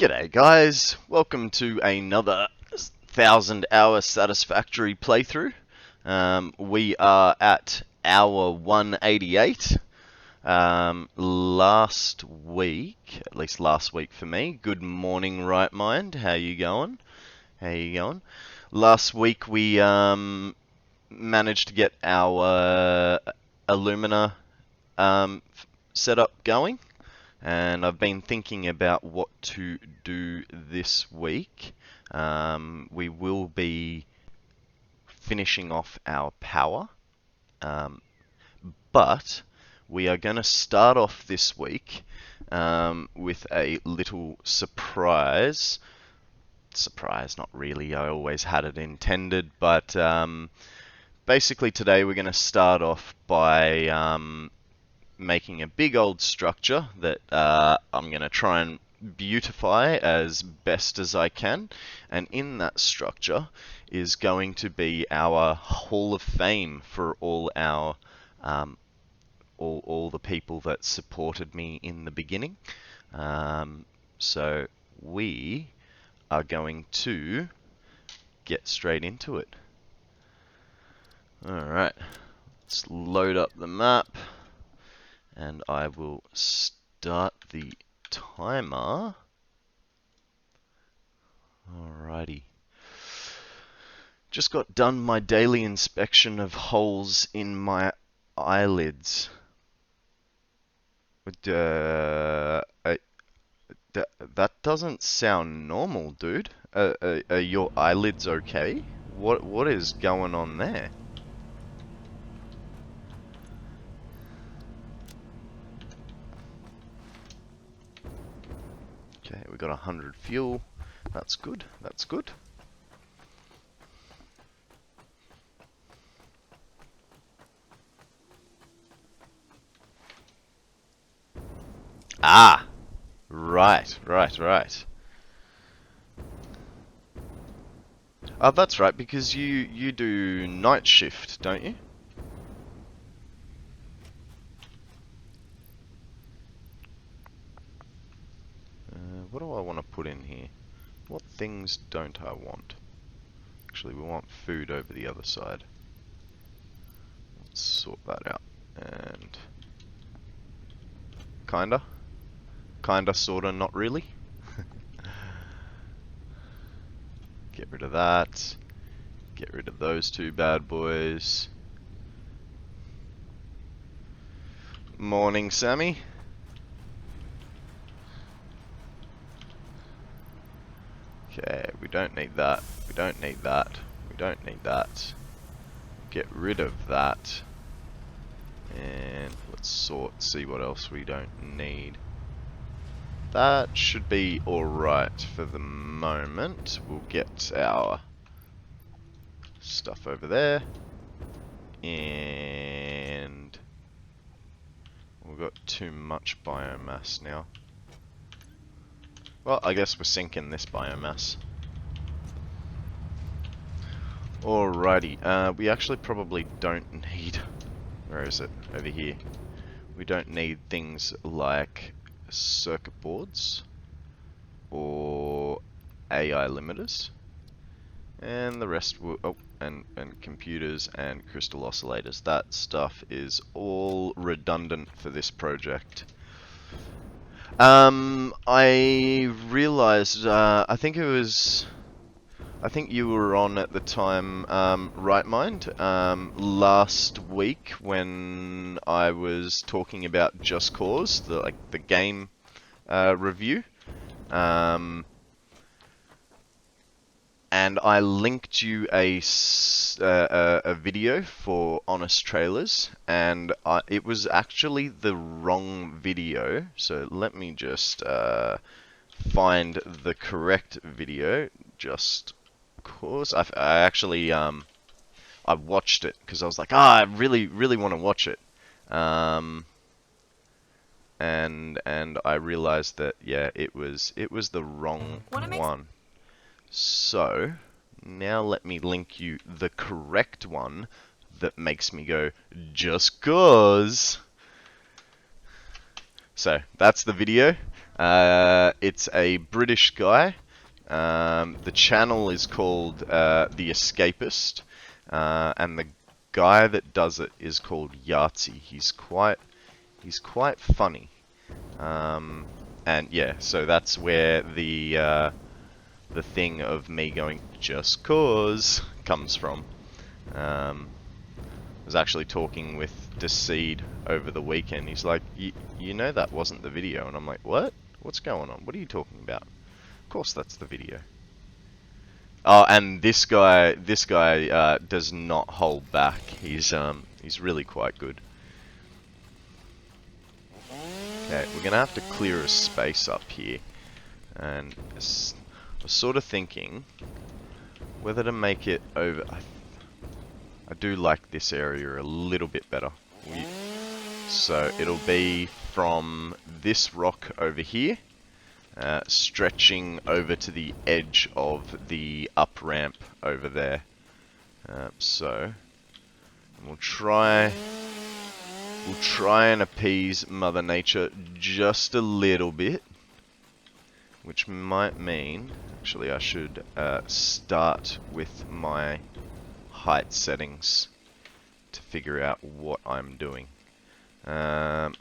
G'day guys, welcome to another 1000-hour Satisfactory playthrough. We are at hour 188. Last week, at least last week for me, good morning right mind, how you going? Last week we managed to get our Illumina setup going. And I've been thinking about what to do this week. We will be finishing off our power, but we are going to start off this week with a little surprise. Surprise, not really, I always had it intended, but basically today we're going to start off by making a big old structure that I'm going to try and beautify as best as I can, and in that structure is going to be our Hall of Fame for all our all the people that supported me in the beginning. So we are going to get straight into it. Alright, let's load up the map. And I will start the timer. Alrighty. Just got done my daily inspection of holes in my eyelids. That doesn't sound normal, dude. Are your eyelids okay? What is going on there? Okay, we got 100 fuel. That's good. That's good. Ah, right. Oh, that's right, because you do night shift, don't you? What do I want to put in here? What things don't I want? Actually, we want food over the other side. Let's sort that out. And kinda, sorta, not really. Get rid of that. Get rid of those two bad boys. Morning, Sammy. Okay, we don't need that. We don't need that. We don't need that. Get rid of that. And let's sort, see what else we don't need. That should be alright for the moment. We'll get our stuff over there. And we've got too much biomass now. Well, I guess we're sinking this biomass. Alrighty, we actually probably don't need... Where is it? Over here. We don't need things like circuit boards or AI limiters. And the rest will... Oh, and computers and crystal oscillators. That stuff is all redundant for this project. I realized, I think you were on at the time, right mind, last week when I was talking about Just Cause, the game, review, and I linked you a video for Honest Trailers, and it was actually the wrong video. So let me just find the correct video. Just cause I actually I watched it because I was like, I really want to watch it, and I realized that yeah, it was the wrong one. So, now let me link you the correct one that makes me go, just cause. So, that's the video. It's a British guy. The channel is called The Escapist, and the guy that does it is called Yahtzee. He's quite funny. And yeah, so that's where the thing of me going just cause comes from. I was actually talking with Deceed over the weekend. He's like, you know that wasn't the video, and I'm like, what? What's going on? What are you talking about? Of course that's the video. Oh, and this guy does not hold back. He's really quite good. Okay, we're gonna have to clear a space up here, and I was sort of thinking whether to make it over. I do like this area a little bit better. So it'll be from this rock over here, stretching over to the edge of the up ramp over there. So we'll try and appease Mother Nature just a little bit, which might mean, actually I should start with my height settings to figure out what I'm doing.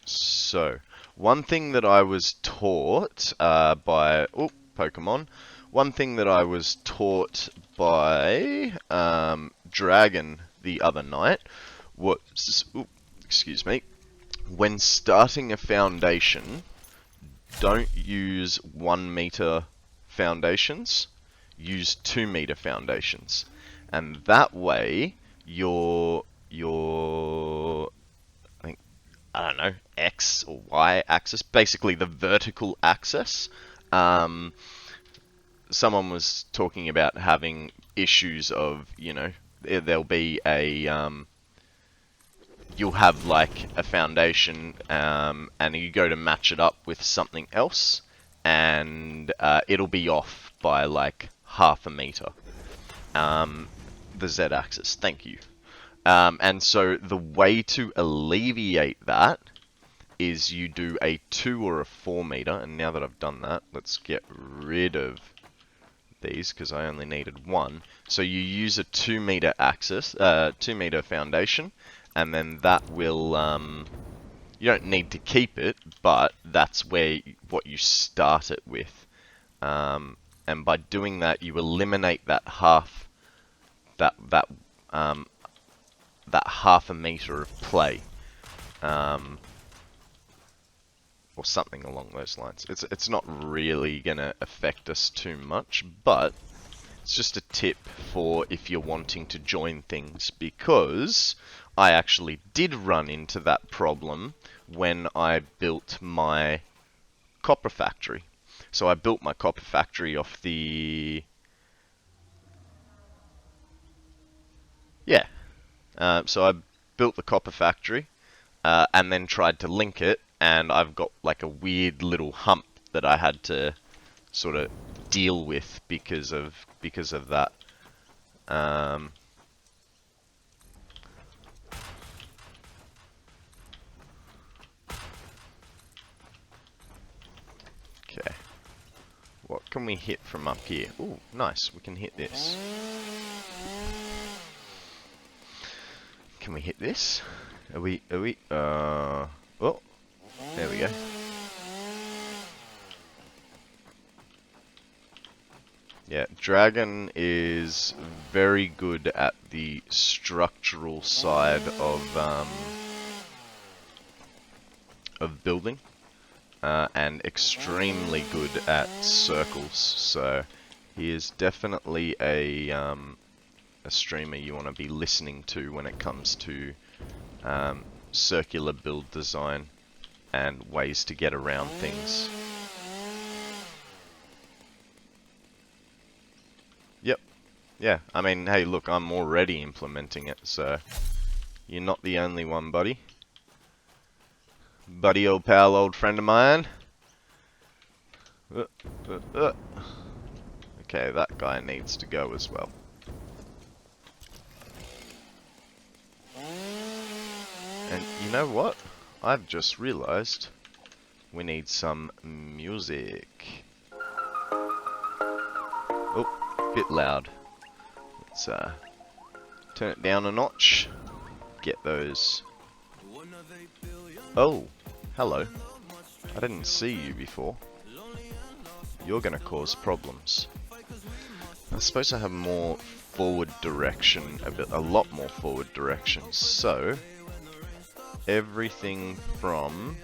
So, one thing that I was taught by Pokemon, one thing that I was taught by Dragon the other night was, excuse me, when starting a foundation, don't use 1 meter foundations, use 2 meter foundations. And that way, your I don't know, X or Y axis, basically the vertical axis. Someone was talking about having issues of, you know, there'll be a, you'll have like a foundation, and you go to match it up with something else, and it'll be off by like 1/2 meter. The Z axis, thank you. And so the way to alleviate that is you do a 2 or a 4 meter, and now that I've done that, let's get rid of these because I only needed 1. So you use a 2 meter axis, 2 meter foundation, and then that will, you don't need to keep it, but that's what you start it with. And by doing that, you eliminate that that 1/2 meter of play, or something along those lines. It's not really gonna affect us too much, but it's just a tip for if you're wanting to join things, because I actually did run into that problem when I built my copper factory. So I built my copper factory off the... Yeah. So I built the copper factory, and then tried to link it, and I've got like a weird little hump that I had to sort of deal with because of that. Okay. What can we hit from up here? Ooh, nice. We can hit this. Can we hit this? Are we, oh, there we go. Yeah, Dragon is very good at the structural side of building, and extremely good at circles. So he is definitely a streamer you want to be listening to when it comes to circular build design and ways to get around things. Yep. Yeah, I mean, hey, look, I'm already implementing it, so you're not the only one, buddy. Buddy, old pal, old friend of mine. Okay, that guy needs to go as well. And you know what? I've just realized We need some music. Oh, bit loud. Let's turn it down a notch. Get those. Oh, hello. I didn't see you before. You're gonna cause problems. I suppose I have more forward direction, a lot more forward direction. So, everything from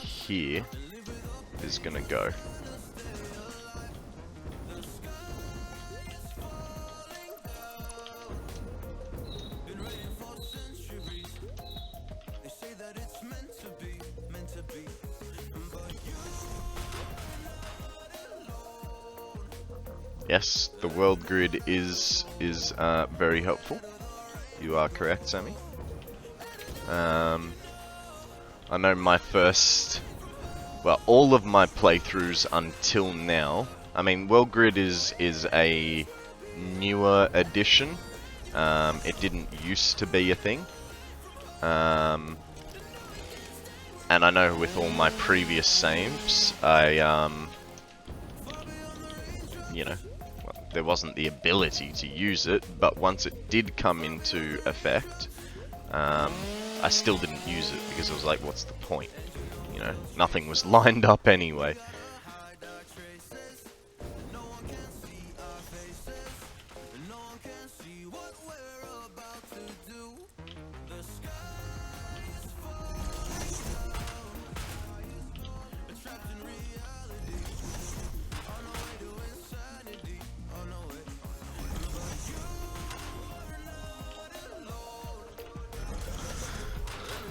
here is gonna go. Yes, the world grid is very helpful. You are correct, Sammy. I know my first, well, all of my playthroughs until now. I mean, world grid is a newer addition. It didn't used to be a thing. And I know with all my previous saves, you know, there wasn't the ability to use it, but once it did come into effect, I still didn't use it because it was like, what's the point? You know, nothing was lined up anyway.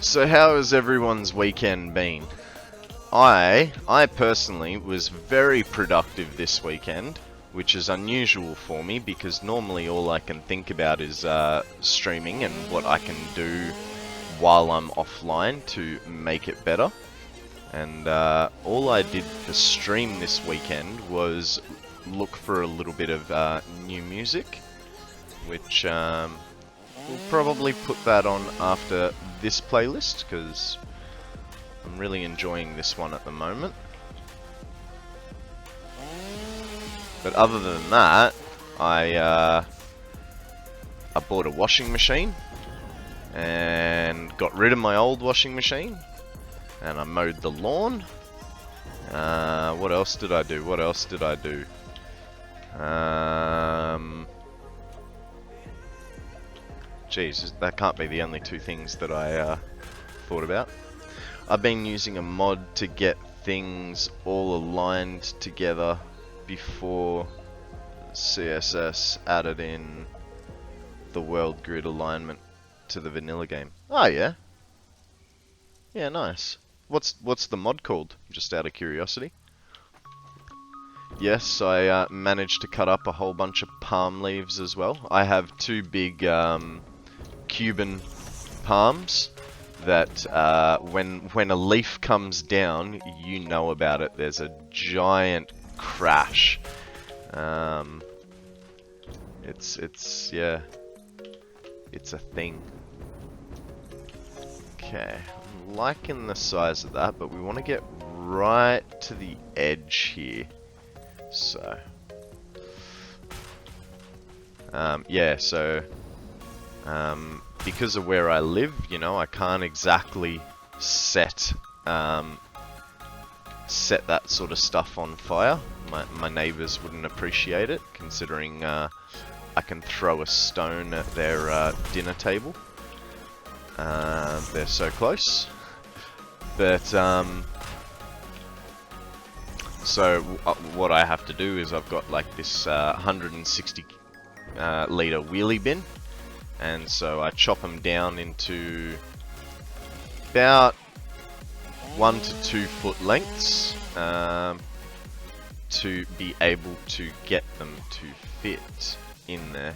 So how has everyone's weekend been? I personally was very productive this weekend, which is unusual for me because normally all I can think about is streaming and what I can do while I'm offline to make it better. And all I did for stream this weekend was look for a little bit of new music, which we'll probably put that on after this playlist because I'm really enjoying this one at the moment. But other than that, I bought a washing machine and got rid of my old washing machine, and I mowed the lawn. What else did I do? What else did I do? Jeez, that can't be the only two things that I thought about. I've been using a mod to get things all aligned together before CSS added in the world grid alignment to the vanilla game. Oh yeah. Yeah, nice. What's the mod called? Just out of curiosity. Yes, I managed to cut up a whole bunch of palm leaves as well. I have two big Cuban palms that when a leaf comes down, you know about it. There's a giant crash. Yeah, it's a thing. Okay, I'm liking the size of that, but we want to get right to the edge here. So, yeah, so because of where I live, you know, I can't exactly set that sort of stuff on fire. My neighbors wouldn't appreciate it, considering I can throw a stone at their dinner table. They're so close. But so what I have to do is I've got like this 160 litre wheelie bin. And so I chop them down into about 1 to 2 foot lengths to be able to get them to fit in there.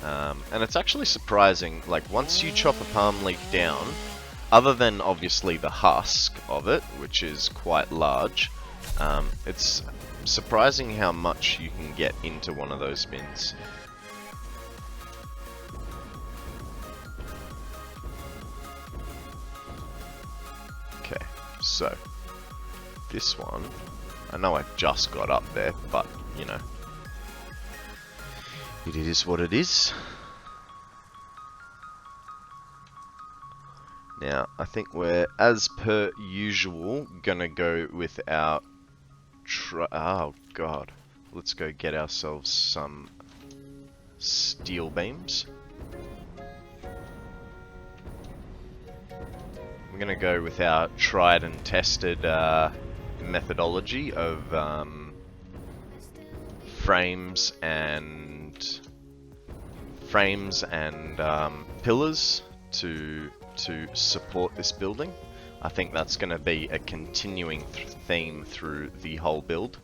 And it's actually surprising, like once you chop a palm leaf down, other than obviously the husk of it, which is quite large, it's surprising how much you can get into one of those bins. Okay, so this one, I know I just got up there, but, you know, it is what it is. Now, I think we're, as per usual, gonna go with our... oh, God. Let's go get ourselves some steel beams. We're gonna go with our tried and tested methodology of frames and pillars to support this building. I think that's going to be a continuing theme through the whole build.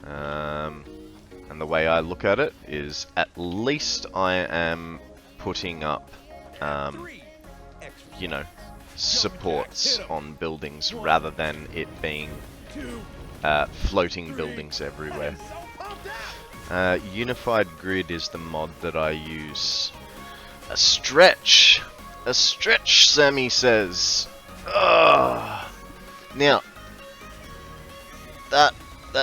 And the way I look at it is, at least I am putting up, you know, supports on buildings rather than it being floating buildings everywhere. Unified Grid is the mod that I use. A stretch! A stretch, Sammy says. Ugh. Now, that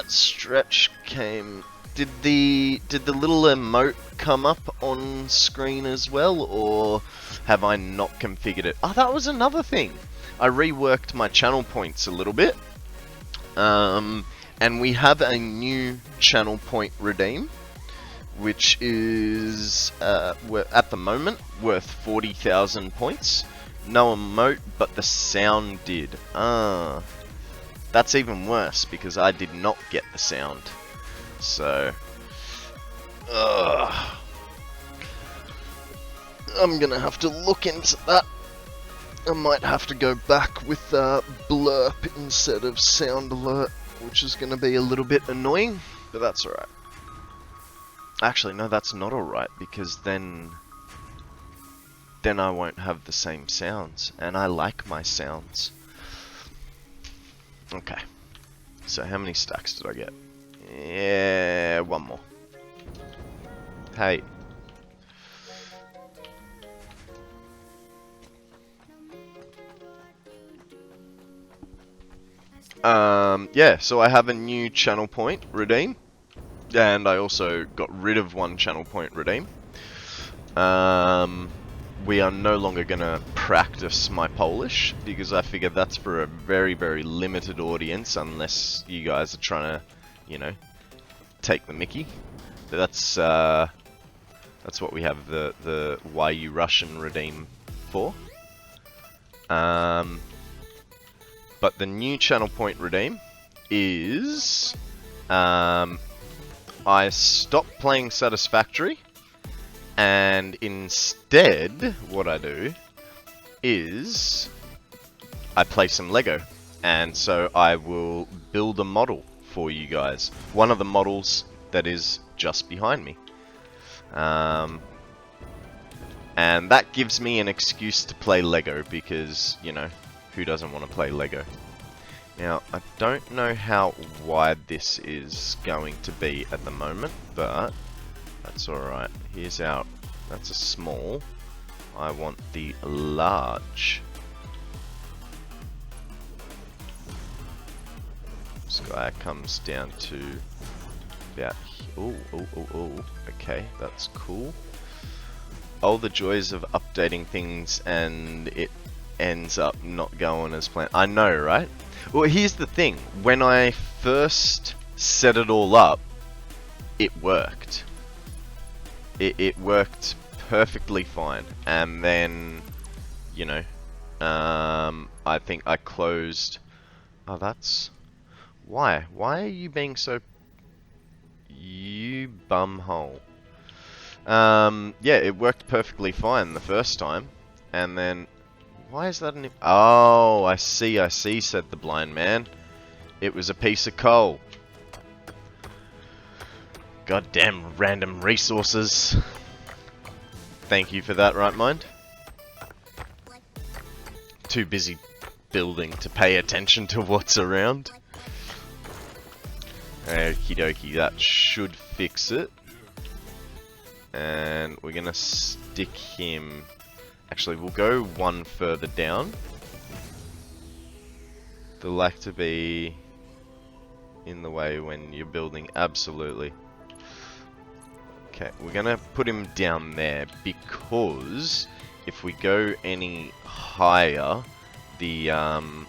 stretch came... Did the little emote come up on screen as well, or have I not configured it? Oh, that was another thing. I reworked my channel points a little bit. And we have a new channel point redeem, which is, at the moment, worth 40,000 points. No emote, but the sound did. That's even worse, because I did not get the sound. So, I'm gonna have to look into that. I might have to go back with blurp instead of sound alert, which is gonna be a little bit annoying, but that's alright. Actually, no, that's not alright, because then I won't have the same sounds, and I like my sounds. Okay, so how many stacks did I get? Yeah, one more. Hey. Yeah, so I have a new channel point redeem, and I also got rid of one channel point redeem. We are no longer gonna practice my Polish, because I figure that's for a very, very limited audience, unless you guys are trying to, you know, take the mickey. But that's what we have the Why You Russian redeem for. But the new channel point redeem is, I stopped playing Satisfactory, and instead what I do is I play some Lego, and so I will build a model for you guys. One of the models that is just behind me. And that gives me an excuse to play Lego, because, you know, who doesn't want to play Lego? Now, I don't know how wide this is going to be at the moment, but that's alright. Here's our... that's a small. I want the large. This guy comes down to about... oh, okay, that's cool. Oh, the joys of updating things and it ends up not going as planned. I know, right? Well, here's the thing. When I first set it all up, it worked. It worked perfectly fine. And then, you know, I think I closed... oh, that's... why? Why are you being so... you bumhole? Yeah, it worked perfectly fine the first time, and then... why is that an... oh, I see, said the blind man. It was a piece of coal. Goddamn random resources. Thank you for that, right mind? Too busy building to pay attention to what's around. Okie dokie, that should fix it. And we're gonna stick him... actually, we'll go one further down. There'll like to be... in the way when you're building. Absolutely. Okay, we're gonna put him down there because if we go any higher, the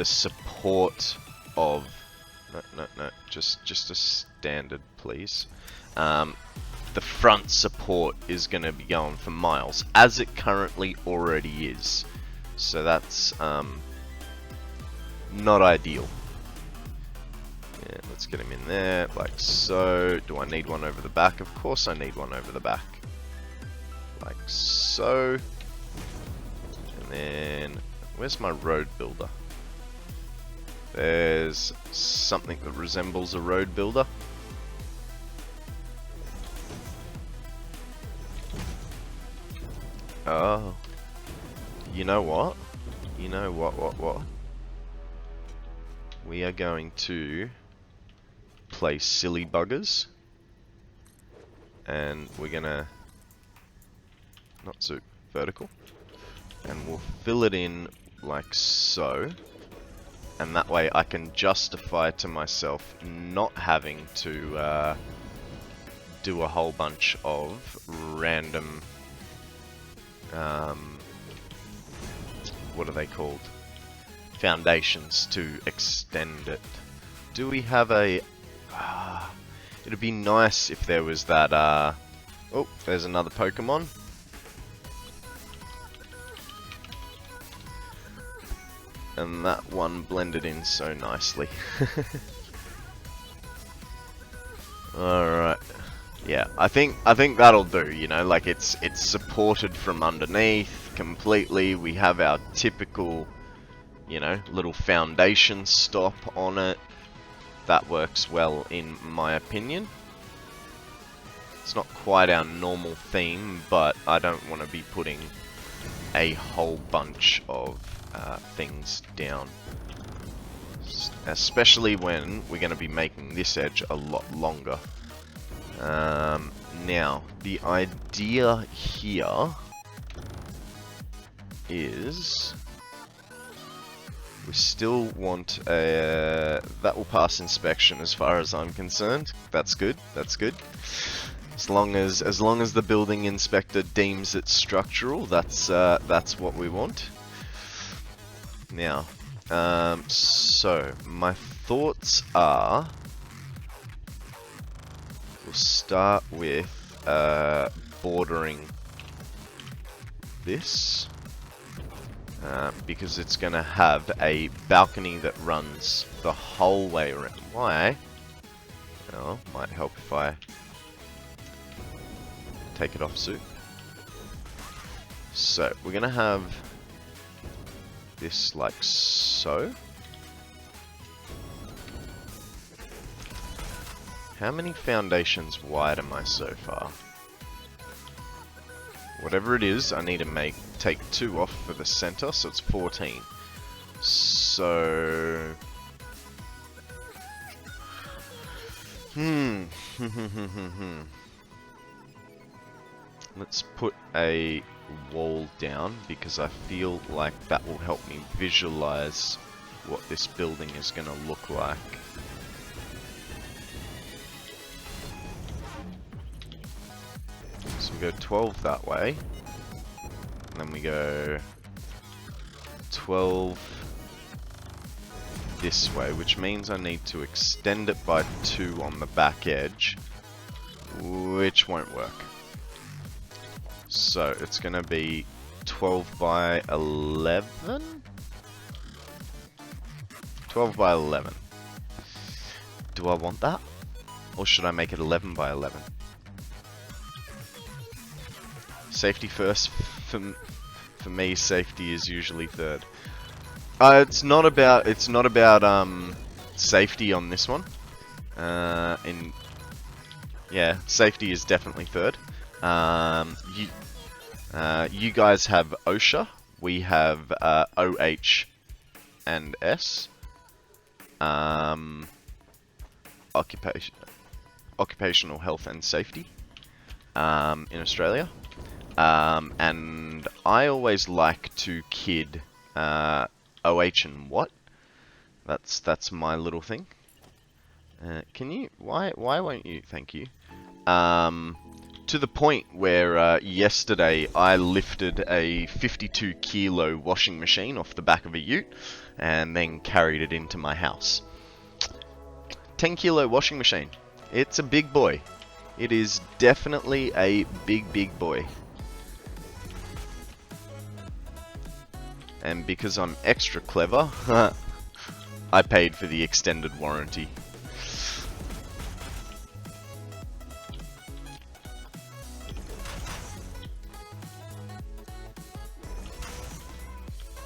support of no, just a standard, please. The front support is going to be going for miles, as it currently already is. So that's not ideal. Yeah, let's get him in there, like so. Do I need one over the back? Of course I need one over the back. Like so. And then, where's my road builder? There's something that resembles a road builder. Oh. You know what? You know what? We are going to play silly buggers. And we're gonna not so vertical. And we'll fill it in like so. And that way I can justify to myself not having to do a whole bunch of random what are they called? Foundations to extend it. Do we have a... it'd be nice if there was that... oh, there's another Pokemon. And that one blended in so nicely. Alright. Yeah, I think that'll do, you know, like it's supported from underneath completely. We have our typical, you know, little foundation stop on it. That works well in my opinion. It's not quite our normal theme, but I don't want to be putting a whole bunch of things down. Especially when we're going to be making this edge a lot longer. Now, the idea here is we still want a... that will pass inspection as far as I'm concerned. That's good, that's good. As long as the building inspector deems it structural, that's what we want. Now, so my thoughts are, we'll start with bordering this because it's going to have a balcony that runs the whole way around. Why? Well, might help if I take it off soon. So we're going to have this like so. How many foundations wide am I so far? Whatever it is, I need to take 2 off for the center, so it's 14. So... Let's put a wall down, because I feel like that will help me visualize what this building is going to look like. So we go 12 that way, and then we go 12 this way, which means I need to extend it by 2 on the back edge, which won't work. So it's going to be 12 by 11? 12 by 11. Do I want that? Or should I make it 11 by 11? Safety first. For me, safety is usually third. It's not about safety on this one. Yeah, safety is definitely third. You guys have OSHA. We have OH and S. Occupational health and safety in Australia. And I always like to kid OH and what? That's my little thing. Can you? Why won't you? Thank you. To the point where yesterday I lifted a 52 kilo washing machine off the back of a ute and then carried it into my house. 10 kilo washing machine. It's a big boy. It is definitely a big boy. And because I'm extra clever, I paid for the extended warranty.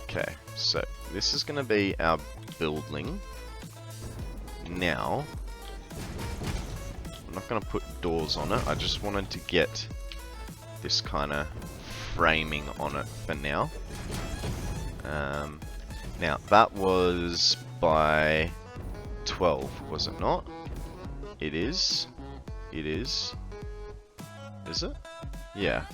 Okay, so this is going to be our building. Now, I'm not going to put doors on it, I just wanted to get this kind of framing on it for now. Now, that was by 12, was it not? It is. It is. Is it? Yeah.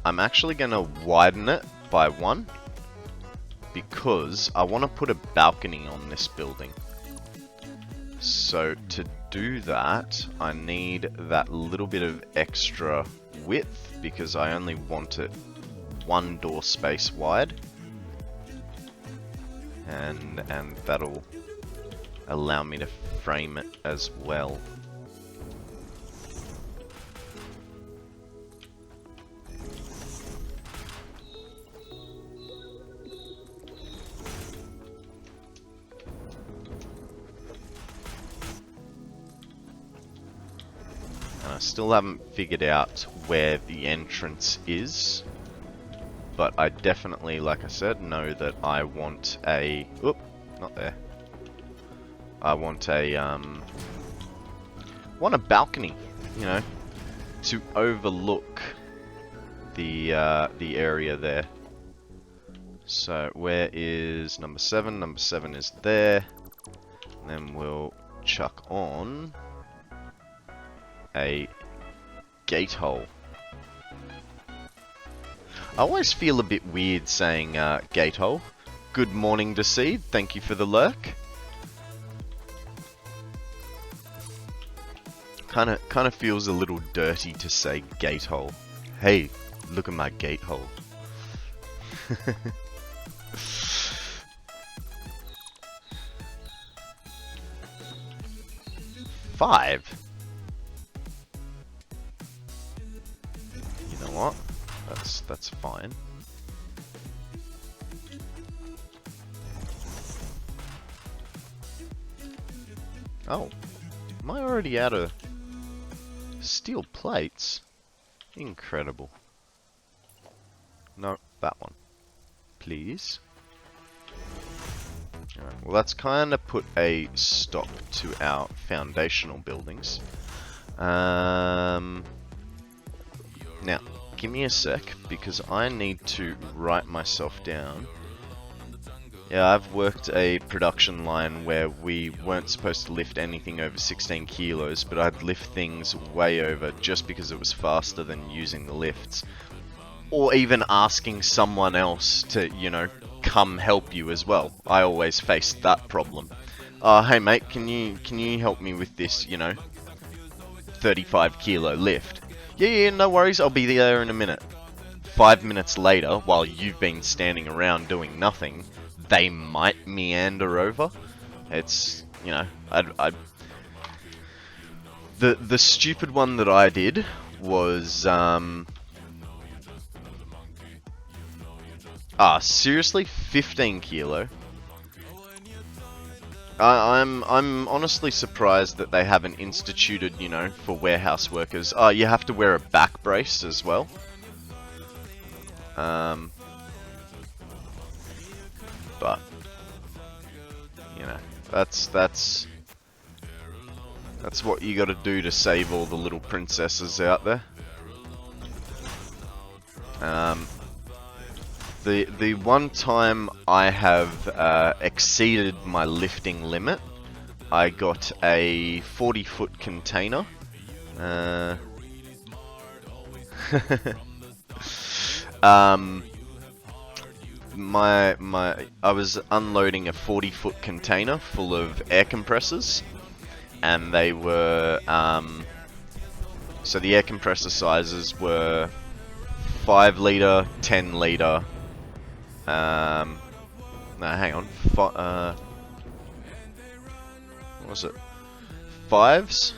I'm actually going to widen it by 1 because I want to put a balcony on this building. So to do that, I need that little bit of extra width because I only want it 1 door space wide. And that'll allow me to frame it as well. I still haven't figured out where the entrance is, but I definitely, like I said, know that I want a... Oop, not there. I want a balcony, you know, to overlook the area there. So where is number 7? Number 7 is there. And then we'll chuck on a gate hole. I always feel a bit weird saying gate hole. Good morning, Deceive. Thank you for the lurk. Kind of feels a little dirty to say gate hole. Hey, look at my gate hole. 5. You know what? That's fine. Oh, am I already out of steel plates? Incredible. No, that one. Please. Alright, well that's kind of put a stop to our foundational buildings. Now, give me a sec, because I need to write myself down. Yeah, I've worked a production line where we weren't supposed to lift anything over 16 kilos, but I'd lift things way over just because it was faster than using the lifts. Or even asking someone else to, you know, come help you as well. I always faced that problem. Hey mate, can you help me with this, you know, 35 kilo lift? Yeah, no worries, I'll be there in a minute. 5 minutes later, while you've been standing around doing nothing, they might meander over. It's, you know, the stupid one that I did was, seriously, 15 kilo. I'm honestly surprised that they haven't instituted, you know, for warehouse workers. You have to wear a back brace as well. But you know, that's what you got to do to save all the little princesses out there. The one time I have exceeded my lifting limit, I got a 40-foot container. I was unloading a 40-foot container full of air compressors, and they were so the air compressor sizes were 5 liter, 10 liter. No, hang on. What was it? 5s,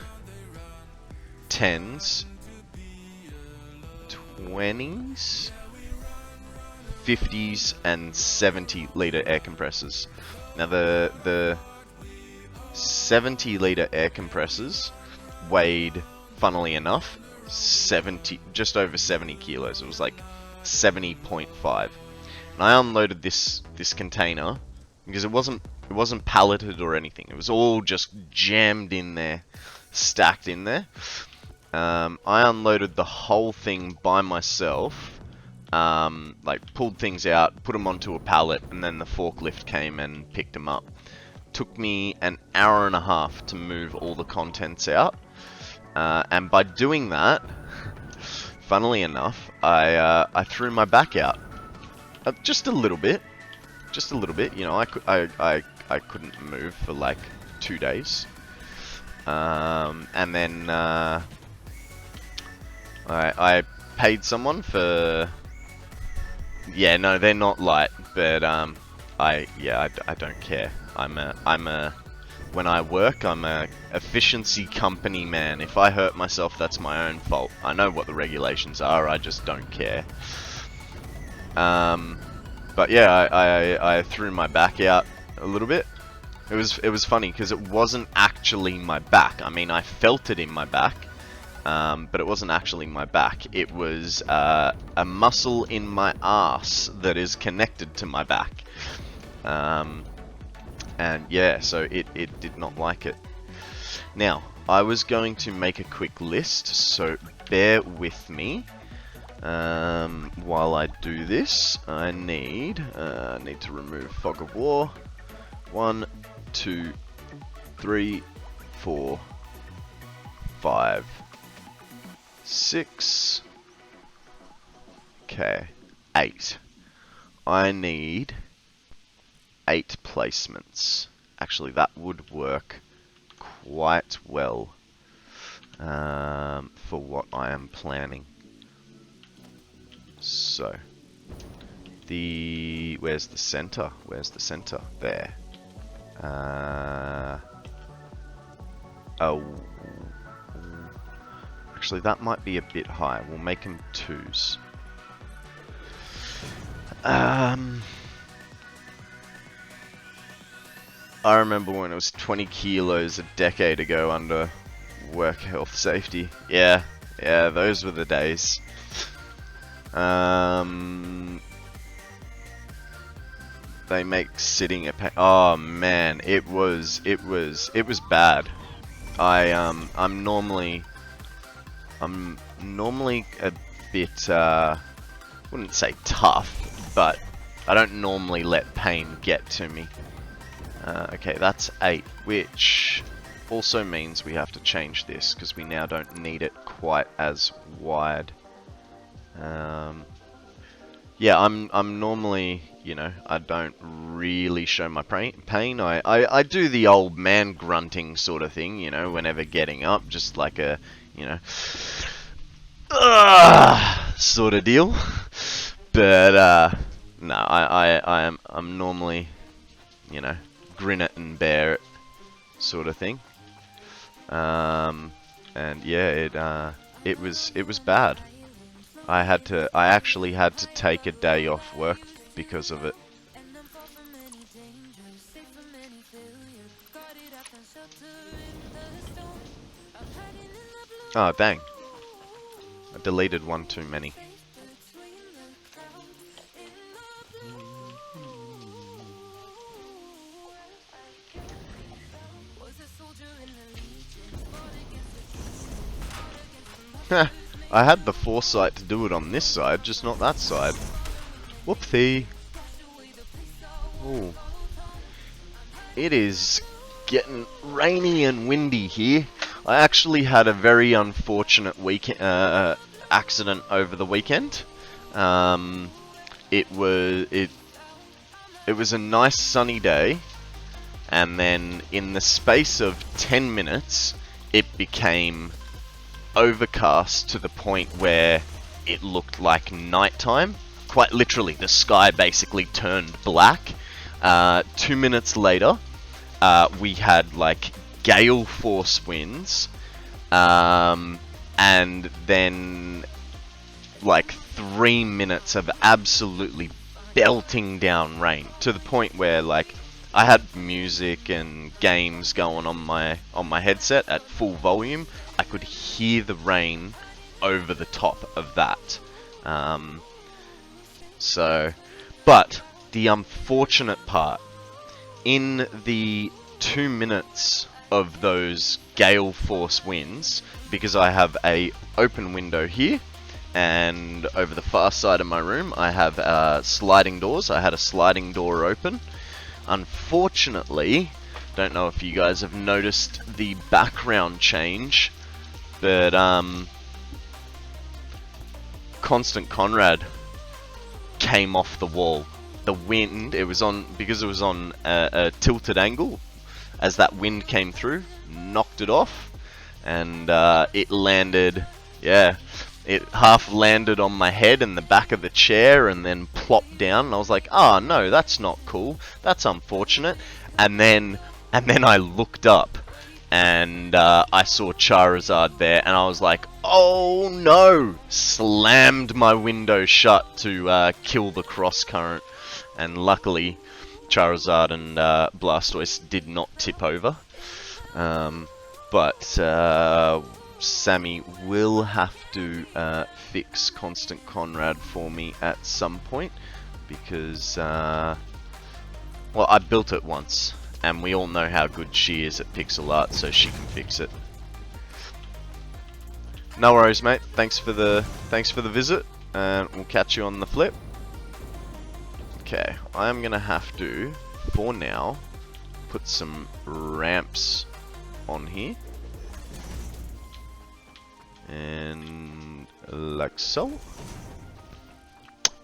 10s, 20s, 50s, and 70 liter air compressors. Now the 70 liter air compressors weighed, funnily enough, just over 70 kilos. It was like 70.5. And I unloaded this container because it wasn't palleted or anything. It was all just jammed in there, stacked in there. I unloaded the whole thing by myself. Like pulled things out, put them onto a pallet, and then the forklift came and picked them up. Took me an hour and a half to move all the contents out. And by doing that, funnily enough, I threw my back out. Just a little bit. You know, I couldn't move for like 2 days. And then I paid someone for. Yeah, no, they're not light, but I don't care. When I work, I'm a efficiency company man. If I hurt myself, that's my own fault. I know what the regulations are. I just don't care. But yeah, I threw my back out a little bit. It was funny because it wasn't actually my back. I mean, I felt it in my back, but it wasn't actually my back. It was a muscle in my ass that is connected to my back. And yeah, so it did not like it. Now, I was going to make a quick list, so bear with me. While I do this, I need to remove fog of war. 1, 2, 3, 4, 5, 6. Okay, 8. I need 8 placements. Actually, that would work quite well for what I am planning. So, where's the center? Where's the center? There. Oh, actually, that might be a bit high. We'll make them 2s. I remember when it was 20 kilos a decade ago under work health safety. Yeah, those were the days. They make sitting a pain. Oh man, it was bad. I'm normally a bit wouldn't say tough, but I don't normally let pain get to me. Okay, that's 8, which also means we have to change this because we now don't need it quite as wide. Yeah, I'm normally, you know, I don't really show my pain. I do the old man grunting sort of thing, you know, whenever getting up, just like a, you know, sort of deal. But no, I'm normally, you know, grin it and bear it sort of thing. And yeah, it was bad. I actually had to take a day off work because of it. Oh, dang. I deleted one too many. I had the foresight to do it on this side, just not that side. Whoopsie. Ooh. It is getting rainy and windy here. I actually had a very unfortunate accident over the weekend. it was a nice sunny day, and then in the space of 10 minutes, it became overcast to the point where it looked like nighttime. Quite literally, the sky basically turned black. 2 minutes later, we had like gale force winds, and then like 3 minutes of absolutely belting down rain, to the point where like I had music and games going on my headset at full volume. I could hear the rain over the top of that. But the unfortunate part, in the 2 minutes of those gale force winds, because I have a open window here, and over the far side of my room I have sliding doors. I had a sliding door open. Unfortunately, don't know if you guys have noticed the background change, but KonstantKonrad came off the wall. The wind, it was on, because it was on a tilted angle, as that wind came through, knocked it off, and it landed, yeah, it half landed on my head and the back of the chair, and then plopped down, and I was like, oh no, that's not cool, that's unfortunate. And then I looked up, and I saw Charizard there, and I was like, oh no! Slammed my window shut to kill the cross current, and luckily Charizard and Blastoise did not tip over. But Sammy will have to fix KonstantKonrad for me at some point, because well, I built it once, and we all know how good she is at pixel art, so she can fix it. No worries, mate. Thanks for the visit, and we'll catch you on the flip. Okay, I'm gonna have to, for now, put some ramps on here, and like so,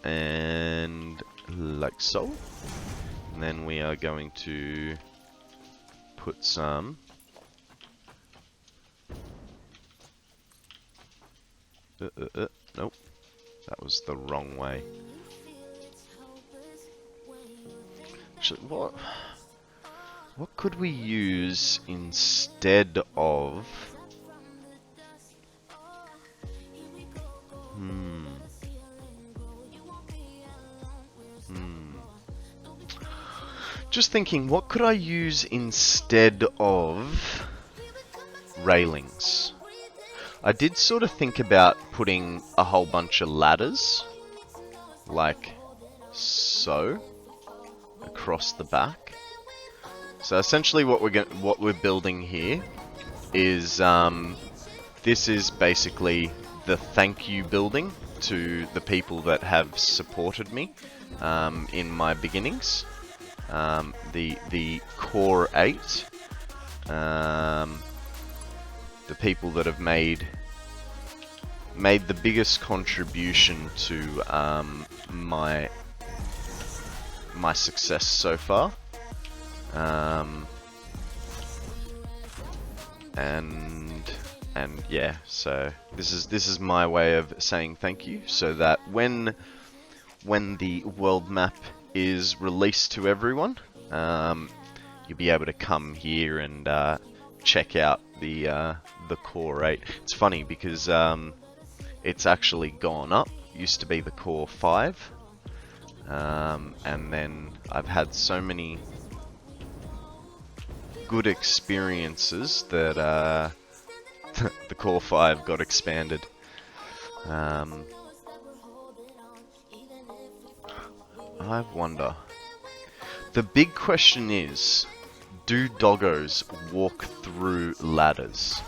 and like so. And then we are going to put some nope, that was the wrong way. Actually, what could we use instead of just thinking, what could I use instead of railings? I did sort of think about putting a whole bunch of ladders, like so, across the back. So essentially what we're building here is this is basically the thank you building to the people that have supported me in my beginnings. The core 8, the people that have made the biggest contribution to my success so far, and yeah, so this is my way of saying thank you, so that when the world map is released to everyone, you'll be able to come here and check out the core 8. It's funny because it's actually gone up. Used to be the core 5, and then I've had so many good experiences that the core 5 got expanded. I wonder. The big question is, do doggos walk through ladders?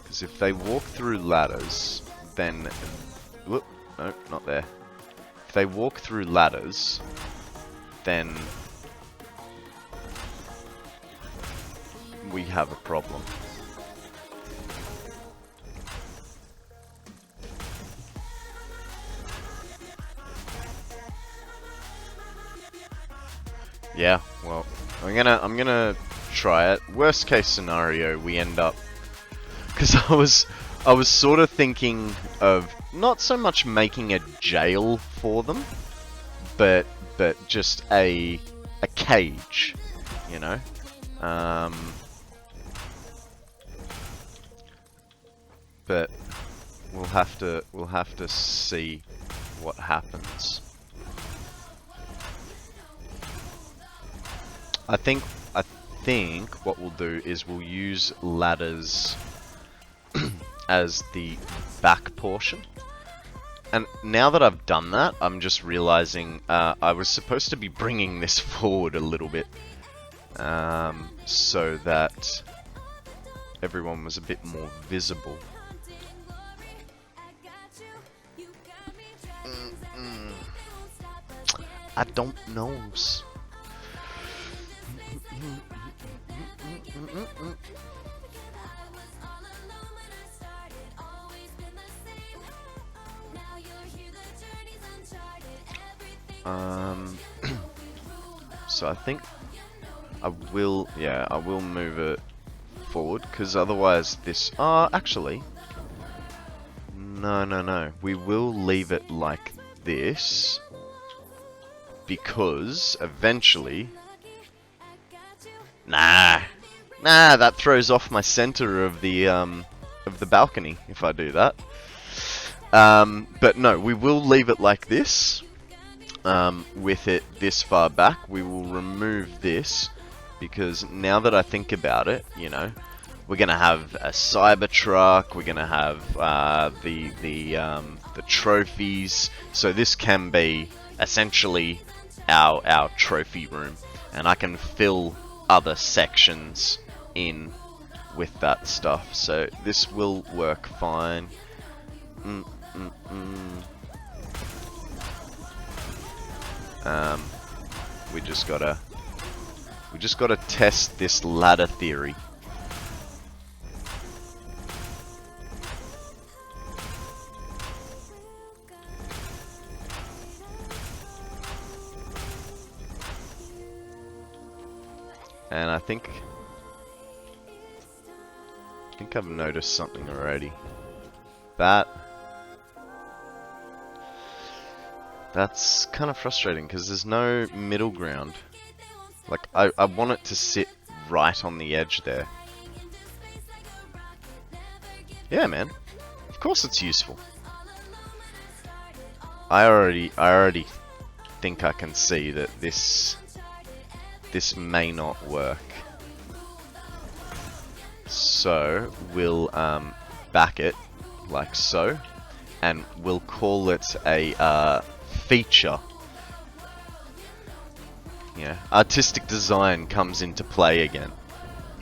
Because if they walk through ladders, then... Whoop, no, not there. If they walk through ladders, then we have a problem. Yeah, well, I'm gonna try it. Worst case scenario, we end up, because I was sort of thinking of not so much making a jail for them, but just a cage, you know. But we'll have to see what happens. I think what we'll do is we'll use ladders as the back portion. And now that I've done that, I'm just realizing I was supposed to be bringing this forward a little bit, so that everyone was a bit more visible. I don't know. So I think I will move it forward, because otherwise this, actually, no, we will leave it like this, because eventually, that throws off my center of the balcony if I do that. But no, we will leave it like this. With it this far back, we will remove this, because now that I think about it, you know, we're gonna have a Cybertruck, we're gonna have the trophies, so this can be essentially our trophy room, and I can fill other sections in with that stuff, so this will work fine. We just gotta test this ladder theory. And I think I've noticed something already. That's kind of frustrating, because there's no middle ground. Like, I want it to sit right on the edge there. Yeah, man. Of course it's useful. I already think I can see that this may not work. So we'll back it like so, and we'll call it a feature. Yeah, artistic design comes into play again.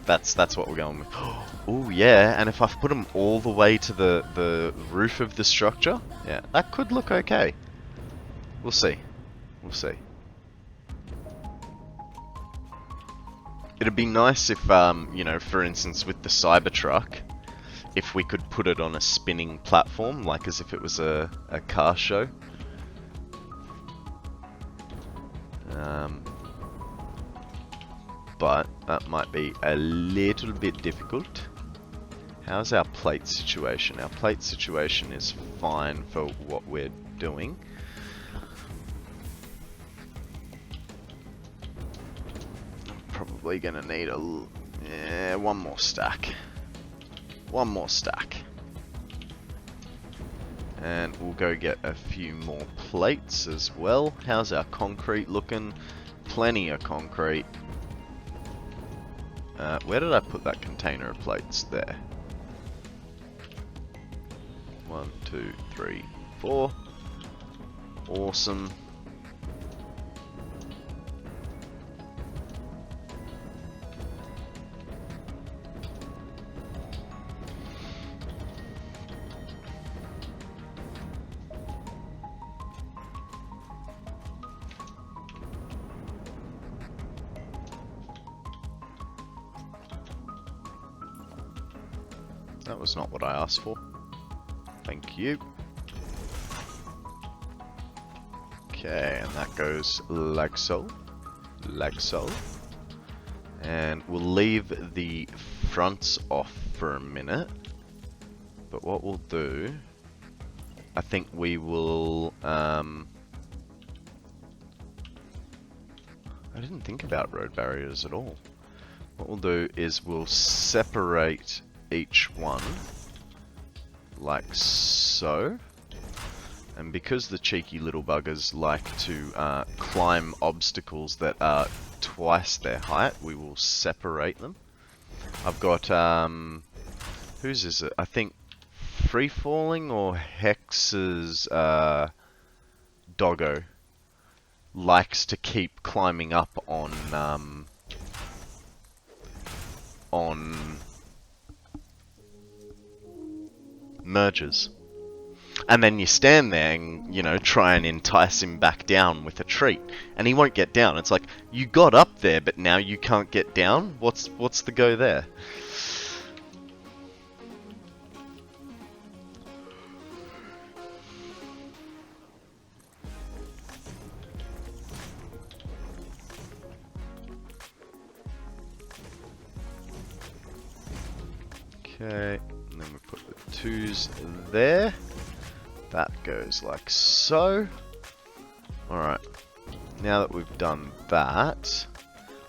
That's what we're going with. Oh yeah, and if I put them all the way to the roof of the structure, yeah, that could look okay. We'll see. We'll see. It'd be nice if, you know, for instance, with the Cybertruck, if we could put it on a spinning platform, like as if it was a car show. But that might be a little bit difficult. How's our plate situation? Our plate situation is fine for what we're doing. Probably gonna need one more stack. One more stack. And we'll go get a few more plates as well. How's our concrete looking? Plenty of concrete. Where did I put that container of plates? There. 1, 2, 3, 4. Awesome. That was not what I asked for. Thank you. Okay, and that goes like so. like so. And we'll leave the fronts off for a minute. But what we'll do, I think we will, I didn't think about road barriers at all. What we'll do is we'll separate each one like so. And because the cheeky little buggers like to climb obstacles that are twice their height, we will separate them. I've got, whose is it? I think Free Falling or Hex's doggo likes to keep climbing up on merges. And then you stand there and, you know, try and entice him back down with a treat. And he won't get down. It's like, you got up there, but now you can't get down? What's the go there? Okay, and then we put the 2s there. That goes like so. Alright, now that we've done that,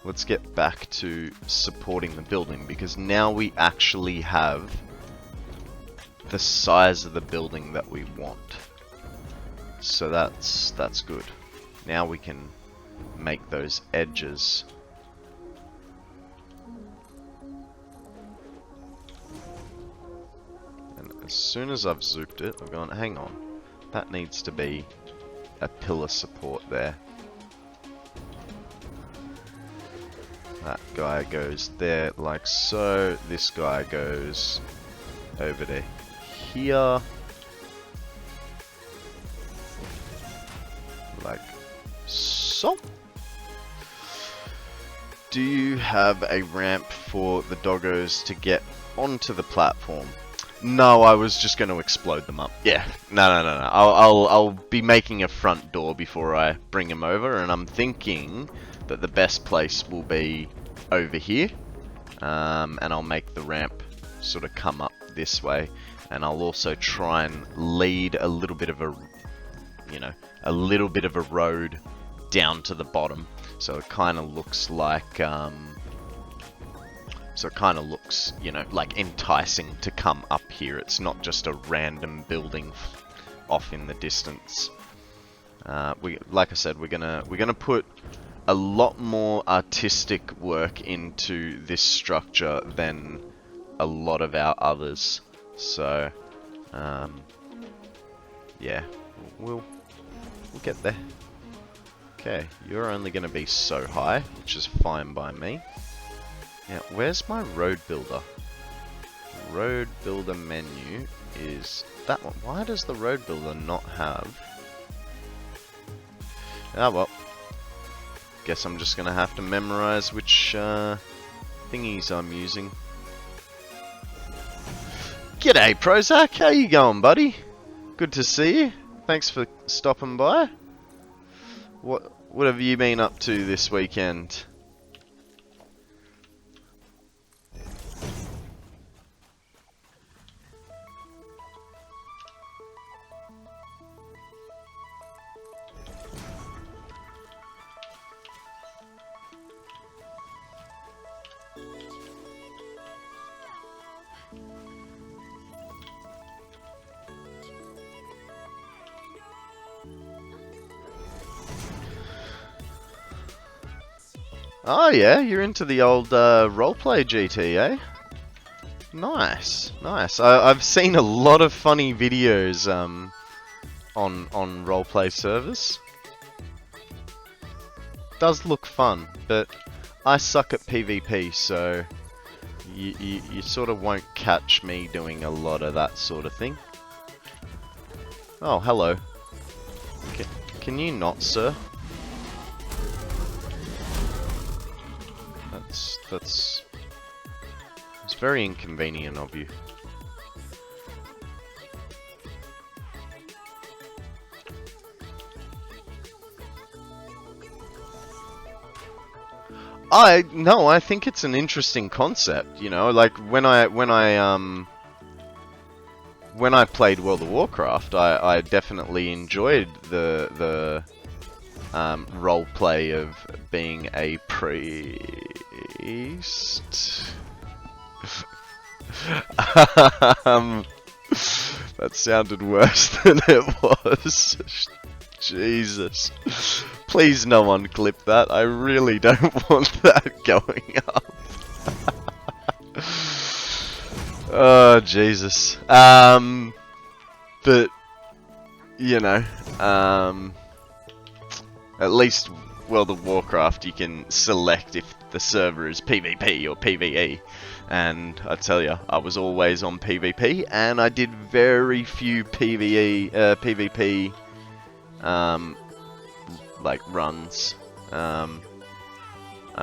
let's get back to supporting the building, because now we actually have the size of the building that we want. So that's good. Now we can make those edges. As soon as I've zooped it, I've gone, hang on, that needs to be a pillar support there. That guy goes there like so, this guy goes over to here, like so. Do you have a ramp for the doggos to get onto the platform? No, I was just going to explode them up. Yeah, no. I'll be making a front door before I bring him over, and I'm thinking that the best place will be over here, and I'll make the ramp sort of come up this way, and I'll also try and lead a little bit of a, you know, a little bit of a road down to the bottom, so it kind of looks like, you know, like enticing to come up here. It's not just a random building off in the distance. Like I said, we're gonna put a lot more artistic work into this structure than a lot of our others. So, yeah, we'll get there. Okay, you're only gonna be so high, which is fine by me. Now, where's my road builder? Road builder menu is that one. Why does the road builder not have? Ah well. Guess I'm just gonna have to memorize which thingies I'm using. G'day Prozac, how you going, buddy? Good to see you. Thanks for stopping by. What have you been up to this weekend? Oh yeah, you're into the old roleplay GT, eh? Nice, nice. I've seen a lot of funny videos on roleplay servers. Does look fun, but I suck at PvP, so you sort of won't catch me doing a lot of that sort of thing. Oh, hello. Can you not, sir? It's very inconvenient of you. I think it's an interesting concept. You know, like when I played World of Warcraft, I definitely enjoyed the role play of being a priest. That sounded worse than it was. Jesus. Please no one clip that. I really don't want that going up. Oh, Jesus. But, you know, at least World of Warcraft you can select if the server is PvP or PvE. And I tell you, I was always on PvP, and I did very few PvP like runs. I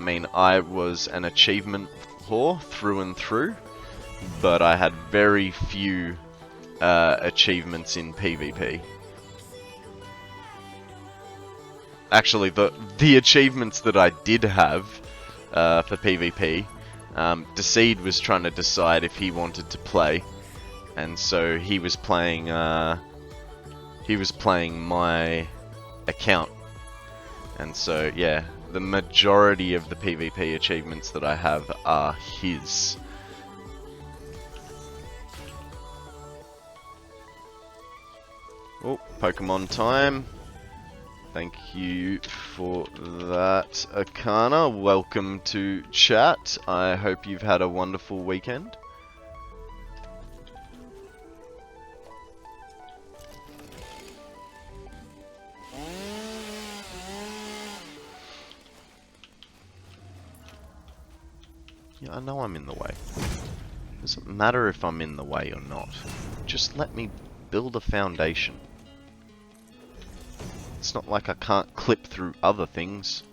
mean, I was an achievement whore through and through, but I had very few achievements in PvP. Actually, the achievements that I did have for PvP, Decede was trying to decide if he wanted to play, and so he was playing my account, and so yeah, the majority of the PvP achievements that I have are his. Oh, Pokemon time. Thank you for that, Akana. Welcome to chat. I hope you've had a wonderful weekend. Yeah, I know I'm in the way. Doesn't matter if I'm in the way or not. Just let me build a foundation. It's not like I can't clip through other things.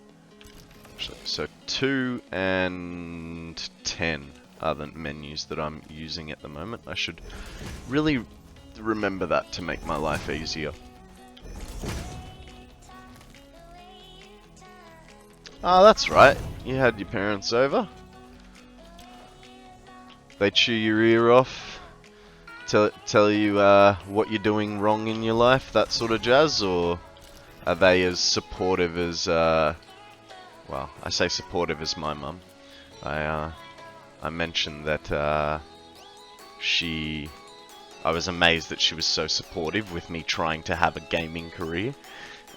So 2 and 10 are the menus that I'm using at the moment. I should really remember that to make my life easier. Ah, that's right. You had your parents over. They chew your ear off. Tell you what you're doing wrong in your life, that sort of jazz, or are they as supportive as, well, I say supportive as my mum. I mentioned that, I was amazed that she was so supportive with me trying to have a gaming career,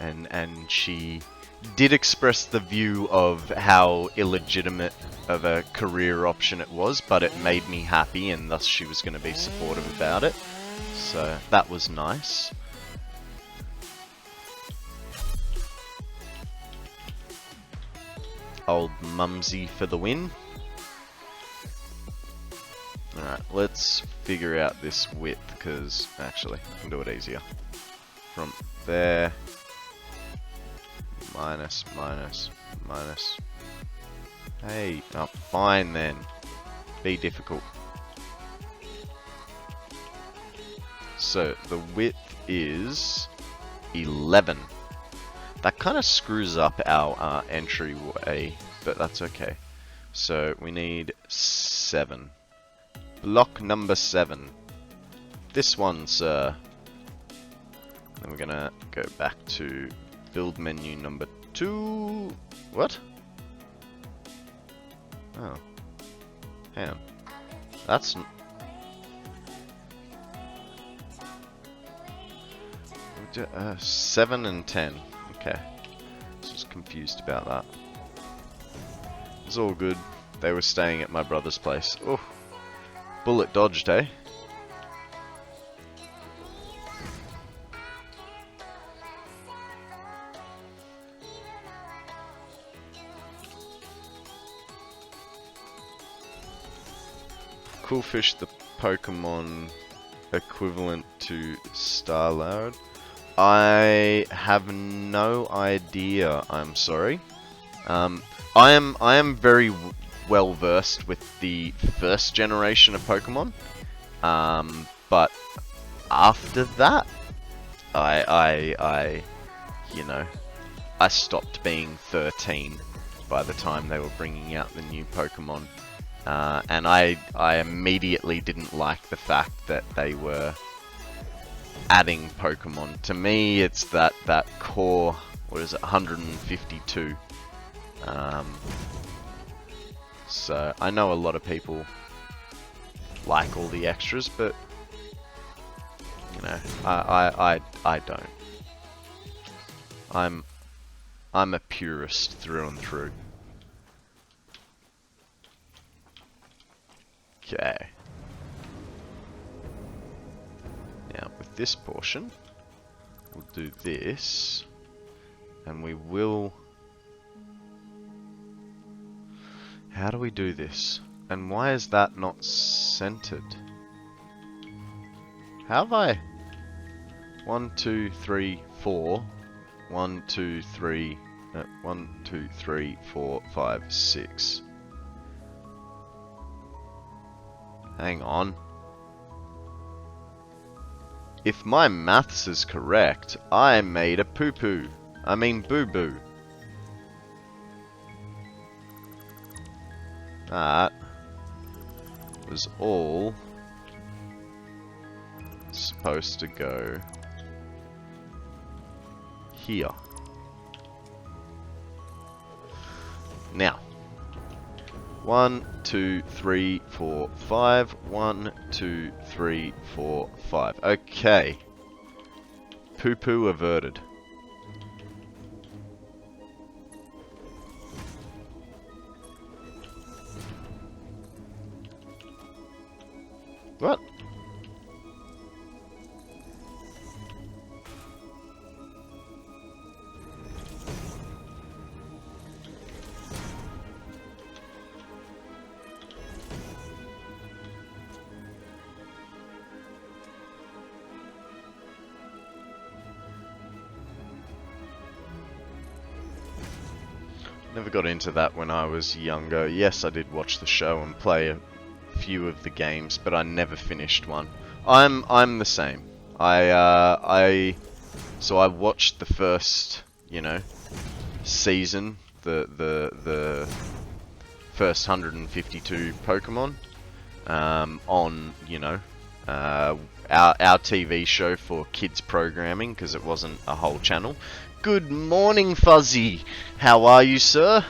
and she did express the view of how illegitimate of a career option it was, but it made me happy, and thus she was going to be supportive about it, so that was nice. Old Mumsy for the win. Alright, let's figure out this width, because actually, I can do it easier. From there, minus. Hey, oh, fine then. Be difficult. So, the width is 11. That kind of screws up our entryway, but that's okay. So we need 7. Block number 7. This one, sir. Then we're gonna go back to build menu number 2. What? Oh. Hang on. That's... 7 and 10. Okay, I was just confused about that. It's all good. They were staying at my brother's place. Oh, bullet dodged, eh? Cool Fish, the Pokemon equivalent to Starloud. I have no idea, I'm sorry. I am very well versed with the first generation of Pokemon. But after that, I you know, I stopped being 13 by the time they were bringing out the new Pokemon. And I immediately didn't like the fact that they were adding Pokemon. To me, it's that core, what is it, 152. So I know a lot of people like all the extras, but you know, I don't. I'm a purist through and through. Okay. Now with this portion, we'll do this, and we will. How do we do this? And why is that not centered? How have I? 1, 2, 3, 4. 1, 2, 3. 1, 2, 3, 4, 5, 6. Hang on. If my maths is correct, I made a poo-poo. I mean boo-boo. That was all supposed to go here. Now, 1, 2, 3, 4, 5. 1, 2, 3, 4, 5. Okay. Poo-poo averted. What? Never got into that when I was younger. Yes, I did watch the show and play a few of the games, but I never finished one. I'm the same. So I watched the first, you know, season, the first 152 Pokemon on, you know, our TV show for kids programming, because it wasn't a whole channel. Good morning, Fuzzy. How are you, sir?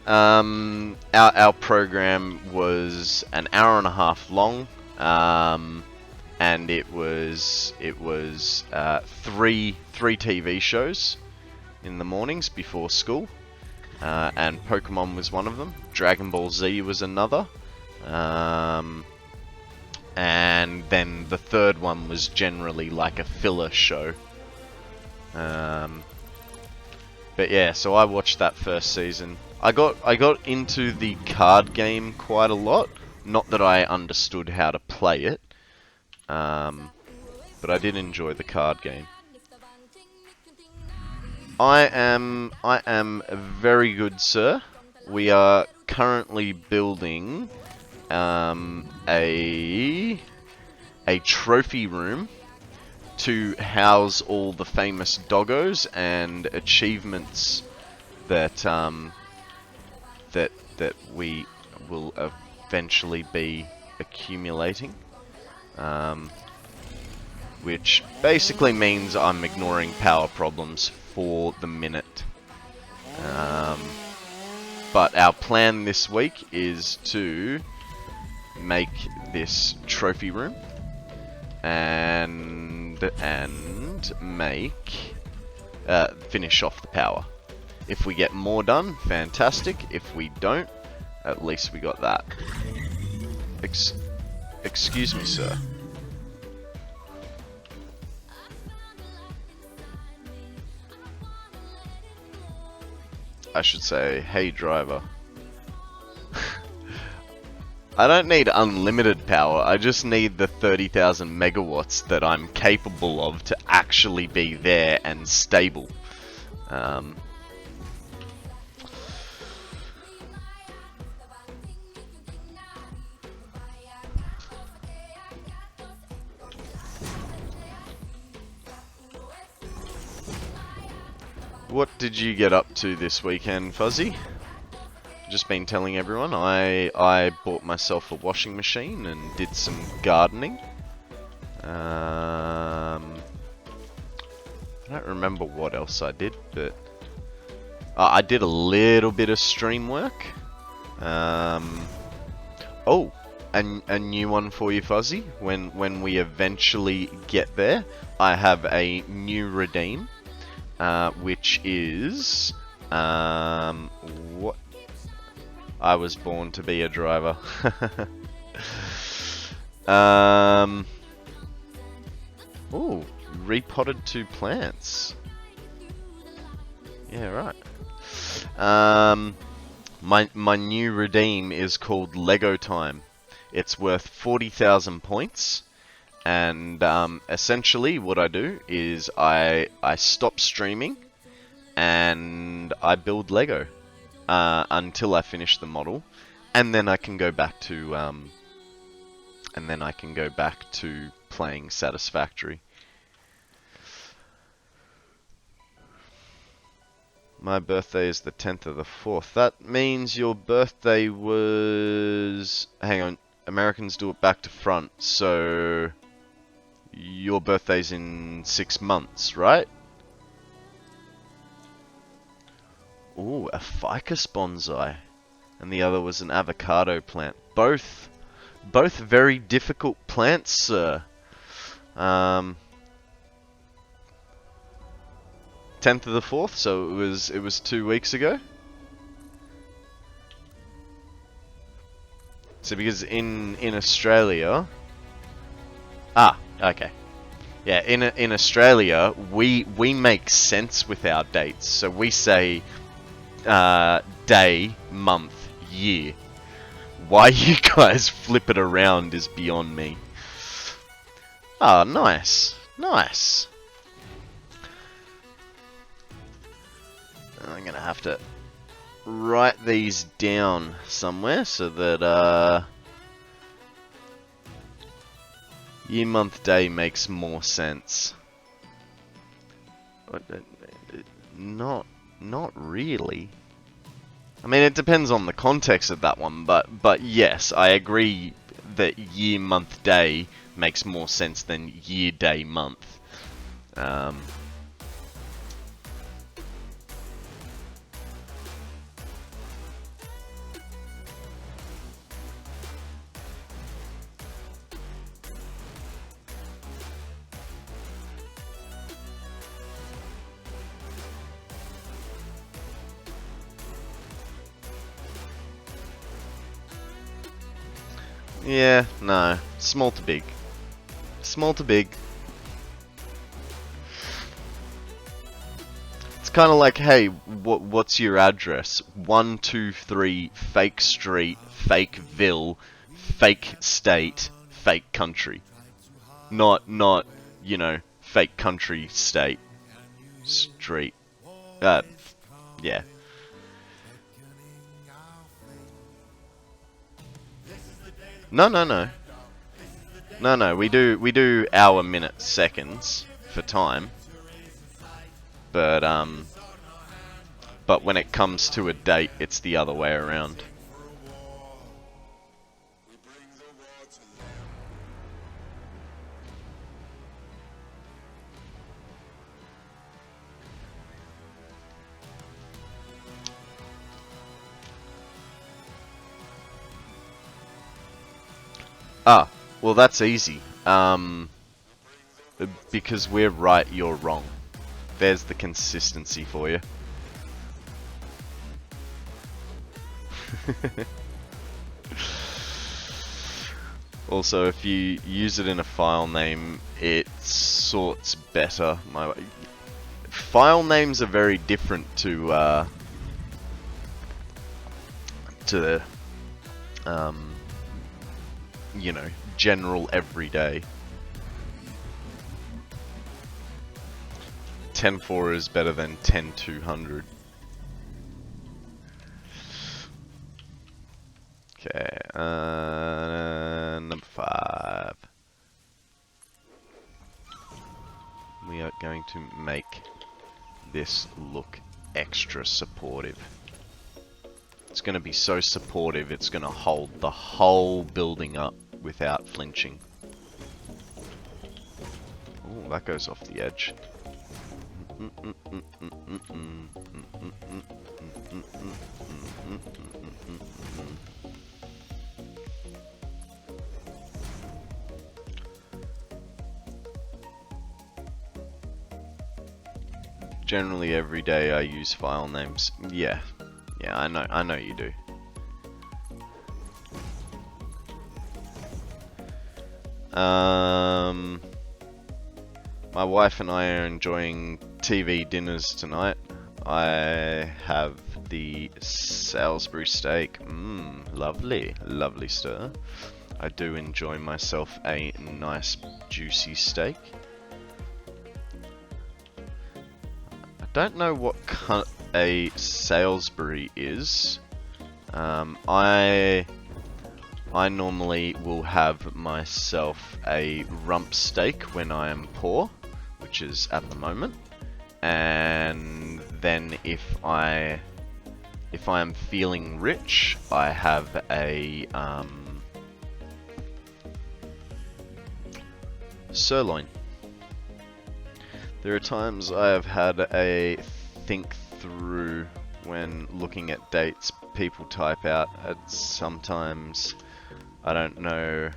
Our program was an hour and a half long, and it was three TV shows in the mornings before school, and Pokemon was one of them. Dragon Ball Z was another, and then the third one was generally like a filler show. But yeah, so I watched that first season. I got into the card game quite a lot. Not that I understood how to play it, but I did enjoy the card game. I am very good, sir. We are currently building a trophy room to house all the famous doggos and achievements that that we will eventually be accumulating, which basically means I'm ignoring power problems for the minute. But our plan this week is to make this trophy room and make finish off the power. If we get more done, fantastic. If we don't, at least we got that. Excuse me, sir. I should say, hey driver. I don't need unlimited power, I just need the 30,000 megawatts that I'm capable of to actually be there and stable. What did you get up to this weekend, Fuzzy? just been telling everyone, I bought myself a washing machine and did some gardening. I don't remember what else I did, but I did a little bit of stream work. Oh, and a new one for you, Fuzzy. When we eventually get there, I have a new redeem, which is what? I was born to be a driver. Ooh, repotted 2 plants. Yeah, right. My new redeem is called Lego Time. It's worth 40,000 points, and essentially what I do is I stop streaming and I build Lego until I finish the model, and then I can go back to playing Satisfactory. My birthday is the 10th of the 4th. That means your birthday was... Hang on. Americans do it back to front. So... Your birthday's in 6 months, right? Ooh, a ficus bonsai. And the other was an avocado plant. Both very difficult plants, sir. 10th of the 4th, so it was 2 weeks ago. So because in Australia, okay, yeah, in Australia we make sense with our dates. So we say day, month, year. Why you guys flip it around is beyond me. Ah, nice, nice. I'm gonna have to write these down somewhere so that year, month, day makes more sense. Not really. I mean, it depends on the context of that one, but yes, I agree that year, month, day makes more sense than year, day, month. Yeah, no. Small to big. Small to big. It's kind of like, hey, what's your address? 123 Fake Street, Fakeville, Fake State, Fake Country. Not, you know, Fake Country, State, Street. Yeah. No. No, we do hour, minutes, seconds for time. But when it comes to a date, it's the other way around. Ah, well that's easy. Because we're right, you're wrong. There's the consistency for you. Also, if you use it in a file name, it sorts better. File names are very different to you know, general everyday. 10.4 is better than 10.200. Okay, number 5. We are going to make this look extra supportive. It's going to be so supportive, it's going to hold the whole building up without flinching. Ooh, that goes off the edge. Generally every day I use file names. Yeah, I know you do. My wife and I are enjoying TV dinners tonight. I have the Salisbury steak. Lovely, lovely stir. I do enjoy myself a nice juicy steak. I don't know what a Salisbury is. I normally will have myself a rump steak when I am poor, which is at the moment, and then if I am feeling rich, I have a sirloin. There are times I have had a think through when looking at dates people type out. Sometimes I don't know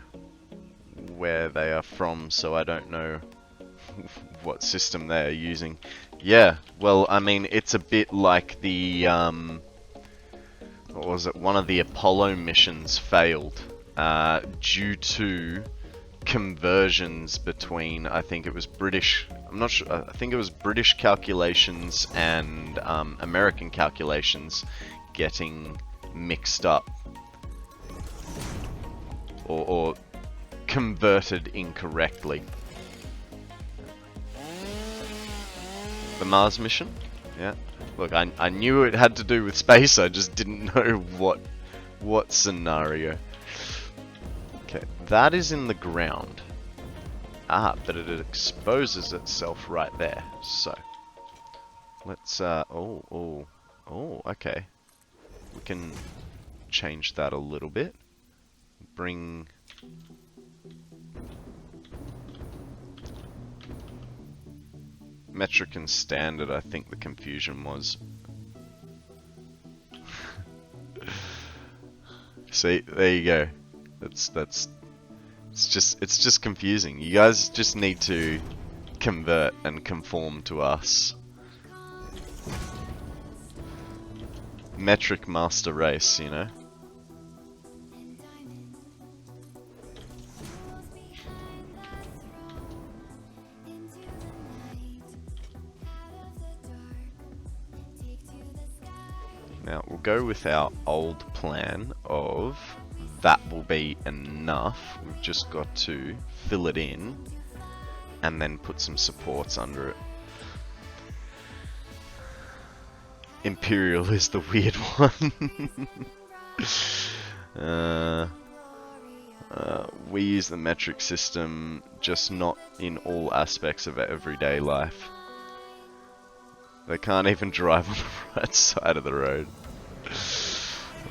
where they are from, so I don't know what system they are using. Yeah, well, I mean, it's a bit like the, what was it, one of the Apollo missions failed due to conversions between, I think it was British, I'm not sure, I think it was British calculations and American calculations getting mixed up or converted incorrectly. The Mars mission? Yeah. Look, I knew it had to do with space, I just didn't know what scenario. Okay, that is in the ground. Ah, but it exposes itself right there. So, let's, oh, okay. We can change that a little bit. Bring... metric and standard, I think the confusion was. See, there you go. It's just confusing. You guys just need to convert and conform to us. Metric master race, you know? Now, we'll go with our old plan of that will be enough. We've just got to fill it in and then put some supports under it. Imperial is the weird one. We use the metric system, just not in all aspects of everyday life. They can't even drive on the right side of the road.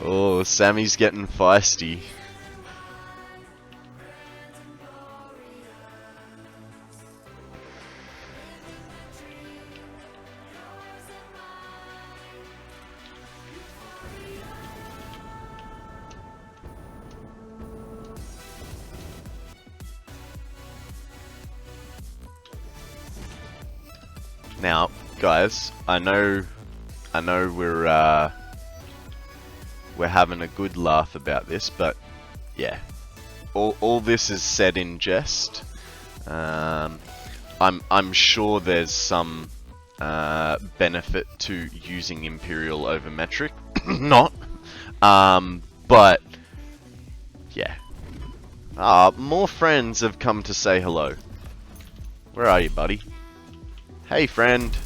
Oh, Sammy's getting feisty. Now, guys, I know we're having a good laugh about this, but yeah, all this is said in jest. I'm sure there's some benefit to using Imperial over metric, not, but yeah. More friends have come to say hello. Where are you, buddy? Hey, friend.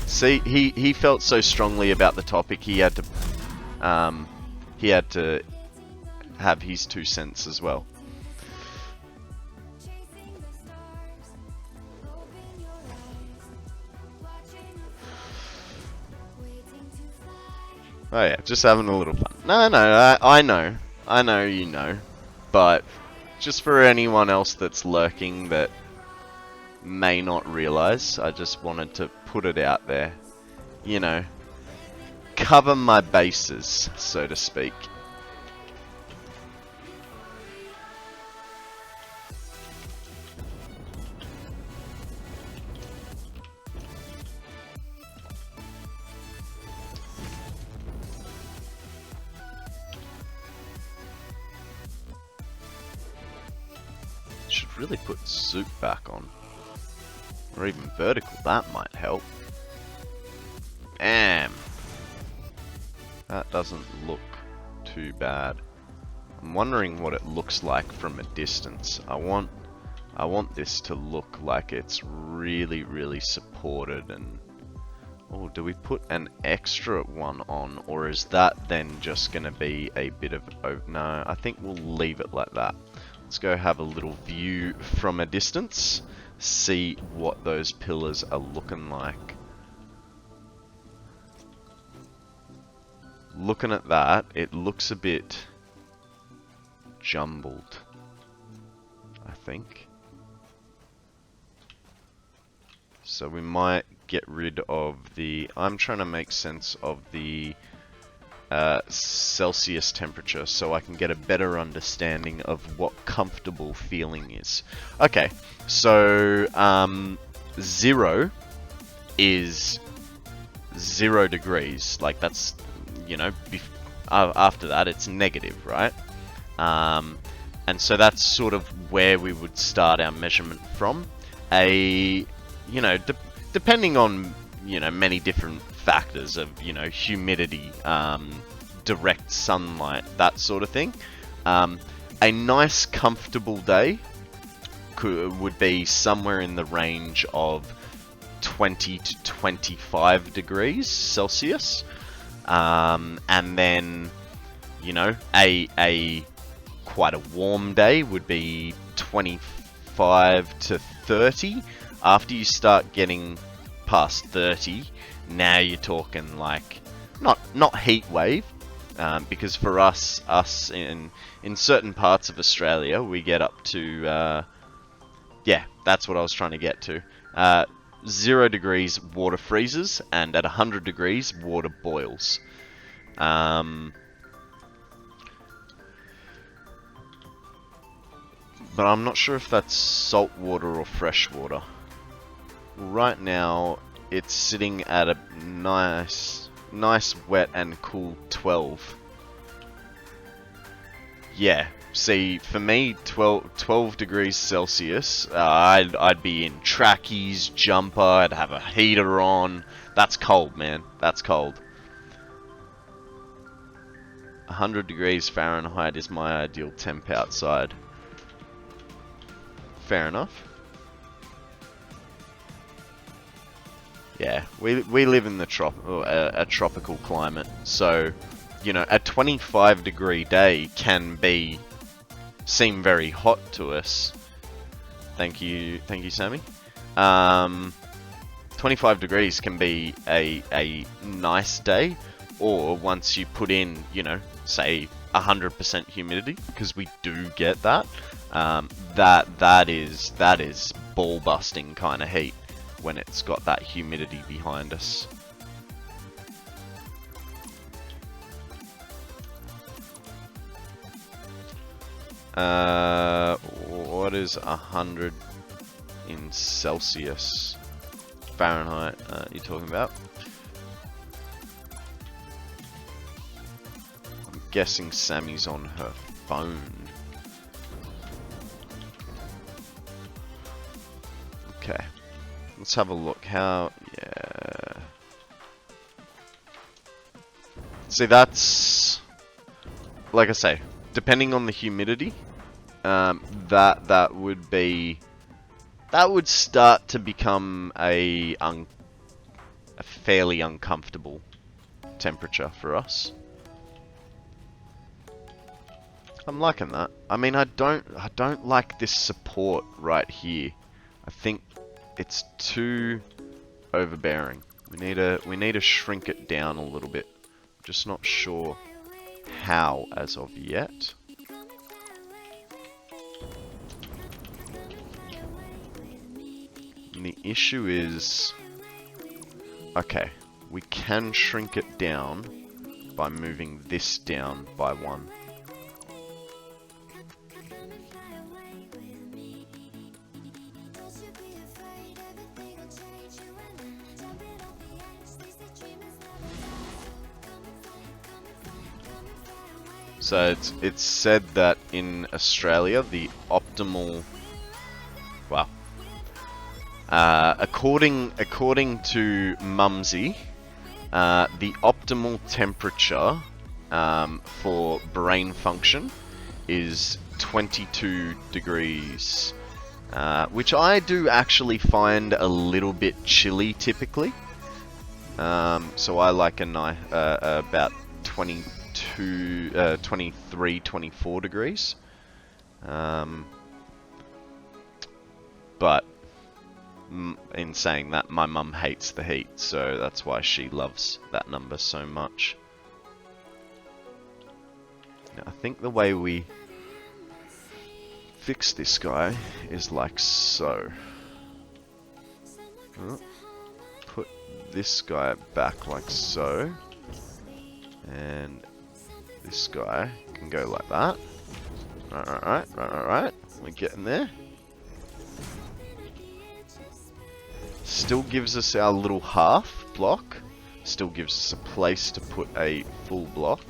See, he felt so strongly about the topic, he had to have his 2 cents as well. Oh yeah, just having a little fun. No, I know. I know you know. But just for anyone else that's lurking that may not realize, I just wanted to put it out there. You know, cover my bases, so to speak. Should really put zoop back on. Or even vertical, that might help. Damn. That doesn't look too bad. I'm wondering what it looks like from a distance. I want this to look like it's really, really supported and... Oh, do we put an extra one on? Or is that then just going to be a bit of... Oh, no, I think we'll leave it like that. Let's go have a little view from a distance. See what those pillars are looking like. Looking at that, it looks a bit jumbled, I think. So we might get rid of the... I'm trying to make sense of the Celsius temperature so I can get a better understanding of what comfortable feeling is. Okay, so 0 is 0 degrees. Like that's, you know, after that it's negative, right? And so that's sort of where we would start our measurement from. You know, depending on, you know, many different factors of, you know, humidity, direct sunlight, that sort of thing. A nice comfortable day would be somewhere in the range of 20 to 25 degrees Celsius. And then, you know, a quite a warm day would be 25 to 30. After you start getting past 30, now you're talking like not heat wave, because for us in certain parts of Australia we get up to yeah, that's what I was trying to get to. 0 degrees water freezes, and at 100 degrees water boils. But I'm not sure if that's salt water or fresh water. Right now, it's sitting at a nice wet and cool 12. Yeah, see, for me, 12 degrees Celsius, I'd be in trackies, jumper, I'd have a heater on. That's cold, man. That's cold. 100 degrees Fahrenheit is my ideal temp outside. Fair enough. Yeah, we live in the a tropical climate, so you know a 25 degree day can seem very hot to us. Thank you, Sammy. 25 degrees can be a nice day, or once you put in, you know, say 100% humidity, because we do get that. That is ball busting kind of heat when it's got that humidity behind us. What is 100 in Celsius? Fahrenheit, you're talking about? I'm guessing Sammy's on her phone. Okay. Let's have a look. Yeah. See, that's... Like I say, depending on the humidity, that would be... That would start to become a fairly uncomfortable temperature for us. I'm liking that. I mean, I don't like this support right here. I think it's too overbearing. We need to shrink it down a little bit. Just not sure how as of yet. And the issue is, okay, we can shrink it down by moving this down by 1. So it's said that in Australia the optimal, well, according to Mumsy, the optimal temperature for brain function is 22 degrees, which I do actually find a little bit chilly typically. So I like a nice about 23, 24 degrees. But in saying that, my mum hates the heat, so that's why she loves that number so much. Now, I think the way we fix this guy is like so. Put this guy back like so, and this guy can go like that. Right. We're getting there. Still gives us our little half block. Still gives us a place to put a full block.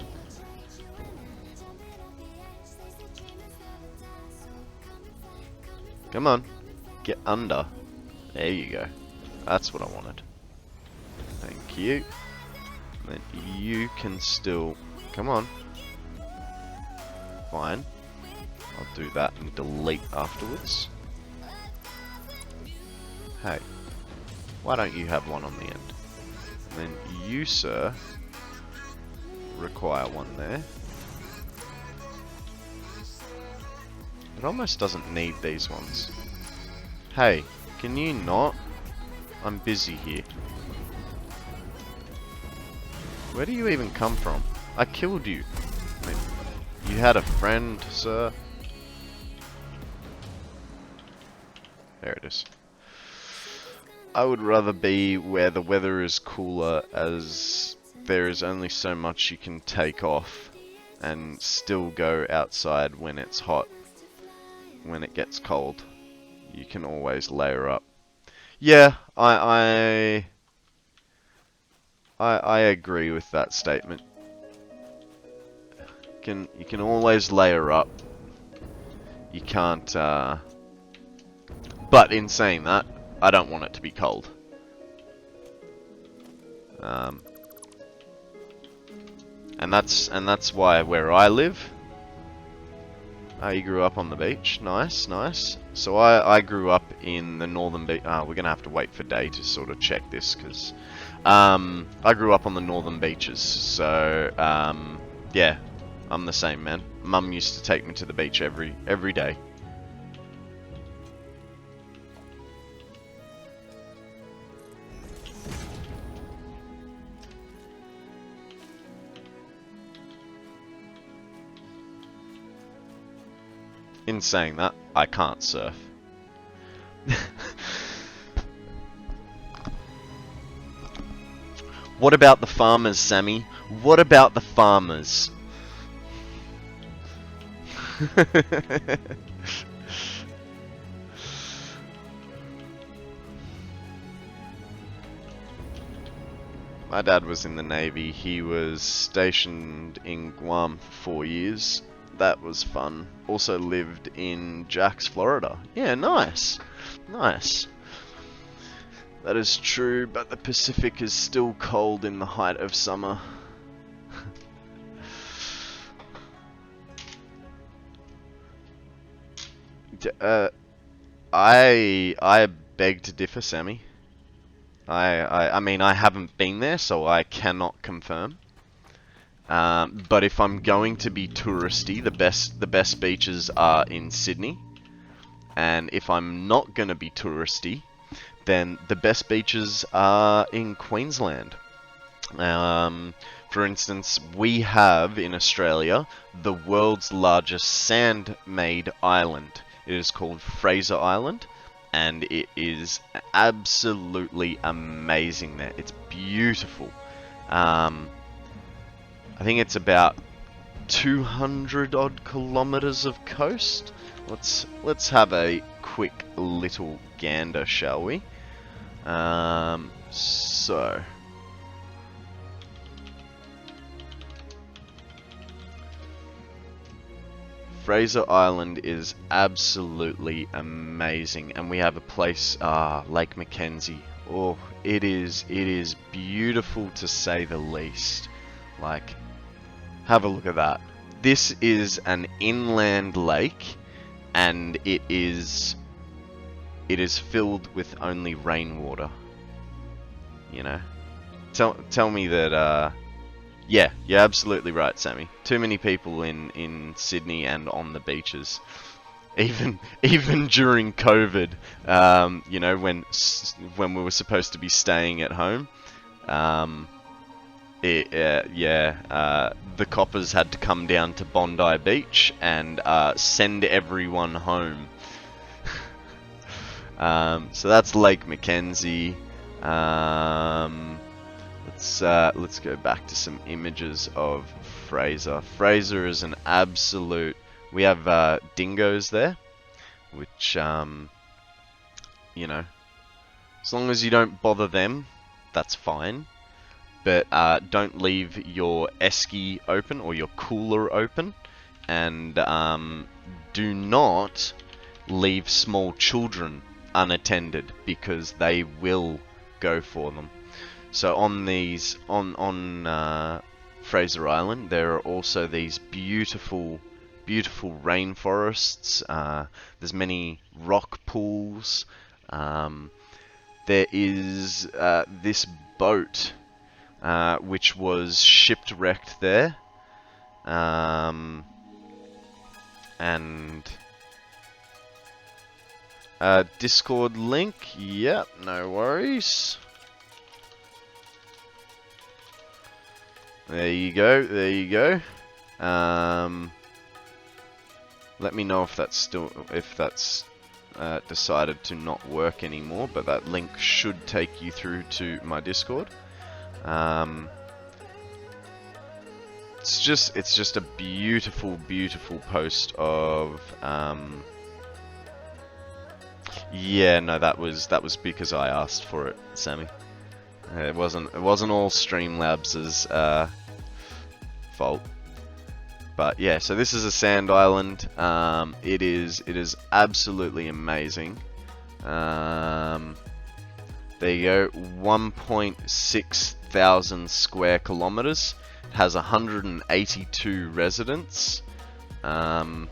Come on, get under. There you go. That's what I wanted. Thank you. And then you can still, come on. Fine. I'll do that and delete afterwards. Hey, why don't you have one on the end? And then you, sir, require one there. It almost doesn't need these ones. Hey, can you not? I'm busy here. Where do you even come from? I killed you. I mean, you had a friend, sir. There it is. I would rather be where the weather is cooler, as there is only so much you can take off and still go outside when it's hot. When it gets cold, you can always layer up. Yeah, I agree with that statement. You can always layer up. You can't. But in saying that, I don't want it to be cold. And that's why where I live. Oh, you grew up on the beach. Nice, nice. So I grew up in the northern beach. We're gonna have to wait for day to sort of check this, because I grew up on the northern beaches. So yeah, I'm the same, man. Mum used to take me to the beach every day. In saying that, I can't surf. What about the farmers, Sammy? What about the farmers? My dad was in the Navy. He was stationed in Guam for 4 years. That was fun. Also lived in Jax, Florida. Yeah, nice. Nice. That is true, but the Pacific is still cold in the height of summer. I beg to differ, Sammy. I mean, I haven't been there, so I cannot confirm. But if I'm going to be touristy, the best beaches are in Sydney. And if I'm not going to be touristy, then the best beaches are in Queensland. For instance, we have in Australia the world's largest sand-made island. It is called Fraser Island, and it is absolutely amazing there. It's beautiful. I think it's about 200 odd kilometers of coast. Let's have a quick little gander, shall we? So Fraser Island is absolutely amazing, and we have a place, Lake Mackenzie. Oh, it is beautiful to say the least. Like, have a look at that. This is an inland lake, and it is filled with only rainwater. You know, tell me that. Yeah, you're absolutely right, Sammy. Too many people in Sydney and on the beaches. Even during COVID, you know, when we were supposed to be staying at home, the coppers had to come down to Bondi Beach and send everyone home. So that's Lake Mackenzie. Let's go back to some images of Fraser. Fraser is an absolute. We have dingoes there, which you know, as long as you don't bother them, that's fine. But don't leave your esky open or your cooler open, and do not leave small children unattended, because they will go for them. So on Fraser Island, there are also these beautiful rainforests. There's many rock pools. There is this boat which was shipwrecked there, and Discord link. Yep, no worries. There you go. Let me know if that's decided to not work anymore, but that link should take you through to my Discord. It's just a beautiful post of yeah, no, that was because I asked for it, Sammy. It wasn't all Streamlabs' fault. But yeah, so this is a sand island. It is absolutely amazing. There you go, 1.6 thousand square kilometers. It has 182 residents. And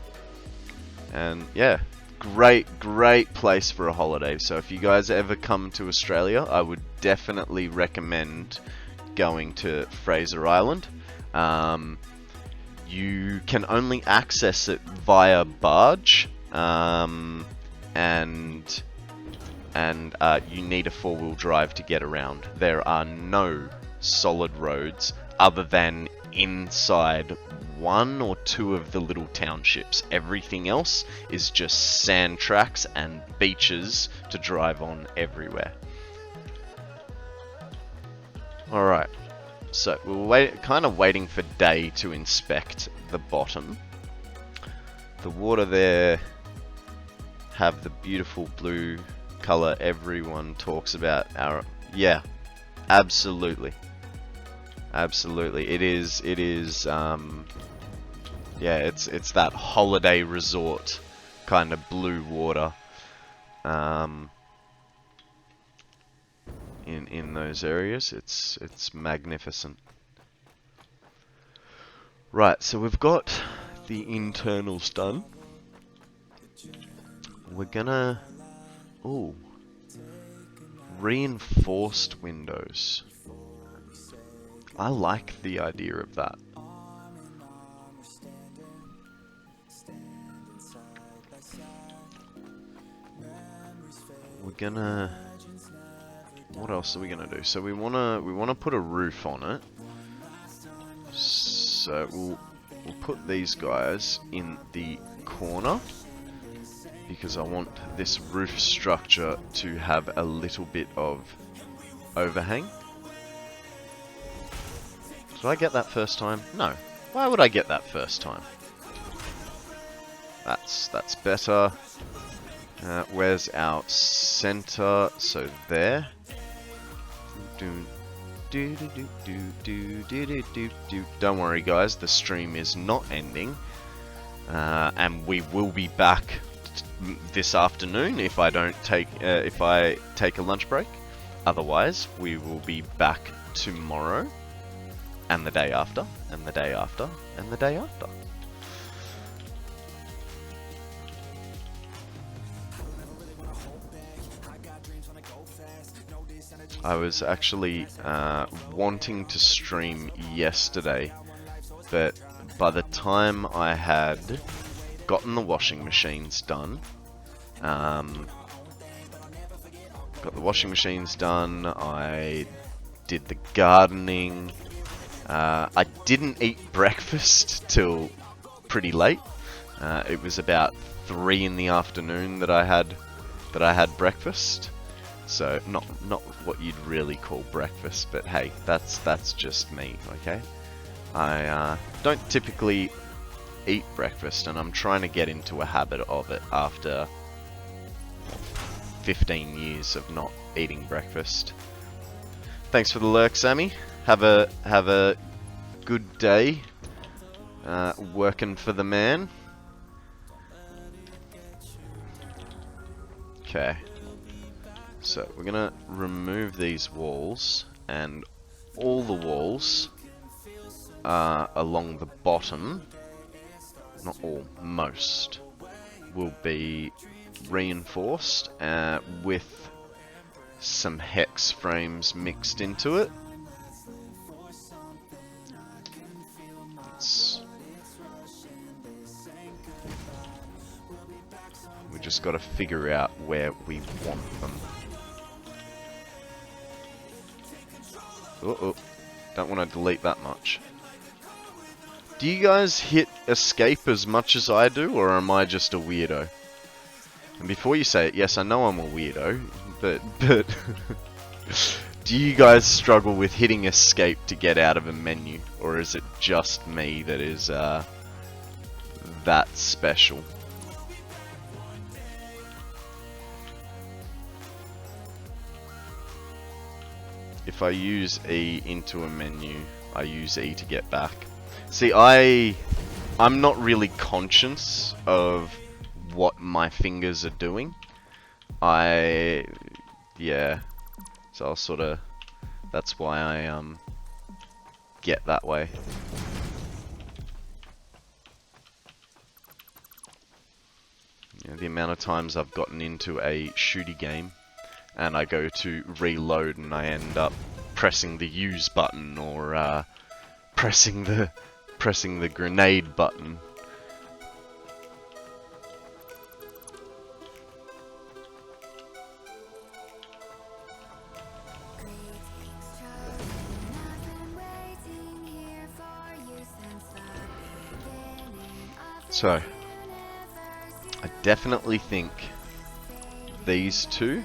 yeah, great place for a holiday. So if you guys ever come to Australia, I would definitely recommend going to Fraser Island. You can only access it via barge, and you need a four-wheel drive to get around. There are no solid roads other than inside one or two of the little townships. Everything else is just sand tracks and beaches to drive on everywhere. Alright, so we're kind of waiting for Day to inspect the bottom. The water there have the beautiful blue color everyone talks about. Yeah, absolutely. It is yeah, it's that holiday resort kind of blue water in those areas. It's magnificent. Right, so we've got the internals done. We're gonna reinforced windows. I like the idea of that. We're gonna. What else are we gonna do? So we wanna put a roof on it. So we'll put these guys in the corner because I want this roof structure to have a little bit of overhang. Did I get that first time? No. Why would I get that first time? That's better. Where's our center? So there. Don't worry, guys. The stream is not ending, and we will be back this afternoon if I take a lunch break. Otherwise, we will be back tomorrow, and the day after, and the day after, and the day after. I was actually wanting to stream yesterday, but by the time I had gotten the washing machines done, got the washing machines done, I did the gardening, I didn't eat breakfast till pretty late. It was about 3 in the afternoon that I had breakfast. So not what you'd really call breakfast, but hey, that's just me, okay? I don't typically eat breakfast, and I'm trying to get into a habit of it after 15 years of not eating breakfast. Thanks for the lurk, Sammy. Have a good day working for the man. Okay. So we're gonna remove these walls, and all the walls along the bottom, not all, most, will be reinforced with some hex frames mixed into it. We just got to figure out where we want them. Uh-oh, don't want to delete that much. Do you guys hit escape as much as I do, or am I just a weirdo? And before you say it, yes, I know I'm a weirdo, but do you guys struggle with hitting escape to get out of a menu, or is it just me that is that special? If I use E into a menu, I use E to get back. See, I'm not really conscious of what my fingers are doing. Yeah. So I'll sort of, that's why I get that way. Yeah, the amount of times I've gotten into a shooty game and I go to reload and I end up pressing the use button or pressing the grenade button. So I definitely think these two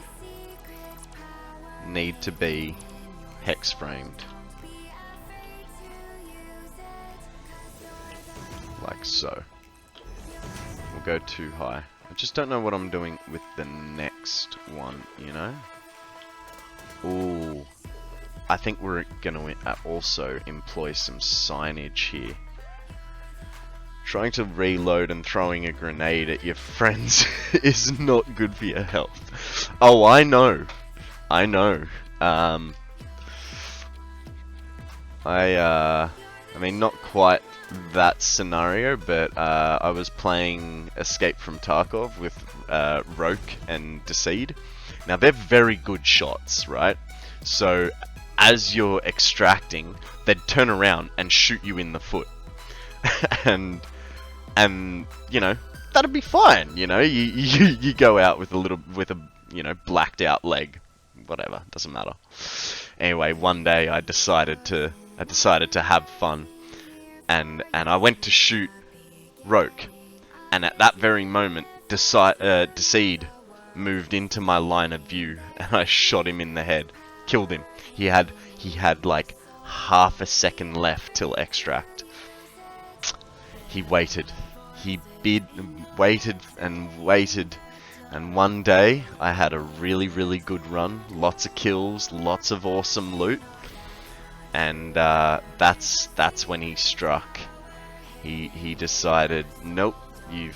need to be hex framed. Like so. We'll go too high. I just don't know what I'm doing with the next one, you know? Ooh. I think we're gonna also employ some signage here. Trying to reload and throwing a grenade at your friends is not good for your health. Oh, I know. I know. I mean, not quite that scenario, but I was playing Escape from Tarkov with Roke and Decede. Now, they're very good shots, right? So, as you're extracting, they'd turn around and shoot you in the foot. and you know, that'd be fine, you know? You go out with a you know, blacked out leg. Whatever, doesn't matter. Anyway, one day I decided to have fun, and I went to shoot Roke, and at that very moment, Decide moved into my line of view, and I shot him in the head, killed him. He had like half a second left till extract. He waited. He waited and waited, and one day I had a really good run, lots of kills, lots of awesome loot, and that's when he struck. He decided, nope, you've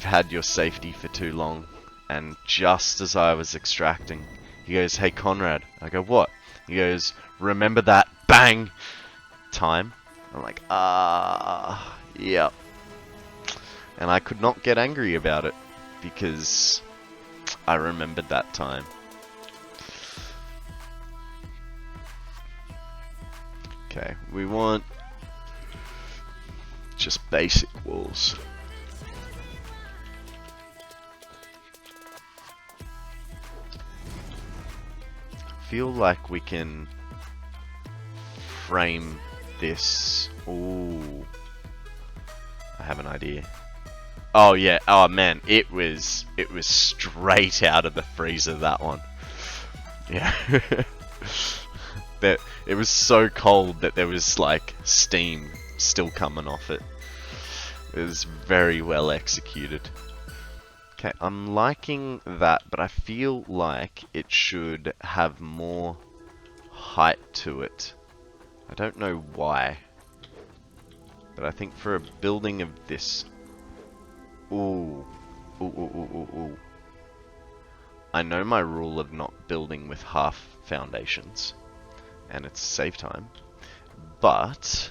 had your safety for too long. And just as I was extracting, he goes, "Hey Konrad." I go, "What?" He goes, "Remember that bang time?" I'm like, yep. And I could not get angry about it because I remembered that time. Okay, we want just basic walls. Feel like we can frame this. Ooh, I have an idea. Oh yeah, oh man, it was straight out of the freezer, that one. Yeah. That it was so cold that there was like steam still coming off it. It was very well executed. Okay, I'm liking that, but I feel like it should have more height to it. I don't know why, but I think for a building of this... Ooh. Ooh. I know my rule of not building with half foundations, and it's save time, but...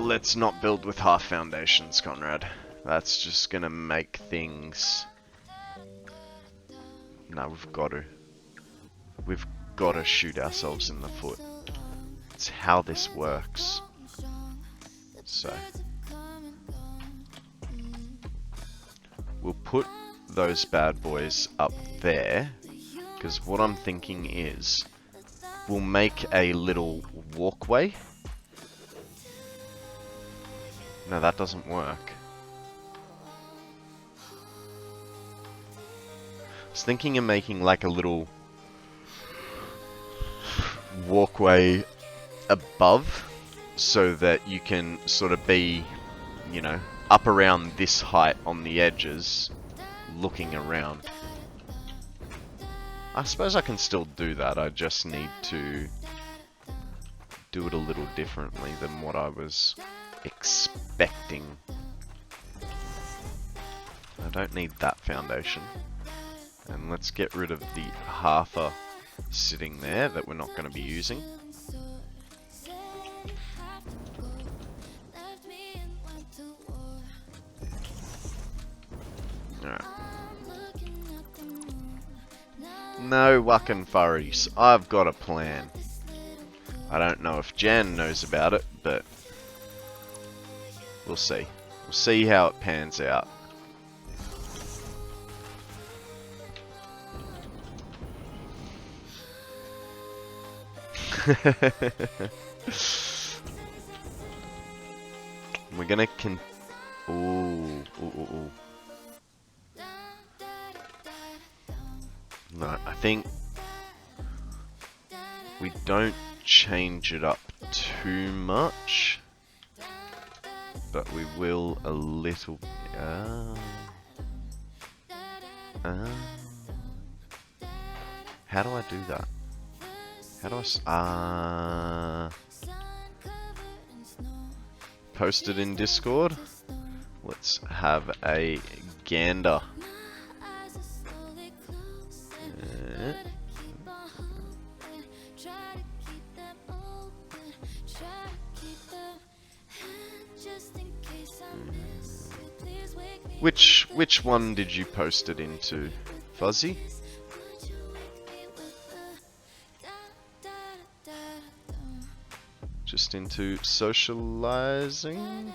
let's not build with half foundations, Konrad. That's just gonna make things... No, we've got to. We've got to shoot ourselves in the foot. It's how this works. So... we'll put those bad boys up there, because what I'm thinking is... we'll make a little walkway. No, that doesn't work. I was thinking of making like a little walkway above, so that you can sort of be, you know, up around this height on the edges, looking around. I suppose I can still do that, I just need to do it a little differently than what I was expecting. I don't need that foundation. And let's get rid of the halfer sitting there that we're not going to be using. Alright. No whacking furries. I've got a plan. I don't know if Jan knows about it, but we'll see. We'll see how it pans out. We're gonna ooh. No, I think we don't change it up too much, but we will a little. How do I do that? How do I post it in Discord? Let's have a gander. Which one did you post it into, Fuzzy? Just into socializing?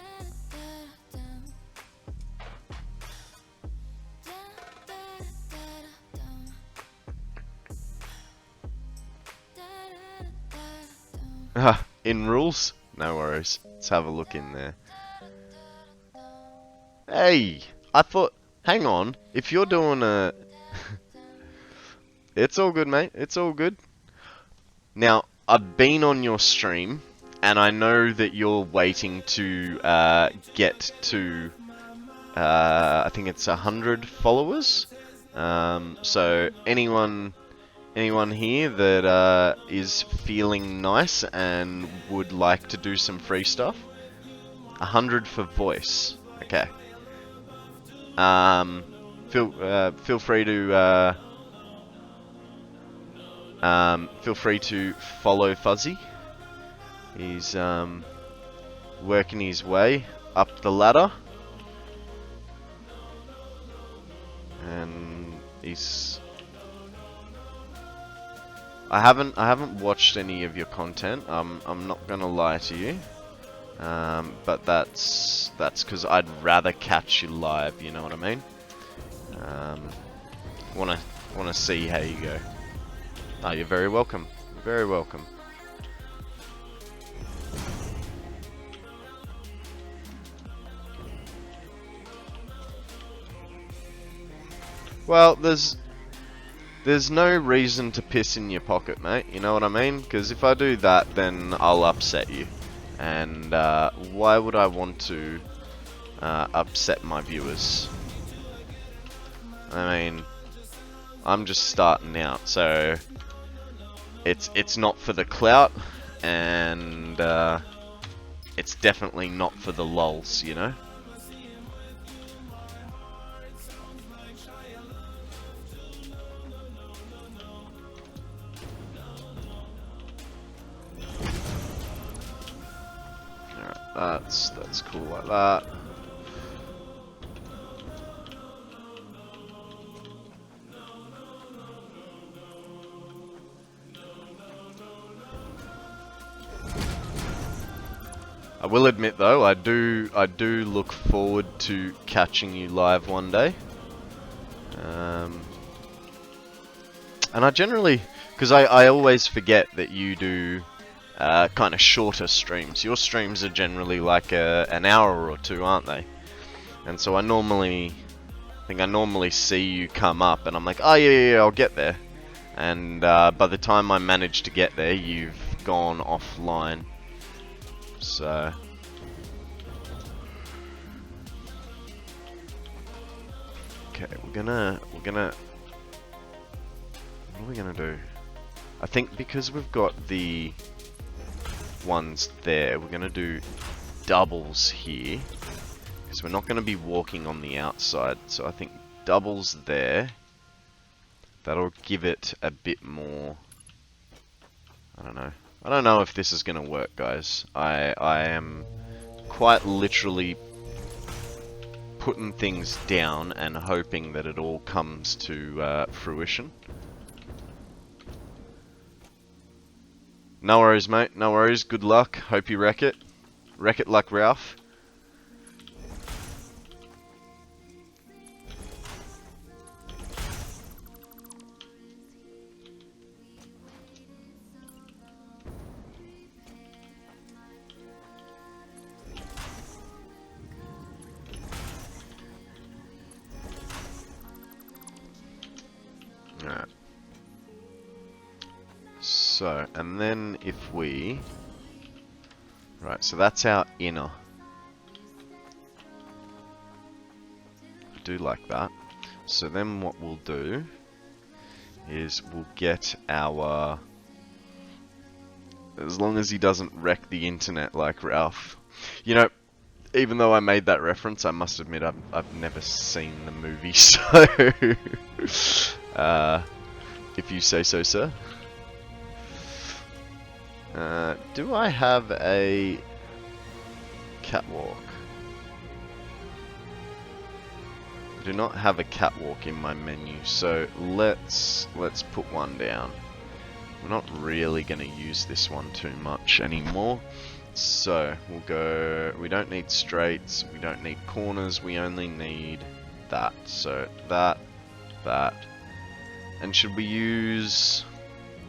In rules? No worries. Let's have a look in there. Hey! I thought... Hang on. If you're doing a... It's all good, mate. It's all good. Now, I've been on your stream, and I know that you're waiting to get to... I think it's 100 followers. So anyone here that is feeling nice and would like to do some free stuff, 100 for voice. Okay. Feel free to follow Fuzzy. He's working his way up the ladder. And I haven't watched any of your content. I'm not gonna lie to you, but that's because I'd rather catch you live. You know what I mean? Wanna see how you go. Oh, you're very welcome. You're very welcome. Well, there's no reason to piss in your pocket, mate. You know what I mean? Because if I do that, then I'll upset you. And why would I want to upset my viewers? I mean, I'm just starting out, so it's not for the clout, and it's definitely not for the lulz, you know? That's cool like that. I will admit though, I do look forward to catching you live one day. And I generally, because I always forget that you do kind of shorter streams. Your streams are generally like an hour or two, aren't they? And so I normally see you come up, and I'm like, oh yeah, I'll get there. And by the time I manage to get there, you've gone offline. So okay, we're gonna. What are we gonna do? I think because we've got the ones there, we're gonna do doubles here, because we're not gonna be walking on the outside. So I think doubles there. That'll give it a bit more. I don't know. I don't know if this is gonna work, guys. I am quite literally putting things down and hoping that it all comes to fruition. No worries, mate. No worries. Good luck. Hope you wreck it. Wreck it like Ralph. Alright. So, and then if we... Right, so that's our inner. I do like that. So then what we'll do is we'll get our... As long as he doesn't wreck the internet like Ralph. You know, even though I made that reference, I must admit I've never seen the movie, so... if you say so, sir. Do I have a catwalk? I do not have a catwalk in my menu, so let's put one down. We're not really going to use this one too much anymore. So we'll go, we don't need straights, we don't need corners, we only need that. So that. And should we use...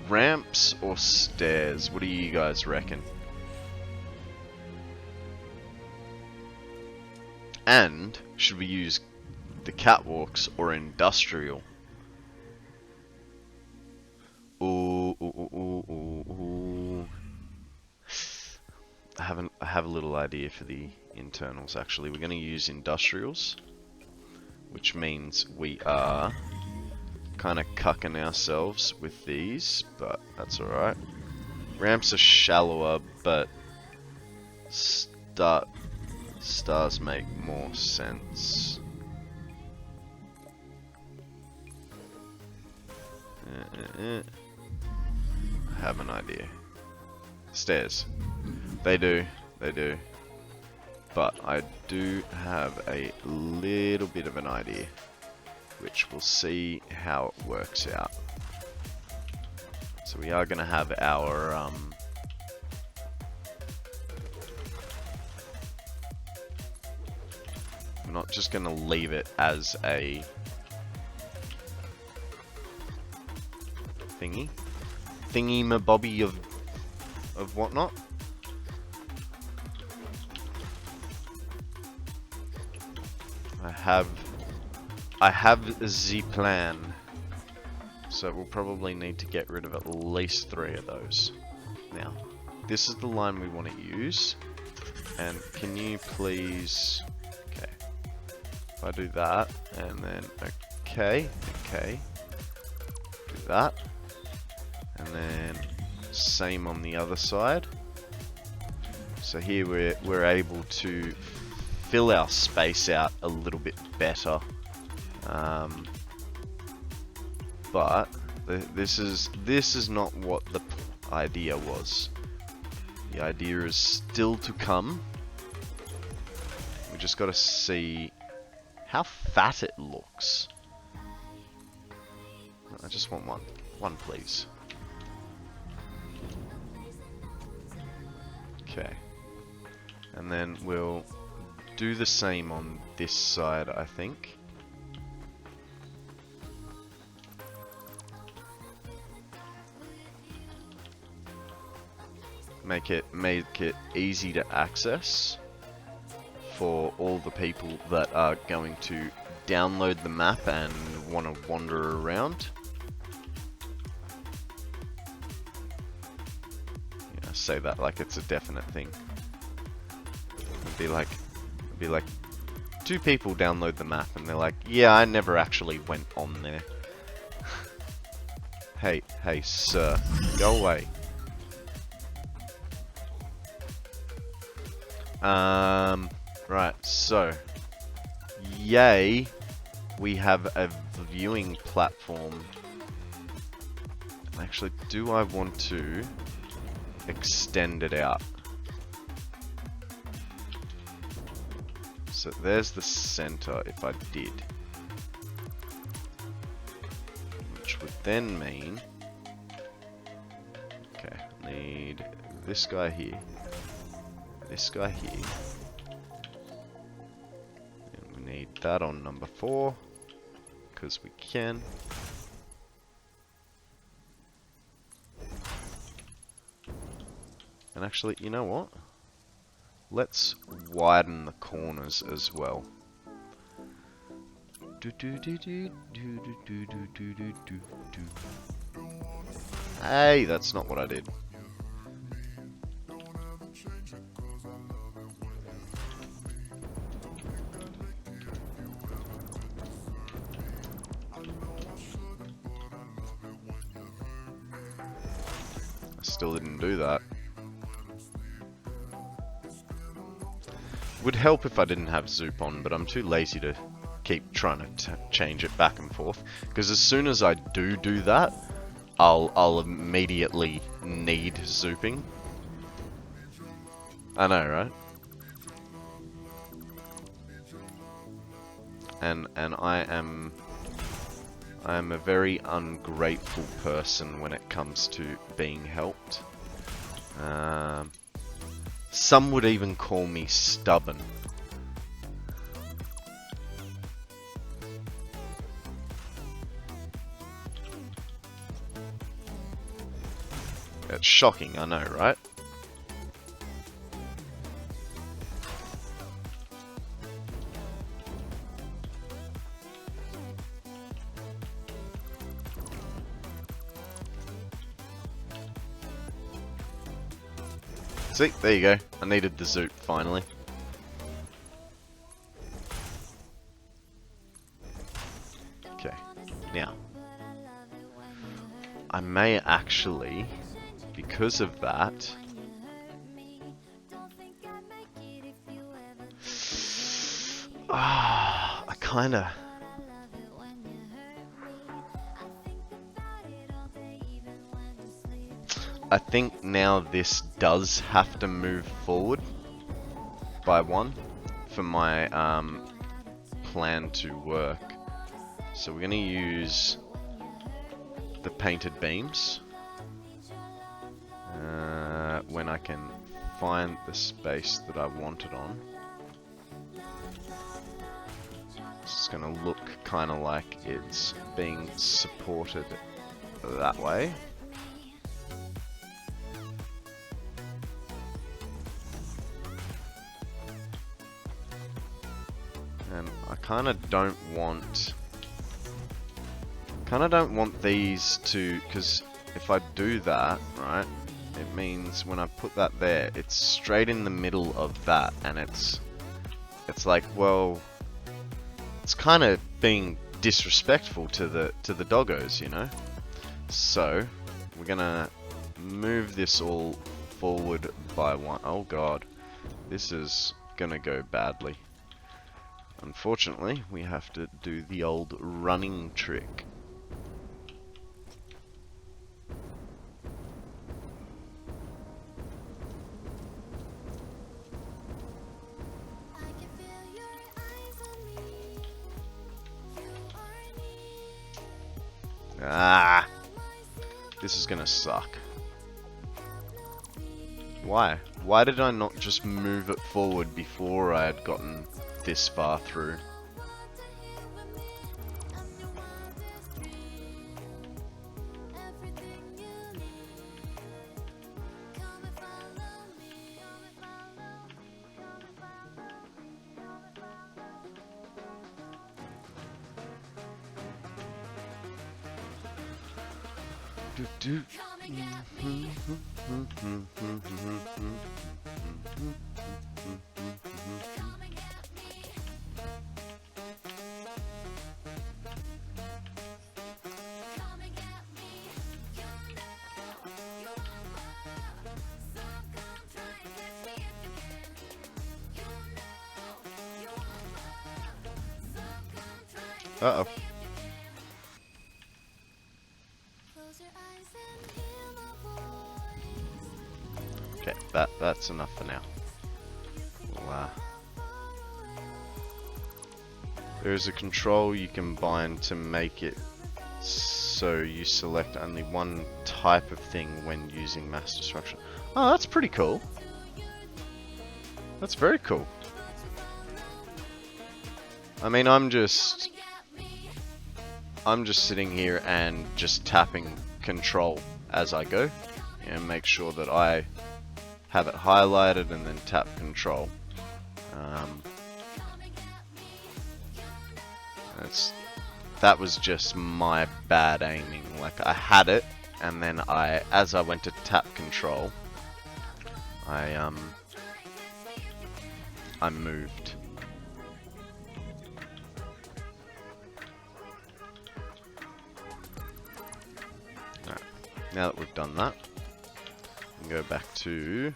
ramps or stairs? What do you guys reckon? And should we use the catwalks or industrial? Ooh, ooh, ooh, ooh, ooh. I have a little idea for the internals actually. We're going to use industrials, which means we are kind of cucking ourselves with these, but that's alright. Ramps are shallower, but stars make more sense. I have an idea. Stairs. They do. But I do have a little bit of an idea, which we'll see how it works out. So we are going to have our we're not just going to leave it as a thingy-mabobby of whatnot. I have the plan, so we'll probably need to get rid of at least 3 of those. Now, this is the line we want to use, and can you please, okay, if I do that, and then, okay, do that, and then same on the other side. So here we're able to fill our space out a little bit better, but this is not what the idea was. The idea is still to come. We just got to see how fat it looks. I just want one please. Okay, and then we'll do the same on this side, I think. Make it easy to access for all the people that are going to download the map and want to wander around. Yeah, I say that like it's a definite thing. It'd be like 2 people download the map and they're like, yeah, I never actually went on there. Hey, sir, go away. Right, so, yay, we have a viewing platform. Actually, do I want to extend it out? So there's the center if I did. Which would then mean, okay, I need this guy here, this guy here, and we need that on number 4, because we can. And actually, you know what? Let's widen the corners as well. Hey, that's not what I did. I still didn't do that. Would help if I didn't have Zoop on, but I'm too lazy to keep trying to change it back and forth. Because as soon as I do that, I'll immediately need Zooping. I know, right? And I am a very ungrateful person when it comes to being helped. Some would even call me stubborn. It's shocking, I know, right? See, there you go. I needed the zoop finally. Okay, now I may actually, because of that, I kinda. I think now this does have to move forward by 1 for my plan to work. So we're going to use the painted beams when I can find the space that I want it on. It's going to look kind of like it's being supported that way. And I kind of don't want these to, because if I do that, right, it means when I put that there, it's straight in the middle of that, and it's like, well, it's kind of being disrespectful to the doggos, you know. So we're gonna move this all forward by 1. Oh god, this is gonna go badly. Unfortunately, we have to do the old running trick. Ah! This is gonna suck. Why? Why did I not just move it forward before I had gotten this far through? Uh-oh. Okay, that's enough for now. Wow. There is a control you can bind to make it so you select only one type of thing when using mass destruction. Oh, that's pretty cool. That's very cool. I mean, I'm just sitting here and just tapping control as I go, and make sure that I have it highlighted and then tap control. That was just my bad aiming. Like, I had it, and then as I went to tap control, I moved. Alright, now that we've done that, we can go back to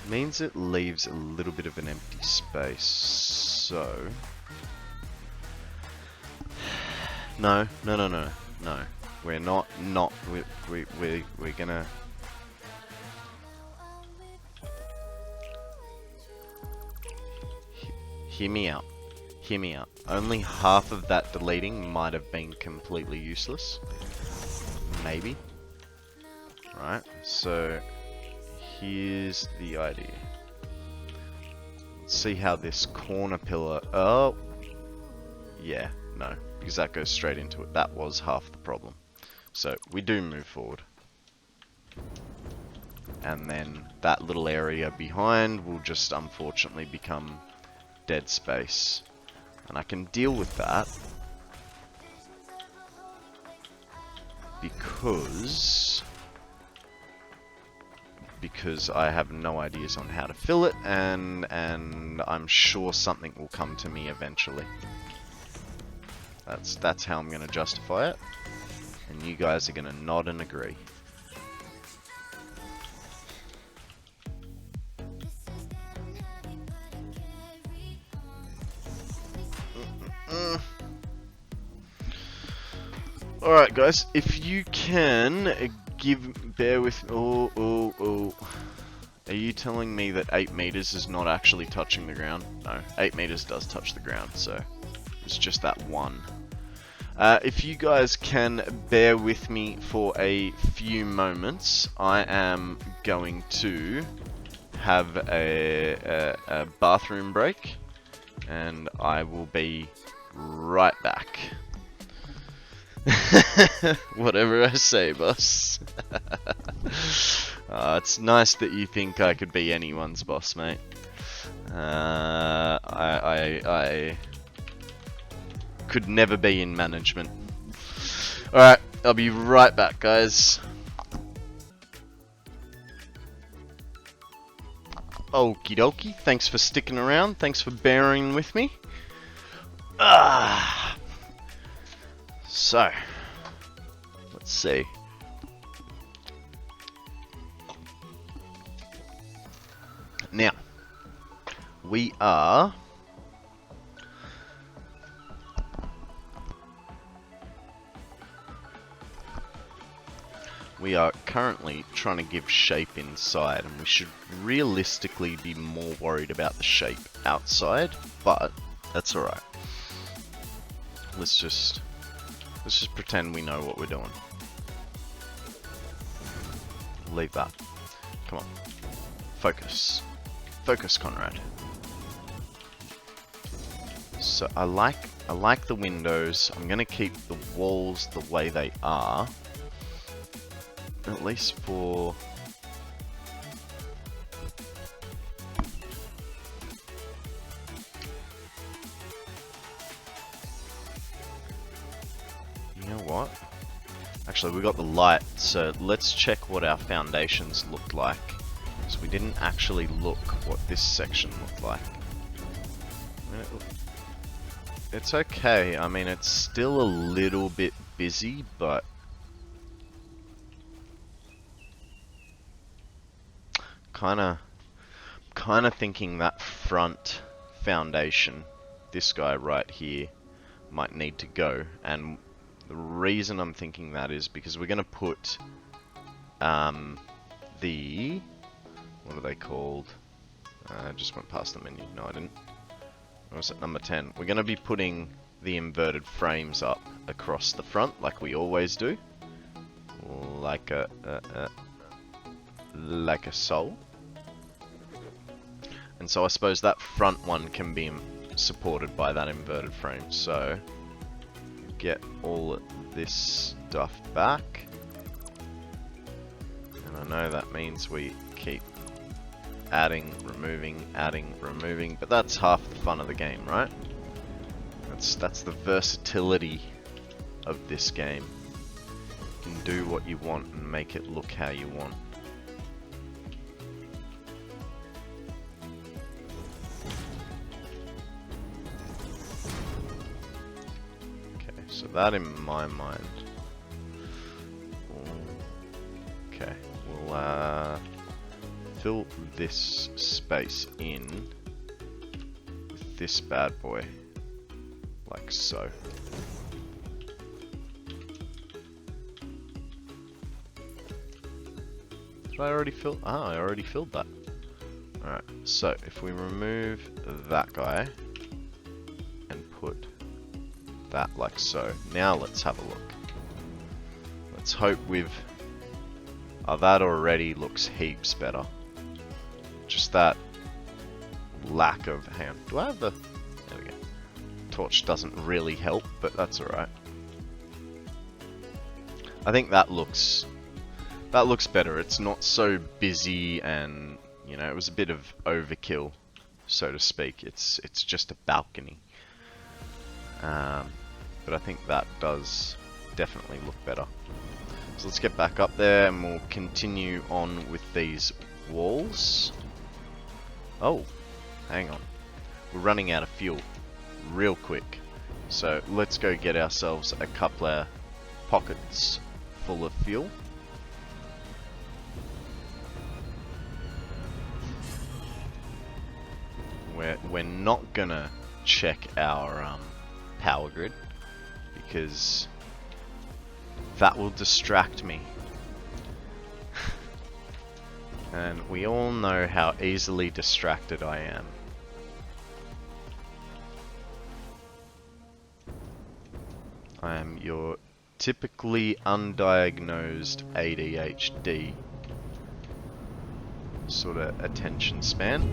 means it leaves a little bit of an empty space, so no, we're we're gonna hear me out. Only half of that deleting might have been completely useless, maybe. Right, so here's the idea. Let's see how this corner pillar... Oh! Yeah, no, because that goes straight into it. That was half the problem. So, we do move forward. And then that little area behind will just unfortunately become dead space. And I can deal with that because I have no ideas on how to fill it, and I'm sure something will come to me eventually. That's how I'm going to justify it, and you guys are going to nod and agree. Alright guys, if you can bear with... Oh. Are you telling me that 8 meters is not actually touching the ground? No, 8 meters does touch the ground, so it's just that one. If you guys can bear with me for a few moments, I am going to have a bathroom break, and I will be right back. Whatever I say, boss. It's nice that you think I could be anyone's boss, mate. I could never be in management. Alright, I'll be right back, guys. Okie dokie, thanks for sticking around, thanks for bearing with me. So, let's see. Now, we are currently trying to give shape inside, and we should realistically be more worried about the shape outside, but that's alright. Let's just pretend we know what we're doing. Leave that. Come on. Focus. Focus, Konrad. So I like the windows. I'm gonna keep the walls the way they are. At least for... You know what? Actually, we got the light, so let's check what our foundations looked like. So we didn't actually look what this section looked like. It's okay. I mean, it's still a little bit busy, but kind of thinking that front foundation, this guy right here, might need to go. And the reason I'm thinking that is because we're going to put the... What are they called? I just went past the menu. No, I didn't. What was it? Number 10. We're going to be putting the inverted frames up across the front, like we always do. Like so. And so I suppose that front one can be supported by that inverted frame. So, get all of this stuff back. And I know that means we keep adding, removing, but that's half the fun of the game, right? That's the versatility of this game. You can do what you want and make it look how you want. Okay, so that in my mind. Okay, we'll fill this space in with this bad boy, like so. Did I already fill? Ah, I already filled that. Alright, so if we remove that guy and put that like so, now let's have a look. Let's hope we've... Oh, that already looks heaps better. Just that lack of hand. Do I have the... There we go. Torch doesn't really help, but that's alright. I think that looks better. It's not so busy and, you know, it was a bit of overkill, so to speak. It's just a balcony. But I think that does definitely look better. So let's get back up there and we'll continue on with these walls. Oh, hang on. We're running out of fuel real quick. So let's go get ourselves a couple of pockets full of fuel. We're not gonna check our power grid because that will distract me. And we all know how easily distracted I am. I am your typically undiagnosed ADHD sort of attention span.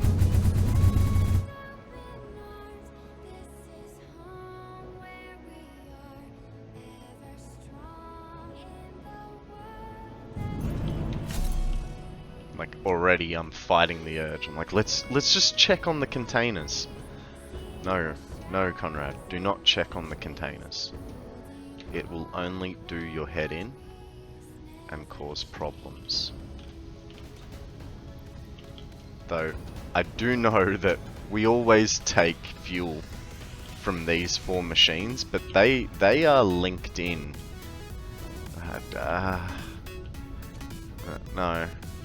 Like already I'm fighting the urge. I'm like, let's just check on the containers. No, Konrad, do not check on the containers. It will only do your head in and cause problems. Though I do know that we always take fuel from these 4 machines, but they are linked in.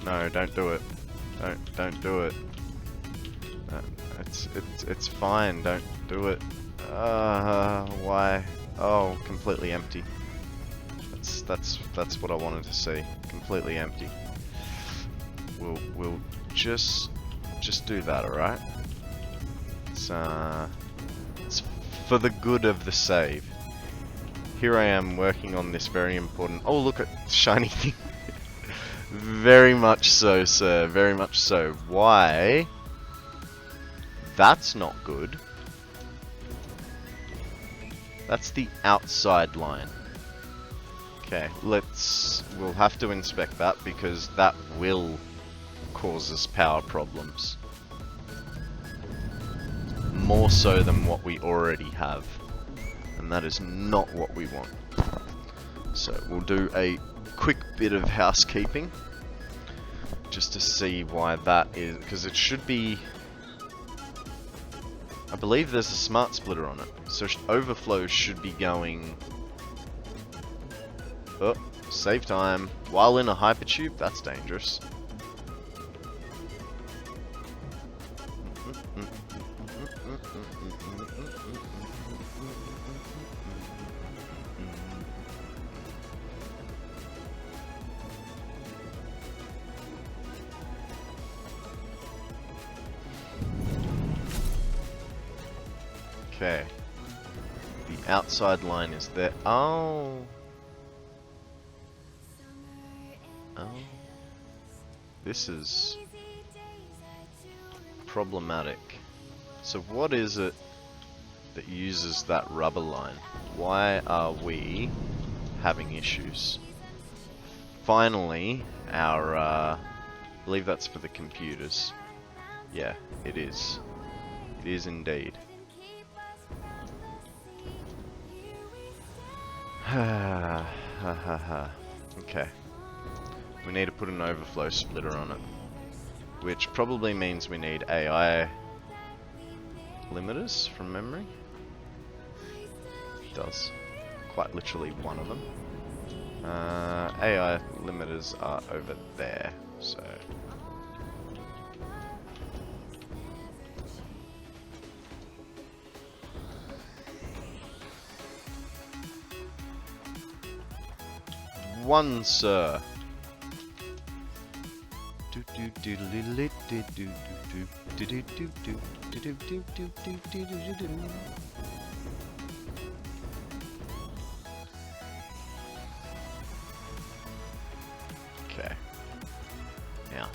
No, don't do it. Don't do it. It's fine. Don't do it. Why? Oh, completely empty. That's what I wanted to see. Completely empty. We'll just do that, alright? It's for the good of the save. Here I am working on this very important... Oh, look at shiny thing. Very much so, sir. Very much so. Why? That's not good. That's the outside line. Okay, we'll have to inspect that because that will cause us power problems. More so than what we already have. And that is not what we want. So we'll do a quick bit of housekeeping just to see why that is, because it should be, I believe there's a smart splitter on it, so overflow should be going, oh, save time, while in a hypertube. That's dangerous. Okay. The outside line is there. Oh. This is problematic. So what is it that uses that rubber line? Why are we having issues? Finally, our, I believe that's for the computers. Yeah, it is. It is indeed. Okay. We need to put an overflow splitter on it. Which probably means we need AI limiters from memory. It does. Quite literally one of them. AI limiters are over there, so... One, sir. Okay. Now.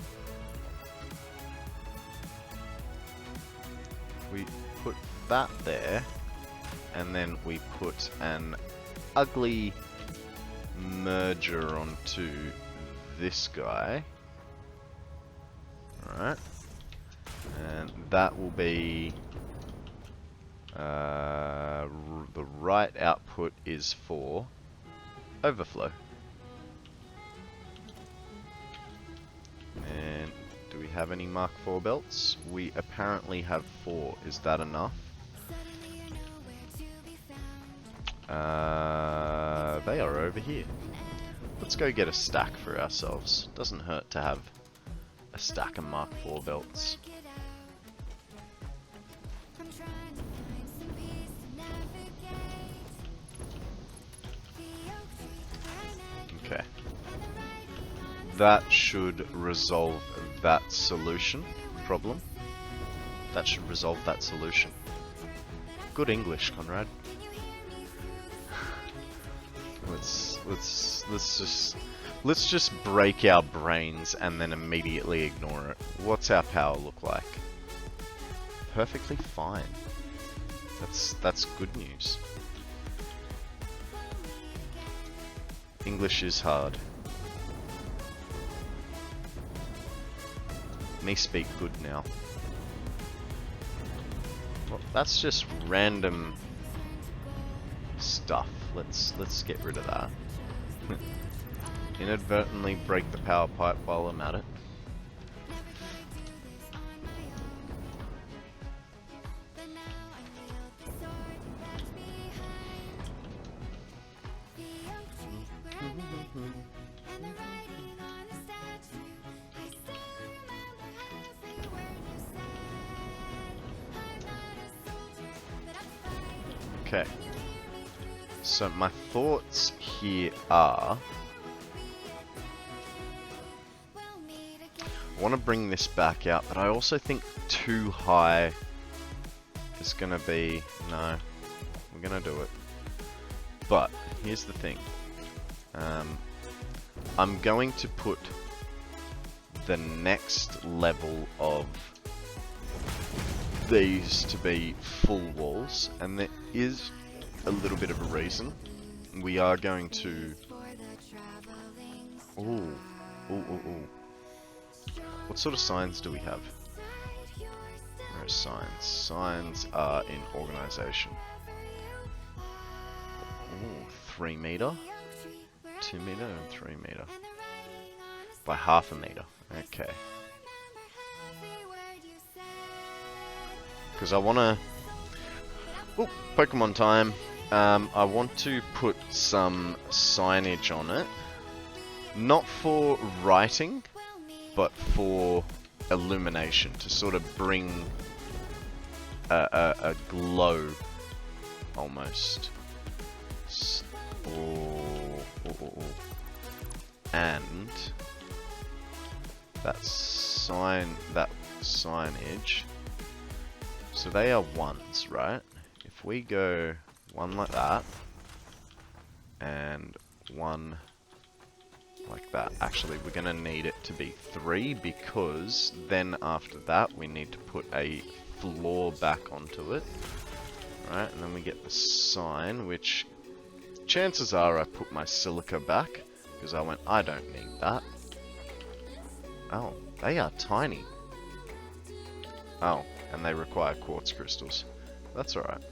that there, and then we put an ugly merger onto this guy. Alright. And that will be... the right output is for overflow. And do we have any Mark IV belts? We apparently have 4. Is that enough? They are over here. Let's go get a stack for ourselves. Doesn't hurt to have a stack of Mark IV belts. Okay. That should resolve that problem. That should resolve that solution. Good English, Konrad. Let's just break our brains and then immediately ignore it. What's our power look like? Perfectly fine. That's good news. English is hard. Me speak good now. Well, that's just random stuff. Let's get rid of that. Inadvertently break the power pipe while I'm at it. Okay. So my thoughts here are, I want to bring this back out, but I also think too high is going to be, no, we're going to do it. But here's the thing, I'm going to put the next level of these to be full walls, and there is a little bit of a reason. We are going to... Ooh. What sort of signs do we have? Where are signs? Signs are in organization. Ooh, 3 meter, 2 meter, and 3 meter. By half a meter. Okay. Because I want to... Oh, Pokemon time. I want to put some signage on it. Not for writing, but for illumination. To sort of bring a glow, almost. And that signage. So they are ones, right? If we go one like that, and one like that. Actually, we're going to need it to be 3, because then after that we need to put a floor back onto it. Right, and then we get the sign, which chances are I put my silica back, because I went, I don't need that. Oh, they are tiny. Oh, and they require quartz crystals. That's alright.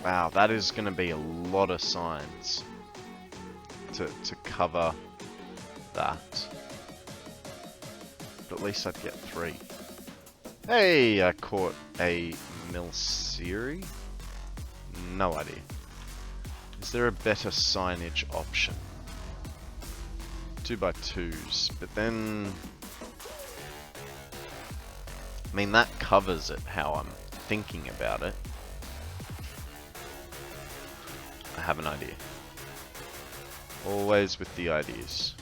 Wow, that is going to be a lot of signs to cover that. But at least I'd get 3. Hey, I caught a Milcery? No idea. Is there a better signage option? 2x2s, but then... I mean, that covers it how I'm thinking about it. I have an idea. Always with the ideas.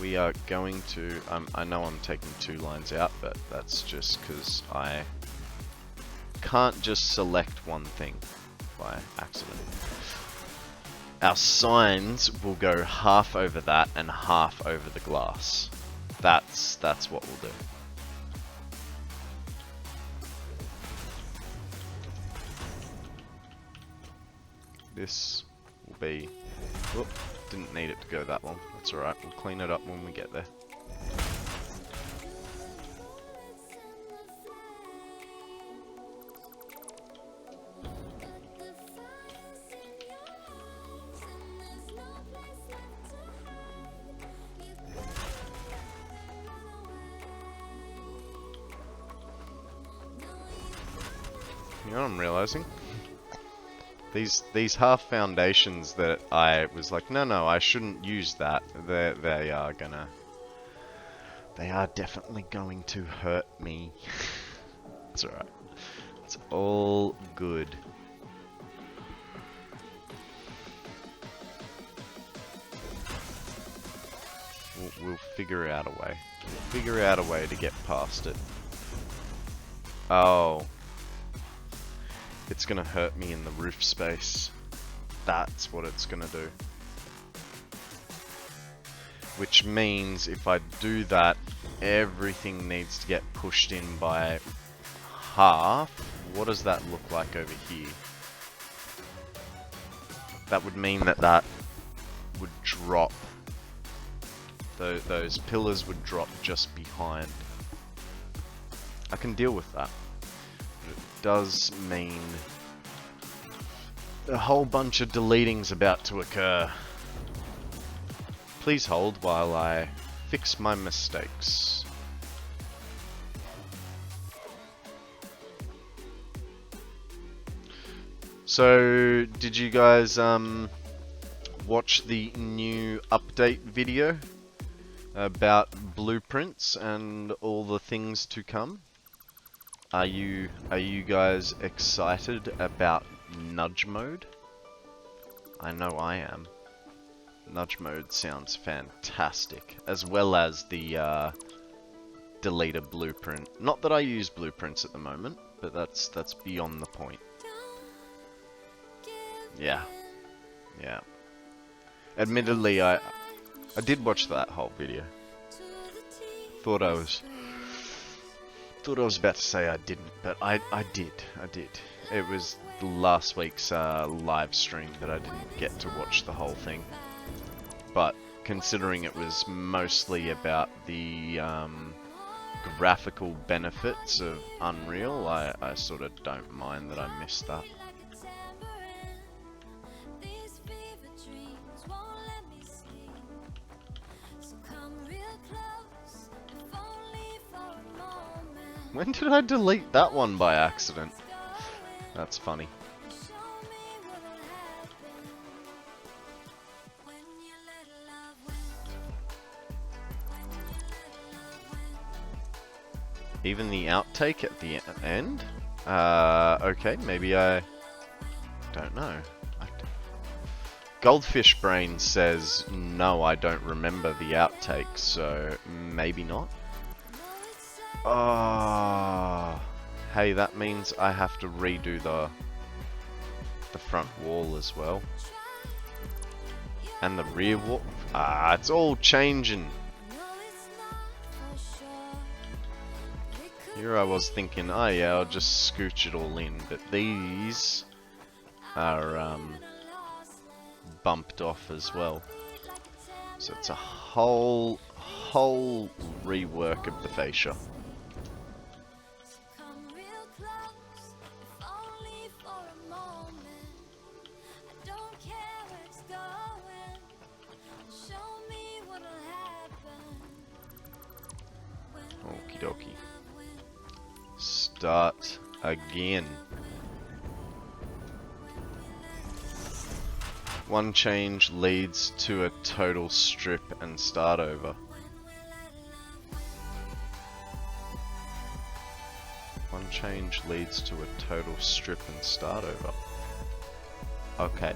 We are going to... I know I'm taking 2 lines out, but that's just because I can't just select one thing by accident. Our signs will go half over that and half over the glass. That's what we'll do. This will be... Whoop, didn't need it to go that long. That's alright, we'll clean it up when we get there. You know what I'm realizing? These half foundations that I was like, no, I shouldn't use that. They are definitely going to hurt me. It's alright. It's all good. We'll figure out a way. We'll figure out a way to get past it. Oh. It's gonna hurt me in the roof space. That's what it's gonna do. Which means if I do that, everything needs to get pushed in by half. What does that look like over here? That would mean that that would drop. Those pillars would drop just behind. I can deal with that. Does mean a whole bunch of deleting's about to occur. Please hold while I fix my mistakes. So, did you guys watch the new update video about blueprints and all the things to come? Are you guys excited about nudge mode? I know I am. Nudge mode sounds fantastic, as well as the deleter blueprint. Not that I use blueprints at the moment, but that's beyond the point. Yeah. Yeah. Admittedly, I did watch that whole video. Thought I was about to say I didn't, but I did. It was last week's live stream that I didn't get to watch the whole thing. But considering it was mostly about the graphical benefits of Unreal, I sort of don't mind that I missed that. When did I delete that one by accident? That's funny. Even the outtake at the end? Okay, maybe I don't know. Goldfish Brain says, no, I don't remember the outtake, so maybe not. Oh, hey, that means I have to redo the front wall as well. And the rear wall. Ah, it's all changing. Here I was thinking, oh yeah, I'll just scooch it all in, but these are bumped off as well. So it's a whole rework of the fascia. Okie dokie. Start again. One change leads to a total strip and start over. One change leads to a total strip and start over. Okay.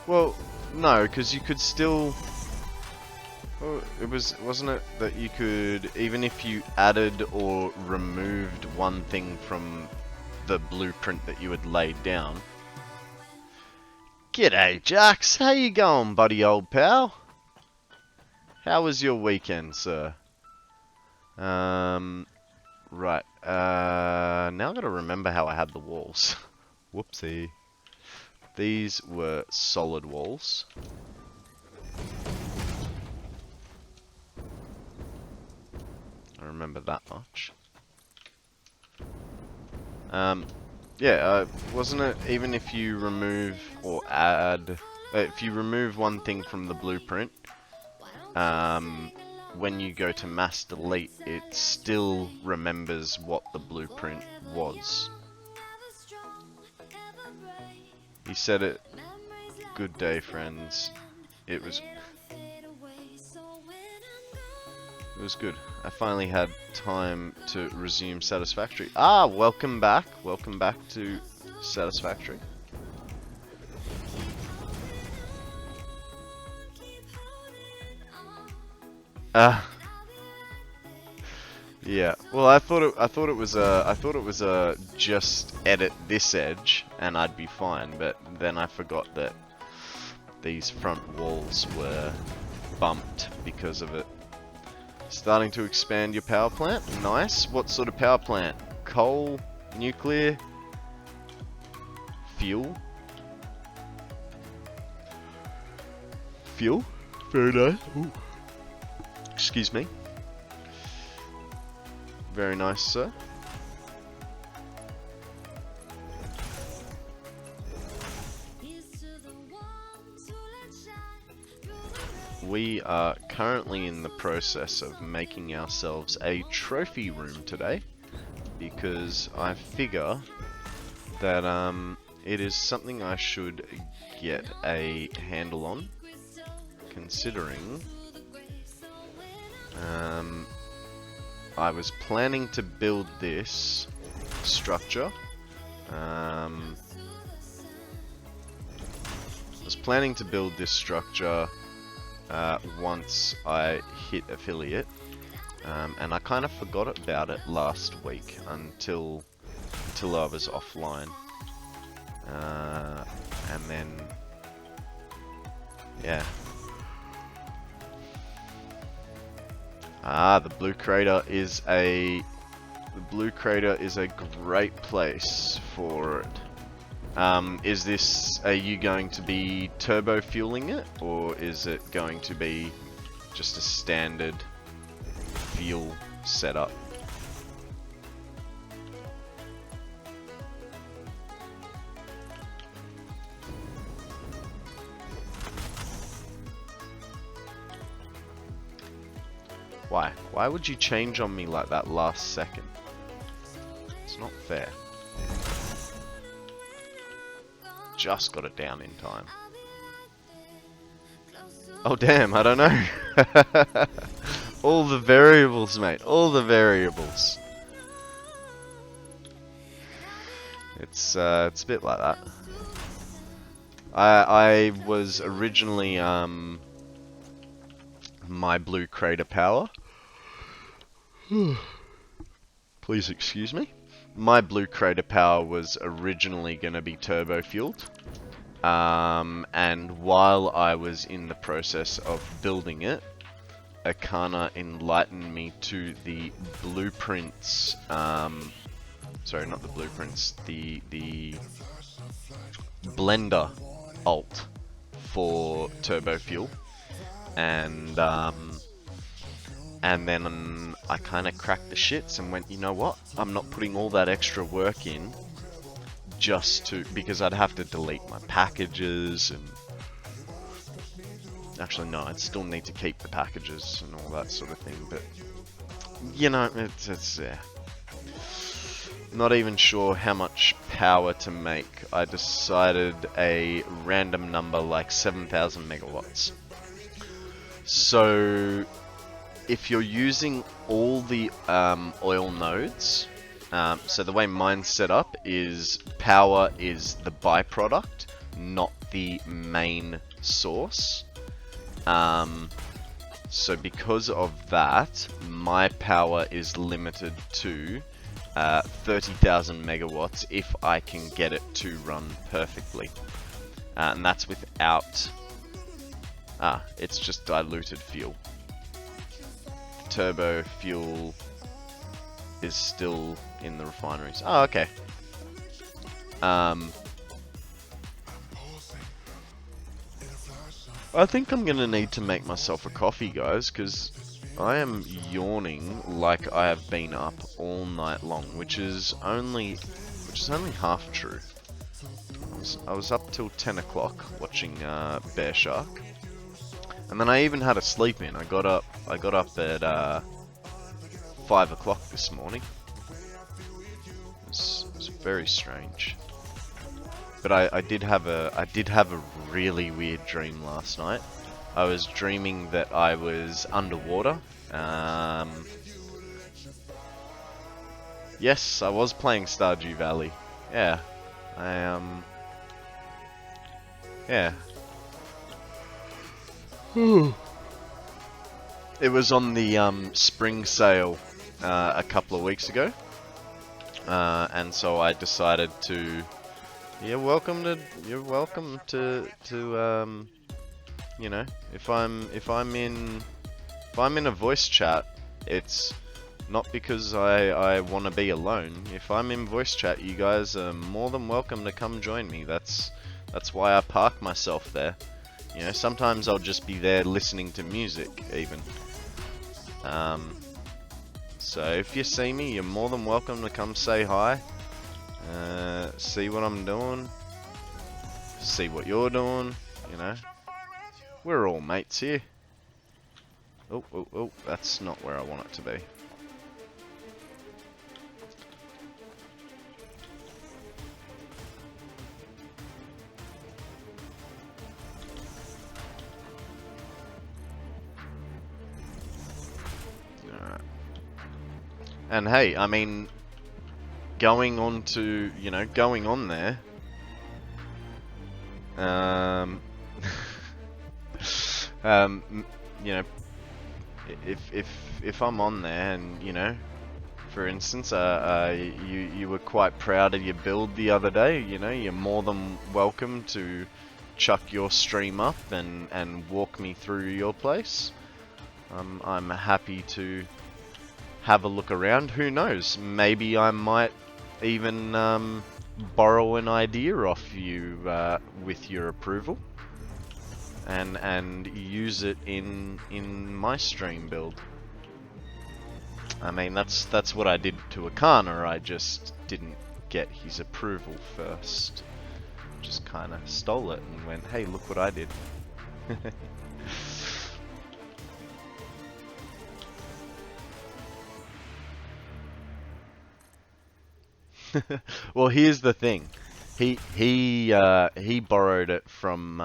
Well, no, because you could still... Well, wasn't it that you could, even if you added or removed one thing from the blueprint that you had laid down. G'day, Jax. How you going, buddy, old pal? How was your weekend, sir? Right. Now I gotta remember how I had the walls. Whoopsie. These were solid walls. I remember that much. Yeah, wasn't it, even if you remove or add, if you remove one thing from the blueprint, when you go to mass delete, it still remembers what the blueprint was. He said it, good day friends. It was good. I finally had time to resume Satisfactory. Ah, welcome back. Welcome back to Satisfactory. Yeah. Well, I thought it was just edit this edge and I'd be fine, but then I forgot that these front walls were bumped because of it. Starting to expand your power plant? Nice. What sort of power plant? Coal? Nuclear? Fuel? Fuel? Very nice. Ooh. Excuse me. Very nice, sir. We are currently in the process of making ourselves a trophy room today, because I figure that it is something I should get a handle on, considering I was planning to build this structure. Once I hit affiliate, and I kind of forgot about it last week until I was offline, and then yeah. The blue crater is a great place for it. Are you going to be turbo fueling it, or is it going to be just a standard fuel setup? Why? Why would you change on me like that last second? It's not fair. Just got it down in time. Oh damn, I don't know. All the variables, mate. All the variables. It's a bit like that. I was originally my blue crater power. Please excuse me. My blue crater power was originally going to be turbo fueled, and while I was in the process of building it, Akana enlightened me to the blueprints. Sorry, not the blueprints. The blender alt for turbo fuel, and then I kind of cracked the shits and went, you know what? I'm not putting all that extra work in because I'd have to delete my packages and... Actually, no, I'd still need to keep the packages and all that sort of thing, but... You know, it's not even sure how much power to make. I decided a random number like 7,000 megawatts. So... if you're using all the oil nodes, so the way mine's set up is power is the byproduct, not the main source. So because of that, my power is limited to 30,000 megawatts if I can get it to run perfectly. And that's without... it's just diluted fuel. Turbo fuel is still in the refineries. Oh, okay. I think I'm gonna need to make myself a coffee, guys, because I am yawning like I have been up all night long, which is only half true. I was up till 10 o'clock watching Bear Shark, and then I even had a sleep in. I got up at 5 o'clock this morning. It was very strange. But I did have a really weird dream last night. I was dreaming that I was underwater. Yes, I was playing Stardew Valley. Yeah, yeah. It was on the spring sale a couple of weeks ago, and so I decided to. You're welcome to you know, if I'm in a voice chat, it's not because I want to be alone. If I'm in voice chat, you guys are more than welcome to come join me. That's why I park myself there. You know, sometimes I'll just be there listening to music even. So if you see me, you're more than welcome to come say hi. See what I'm doing, see what you're doing, you know. We're all mates here. Oh, that's not where I want it to be. Alright. And hey, I mean, going on there, you know, if I'm on there and, you know, for instance, you were quite proud of your build the other day, you know, you're more than welcome to chuck your stream up and walk me through your place. I'm happy to have a look around. Who knows? Maybe I might even borrow an idea off you with your approval, and use it in my stream build. I mean, that's what I did to Akana. I just didn't get his approval first. Just kind of stole it and went, "Hey, look what I did." Well, here's the thing. He borrowed it from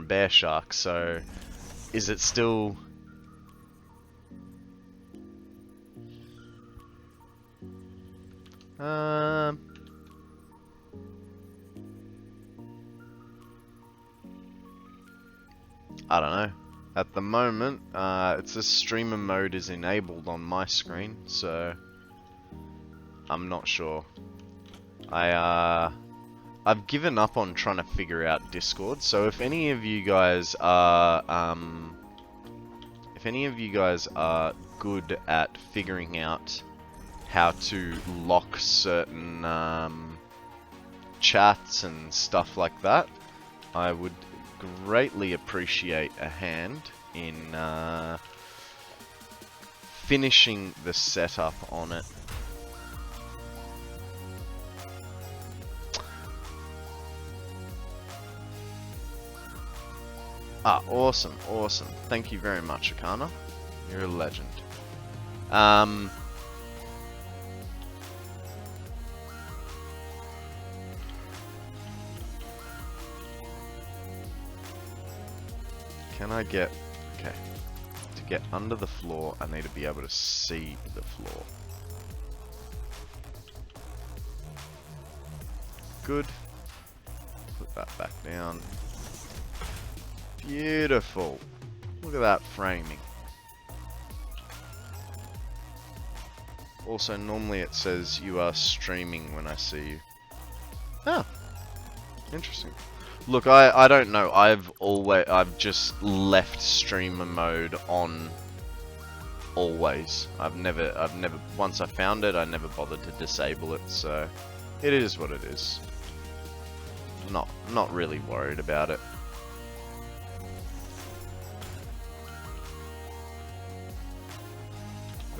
Bear Shark. So, is it still? I don't know. At the moment, it says streamer mode is enabled on my screen, so I'm not sure. I've given up on trying to figure out Discord. So if any of you guys are good at figuring out how to lock certain chats and stuff like that, I would greatly appreciate a hand in finishing the setup on it. Ah, awesome. Thank you very much, Akana. You're a legend. Can I get... Okay. To get under the floor, I need to be able to see the floor. Good. Put that back down. Beautiful. Look at that framing. Also, normally it says you are streaming when I see you. Ah, interesting. Look, I don't know. I've just left streamer mode on always. I've never, once I found it, I never bothered to disable it, so it is what it is. Not really worried about it.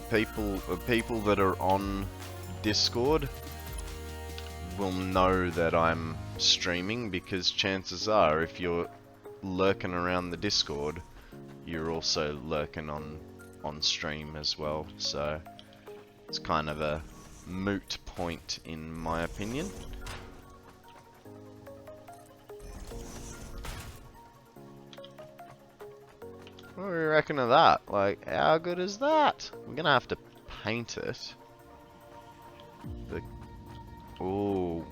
The people that are on Discord will know that I'm streaming, because chances are, if you're lurking around the Discord, you're also lurking on stream as well, so it's kind of a moot point in my opinion. What do you reckon of that? Like, how good is that? We're gonna have to paint it. Ooh.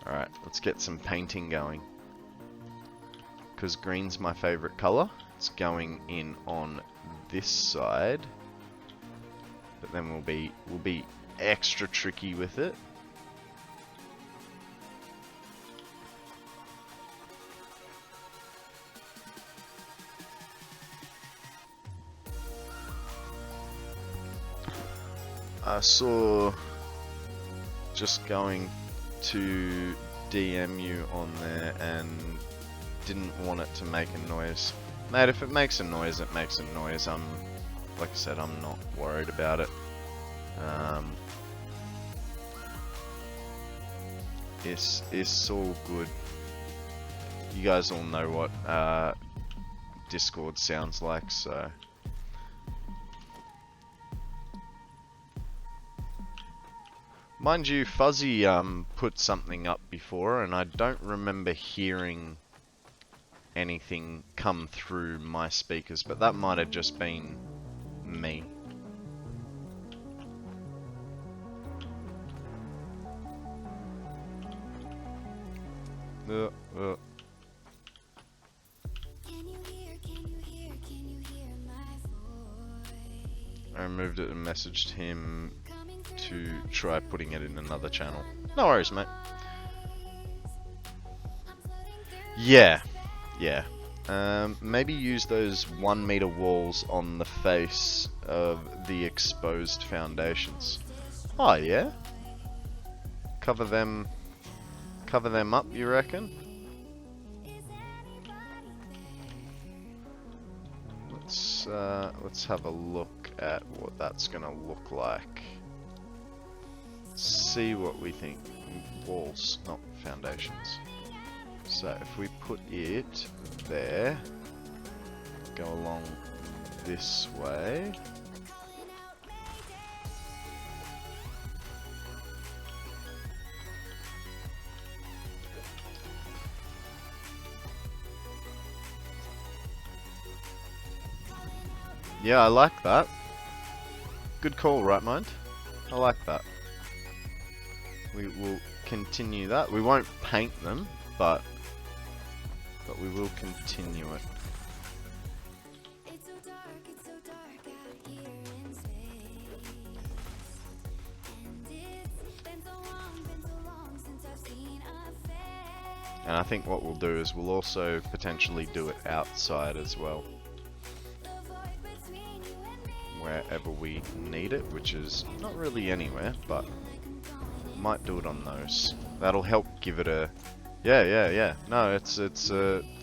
Alright, let's get some painting going. Because green's my favorite color. It's going in on this side. But then we'll be extra tricky with it. I saw, just going to DM you on there, and didn't want it to make a noise. Mate, if it makes a noise, it makes a noise. Like I said, I'm not worried about it. It's all good. You guys all know what Discord sounds like, so. Mind you, Fuzzy put something up before, and I don't remember hearing anything come through my speakers, but that might have just been me. I removed it and messaged him to try putting it in another channel. No worries, mate. Yeah. Maybe use those 1 meter walls on the face of the exposed foundations. Oh yeah? Cover them up, you reckon? Let's have a look at what that's gonna look like. See what we think. Walls, not foundations. So if we put it there, go along this way. Yeah, I like that. Good call, right mind? I like that. We will continue that. We won't paint them, but we will continue it. And I think what we'll do is we'll also potentially do it outside as well, wherever we need it, which is not really anywhere, but might do it on those. That'll help give it a... Yeah. No, it's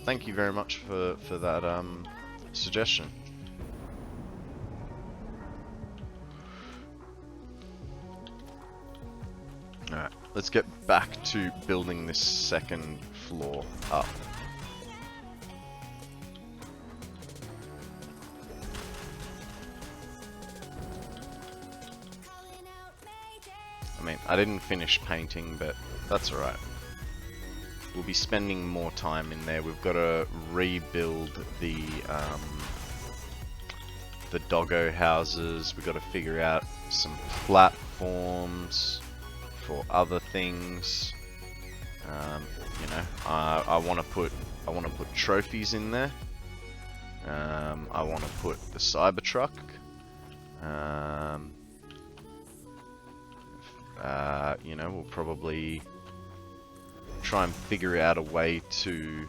thank you very much for that suggestion. Alright, let's get back to building this second floor up. I mean, I didn't finish painting, but that's alright. We'll be spending more time in there. We've got to rebuild the doggo houses. We've got to figure out some platforms for other things. You know, I want to put trophies in there. I want to put the Cybertruck. You know, we'll probably try and figure out a way to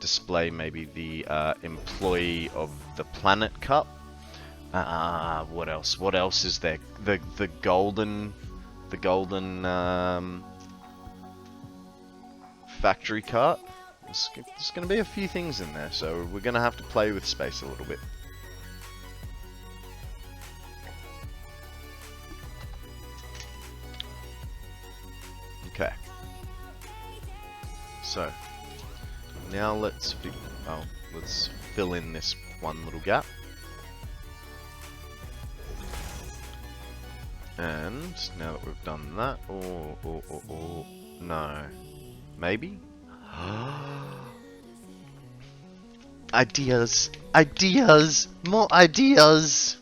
display maybe the employee of the Planet Cup. What else? What else is there? The golden factory cart. There's going to be a few things in there, so we're going to have to play with space a little bit. Okay. So now let's fill in this one little gap. And now that we've done that, no, maybe. Ideas, more ideas.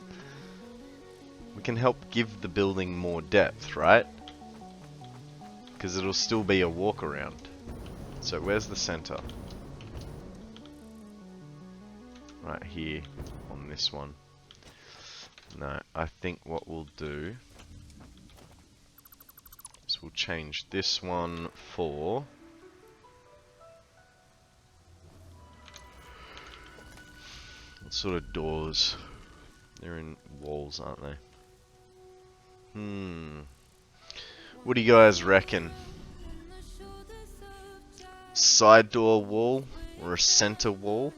We can help give the building more depth, right? Because it'll still be a walk around. So where's the center? Right here on this one. No, I think what we'll do is we'll change this one for what sort of doors? They're in walls, aren't they? What do you guys reckon? Side door wall or a center wall?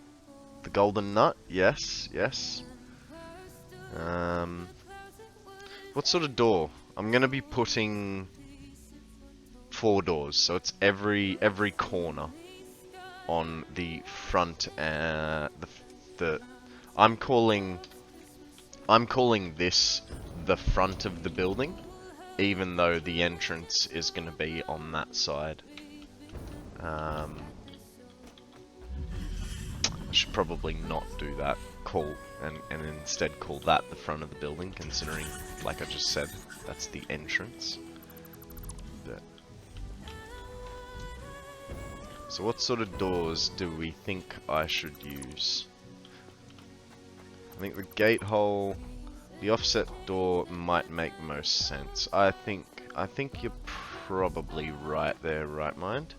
The golden nut? Yes, yes. What sort of door? I'm gonna be putting 4 doors, so it's every corner on the front. I'm calling this the front of the building, even though the entrance is gonna be on that side. I should probably not do that. And instead call that the front of the building, considering, like I just said, that's the entrance. But so what sort of doors do we think I should use? I think the gate hole, the offset door might make most sense. I think you're probably right there, right mind,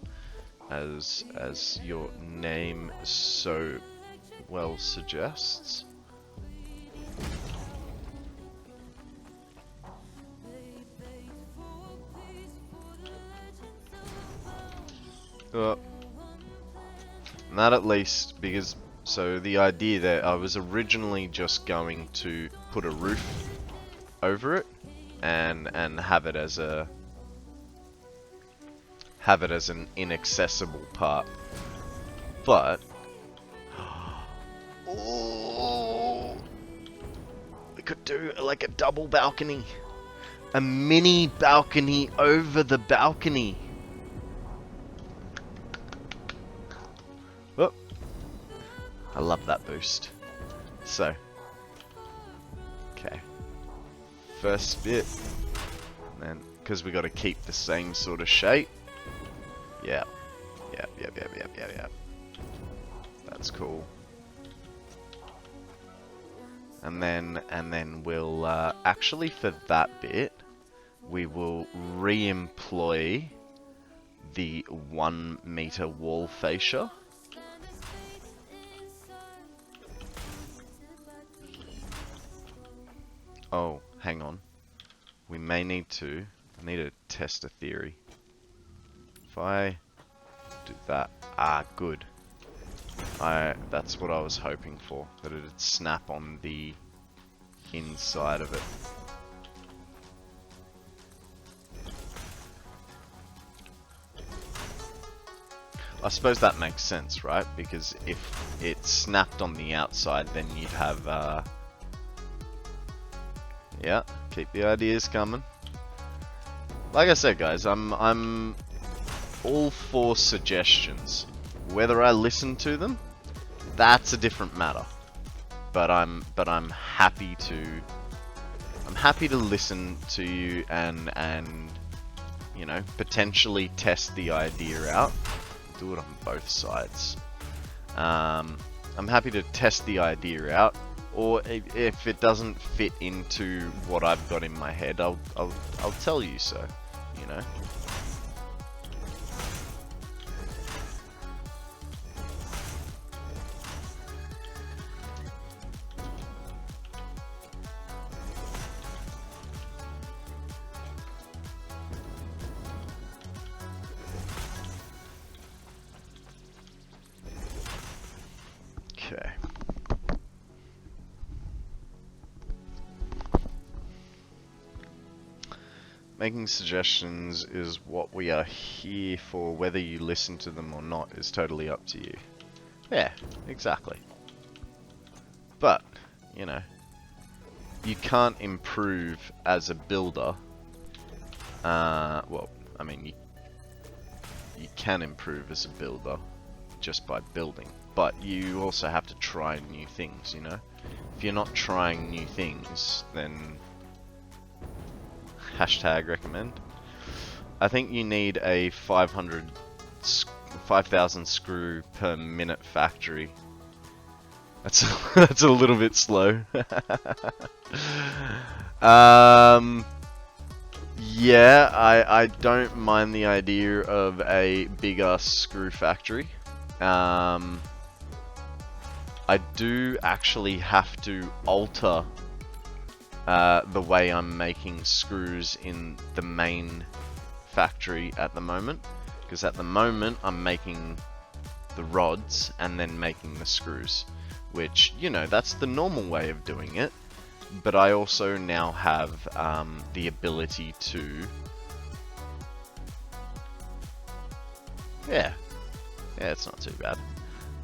as your name so well suggests. And that at least, because so the idea there, I was originally just going to put a roof over it and have it as an inaccessible part, but we could do like a double balcony, a mini balcony over the balcony. Oh, I love that boost. So, okay, first bit, and then because we got to keep the same sort of shape. Yeah. That's cool. And then we'll actually, for that bit, we will re-employ the 1 meter wall fascia. Oh, hang on. We may need to test a theory. If I do that, good. That's what I was hoping for, that it'd snap on the inside of it. I suppose that makes sense, right? Because if it snapped on the outside, then you'd have, yeah, keep the ideas coming. Like I said, guys, I'm all for suggestions. Whether I listen to them, that's a different matter. But I'm happy to listen to you and you know, potentially test the idea out. Do it on both sides. I'm happy to test the idea out, or if it doesn't fit into what I've got in my head, I'll tell you so. You know. Okay. Making suggestions is what we are here for. Whether you listen to them or not is totally up to you. Yeah, exactly. But, you know, you can't improve as a builder. Well, I mean, you can improve as a builder just by building. But you also have to try new things, you know? If you're not trying new things, then... Hashtag recommend. I think you need a 5,000 screw per minute factory. That's that's a little bit slow. Yeah, I don't mind the idea of a bigger screw factory. I do actually have to alter the way I'm making screws in the main factory at the moment, because at the moment I'm making the rods and then making the screws, which, you know, that's the normal way of doing it, but I also now have the ability to yeah, it's not too bad.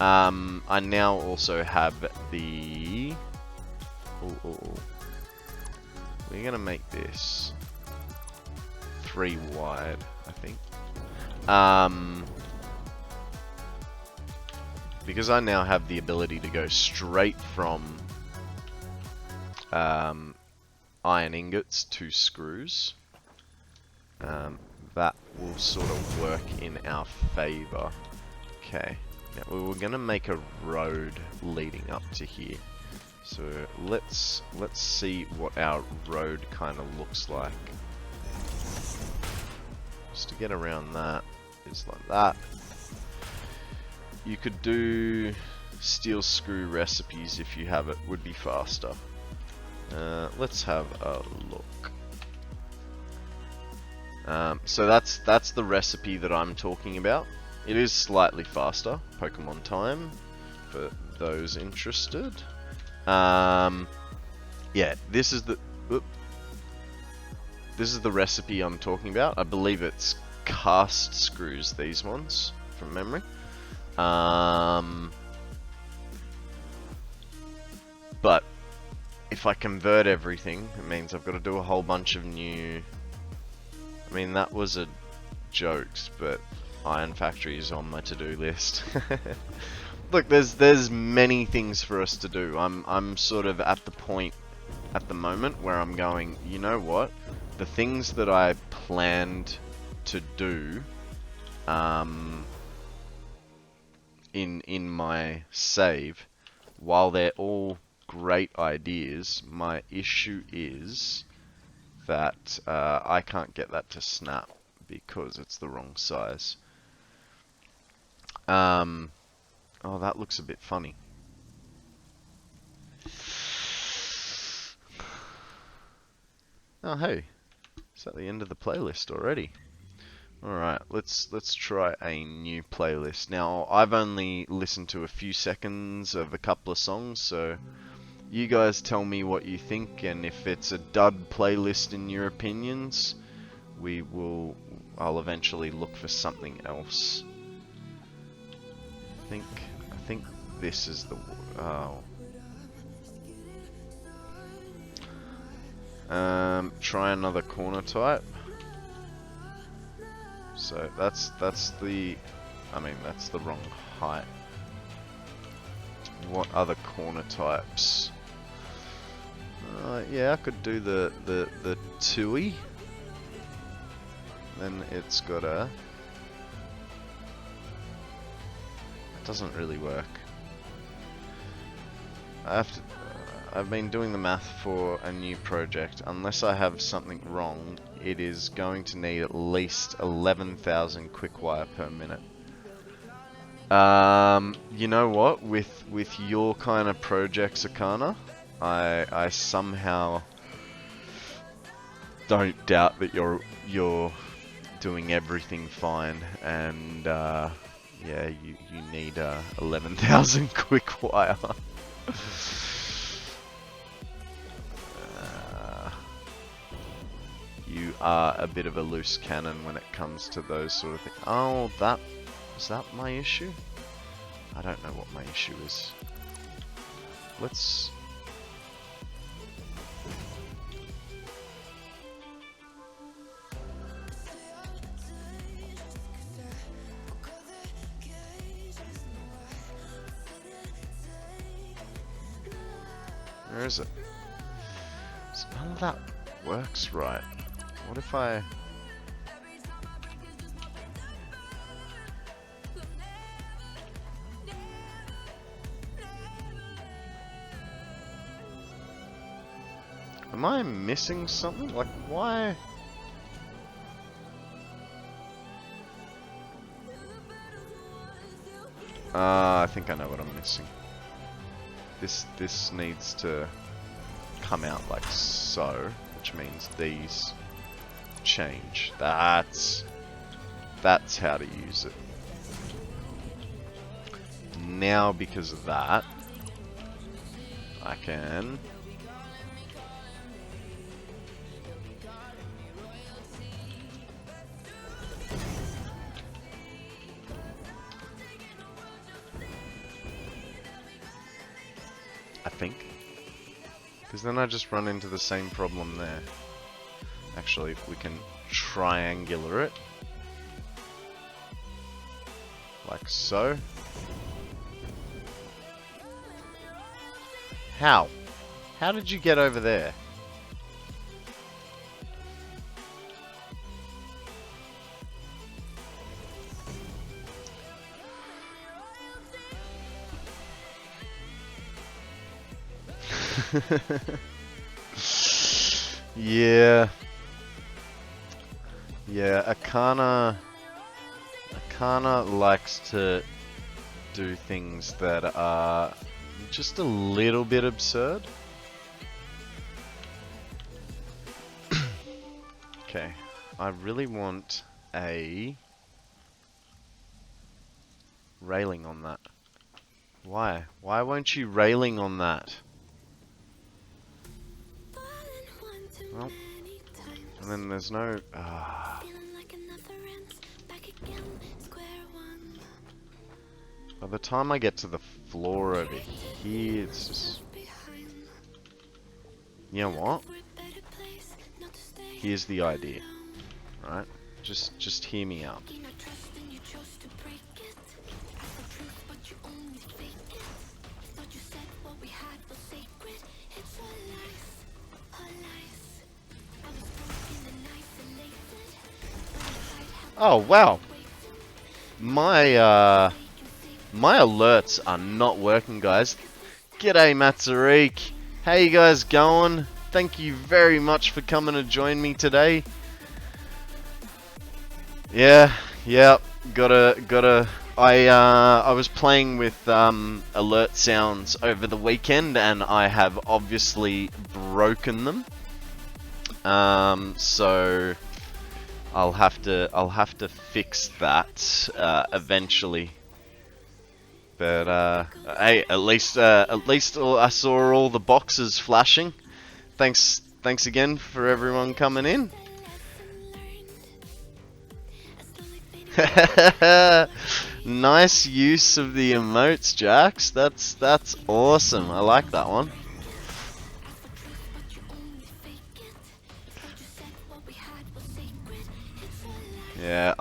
I now also have the we're gonna make this 3 wide, I think. Because I now have the ability to go straight from iron ingots to screws, that will sort of work in our favor. Okay, now we were gonna make a road leading up to here. So let's see what our road kind of looks like. Just to get around that is like that. You could do steel screw recipes if you have it, would be faster. Let's have a look. So that's the recipe that I'm talking about. It is slightly faster, Pokemon time, for those interested. Yeah, this is the recipe I'm talking about. I believe it's cast screws, these ones, from memory. But if I convert everything, it means I've got to do a whole bunch of new... I mean, that was a joke, but Iron Factory is on my to-do list. Look, there's many things for us to do. I'm sort of at the point at the moment where I'm going, you know what? The things that I planned to do in my save, while they're all great ideas, my issue is that I can't get that to snap because it's the wrong size. Oh, that looks a bit funny. Oh, hey. Is that the end of the playlist already? Alright, let's try a new playlist. Now, I've only listened to a few seconds of a couple of songs, so you guys tell me what you think, and if it's a dud playlist in your opinions, I'll eventually look for something else. I think this is the... oh. Try another corner type. So that's the... I mean, that's the wrong height. What other corner types? Yeah, I could do the Tui. Then it's got a... It doesn't really work. I've been doing the math for a new project. Unless I have something wrong, it is going to need at least 11,000 quick wire per minute. You know what? With your kind of projects, Akana, I somehow don't doubt that you're doing everything fine, and Yeah, you need 11,000 quick wire. You are a bit of a loose cannon when it comes to those sort of things. Oh, is that my issue? I don't know what my issue is. Let's... Where is it? None of that works right. What if I... Am I missing something? Like, why? I think I know what I'm missing. This needs to come out like so, which means these change. That's how to use it. Now, because of that, I can... I think. Because then I just run into the same problem there. Actually, if we can triangular it. Like so. How? How did you get over there? Yeah. Yeah, Akana likes to do things that are just a little bit absurd. Okay, I really want a railing on that. Why? Why won't you railing on that? Well, and then there's no... By the time I get to the floor over here, it's just... You know what? Here's the idea, right? Just hear me out. Oh wow, my alerts are not working, guys. G'day Matzarik, how you guys going? Thank you very much for coming to join me today. Yeah, gotta. I was playing with alert sounds over the weekend, and I have obviously broken them. So I'll have to fix that eventually. But hey, at least I saw all the boxes flashing. Thanks again for everyone coming in. Nice use of the emotes, Jax. That's awesome. I like that one. Yeah,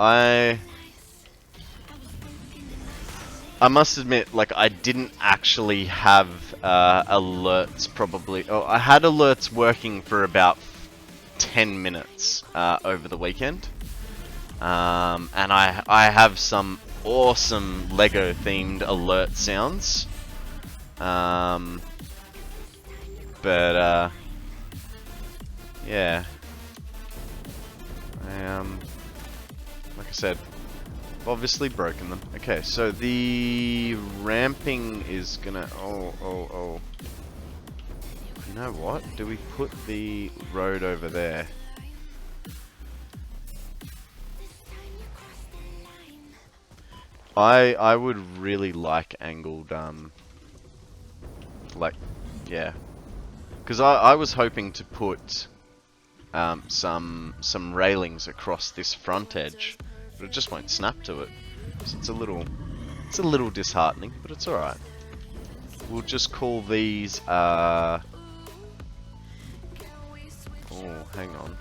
I must admit, like, I didn't actually have alerts probably... Oh, I had alerts working for about 10 minutes over the weekend. And I have some awesome Lego themed alert sounds. But yeah. Like I said, I've obviously broken them. Okay, so the ramping is gonna... Oh. You know what? Do we put the road over there? I would really like angled, like, yeah. Because I was hoping to put some railings across this front edge, but it just won't snap to it. So it's a little disheartening, but it's alright. We'll just call these, oh, hang on.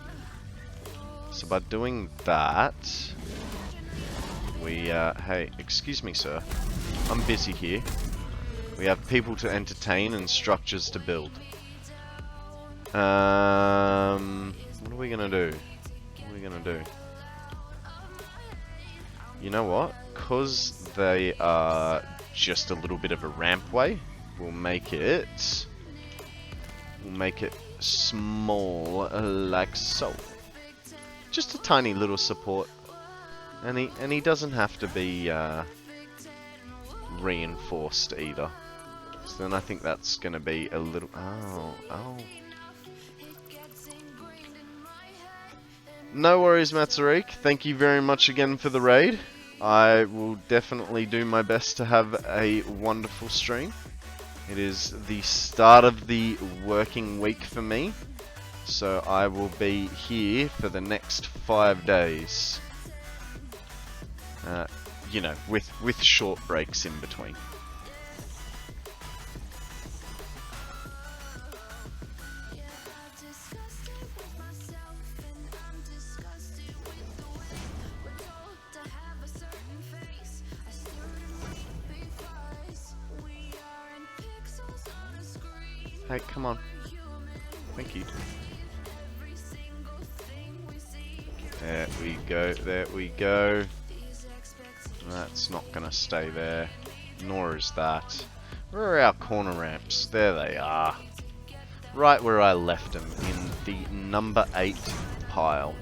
So by doing that, we, hey, excuse me, sir. I'm busy here. We have people to entertain and structures to build. What are we gonna do? What are we gonna do? You know what? 'Cause they are just a little bit of a rampway, we'll make it small, like so. Just a tiny little support, and he doesn't have to be reinforced either. So then I think that's gonna be a little. Oh. No worries, Matsarik. Thank you very much again for the raid. I will definitely do my best to have a wonderful stream. It is the start of the working week for me, so I will be here for the next 5 days. You know, with short breaks in between. Hey, come on. Thank you. There we go, there we go. That's not gonna stay there. Nor is that. Where are our corner ramps? There they are. Right where I left them, in the number 8 pile.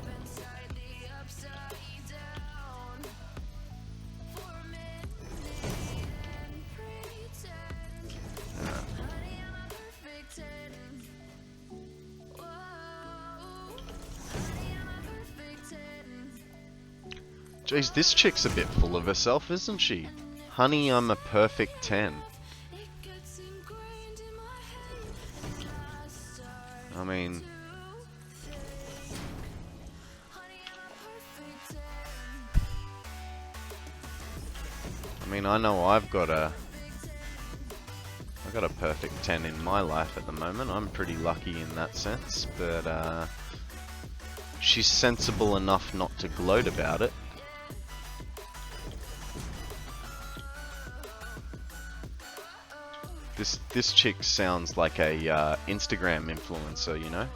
Jeez, this chick's a bit full of herself, isn't she? Honey, I'm a perfect 10. I mean... I know I've got a perfect 10 in my life at the moment. I'm pretty lucky in that sense, but she's sensible enough not to gloat about it. This chick sounds like a Instagram influencer, you know?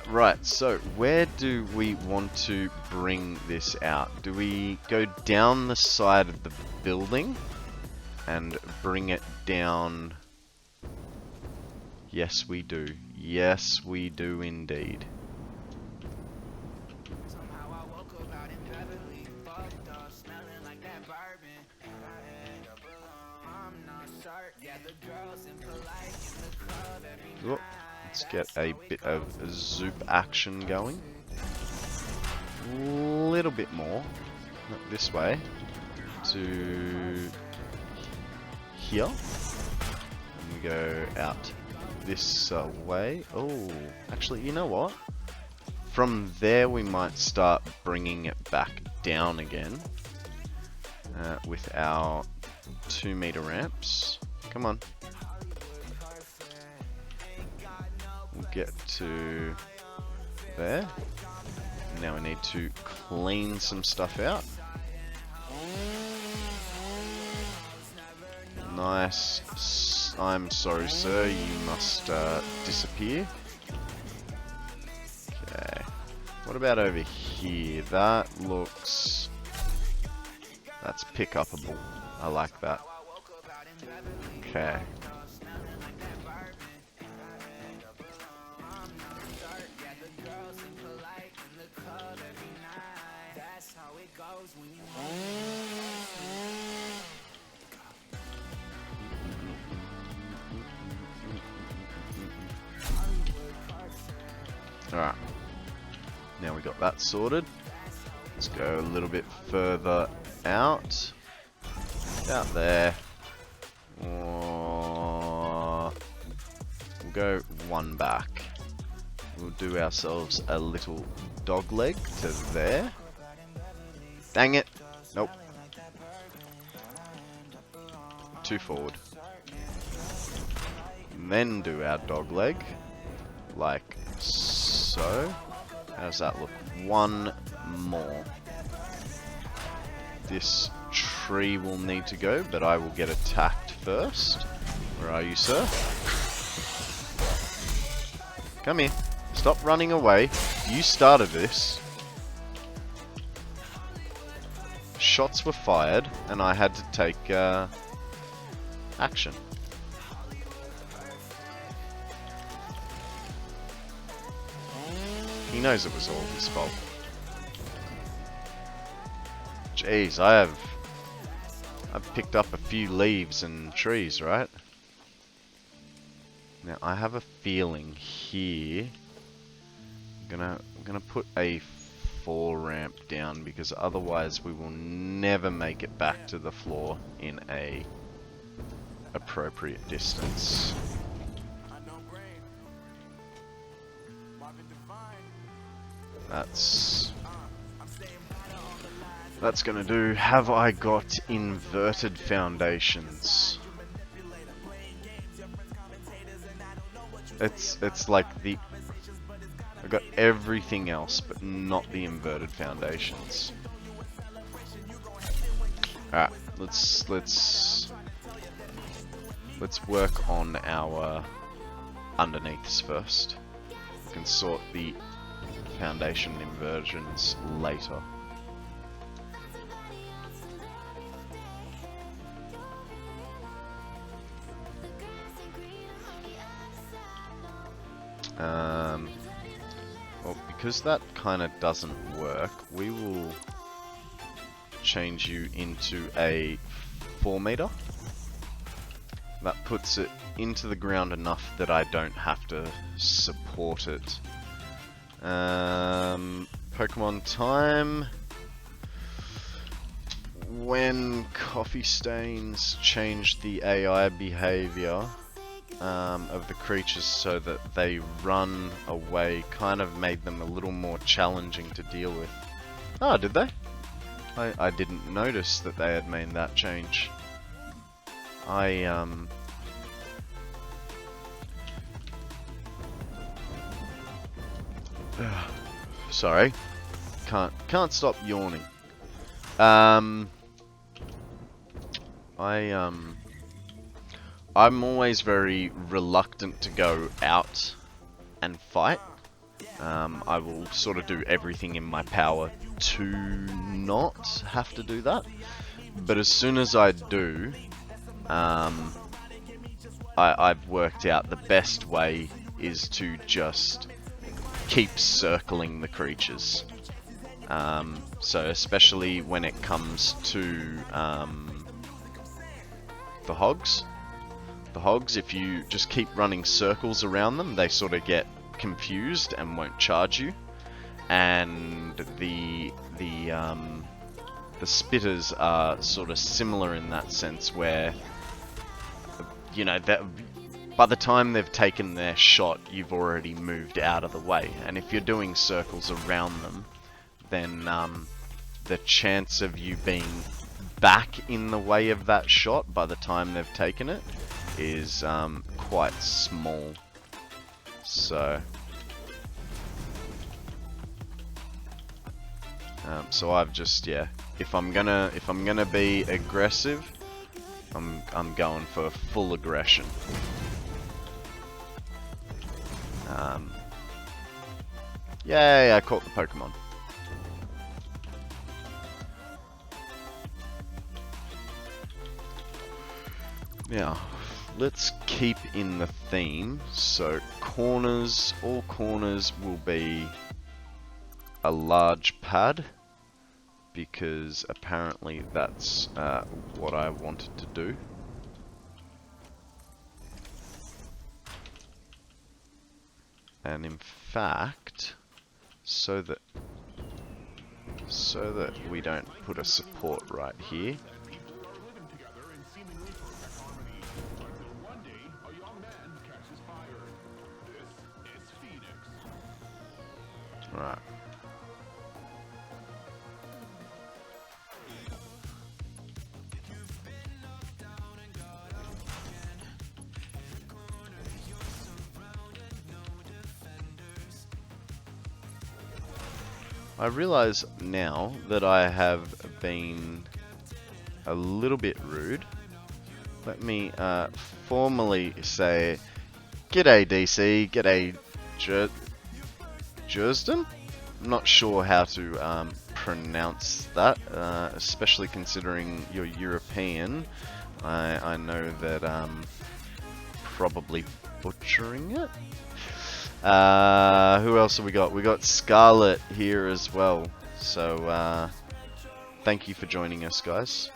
Right, so where do we want to bring this out? Do we go down the side of the building and bring it down? Yes, we do. Yes, we do indeed. Oh, let's get a bit of zoop action going. A little bit more. This way. To here. And we go out this way. Oh, actually, you know what? From there we might start bringing it back down again. With our 2-meter ramps. Come on. We'll get to there. Now we need to clean some stuff out. Nice. I'm sorry, sir. You must disappear. Okay. What about over here? That looks... That's pick-upable. I like that. Okay. Alright. Now we got that sorted. Let's go a little bit further out. Out there. We'll go one back. We'll do ourselves a little dog leg to there. Dang it. Nope. Too forward. And then do our dog leg. Like so. How does that look? One more. This tree will need to go, but I will get attacked first. Where are you, sir? Come here. Stop running away. You started this. Shots were fired, and I had to take action. He knows it was all his fault. Jeez, I've picked up a few leaves and trees, right? Now I have a feeling here I'm gonna put a 4 ramp down, because otherwise we will never make it back to the floor in a appropriate distance. That's gonna do. Have I got inverted foundations? It's like I've got everything else, but not the inverted foundations. Alright, let's work on our underneaths first. We can sort the foundation inversions later. Well, because that kind of doesn't work, we will change you into a 4 meter. That puts it into the ground enough that I don't have to support it. Pokemon time. When coffee stains changed the AI behavior of the creatures so that they run away, kind of made them a little more challenging to deal with. Oh, did they? I didn't notice that they had made that change. Sorry. Can't stop yawning. I'm always very reluctant to go out and fight. I will sort of do everything in my power to not have to do that. But as soon as I do, I've worked out the best way is to just keep circling the creatures. So especially when it comes to the hogs. The hogs, if you just keep running circles around them, they sort of get confused and won't charge you. And the spitters are sort of similar in that sense, where, you know, that by the time they've taken their shot, you've already moved out of the way. And if you're doing circles around them, then the chance of you being back in the way of that shot by the time they've taken it is quite small. So so I've just, yeah, if I'm gonna be aggressive, I'm going for full aggression. Yay, I caught the Pokemon. Now, let's keep in the theme. So corners, all corners will be a large pad, because apparently that's what I wanted to do. And in fact, so that we don't put a support right here. Right. I realize now that I have been a little bit rude. Let me formally say, g'day DC, g'day Jersden? I'm not sure how to pronounce that, especially considering you're European. I know that probably butchering it. Who else have we got? We got Scarlet here as well. So thank you for joining us, guys.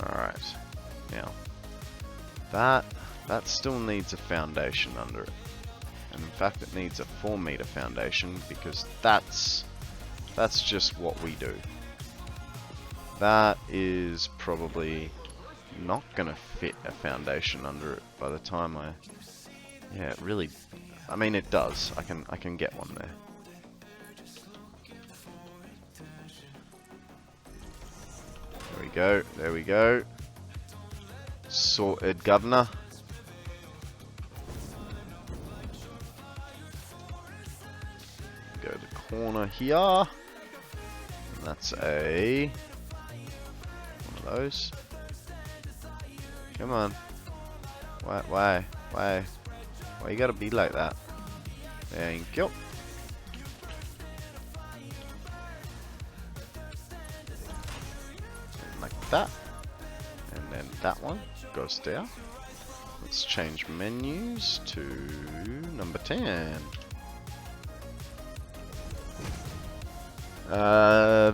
Alright, now that still needs a foundation under it, and in fact it needs a 4-meter foundation, because that's just what we do. That is probably not gonna fit a foundation under it by the time yeah, it really, I mean it does. I can get one there. There we go, there we go. Sorted, governor. Go to the corner here. And that's one of those. Come on. Why you gotta be like that? Thank you. Like that. And then that one goes there. Let's change menus to number 10.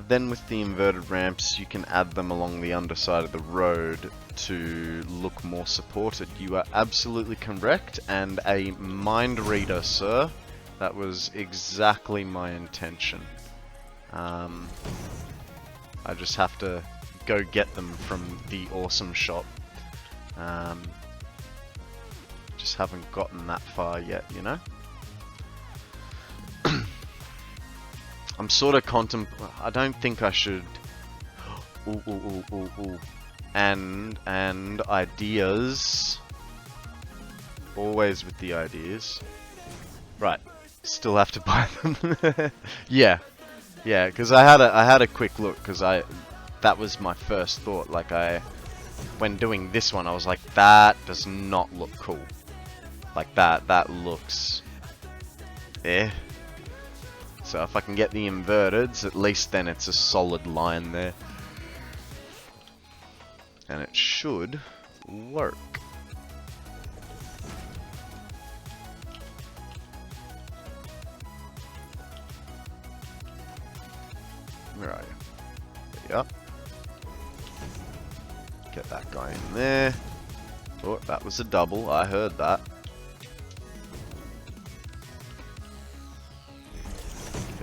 Then with the inverted ramps, you can add them along the underside of the road to look more supported. You are absolutely correct, and a mind reader, sir. That was exactly my intention. I just have to go get them from the awesome shop. Just haven't gotten that far yet, you know? I'm sort of I don't think I should... Ooh. And ideas. Always with the ideas. Right. Still have to buy them. Yeah, because I had a quick look, because that was my first thought. Like when doing this one, I was like, that does not look cool. Like that looks So if I can get the inverteds, at least then it's a solid line there. And it should work. Where are you? There you are. Get that guy in there. Oh, that was a double. I heard that.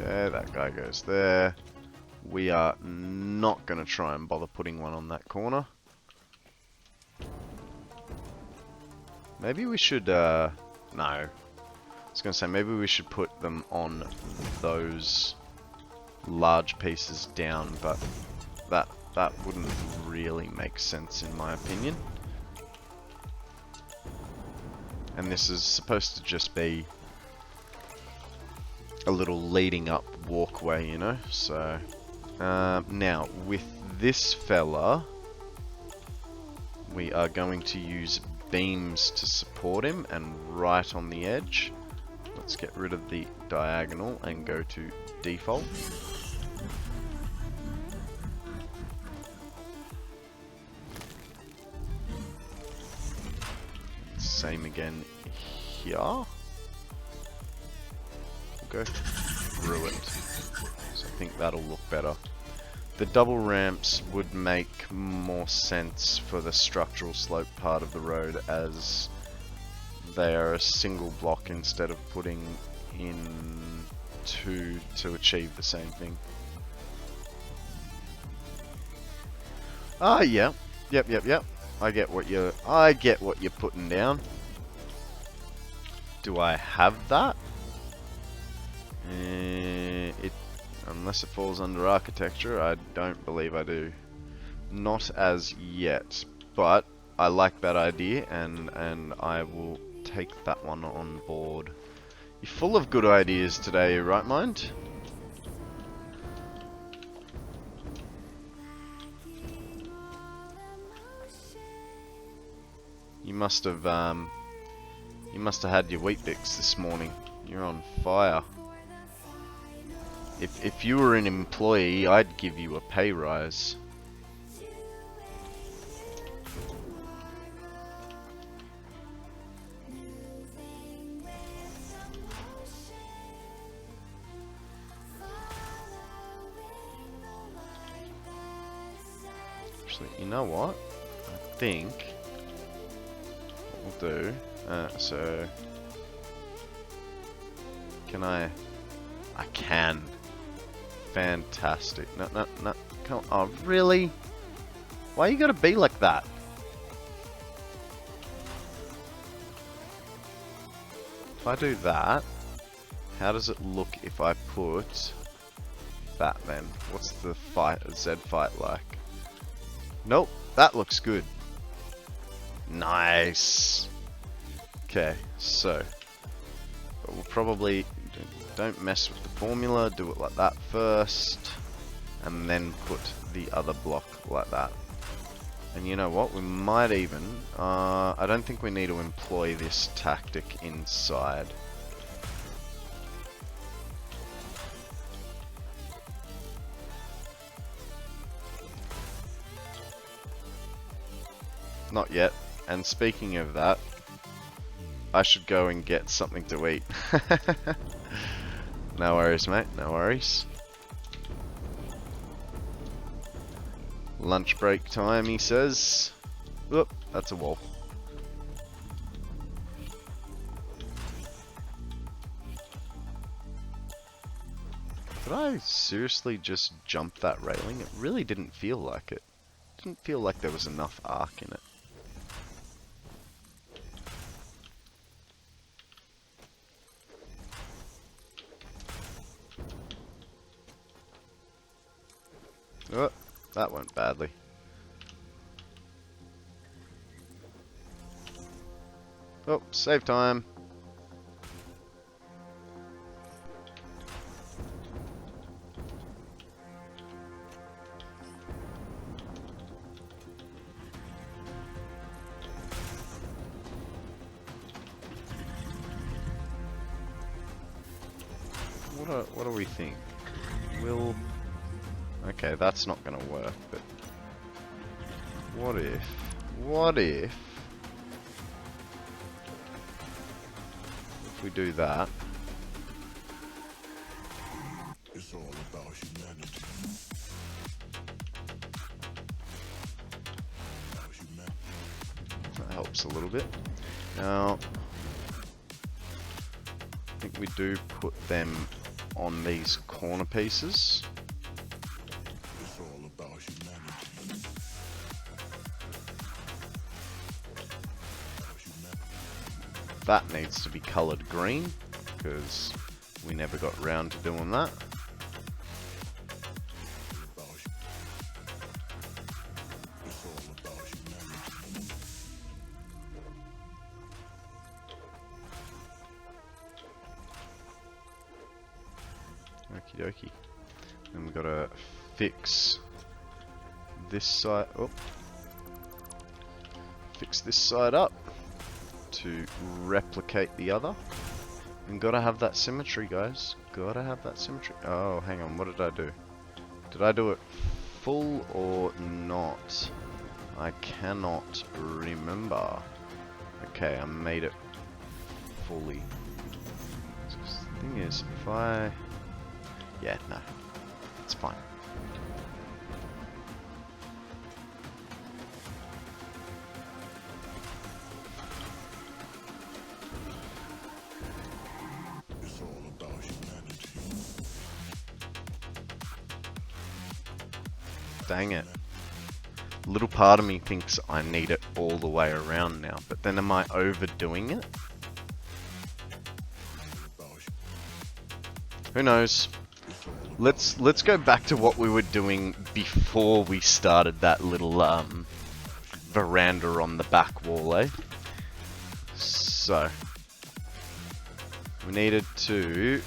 Okay, that guy goes there. We are not going to try and bother putting one on that corner. Maybe we should, no. I was going to say, maybe we should put them on those large pieces down, but that wouldn't really make sense in my opinion. And this is supposed to just be a little leading up walkway, you know? So, now, with this fella, we are going to use beams to support him, and right on the edge. Let's get rid of the diagonal and go to default. Same again here. Go through it. So I think that'll look better. the double ramps would make more sense for the structural slope part of the road, as they are a single block instead of putting in two to achieve the same thing. Ah, yeah. Yep. I get what you're putting down. Do I have that? Unless it falls under architecture, I don't believe I do. Not as yet, but I like that idea, and I will take that one on board. You're full of good ideas today, right, Mind? You must have had your wheat bix this morning. You're on fire. If you were an employee, I'd give you a pay rise. Actually, you know what? I think what we'll do. So can I can. Fantastic. No. Come on. Oh, really? Why you gotta be like that? If I do that, how does it look if I put that then? What's the Z fight like? Nope, that looks good. Nice. Okay, so but we'll probably don't mess with the formula, do it like that first, and then put the other block like that. And you know what, we might even, I don't think we need to employ this tactic inside. Not yet. And speaking of that, I should go and get something to eat. No worries, mate. No worries. Lunch break time, he says. Whoop, that's a wall. Did I seriously just jump that railing? It really didn't feel like it. Didn't feel like there was enough arc in it. Oh, that went badly. Oh, save time. What do we think? Okay, that's not gonna work, but what if we do that? It's all about humanity. That helps a little bit. Now, I think we do put them on these corner pieces. It's all about humanity. That needs to be coloured green, because we never got round to doing that. It's all about humanity. Okie dokie. And we've got to fix this side. Oh, fix this side up to replicate the other. And gotta have that symmetry, guys. Gotta have that symmetry. Oh, hang on. What did I do? Did I do it full or not? I cannot remember. Okay, I made it fully. So the thing is, if I... Yeah, no. It's fine. Dang it. Little part of me thinks I need it all the way around now, but then am I overdoing it? Who knows? Let's go back to what we were doing before we started that little veranda on the back wall, eh? So we needed to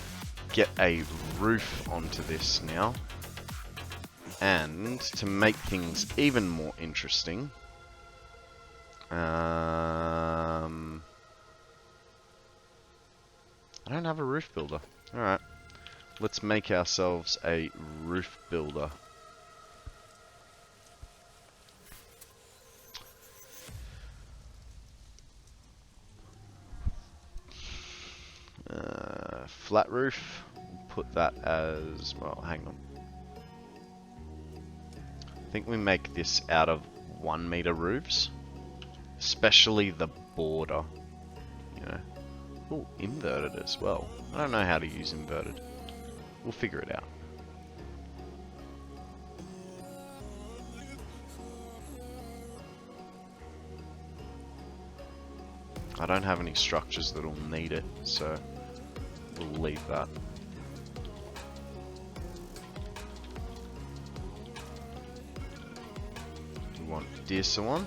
get a roof onto this now. And to make things even more interesting, I don't have a roof builder. Alright, let's make ourselves a roof builder. Flat roof, put that as, well, hang on. I think we make this out of 1 meter roofs, especially the border, you know. Oh, inverted as well. I don't know how to use inverted. We'll figure it out. I don't have any structures that'll need it, so we'll leave that. We want this one.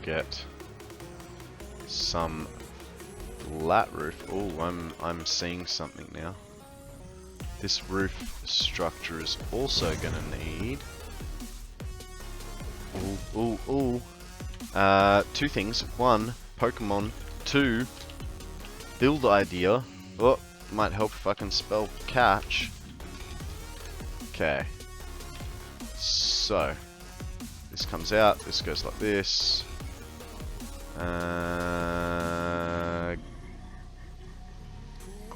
Get some flat roof. Oh, I'm seeing something now. This roof structure is also gonna need. Two things. One, Pokemon. Two, build idea. Oh, might help if I can spell catch. Okay. So this comes out. This goes like this.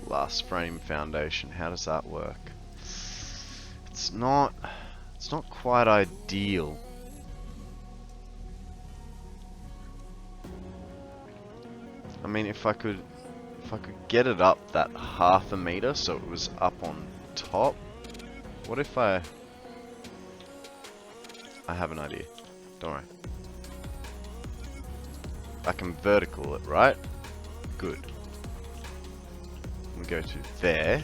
Glass frame foundation. How does that work? It's not quite ideal. I mean, if I could get it up that ½ meter so it was up on top. What if I have an idea. Don't worry. I can vertical it, right? Good. We go to there.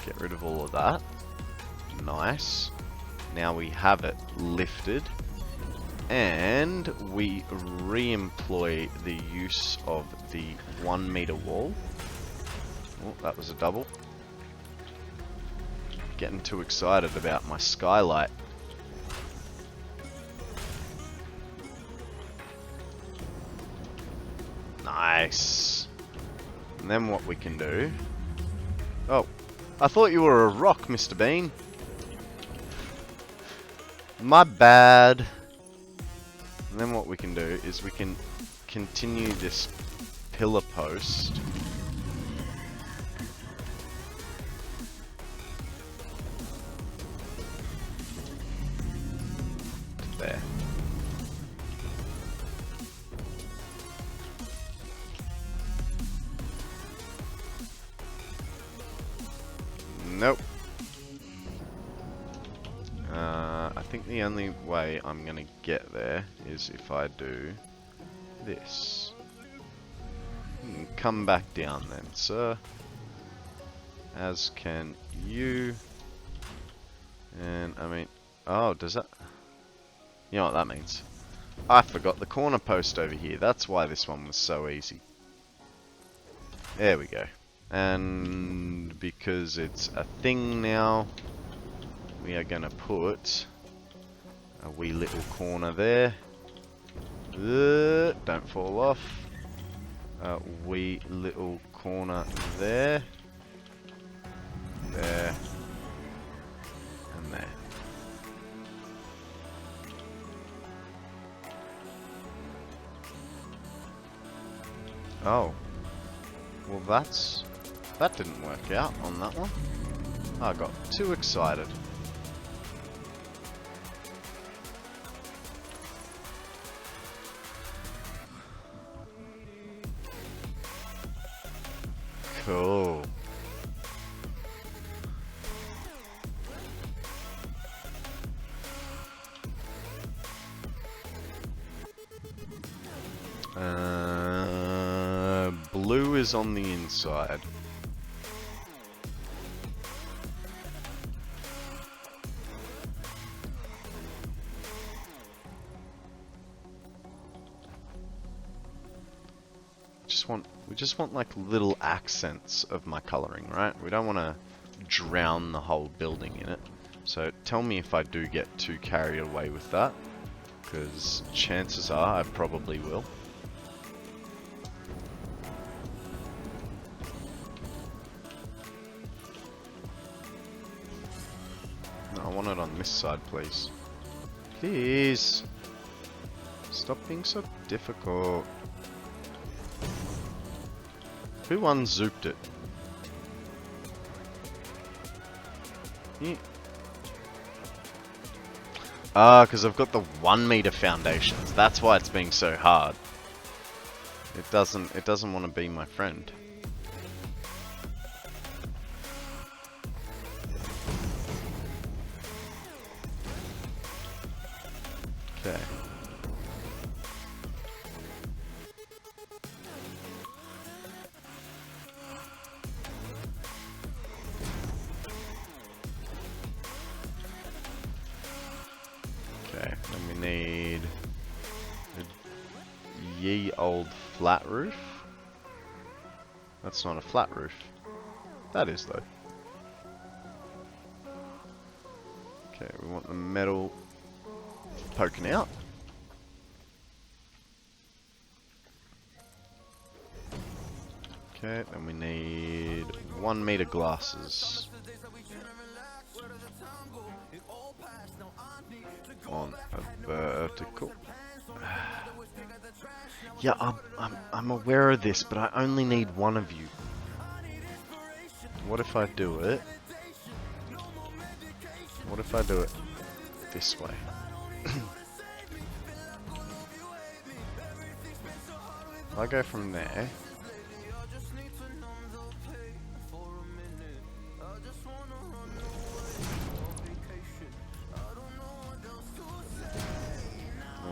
Get rid of all of that. Nice. Now we have it lifted. And we re-employ the use of the 1 meter wall. Oh, that was a double. Getting too excited about my skylight. Nice. And then what we can do... Oh, I thought you were a rock, Mr. Bean. My bad. And then what we can do is we can continue this pillar post. There. Nope. I think the only way I'm gonna get there is if I do this. Come back down then, sir. As can you. And I mean, oh, does that? You know what that means? I forgot the corner post over here. That's why this one was so easy. There we go. And because it's a thing now, we are going to put a wee little corner there. Don't fall off. wee little corner there, there, and there. Oh, well that didn't work out on that one. I got too excited. Cool. Blue is on the inside. We just want like little accents of my coloring, right? We don't want to drown the whole building in it. So tell me if I do get too carried away with that, because chances are I probably will. No, I want it on this side, please. Please! Stop being so difficult. Who unzooped it? Yeah. Ah, because I've got the 1 meter foundations. That's why it's being so hard. It doesn't want to be my friend. Okay. Okay, then we need a ye old flat roof. That's not a flat roof. That is though. Okay, we want the metal poking out. Okay, then we need 1 meter glasses. On a vertical. Yeah, I'm aware of this, but I only need one of you. What if I do it? What if I do it this way? If I go from there.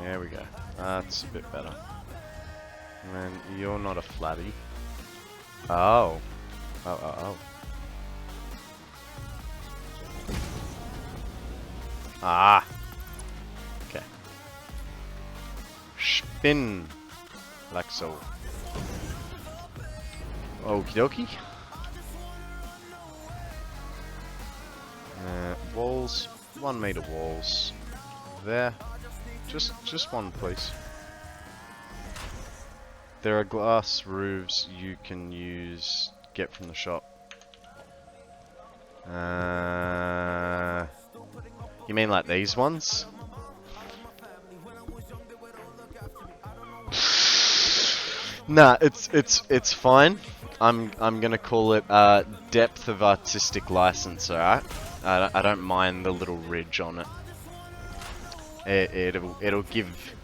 There we go. That's a bit better. And then you're not a flatty. Oh. Oh. Ah. Okay. Spin. Like so. Okie dokie. Walls. 1 meter walls. There. Just one, please. There are glass roofs you can get from the shop. You mean like these ones? Nah, it's fine. I'm gonna call it depth of artistic license, alright? I don't mind the little ridge on it. It'll give,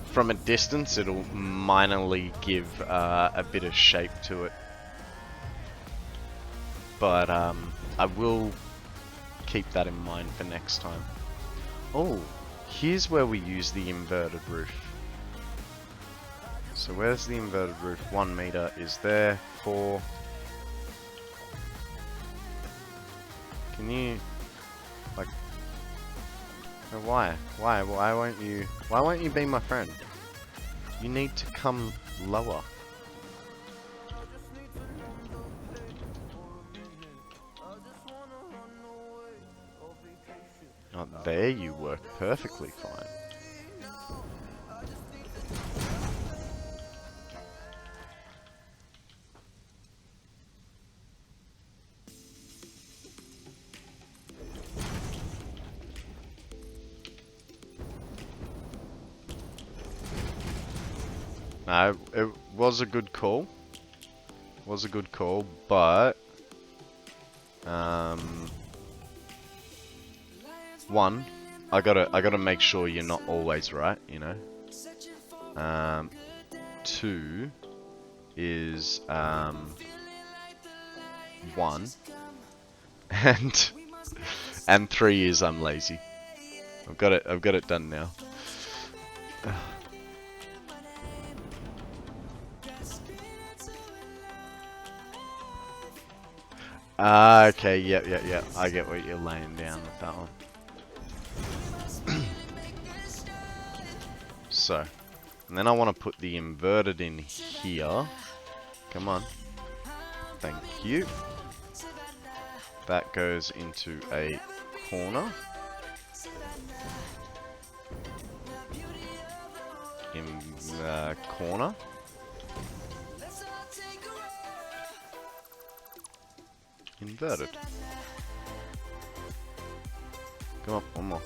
from a distance, it'll minorly give a bit of shape to it. But I will keep that in mind for next time. Oh, here's where we use the inverted roof. So where's the inverted roof? 1 meter is there. 4. Can you, like, no, why won't you be my friend? You need to come lower. Oh, there you work perfectly fine. No, it was a good call. Was a good call, but one, I gotta make sure you're not always right, you know. Two is one, and three is I'm lazy. I've got it done now. Okay, yep. I get what you're laying down with that one. So, and then I want to put the inverted in here. Come on. Thank you. That goes into a corner. In the corner. Inverted. Come on, one more.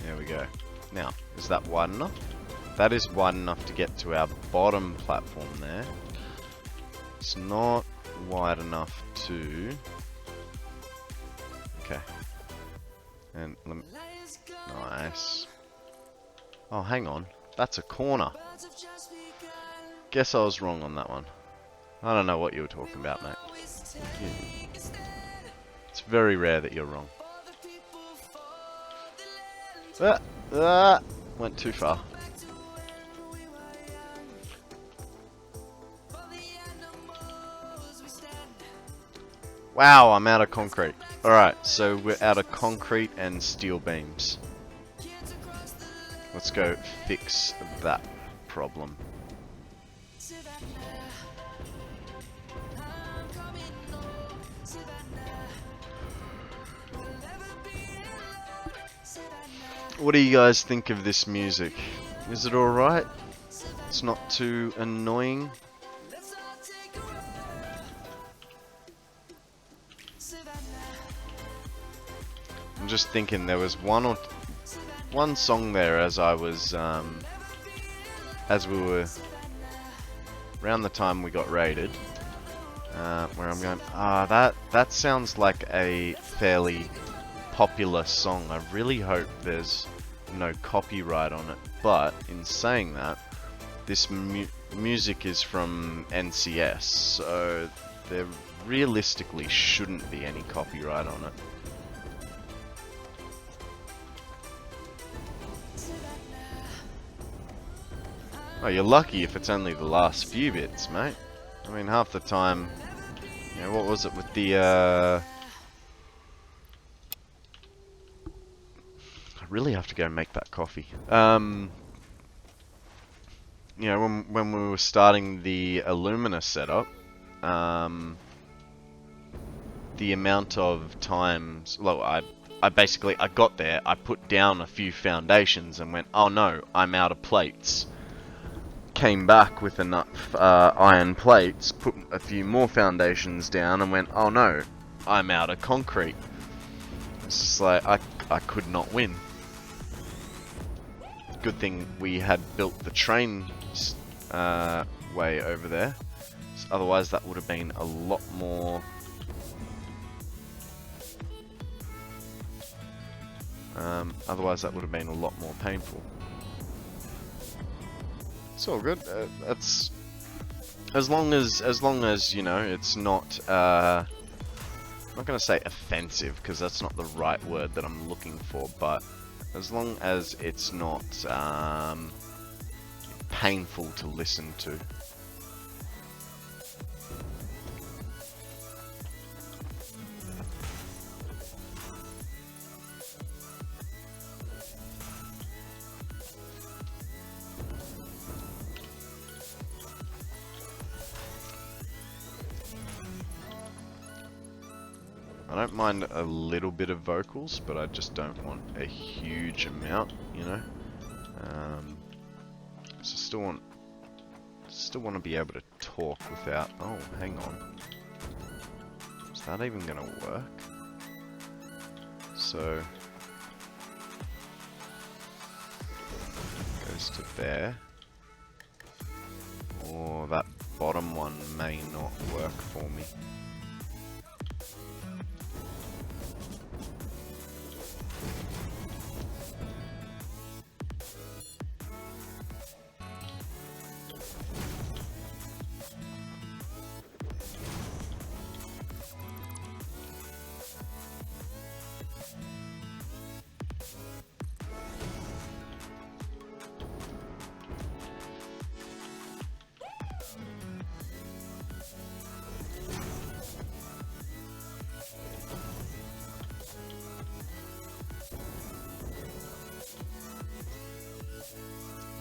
There we go. Now, is that wide enough? That is wide enough to get to our bottom platform there. It's not wide enough to... Okay. And let me... Nice. Oh, hang on. That's a corner. Guess I was wrong on that one. I don't know what you were talking about, mate. It's very rare that you're wrong. Went too far. Wow, I'm out of concrete. Alright, so we're out of concrete and steel beams. Let's go fix that problem. What do you guys think of this music? Is it alright? It's not too annoying? I'm just thinking there was one song there as I was as we were around the time we got raided, where I'm going, that sounds like a fairly popular song. I really hope there's no copyright on it, but in saying that, this music is from NCS, so there realistically shouldn't be any copyright on it. Oh, you're lucky if it's only the last few bits, mate. I mean, half the time, you know, what was it with the, I really have to go make that coffee. You know, when we were starting the Illumina setup, the amount of times, well, I basically, I got there, I put down a few foundations and went, oh no, I'm out of plates. Came back with enough iron plates, put a few more foundations down and went, oh no, I'm out of concrete. It's just like, I could not win. Good thing we had built the train way over there. Otherwise that would have been a lot more... otherwise that would have been a lot more painful. It's all good. That's as long as you know it's not. I'm not gonna say offensive because that's not the right word that I'm looking for. But as long as it's not painful to listen to. I don't mind a little bit of vocals, but I just don't want a huge amount, you know. So still want to be able to talk without. Oh, hang on. Is that even gonna work? So goes to there. Or that bottom one may not work for me.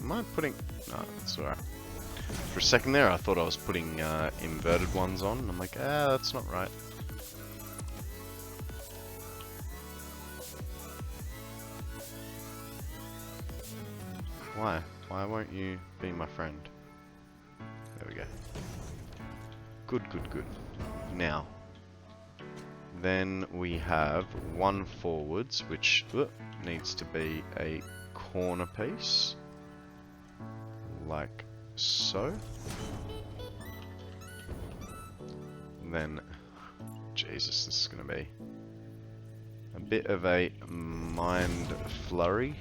Am I putting... No, that's alright. For a second there I thought I was putting inverted ones on. I'm like, that's not right. Why? Why won't you be my friend? There we go. Good, good, good. Now, then we have one forwards, which needs to be a corner piece. Like so. Then, Jesus, this is going to be a bit of a mind flurry.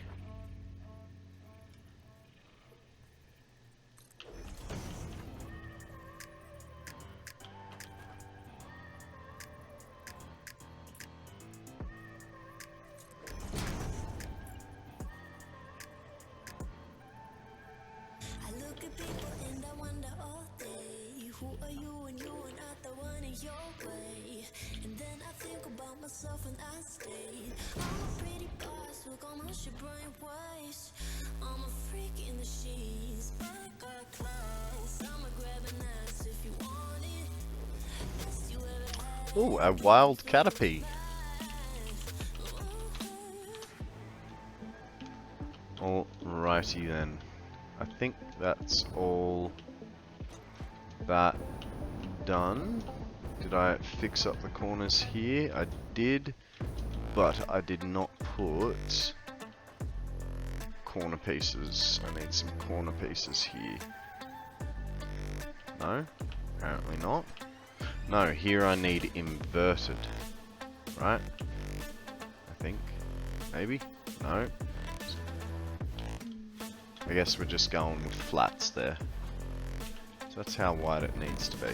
Ooh, a wild caterpie. Alrighty then. I think that's all that done. Did I fix up the corners here? I did, but I did not put corner pieces. I need some corner pieces here. No? Apparently not. No, here I need inverted. Right? I think. Maybe? No. I guess we're just going with flats there. So that's how wide it needs to be.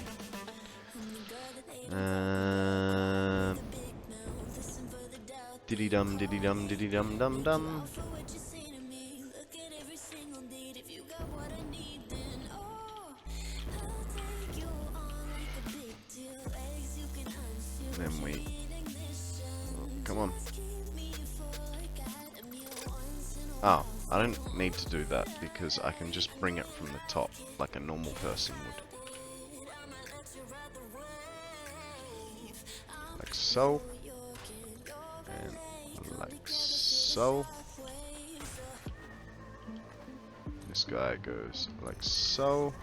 Diddy dum diddy dum diddy dum dum dum. Then we... Come on. Oh, I don't need to do that because I can just bring it from the top like a normal person would. Like so. And like so. This guy goes like so.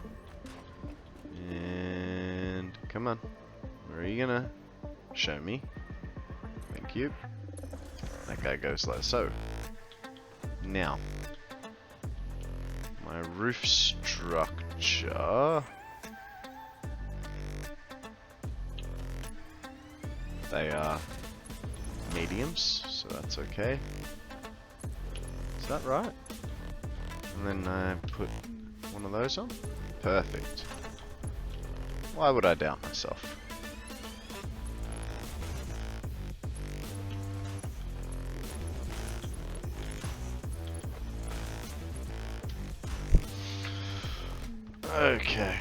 And come on. Where are you gonna show me? Thank you. That guy goes like so. Now, my roof structure. They are mediums, so that's okay. Is that right? And then I put one of those on. Perfect. Why would I doubt myself? Okay.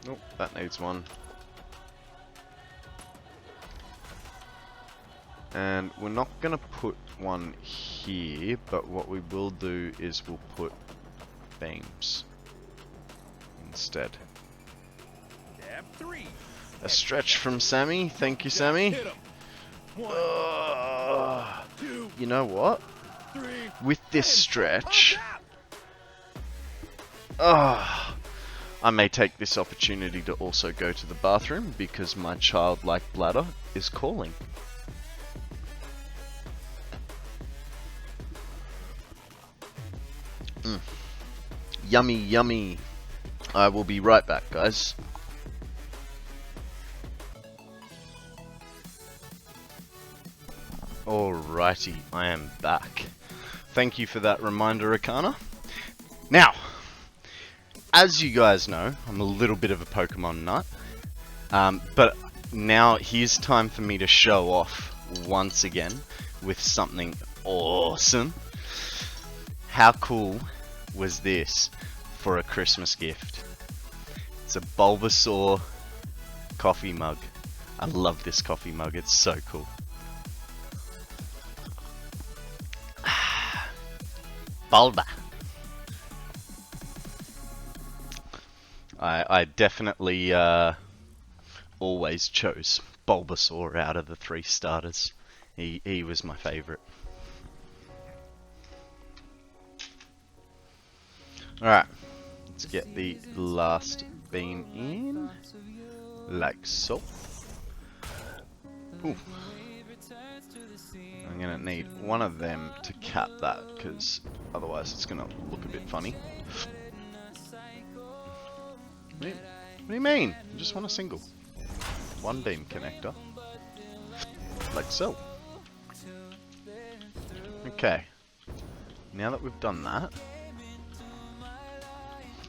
Nope, that needs one. And we're not gonna put one here, but what we will do is we'll put beams instead. A stretch from Sammy. Thank you, Sammy. You know what? With this stretch, Ah, I may take this opportunity to also go to the bathroom because my childlike bladder is calling. Yummy, yummy. I will be right back, guys. Alrighty, I am back. Thank you for that reminder, Akana. Now, as you guys know, I'm a little bit of a Pokemon nut. But now here's time for me to show off once again with something awesome. How cool was this for a Christmas gift? It's a Bulbasaur coffee mug. I love this coffee mug, it's so cool. Bulba. I definitely always chose Bulbasaur out of the 3 starters. He was my favourite. Alright, let's get the last beam in, like so. Ooh. I'm gonna need one of them to cap that, because otherwise it's gonna look a bit funny. What do you mean? I just want a single. 1 beam connector. Like so. Okay. Now that we've done that,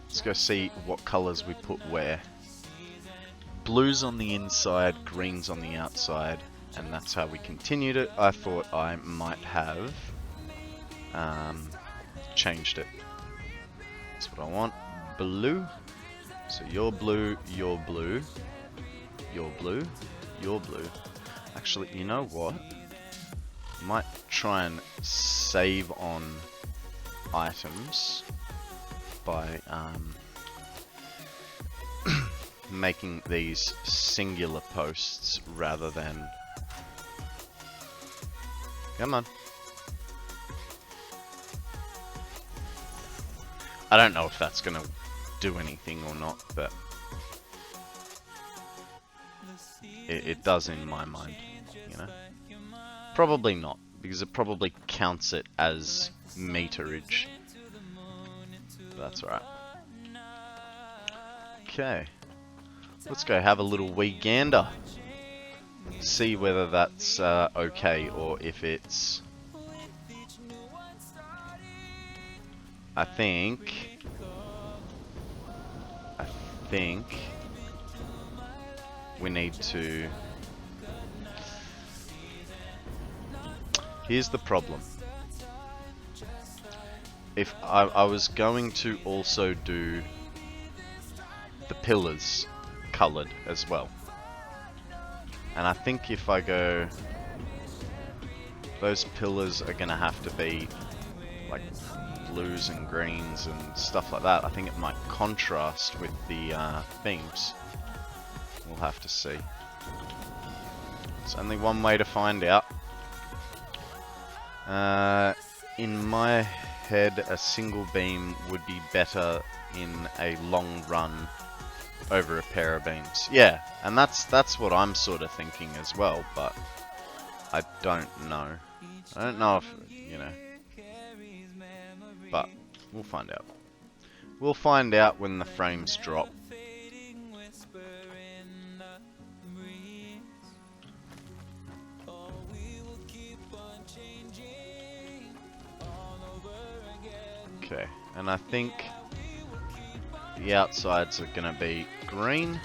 let's go see what colours we put where. Blues on the inside, greens on the outside, and that's how we continued it. I thought I might have changed it. That's what I want. Blue. So you're blue, you're blue, you're blue, you're blue. Actually, you know what? Might try and save on items by making these singular posts rather than... Come on. I don't know if that's gonna do anything or not, but it does in my mind, you know? Probably not, because it probably counts it as meterage. That's alright. Okay. Let's go have a little wee gander. See whether that's okay, or if it's... I think we need to... Here's the problem. If I was going to also do the pillars coloured as well. And I think if I go... Those pillars are going to have to be like blues and greens and stuff like that. I think it might contrast with the beams. We'll have to see. It's only one way to find out. In my head, a single beam would be better in a long run over a pair of beams. Yeah, and that's what I'm sort of thinking as well, but I don't know. I don't know if, you know, but we'll find out. We'll find out when the frames drop. Okay, and I think the outsides are gonna be green.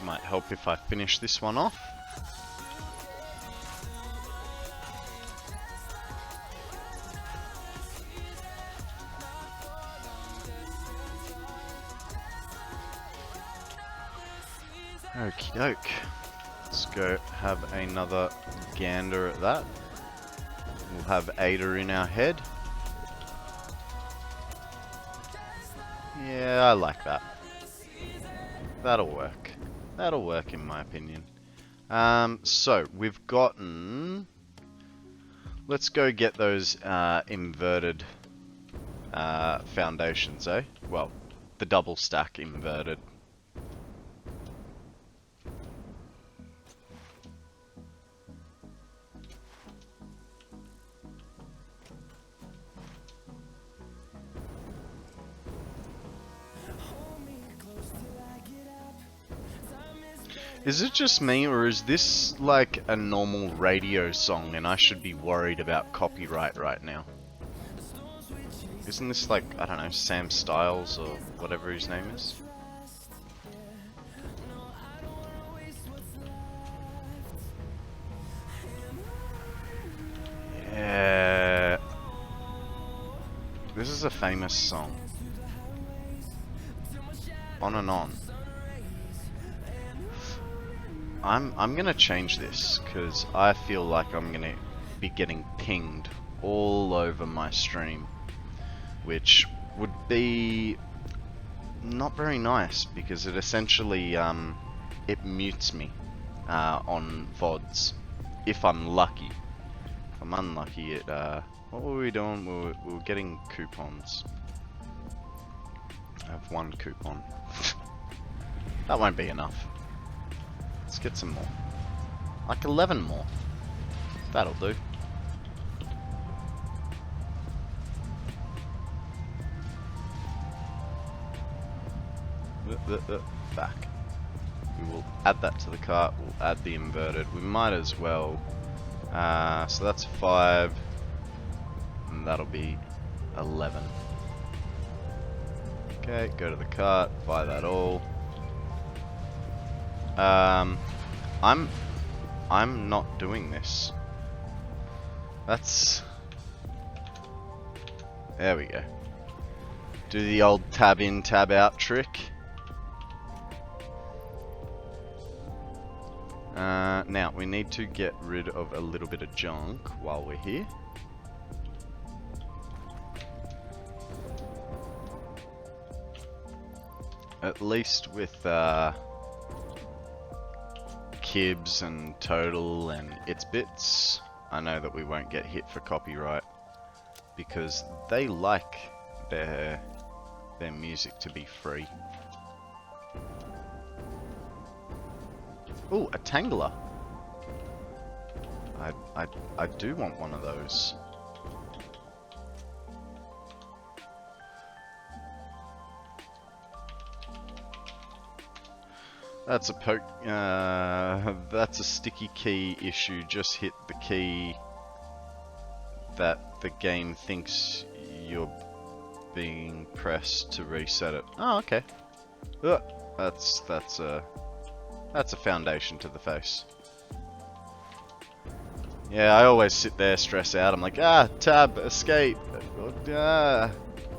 Might help if I finish this one off. Okie doke. Let's go have another gander at that. We'll have Ada in our head. Yeah, I like that. That'll work. That'll work in my opinion. So we've gotten... Let's go get those inverted foundations, eh? Well, the double stack inverted. Is it just me, or is this like a normal radio song and I should be worried about copyright right now? Isn't this like, I don't know, Sam Styles or whatever his name is? Yeah. This is a famous song. On and on. I'm gonna change this because I feel like I'm gonna be getting pinged all over my stream, which would be not very nice because it essentially it mutes me on VODs if I'm lucky. If I'm unlucky, it what were we doing? We were getting coupons. I have one coupon. That won't be enough. Let's get some more. Like 11 more. That'll do. Back. We will add that to the cart. We'll add the inverted. We might as well. So that's 5. And that'll be 11. Okay, go to the cart. Buy that all. I'm not doing this. That's... There we go. Do the old tab in, tab out trick. Now, we need to get rid of a little bit of junk while we're here. At least with Kibs and Total and ImKibitz, I know that we won't get hit for copyright because they like their music to be free. Ooh, a Tangler. I do want one of those. That's a that's a sticky key issue. Just hit the key that the game thinks you're being pressed to reset it. Oh, okay. That's a foundation to the face. Yeah, I always sit there, stress out. I'm like, tab, escape,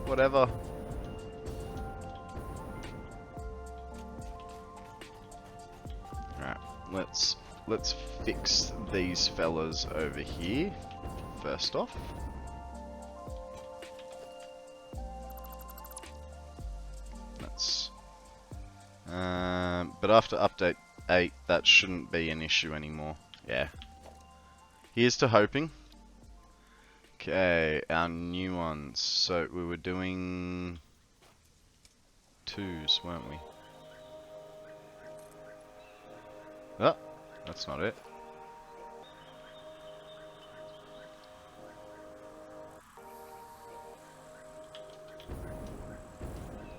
whatever. Alright, let's fix these fellas over here first off. That's but after update 8, that shouldn't be an issue anymore. Yeah. Here's to hoping. Okay, our new ones. So we were doing 2s, weren't we? Oh, that's not it.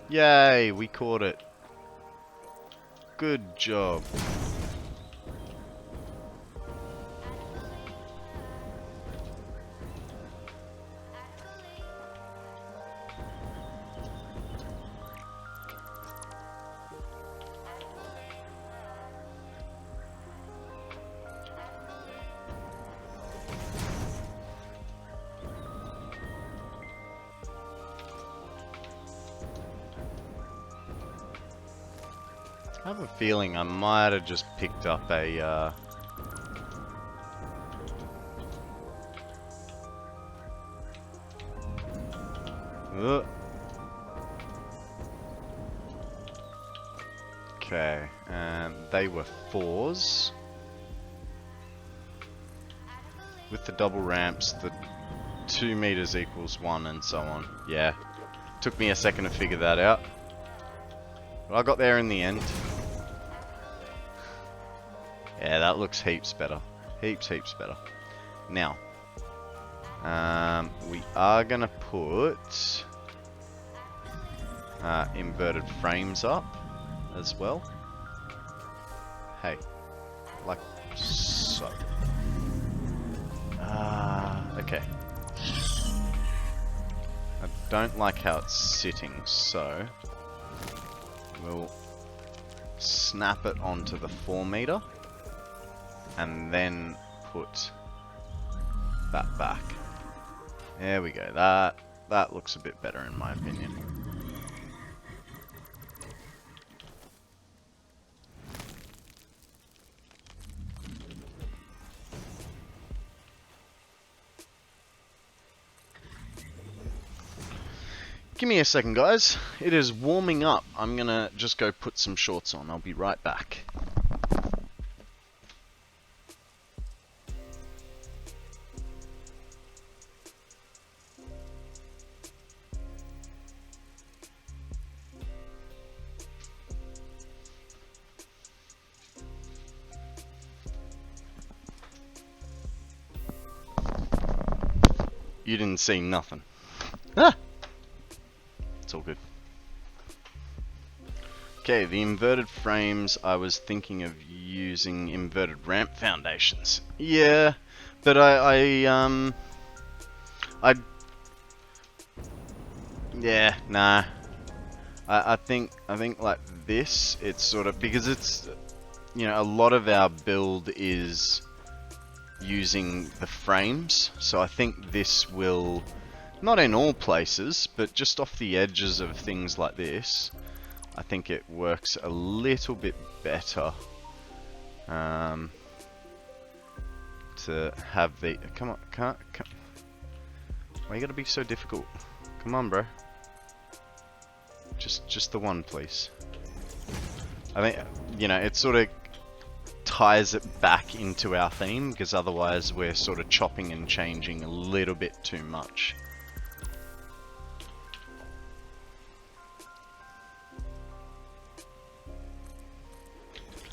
Yay, we caught it. Good job. I have a feeling I might have just picked up a Okay, and they were 4s. With the double ramps, the 2 meters equals 1 and so on. Yeah. Took me a second to figure that out. But I got there in the end. Yeah, that looks heaps better. Heaps better. Now, we are gonna put inverted frames up as well. Hey, like so. Okay. I don't like how it's sitting, so we'll snap it onto the 4 meter and then put that back. There we go. That looks a bit better in my opinion. Give me a second, guys. It is warming up. I'm gonna just go put some shorts on. I'll be right back. You didn't see nothing. Ah! It's all good. Okay, the inverted frames, I was thinking of using inverted ramp foundations. Yeah, but yeah, nah. I think like this, it's sort of, because it's, you know, a lot of our build is using the frames, so I think this will, not in all places, but just off the edges of things like this, I think it works a little bit better to have the, come on, come. Why you gotta be so difficult? Come on, bro. Just the one, please. I think, you know, it sort of ties it back into our theme, because otherwise we're sort of chopping and changing a little bit too much.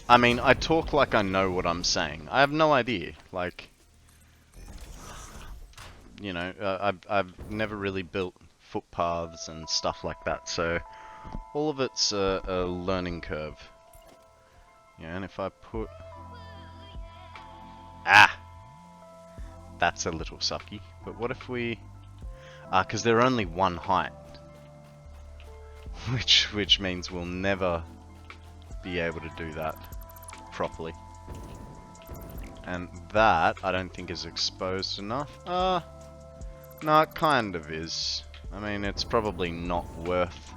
I mean, I talk like I know what I'm saying. I have no idea. Like, you know, I've never really built footpaths and stuff like that, so all of it's a learning curve. Yeah, and if I put... Ah! That's a little sucky. But what if we... because they're only one height. Which means we'll never be able to do that properly. And that, I don't think is exposed enough. No, it kind of is. I mean, it's probably not worth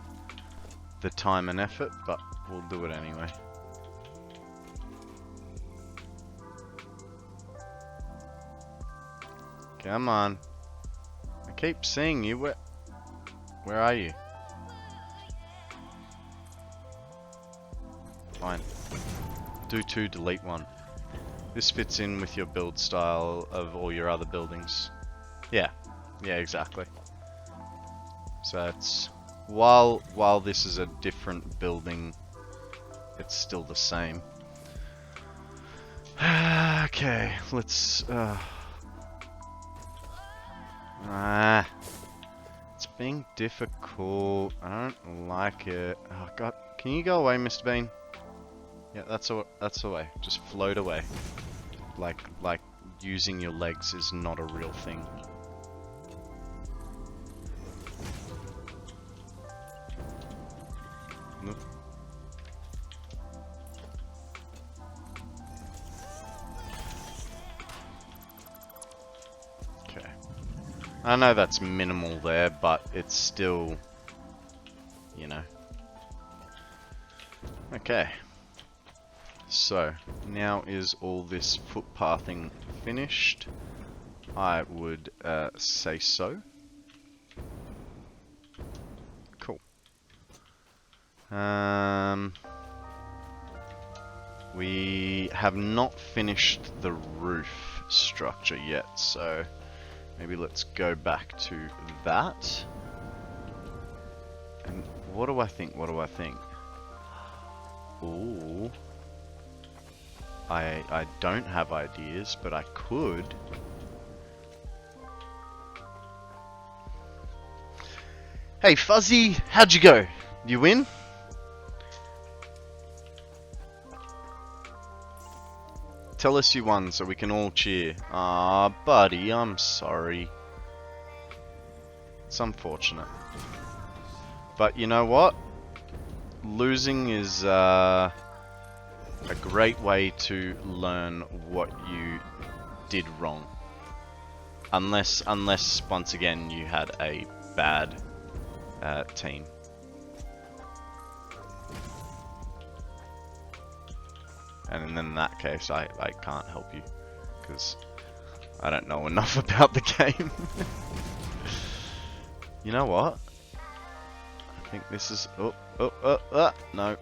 the time and effort, but we'll do it anyway. Come on. I keep seeing you. Where are you? Fine. Do 2, delete 1. This fits in with your build style of all your other buildings. Yeah. Yeah, exactly. So it's... While this is a different building, it's still the same. Okay, let's... it's being difficult. I don't like it. Oh god, can you go away, Mr. Bean? Yeah, that's the way. Just float away. Like using your legs is not a real thing. Nope. Okay. I know that's minimal there, but it's still, you know. Okay. So, now is all this footpathing finished? I would say so. Cool. We have not finished the roof structure yet, so maybe let's go back to that. And what do I think? What do I think? Ooh. I don't have ideas, but I could. Hey Fuzzy, how'd you go? You win? Tell us you won so we can all cheer. Ah, buddy, I'm sorry. It's unfortunate. But you know what? Losing is a great way to learn what you did wrong. Unless once again you had a bad team. And in that case, I can't help you, because I don't know enough about the game. You know what? I think this is... no.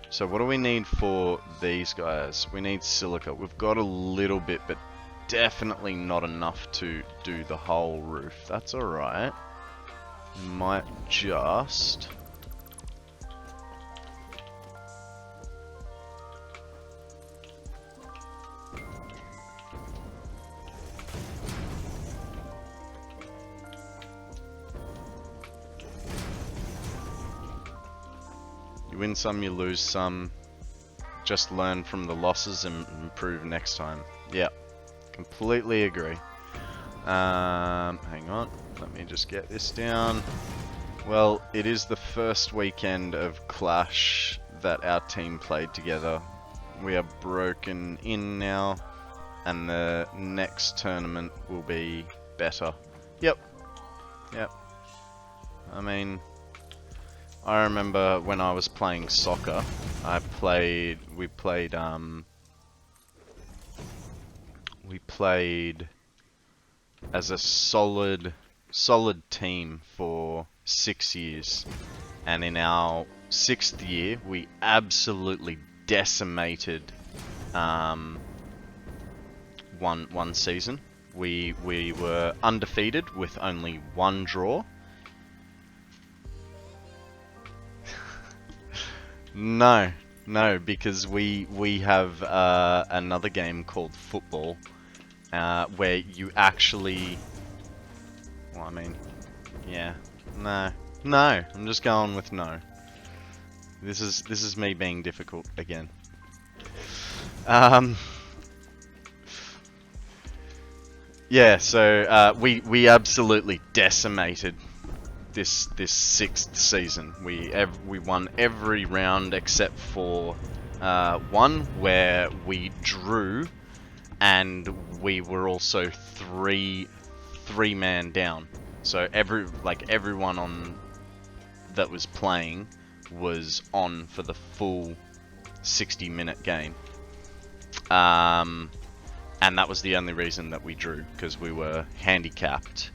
So what do we need for these guys? We need silica. We've got a little bit, but definitely not enough to do the whole roof. That's alright. Might just... You win some, you lose some. Just learn from the losses and improve next time. Yeah, completely agree. Hang on, let me just get this down. Well, it is the first weekend of Clash that our team played together. We are broken in now, and the next tournament will be better. Yep. I mean, I remember when I was playing soccer, we played as a solid team for 6 years, and in our 6th year we absolutely decimated one season. We were undefeated with only 1 draw. No, because we have another game called football, where you actually... Well, I mean, yeah, no, I'm just going with no. This is me being difficult again. Yeah, so we absolutely decimated this 6th season. We won every round except for one where we drew, and we were also three-man down. So everyone on that was playing was on for the full 60-minute game. And that was the only reason that we drew, because we were handicapped.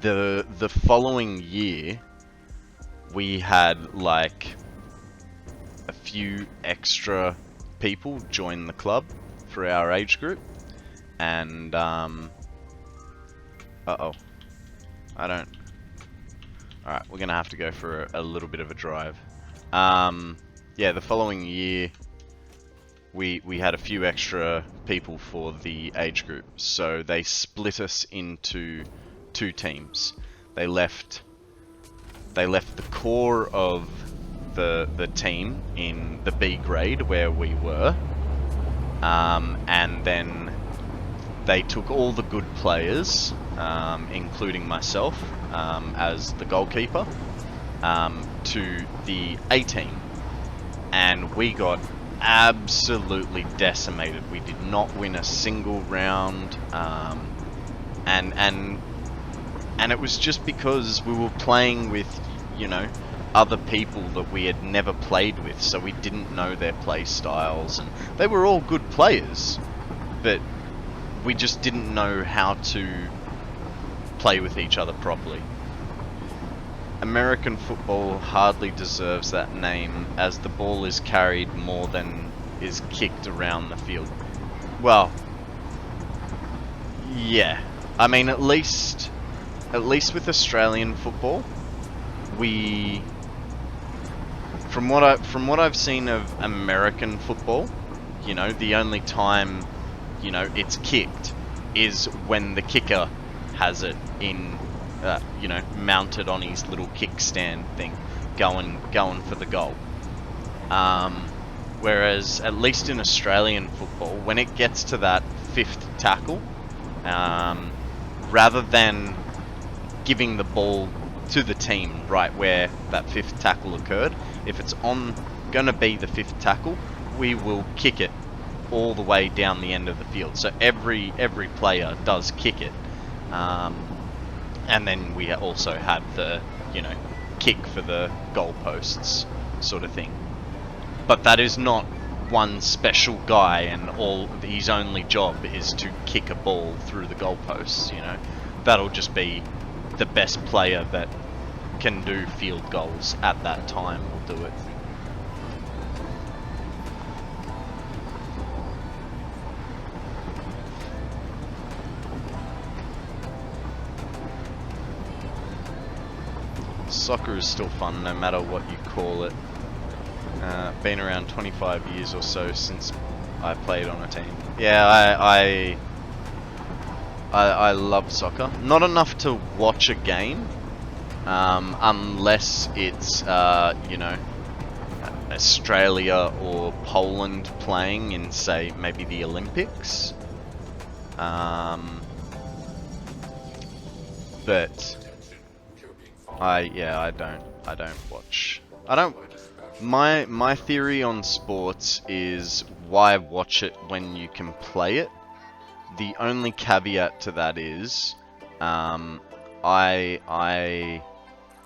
The following year, we had like a few extra people join the club for our age group, and alright, we're gonna have to go for a little bit of a drive. Yeah, the following year we had a few extra people for the age group, so they split us into 2 teams. They left the core of the team in the B grade where we were, and then they took all the good players, including myself as the goalkeeper, to the A team, and we got absolutely decimated. We did not win a single round, and it was just because we were playing with, you know, other people that we had never played with, so we didn't know their play styles, and they were all good players, but we just didn't know how to play with each other properly. American football hardly deserves that name, as the ball is carried more than is kicked around the field. Well, yeah. I mean, at least with Australian football, we, from what I've seen of American football, you know, the only time, you know, it's kicked is when the kicker has it in, you know, mounted on his little kickstand thing, going for the goal. Whereas, at least in Australian football, when it gets to that fifth tackle, rather than giving the ball to the team right where that fifth tackle occurred, if it's gonna be the fifth tackle, we will kick it all the way down the end of the field. So every player does kick it, and then we also have the, you know, kick for the goalposts sort of thing. But that is not one special guy and all his only job is to kick a ball through the goalposts, you know. That'll just be the best player that can do field goals at that time will do it. Soccer is still fun no matter what you call it. Been around 25 years or so since I played on a team. Yeah, I love soccer. Not enough to watch a game, unless it's, you know, Australia or Poland playing in, say, maybe the Olympics. But I don't watch. My theory on sports is, why watch it when you can play it? The only caveat to that is, I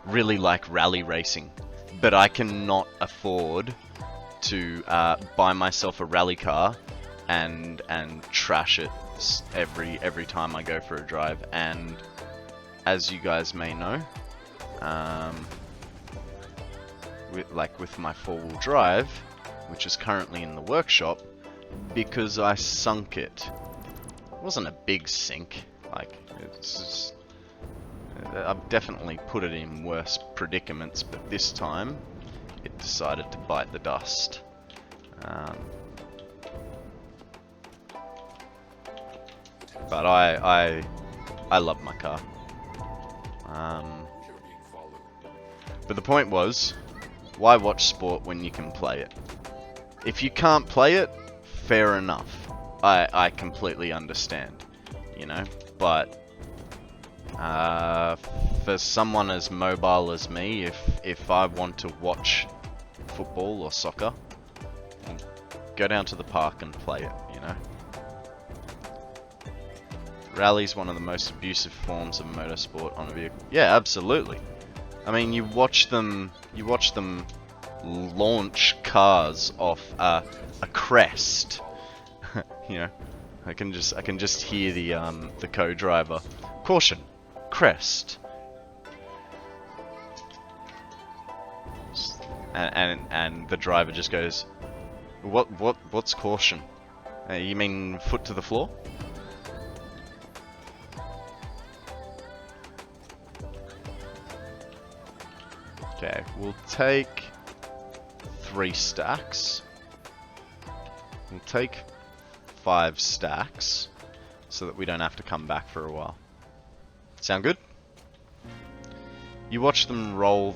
really like rally racing, but I cannot afford to buy myself a rally car and trash it every time I go for a drive. And as you guys may know, with my four-wheel drive, which is currently in the workshop, because I sunk it. It wasn't a big sink, like, it's just, I've definitely put it in worse predicaments, but this time it decided to bite the dust. But I love my car. But the point was, why watch sport when you can play it? If you can't play it, fair enough. I completely understand, you know. But for someone as mobile as me, if I want to watch football or soccer, I'll go down to the park and play it, you know. Rally's one of the most abusive forms of motorsport on a vehicle. Yeah, absolutely. I mean, you watch them launch cars off a crest. You know, I can just hear the co-driver, caution, crest, and the driver just goes, what's caution? You mean foot to the floor? Okay, we'll take 3 stacks. We'll take 5 stacks so that we don't have to come back for a while. Sound good? You watch them roll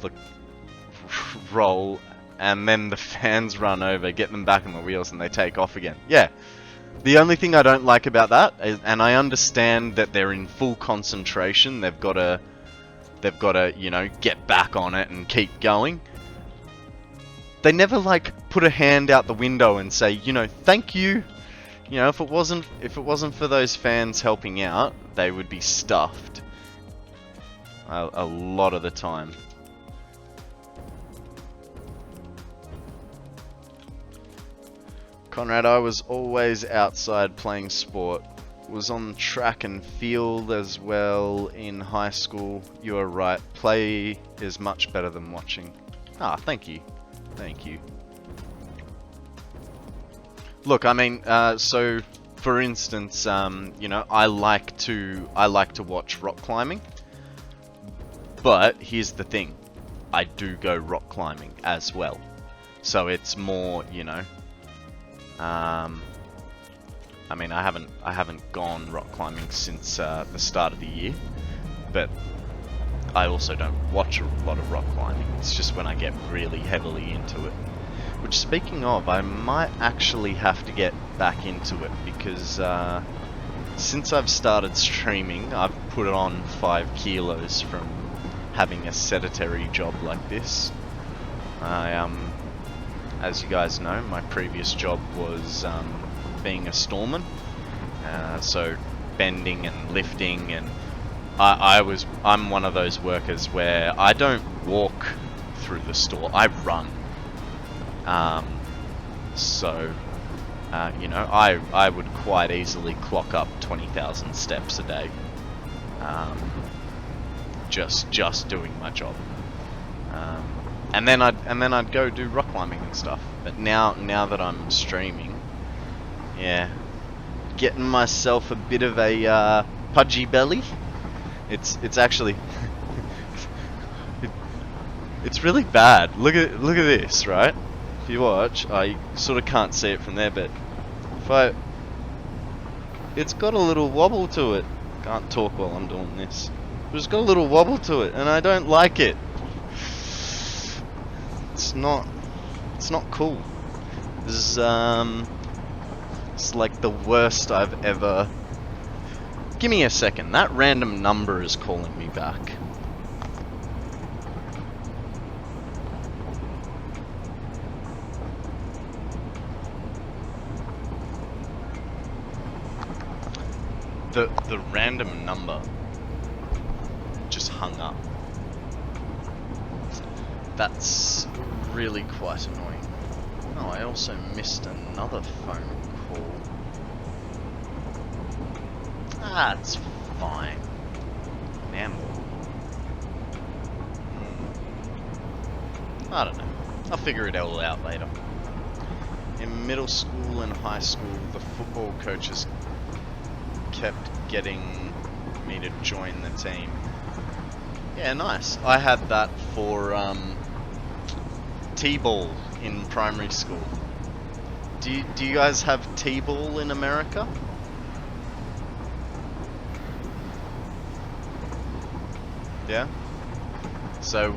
and then the fans run over, get them back on the wheels, and they take off again. Yeah. The only thing I don't like about that is, and I understand that they're in full concentration, they've got to, you know, get back on it and keep going. They never, like, put a hand out the window and say, you know, thank you. You know, if it wasn't for those fans helping out, they would be stuffed. A lot of the time. Konrad, I was always outside playing sport. was on track and field as well in high school. You are right. Play is much better than watching. Ah, thank you. Thank you. Look, I mean, so for instance, you know, I like to watch rock climbing, but here's the thing, I do go rock climbing as well, so it's more, you know, I mean, I haven't gone rock climbing since the start of the year, but I also don't watch a lot of rock climbing. It's just when I get really heavily into it. Which, speaking of, I might actually have to get back into it because since I've started streaming, I've put on 5 kilos from having a sedentary job like this. As you guys know, my previous job was being a storeman, so bending and lifting, and I'm one of those workers where I don't walk through the store, I run. You know, I would quite easily clock up 20,000 steps a day, just doing my job. And then I'd go do rock climbing and stuff. But now that I'm streaming, yeah, getting myself a bit of a pudgy belly. It's actually it's really bad. Look at this, right? If you watch, I sort of can't see it from there, but it's got a little wobble to it. Can't talk while I'm doing this. But it's got a little wobble to it, and I don't like it. It's not cool. This is it's like the worst I've ever. Give me a second. That random number is calling me back. The random number just hung up. That's really quite annoying. Oh, I also missed another phone call. That's fine. Mammal. I don't know. I'll figure it all out later. In middle school and high school, the football coaches kept getting me to join the team. Yeah, nice. I had that for T-ball in primary school. Do you guys have T-ball in America? Yeah. So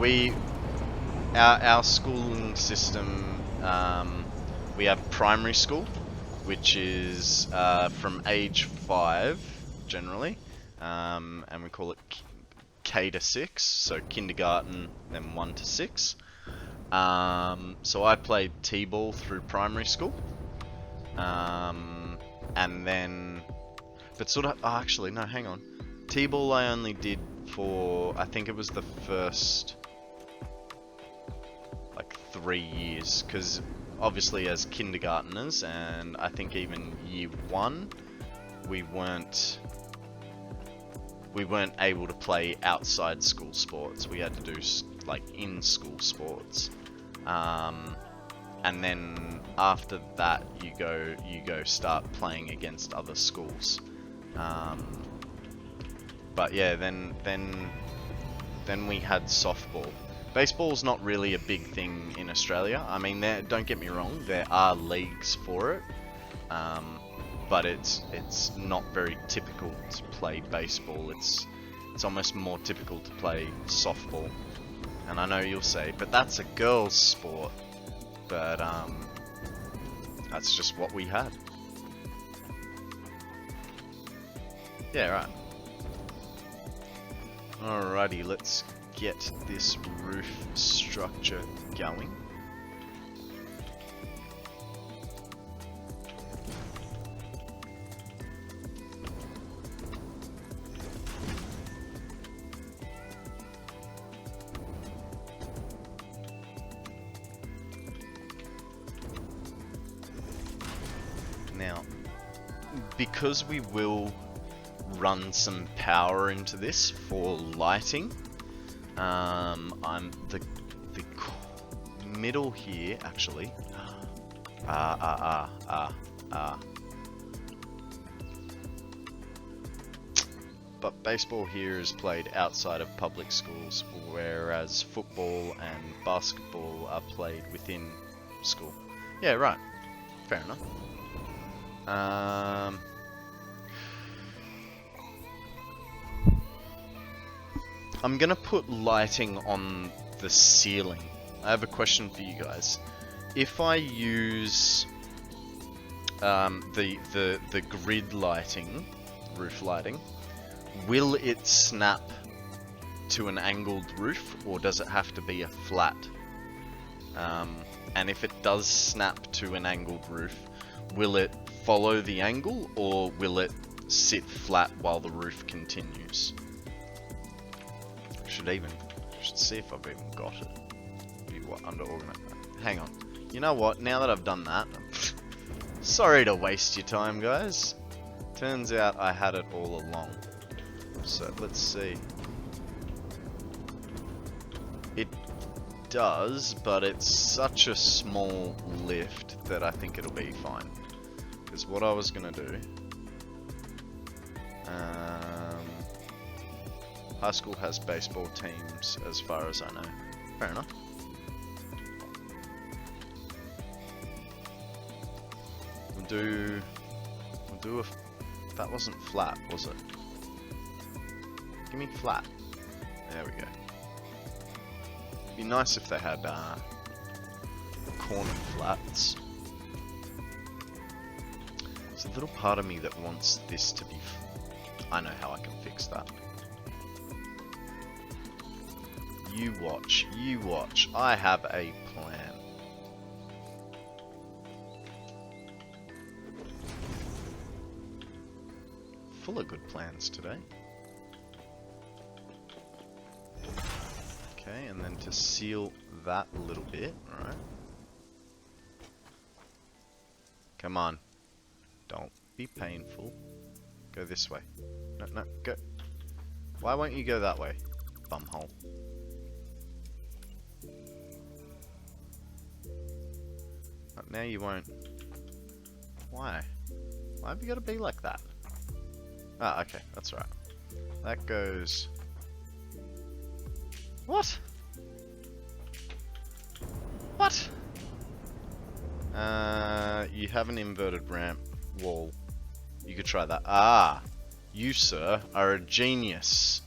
our schooling system, we have primary school, which is from age 5 generally, and we call it K to 6, so kindergarten, then 1 to 6. So I played T-ball through primary school, and then, but sort of, oh, actually no, hang on, T-ball I only did for, I think it was the first like 3 years, because obviously as kindergarteners, and I think even year 1, we weren't able to play outside school sports. We had to do like in school sports, and then after that you go start playing against other schools. But yeah, then we had softball. Baseball's not really a big thing in Australia. I mean, don't get me wrong, there are leagues for it, but it's not very typical to play baseball. It's almost more typical to play softball. And I know you'll say, but that's a girls' sport. But that's just what we had. Yeah, right. Alrighty, let's get this roof structure going. Now, because we will run some power into this for lighting, I'm the middle here actually. But baseball here is played outside of public schools, whereas football and basketball are played within school. Yeah, right. Fair enough. I'm gonna put lighting on the ceiling. I have a question for you guys. If I use the grid lighting, roof lighting, will it snap to an angled roof, or does it have to be a flat? And if it does snap to an angled roof, will it follow the angle, or will it sit flat while the roof continues? Should see if I've even got it. What, under organize? Hang on. You know what? Now that I've done that, sorry to waste your time, guys. Turns out I had it all along. So let's see. It does, but it's such a small lift that I think it'll be fine. Because what I was gonna do, high school has baseball teams, as far as I know. Fair enough. We'll do a. That wasn't flat, was it? Give me flat. There we go. It'd be nice if they had corner flats. There's a little part of me that wants this to be. I know how I can fix that. You watch, you watch. I have a plan. Full of good plans today. Okay, and then to seal that a little bit, alright. Come on. Don't be painful. Go this way. No, no, go. Why won't you go that way, bumhole? Now you won't. Why? Why have you got to be like that? Ah, okay, that's right. That goes... What? What? You have an inverted ramp wall. You could try that. Ah! You, sir, are a genius.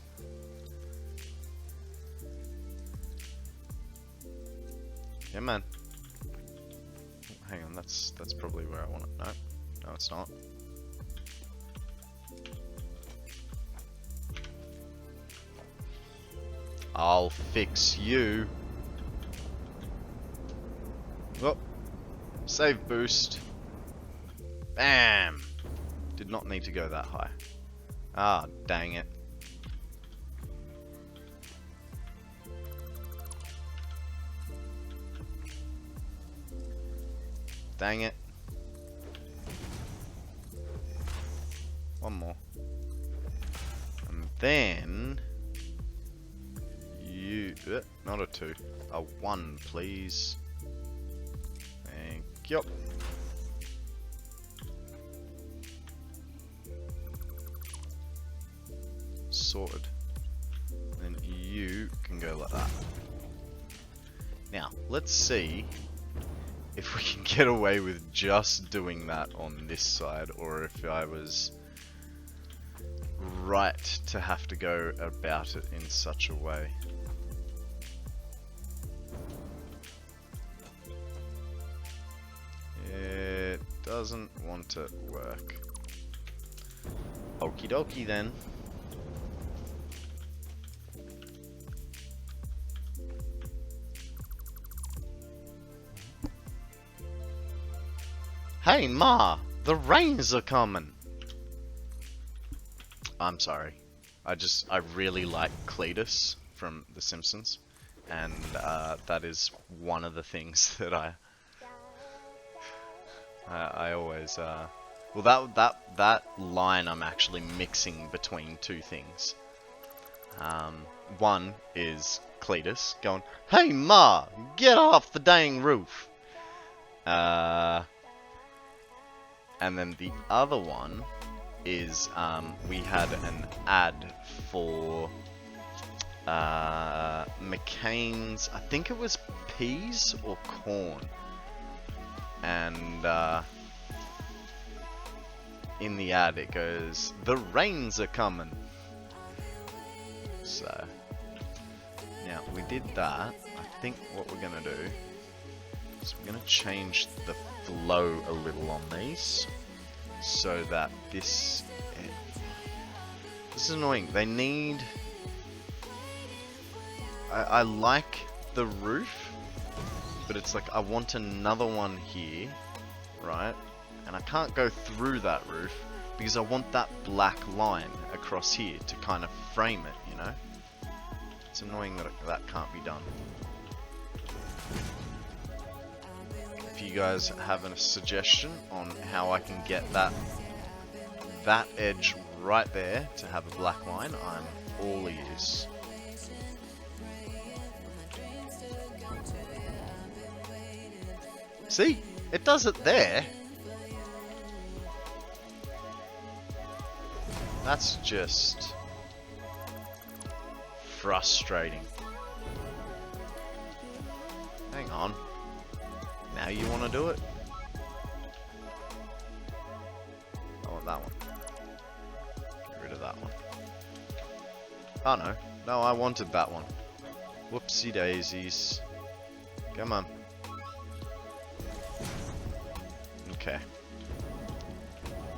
Yeah, man. Hang on, that's probably where I want it. No, no, it's not. I'll fix you. Oh, save boost. Bam! Did not need to go that high. Ah, dang it. Dang it. One more. And then... you... not a 2. A 1, please. Thank you. Sorted. Then you can go like that. Now, let's see if we can get away with just doing that on this side, or if I was right to have to go about it in such a way. It doesn't want to work. Okie dokie then. Hey Ma, the rains are coming. I'm sorry. I really like Cletus from The Simpsons, and that is one of the things that I always Well, that line I'm actually mixing between two things. One is Cletus going, "Hey Ma, get off the dang roof." And then the other one is we had an ad for McCain's, I think it was peas or corn, and in the ad it goes, "The rains are coming." So now we did that. I think what we're gonna do is we're gonna change the flow a little on these so that this is annoying. They need, I like the roof, but it's like I want another one here, right? And I can't go through that roof because I want that black line across here to kind of frame it, you know? It's annoying that that can't be done. If you guys have a suggestion on how I can get that edge right there to have a black line, I'm all ears. See? It does it there. That's just frustrating. Hang on. Now you want to do it? I want that one. Get rid of that one. Oh no. No, I wanted that one. Whoopsie daisies. Come on. Okay.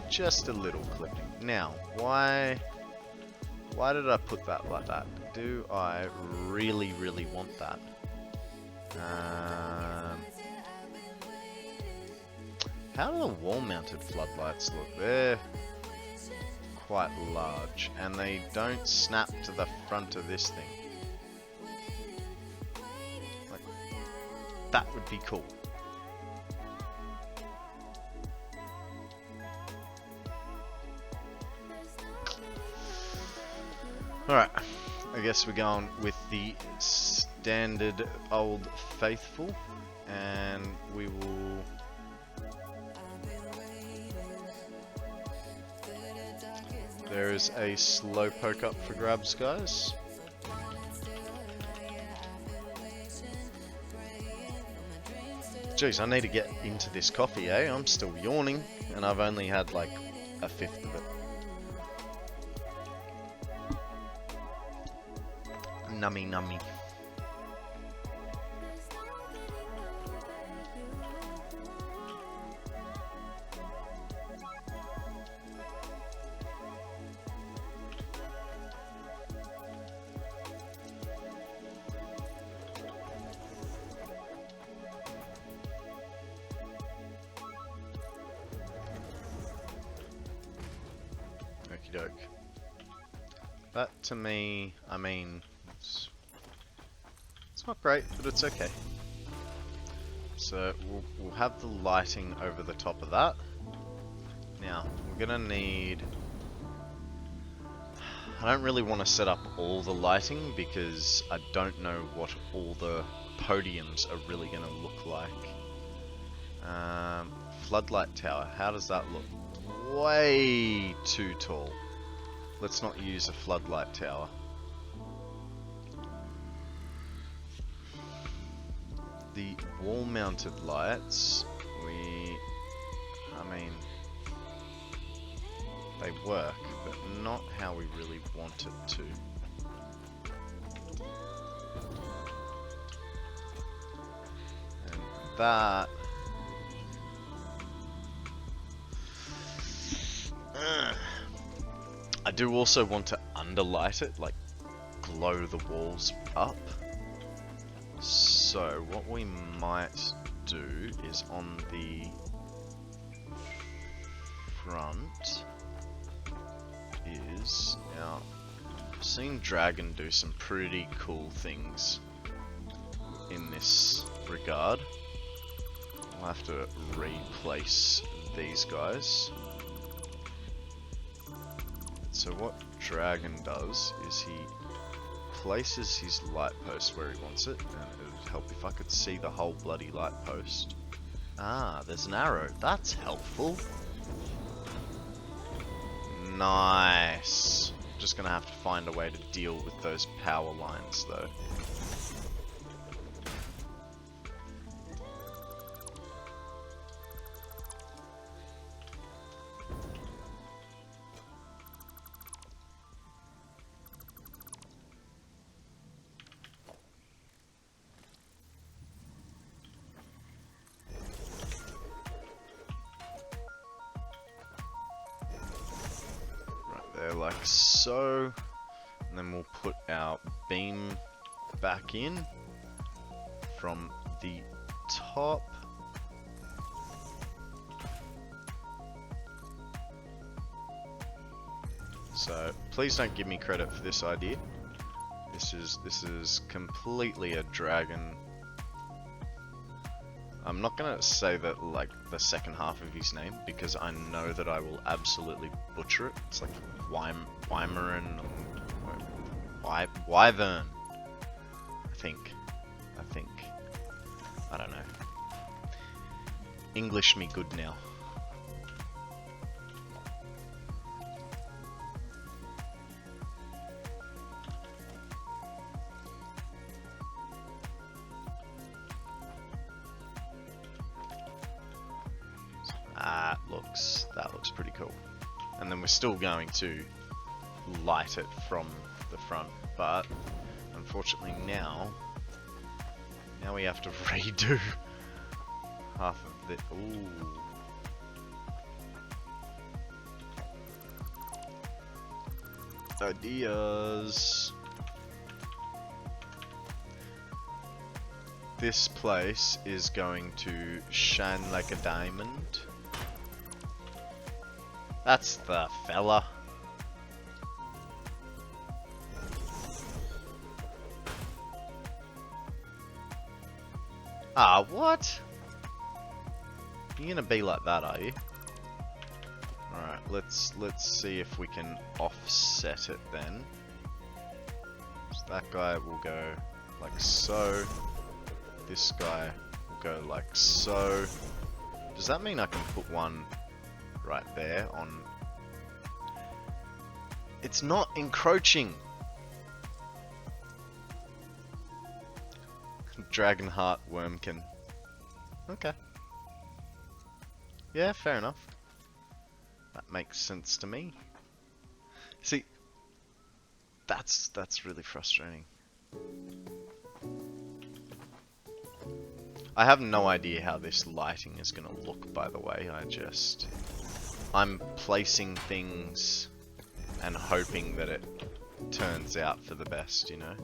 Just a little clipping. Now, why did I put that like that? Do I really, really want that? How do the wall-mounted floodlights look? They're quite large, and they don't snap to the front of this thing. Like, that would be cool. Alright, I guess we're going with the standard old faithful, and we will there is a slow poke up for grabs, guys. Jeez, I need to get into this coffee, eh? I'm still yawning, and I've only had like a fifth of it. Nummy nummy. Okie doke. That to me, I mean, it's not great, but it's okay. So we'll have the lighting over the top of that. Now, we're gonna need... I don't really want to set up all the lighting because I don't know what all the podiums are really gonna look like. Floodlight tower, how does that look? Way too tall. Let's not use a floodlight tower. The wall-mounted lights, I mean, they work, but not how we really want it to. And that... I do also want to underlight it, like glow the walls up. So what we might do is on the front is, now I've seen Dragon do some pretty cool things in this regard. I'll have to replace these guys. so what Dragon does is he places his light post where he wants it, and it would help if I could see the whole bloody light post. Ah, there's an arrow. That's helpful. Nice. Just gonna have to find a way to deal with those power lines though. Like so, and then we'll put our beam back in from the top. So please don't give me credit for this idea. This is completely a Dragon. I'm not gonna say that like the second half of his name because I know that I will absolutely butcher it. It's like Wyvern or Wyvern. I think. I don't know. English me good now. That looks pretty cool. And then we're still going to light it from the front, but unfortunately now we have to redo half of the. Ooh. Ideas. This place is going to shine like a diamond. That's the fella. Ah, what? You're gonna be like that, are you? Alright, let's see if we can offset it then. So that guy will go like so. This guy will go like so. Does that mean I can put one right there on? It's not encroaching. Dragon Heart Wormkin. Okay. Yeah, fair enough. That makes sense to me. See, that's really frustrating. I have no idea how this lighting is gonna look, by the way. I'm placing things and hoping that it turns out for the best, you know?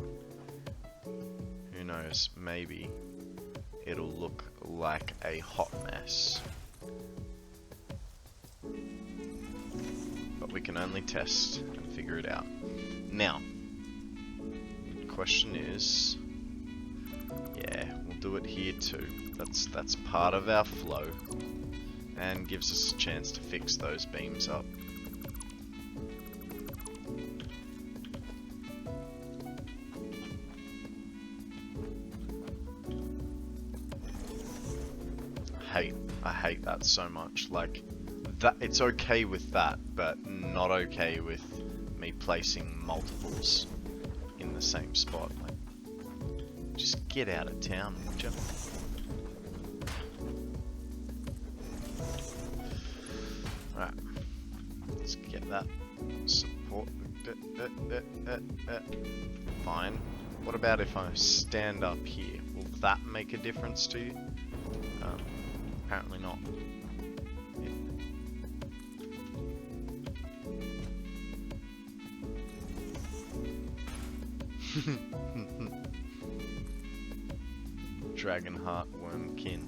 Who knows, maybe it'll look like a hot mess. But we can only test and figure it out. Now, the question is, yeah, we'll do it here too. That's part of our flow and gives us a chance to fix those beams up. I hate that so much. Like, that it's okay with that, but not okay with me placing multiples in the same spot. Like, just get out of town, would you? Right, let's get that support. Fine. What about if I stand up here? Will that make a difference to you? Apparently not. Dragon Heart Wormkin.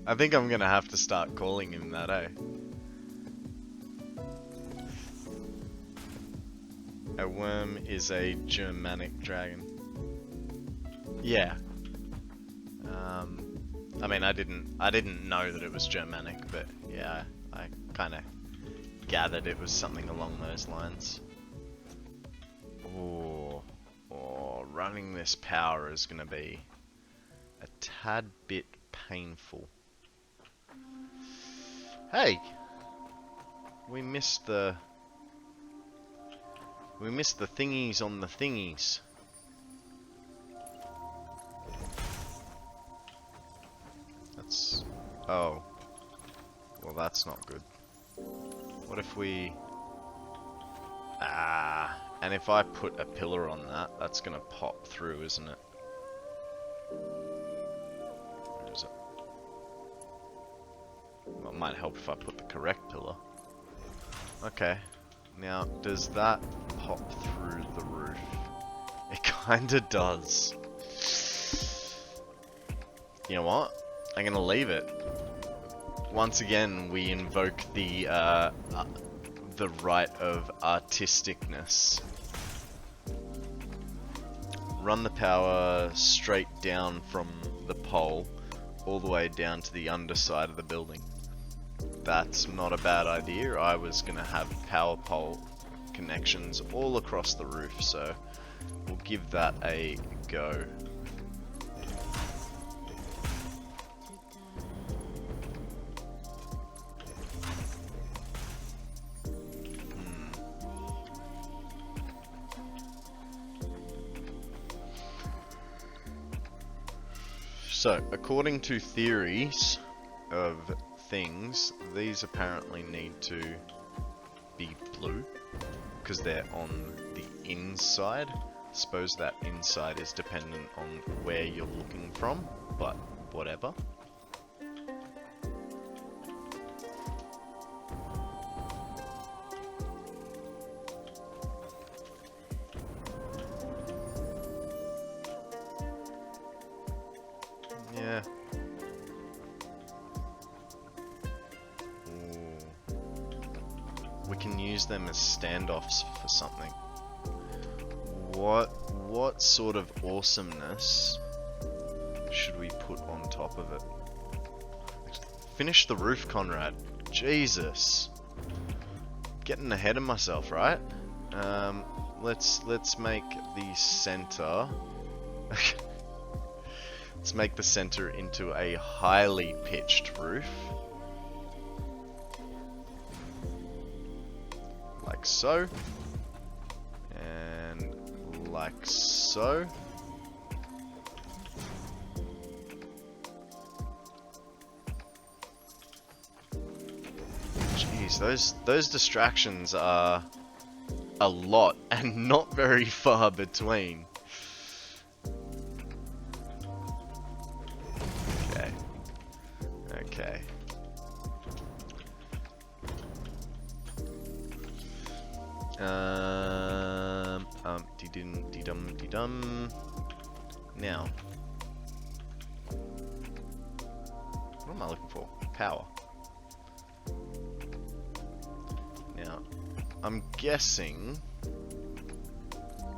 I think I'm gonna have to start calling him that, eh? A worm is a Germanic dragon. Yeah. I mean, I didn't know that it was Germanic, but yeah, I kind of gathered it was something along those lines. Oh, running this power is going to be a tad bit painful. Hey! We missed the thingies on the thingies. That's... oh. Well, that's not good. What if we... and if I put a pillar on that, that's gonna pop through, isn't it? Where is it? Well, it might help if I put the correct pillar. Okay. Now, does that pop through the roof? It kinda does. You know what? I'm gonna leave it. Once again, we invoke the right of artisticness. Run the power straight down from the pole all the way down to the underside of the building. That's not a bad idea. I was gonna have power pole connections all across the roof, so we'll give that a go. So, according to theories of things, these apparently need to be blue because they're on the inside. I suppose that inside is dependent on where you're looking from, but whatever. Yeah. Ooh. We can use them as standoffs for something. What sort of awesomeness should we put on top of it? Finish the roof, Konrad. Jesus. Getting ahead of myself, right? Let's make the center. Let's make the center into a highly pitched roof. Like so. And like so. Jeez, those distractions are a lot and not very far between. Okay. De-dum. Now. What am I looking for? Power. Now, I'm guessing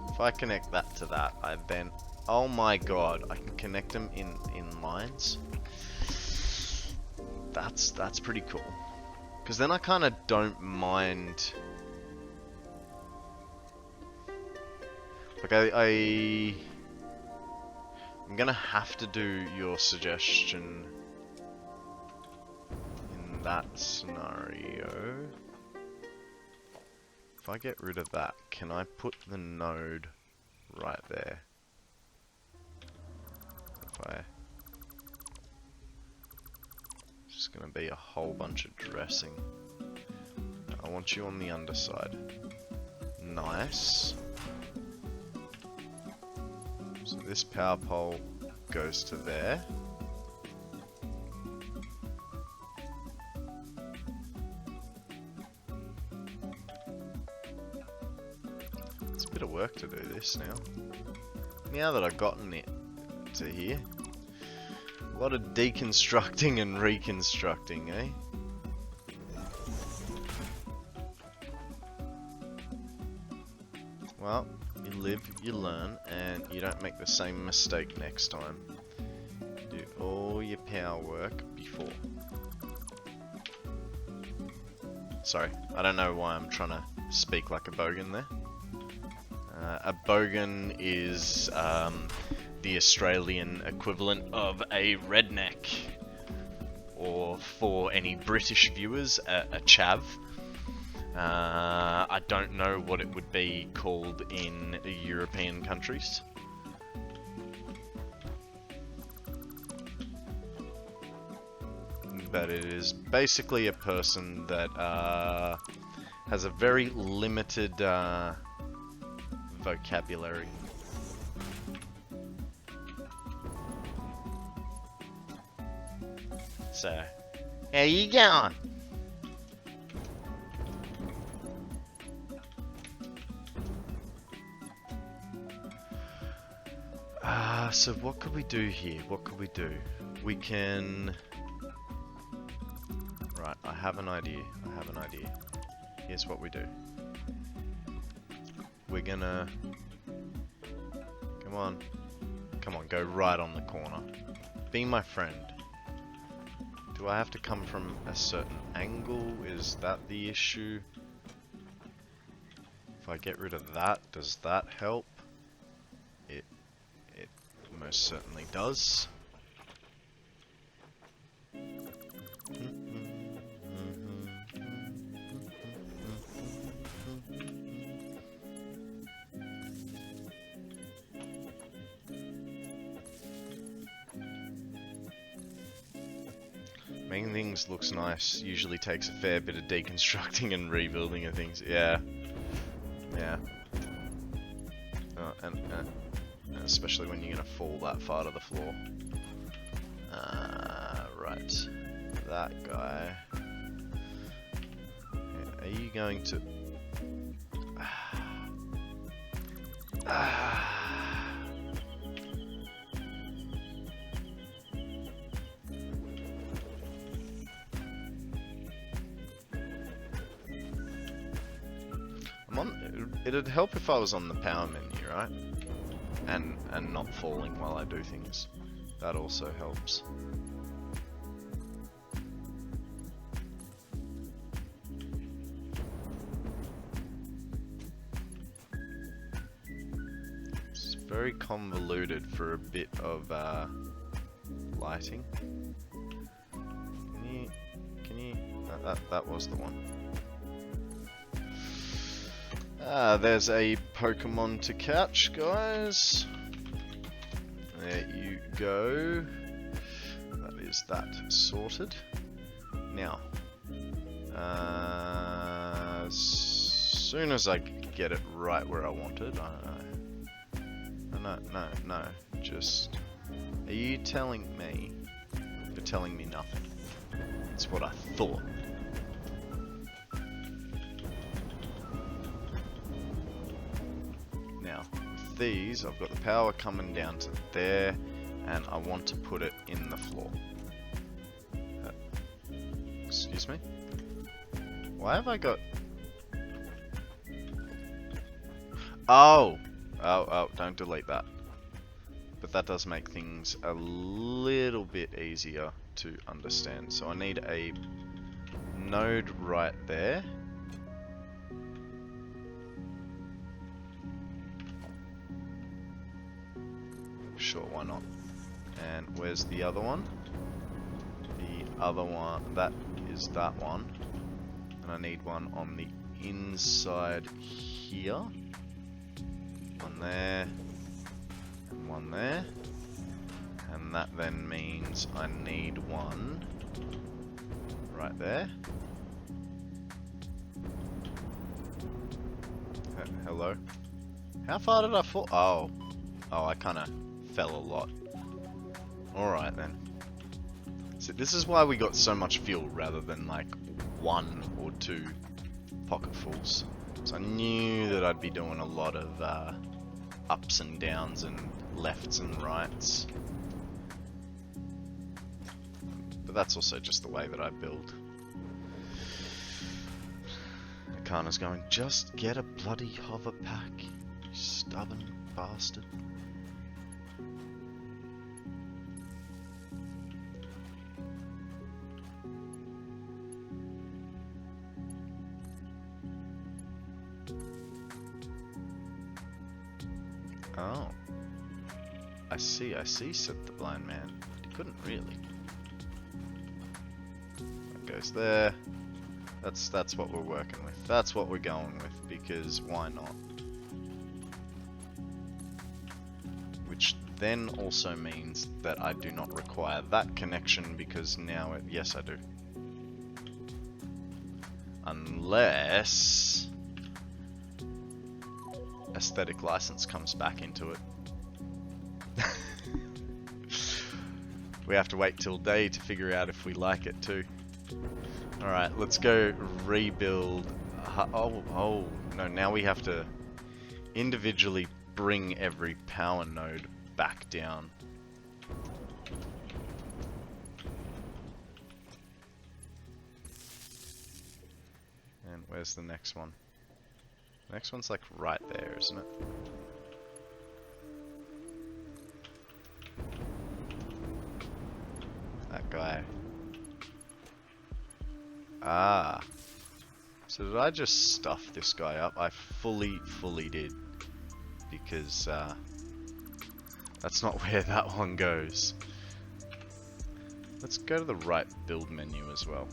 if I connect that to that, I then... oh my god, I can connect them in lines. That's pretty cool. Because then I kind of don't mind... like I'm gonna have to do your suggestion in that scenario. If I get rid of that, can I put the node right there? If I... it's just gonna be a whole bunch of dressing. I want you on the underside. Nice. So this power pole goes to there. It's a bit of work to do this now. Now that I've gotten it to here. A lot of deconstructing and reconstructing, eh? Well, you live, you learn, and you don't make the same mistake next time. Do all your power work before. Sorry, I don't know why I'm trying to speak like a bogan there. A bogan is the Australian equivalent of a redneck, or for any British viewers, a chav. I don't know what it would be called in European countries. But it is basically a person that has a very limited vocabulary. So, how you going? So what could we do here? What could we do? We can... Right, I have an idea. I have an idea. Here's what we do. We're gonna... Come on. Come on, go right on the corner. Be my friend. Do I have to come from a certain angle? Is that the issue? If I get rid of that, does that help? It most certainly does. Making things looks nice usually takes a fair bit of deconstructing and rebuilding of things. Yeah. Yeah. And especially when you're gonna fall that far to the floor. Right. That guy. Are you going to... It'd help if I was on the power menu, right? And not falling while I do things. That also helps. It's very convoluted for a bit of lighting. Can you? That was the one. There's a Pokemon to catch, guys. There you go. That is that sorted. Now, as soon as I get it right where I want it, no, just... Are you telling me? You're telling me nothing. That's what I thought. These, I've got the power coming down to there, and I want to put it in the floor. Excuse me? Why have I got... Oh, don't delete that. But that does make things a little bit easier to understand. So I need a node right there. Sure, why not? And where's the other one? The other one, that is that one. And I need one on the inside here. One there. And one there. And that then means I need one right there. Hello? How far did I fall? Oh, I kind of fell a lot. Alright then. So this is why we got so much fuel rather than like 1 or 2 pocketfuls. So I knew that I'd be doing a lot of ups and downs and lefts and rights. But that's also just the way that I build. Akana's going, just get a bloody hover pack, you stubborn bastard. Oh. I see, said the blind man. He couldn't really. That goes there. That's what we're working with. That's what we're going with, because why not? Which then also means that I do not require that connection, because now yes I do. Unless aesthetic license comes back into it. We have to wait till day to figure out if we like it too. Alright, let's go rebuild. Oh, no, now we have to individually bring every power node back down. And where's the next one? The next one's like right there, isn't it? That guy. Ah. So did I just stuff this guy up? I fully did. Because that's not where that one goes. Let's go to the right build menu as well.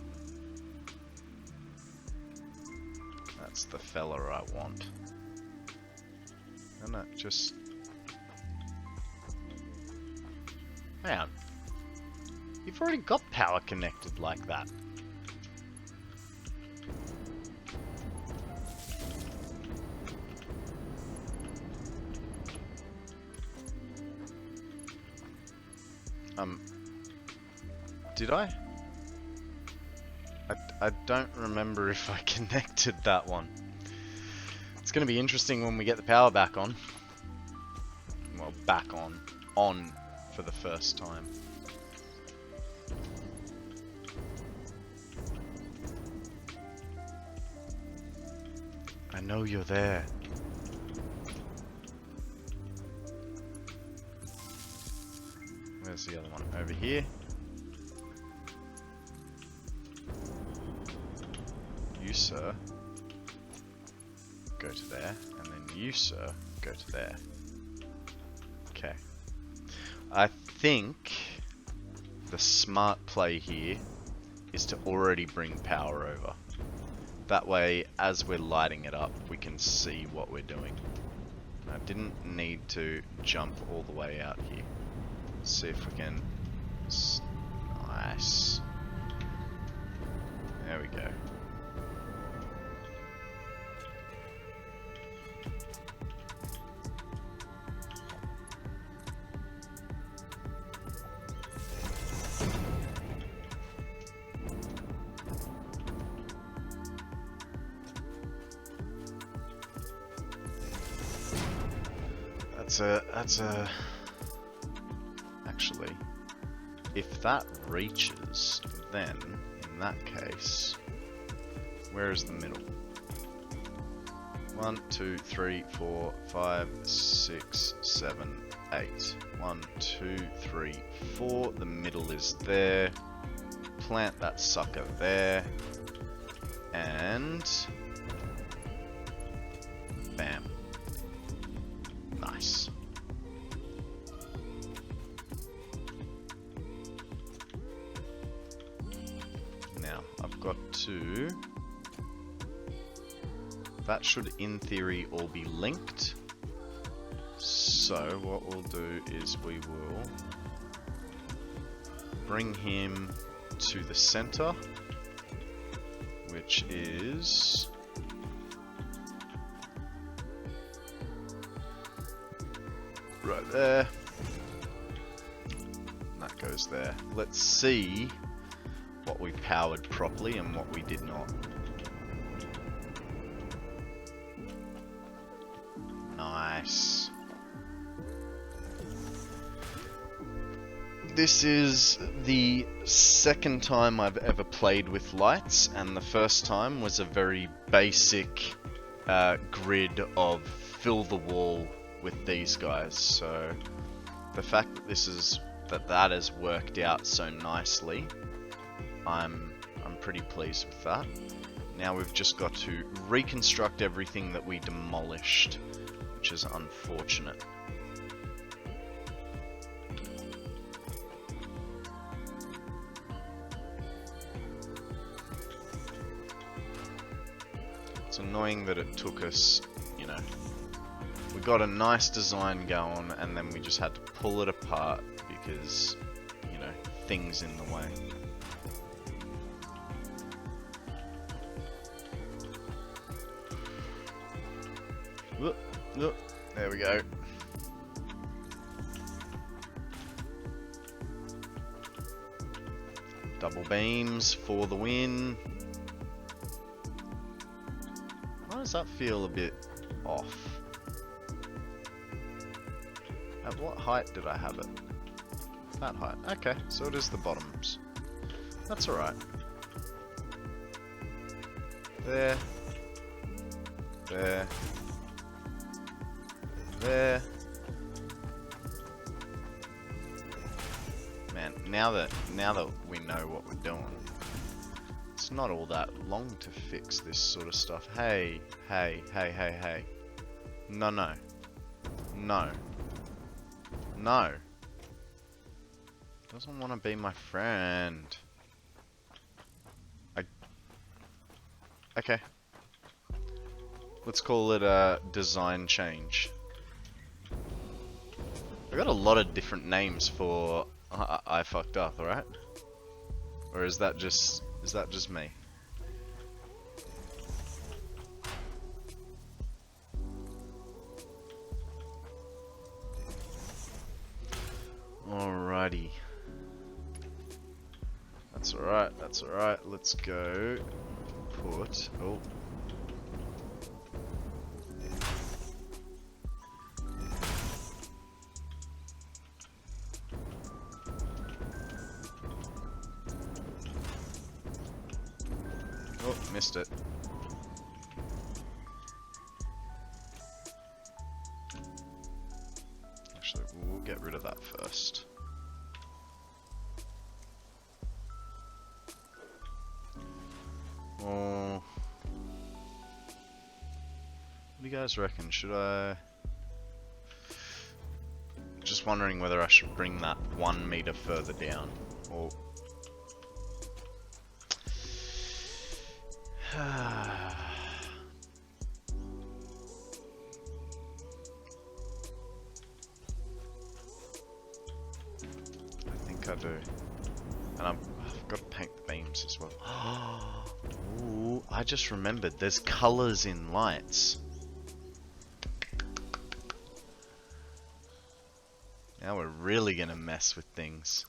That's the fella I want. No, just... Man, you've already got power connected like that. Did I? I don't remember if I connected that one. It's going to be interesting when we get the power back on. Well, back on for the first time. I know you're there. Where's the other one? Over here. You, sir, go to there, and then you, sir, go to there. Okay. I think the smart play here is to already bring power over. That way, as we're lighting it up, we can see what we're doing. I didn't need to jump all the way out here. Let's see if we can... Nice. There we go. Actually, if that reaches, then in that case, where is the middle? 1, 2, 3, 4, 5, 6, 7, 8. 1, 2, 3, 4. The middle is there. Plant that sucker there. And bam. Nice. Now, I've got to... That should, in theory, all be linked. So, what we'll do is we will bring him to the center, which is... right there. And that goes there. Let's see what we powered properly and what we did not. Nice. This is the second time I've ever played with lights, and the first time was a very basic grid of fill the wall with these guys. So the fact that that has worked out so nicely, I'm pretty pleased with that. Now we've just got to reconstruct everything that we demolished, which is unfortunate. It's annoying that it took us, you know, we got a nice design going and then we just had to pull it apart because, you know, things in the way. Look, look, there we go. Double beams for the win. Why does that feel a bit off? At what height did I have it? That height. Okay, so it is the bottoms. That's alright. There. There. There. Man, now that we know what we're doing, it's not all that long to fix this sort of stuff. Hey, hey, hey, hey, hey. No, no. No. No. Doesn't want to be my friend. Okay. Let's call it a design change. I got a lot of different names for I fucked up, alright? Or is that just me? Alrighty. That's alright, that's alright. Let's go put... Oh. Oh, missed it. Actually, we'll get rid of that first. Oh, what do you guys reckon? Should I... Just wondering whether I should bring that 1 meter further down, or... I think I do. And I've got to paint the beams as well. Ooh, I just remembered there's colours in lights. Now we're really gonna mess with things.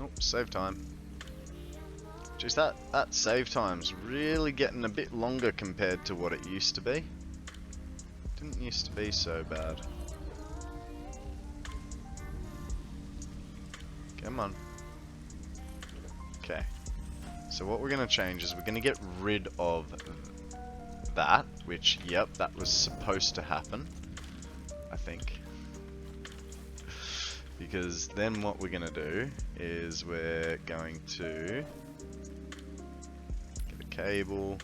Oh, save time. Jeez, that save time's really getting a bit longer compared to what it used to be. Didn't used to be so bad. Come on. Okay. So what we're gonna change is we're gonna get rid of that, which, yep, that was supposed to happen, I think. Because then what we're gonna do is we're going to get a cable,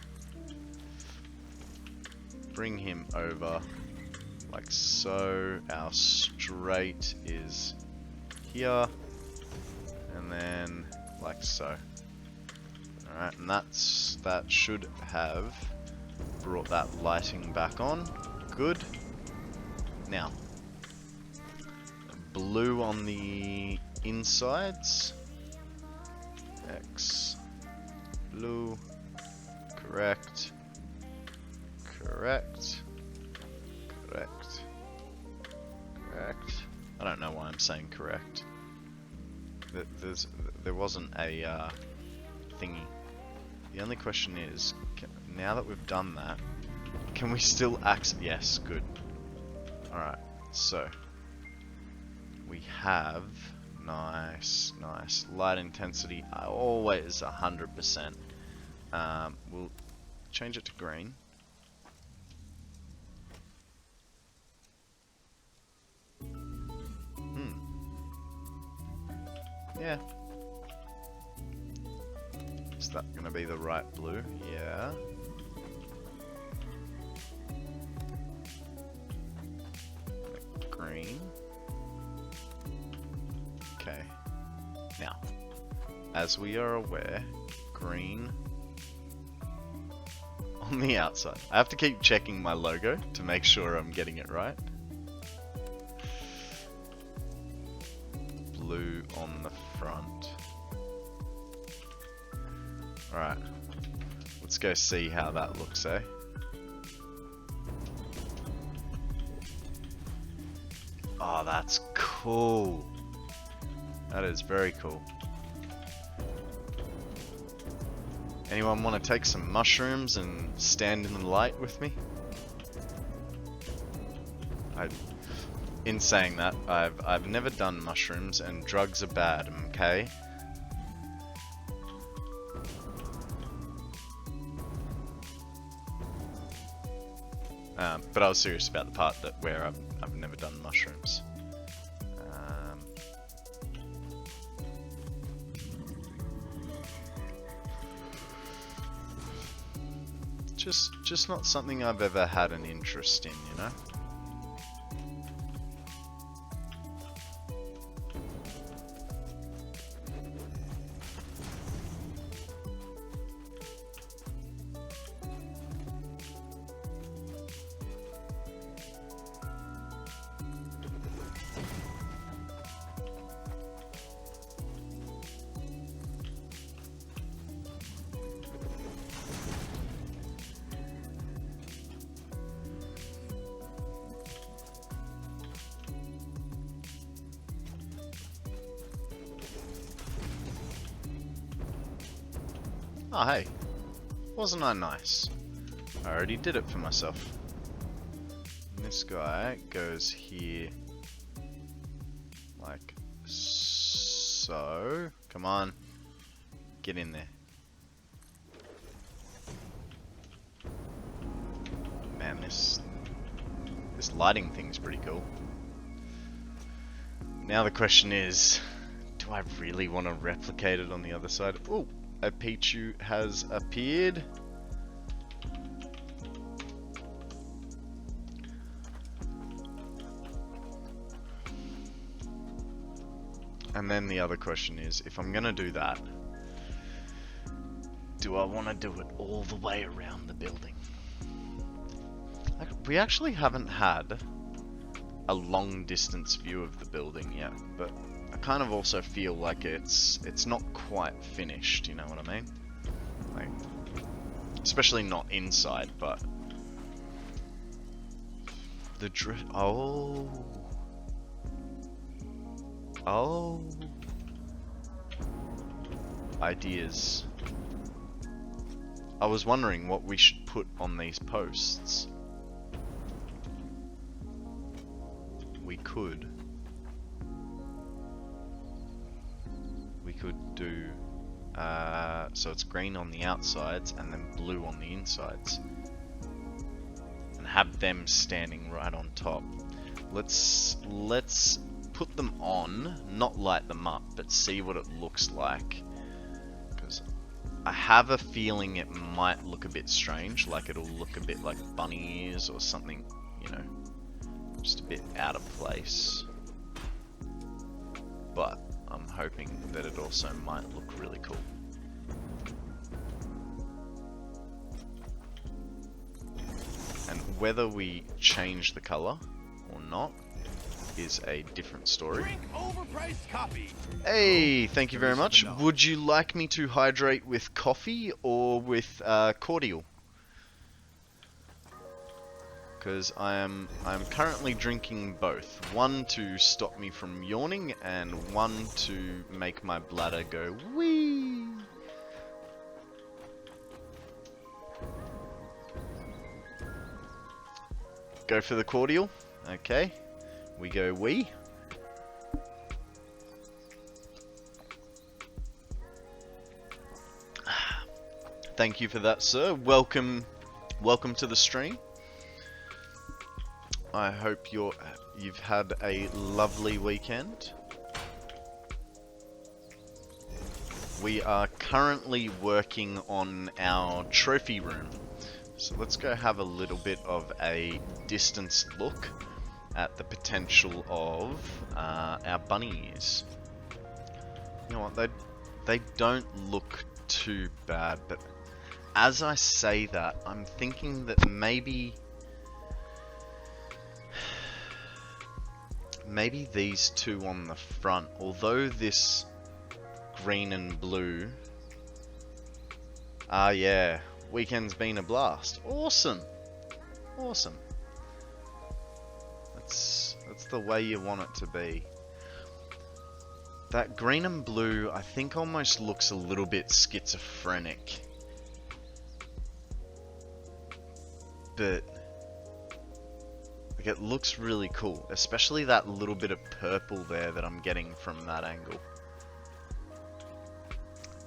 bring him over like so. Our straight is here, and then like so. Alright, and that should have brought that lighting back on. Good. Now, blue on the insides. X blue. Correct. Correct. Correct. Correct. I don't know why I'm saying correct. There wasn't a thingy. The only question is, now that we've done that, can we still access? Yes, good. Alright, so we have nice, nice light intensity, always 100%. We'll change it to green. Yeah. Is that gonna be the right blue? Yeah. Green. Okay. Now, as we are aware, green on the outside. I have to keep checking my logo to make sure I'm getting it right. Blue on the front. Alright. Let's go see how that looks, eh? Oh, that's cool. That is very cool. Anyone want to take some mushrooms and stand in the light with me? In saying that, I've never done mushrooms, and drugs are bad, okay? But I was serious about the part that where I've never done mushrooms. Just not something I've ever had an interest in, you know? Oh hey, wasn't I nice? I already did it for myself. And this guy goes here, like so. Come on, get in there. Man, this lighting thing's pretty cool. Now the question is, do I really want to replicate it on the other side? Ooh. A Pichu has appeared. And then the other question is, if I'm gonna do that, do I want to do it all the way around the building? We actually haven't had a long distance view of the building yet, but I kind of also feel like it's not quite finished, you know what I mean? Like, especially not inside, but the drift. Oh, ideas. I was wondering what we should put on these posts. We could do, so it's green on the outsides and then blue on the insides. And have them standing right on top. Let's put them on, not light them up, but see what it looks like. Because I have a feeling it might look a bit strange, like it'll look a bit like bunny ears or something, you know, just a bit out of place. But I'm hoping that it also might look really cool. And whether we change the color or not is a different story. Hey, thank you very much. Would you like me to hydrate with coffee or with cordial? Because I'm currently drinking both. One to stop me from yawning, and one to make my bladder go wee. Go for the cordial. Okay. We go wee. Thank you for that, sir. Welcome to the stream. I hope you've had a lovely weekend. we are currently working on our trophy room. So let's go have a little bit of a distance look at the potential of our bunny ears. You know what, they don't look too bad, but as I say that, I'm thinking that maybe these two on the front, although this green and blue, yeah, weekend's been a blast. Awesome. Awesome. That's the way you want it to be. That green and blue, I think, almost looks a little bit schizophrenic. But like, it looks really cool, especially that little bit of purple there that I'm getting from that angle.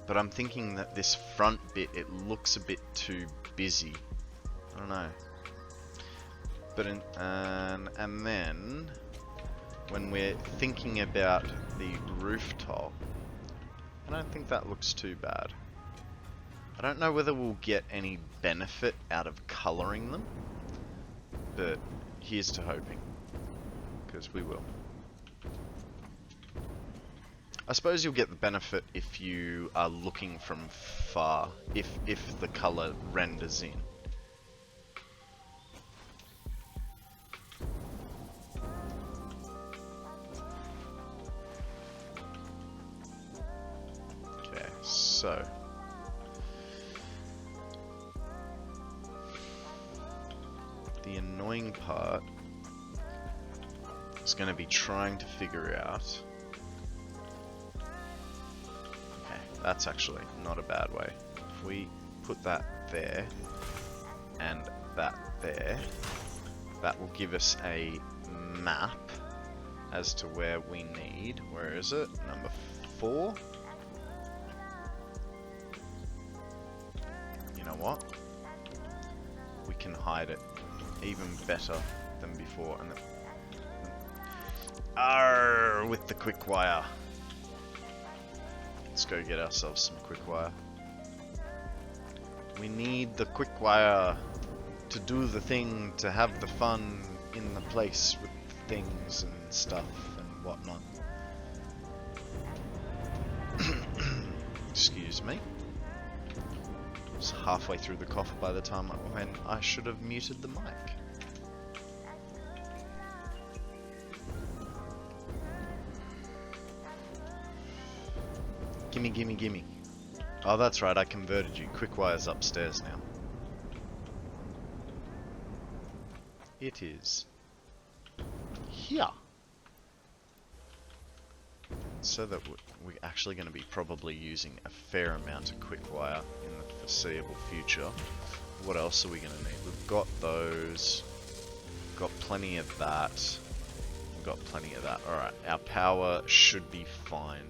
But I'm thinking that this front bit, it looks a bit too busy. I don't know. But and then when we're thinking about the rooftop, I don't think that looks too bad. I don't know whether we'll get any benefit out of coloring them, but here's to hoping, because we will. I suppose you'll get the benefit if you are looking from far, if the color renders in. Okay, so the annoying part is going to be trying to figure out. Okay, that's actually not a bad way. If we put that there and that there, that will give us a map as to where we need. Where is it? Number 4. You know what? We can hide it even better than before. And arr, with the quick wire. Let's go get ourselves some quick wire. We need the quick wire to do the thing, to have the fun in the place with things and stuff and whatnot. Excuse me. I was halfway through the cough by the time when I should have muted the mic. Gimme, gimme, gimme. Oh, that's right, I converted you. Quick wire's upstairs now. It is here. So that we're actually going to be probably using a fair amount of quick wire in the foreseeable future. What else are we going to need? We've got those. Got plenty of that. We've got plenty of that. Alright, our power should be fine.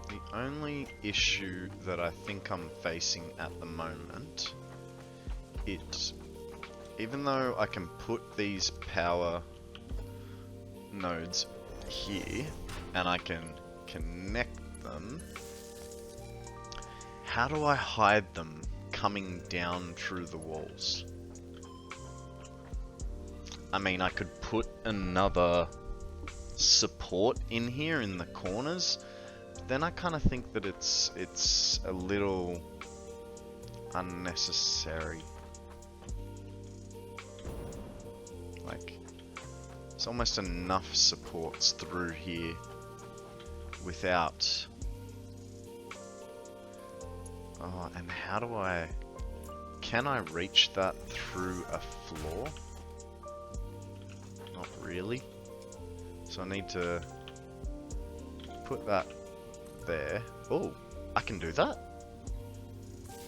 The only issue that I think I'm facing at the moment, even though I can put these power nodes here and I can connect them, how do I hide them coming down through the walls? I mean, I could put another support in here in the corners. Then I kind of think that it's a little unnecessary. Like, it's almost enough supports through here without... Oh, and how do I... Can I reach that through a floor? Not really. So I need to put that there. Oh, I can do that.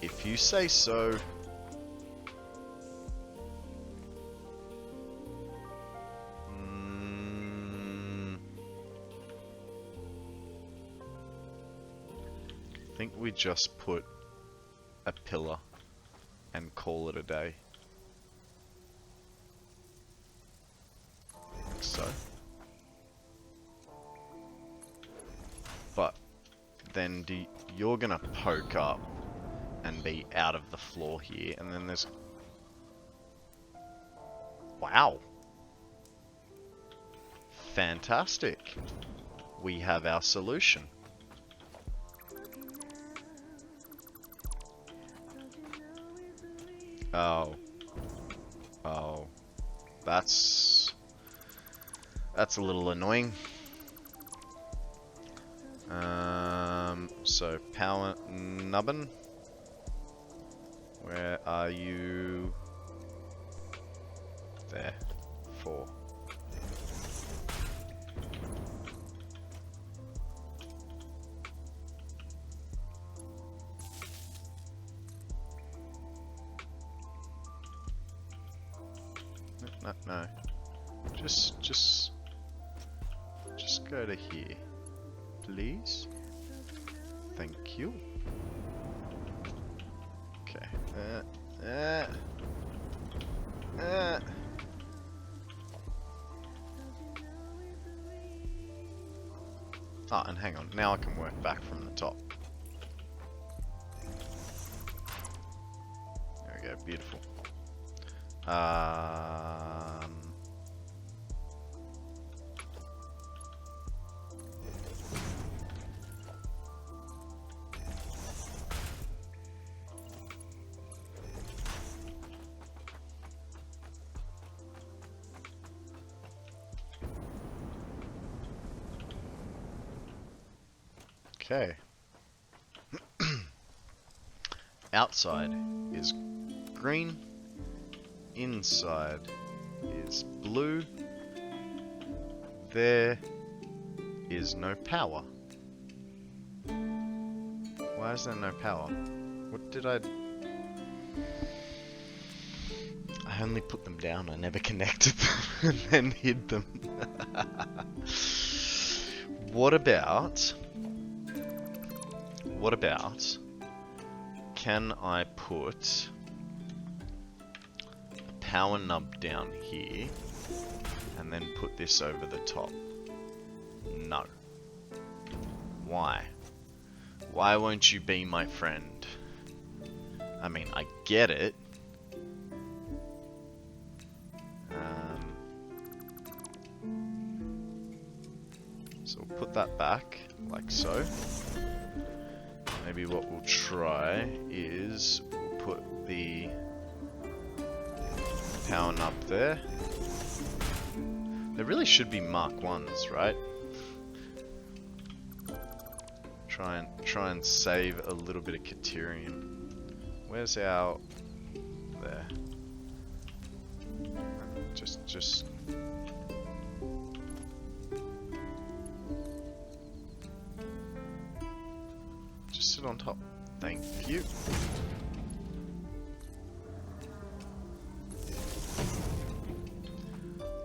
If you say so. think we just put a pillar and call it a day. Like so. But then you're gonna poke up and be out of the floor here, and then there's... Wow! Fantastic! We have our solution. Oh. Oh. That's a little annoying. So power nubbin. Where are you? There. 4. No. Just go to here, please. Thank you. Okay. Oh, and hang on. Now I can work back from the top. There we go. Beautiful. Okay. Outside is green. Inside is blue. There is no power. Why is there no power? What did I only put them down. I never connected them and then hid them. What about... Can I put a power nub down here and then put this over the top? No. Why? Why won't you be my friend? I mean, I get it. So we'll put that back, like so. Maybe what we'll try is we'll put the power nub there. There really should be Mark 1s, right? Try and save a little bit of Caterium. Where's our... there. Just... sit on top. Thank you.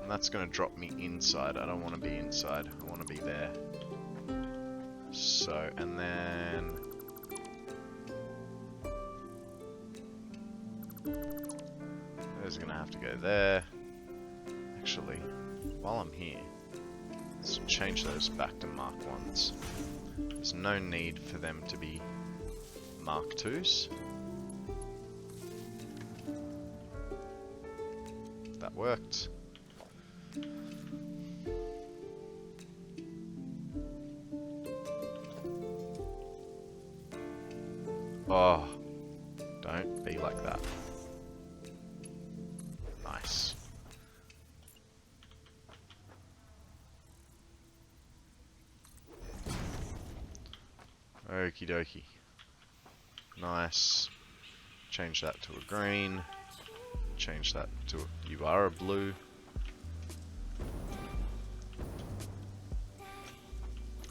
And that's going to drop me inside. I don't want to be inside. I want to be there. So, and then... there's going to have to go there. Actually, while I'm here, let's change those back to Mark 1s. There's no need for them to be Mark 2s. That worked. Oh, don't be like that. Nice. Okie dokie. Nice. Change that to a green. Change that to a, you are a blue.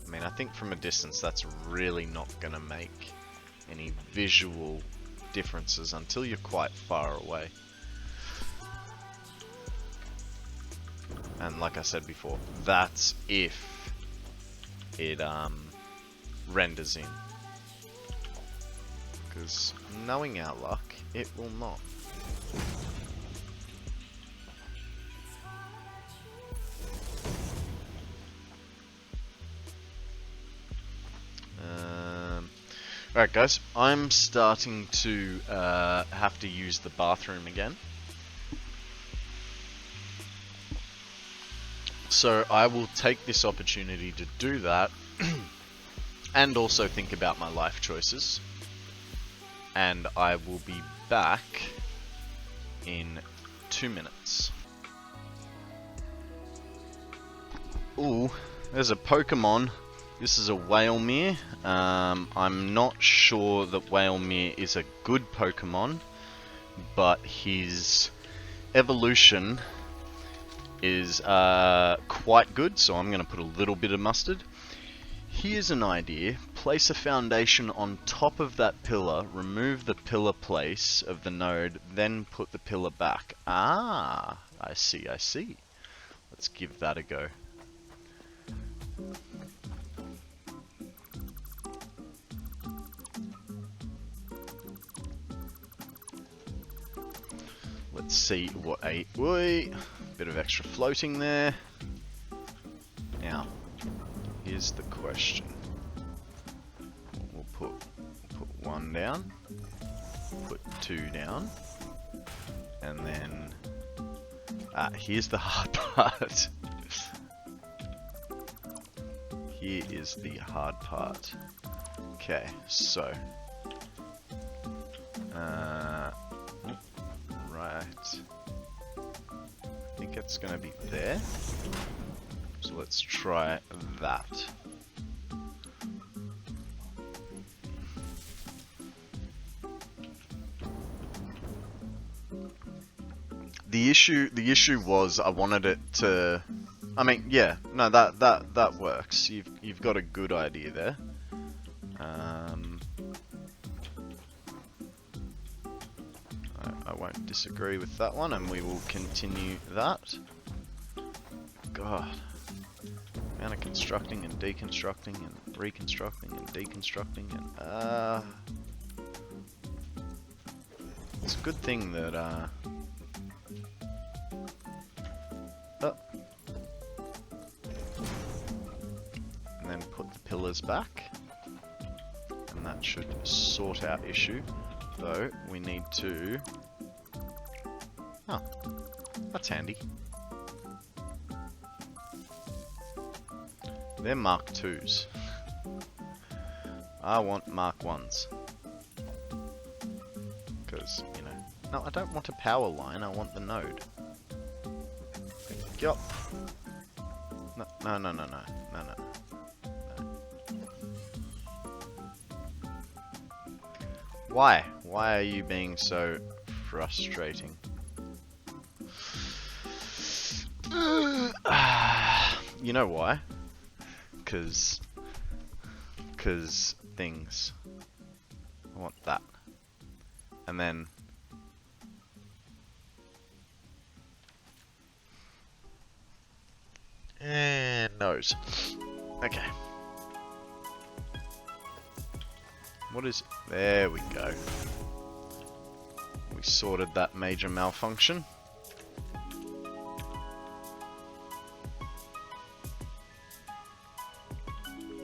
I mean, I think from a distance that's really not gonna make any visual differences until you're quite far away. And like I said before, that's if it renders in. Because knowing our luck, it will not. Alright guys, I'm starting to have to use the bathroom again. So I will take this opportunity to do that and also think about my life choices. And I will be back in 2 minutes. Ooh, there's a Pokemon. This is a Whalemere. I'm not sure that Whalemere is a good Pokemon, but his evolution is quite good, so I'm going to put a little bit of mustard. Here's an idea. Place a foundation on top of that pillar, remove the pillar place of the node, then put the pillar back. Ah, I see, I see. Let's give that a go. Let's see what a... Wait, bit of extra floating there. Now, here's the question. We'll put 1 down, put 2 down, and then... here's the hard part. Here is the hard part. Okay, so... right. I think it's going to be there. So let's try that. The issue was I wanted it to... I mean, yeah, no, that works. You've got a good idea there. I won't disagree with that one, and we will continue that. God, amount of constructing and deconstructing and reconstructing and deconstructing and it's a good thing that and then put the pillars back, and that should sort our issue. Though we need to... Oh, that's handy. They're Mark 2s. I want Mark 1s. Because, you know... No, I don't want a power line, I want the node. Yup. No. Why? Why are you being so frustrating? You know why? Cause things. I want that. And then... and nose. Okay. What is... There we go. We sorted that major malfunction.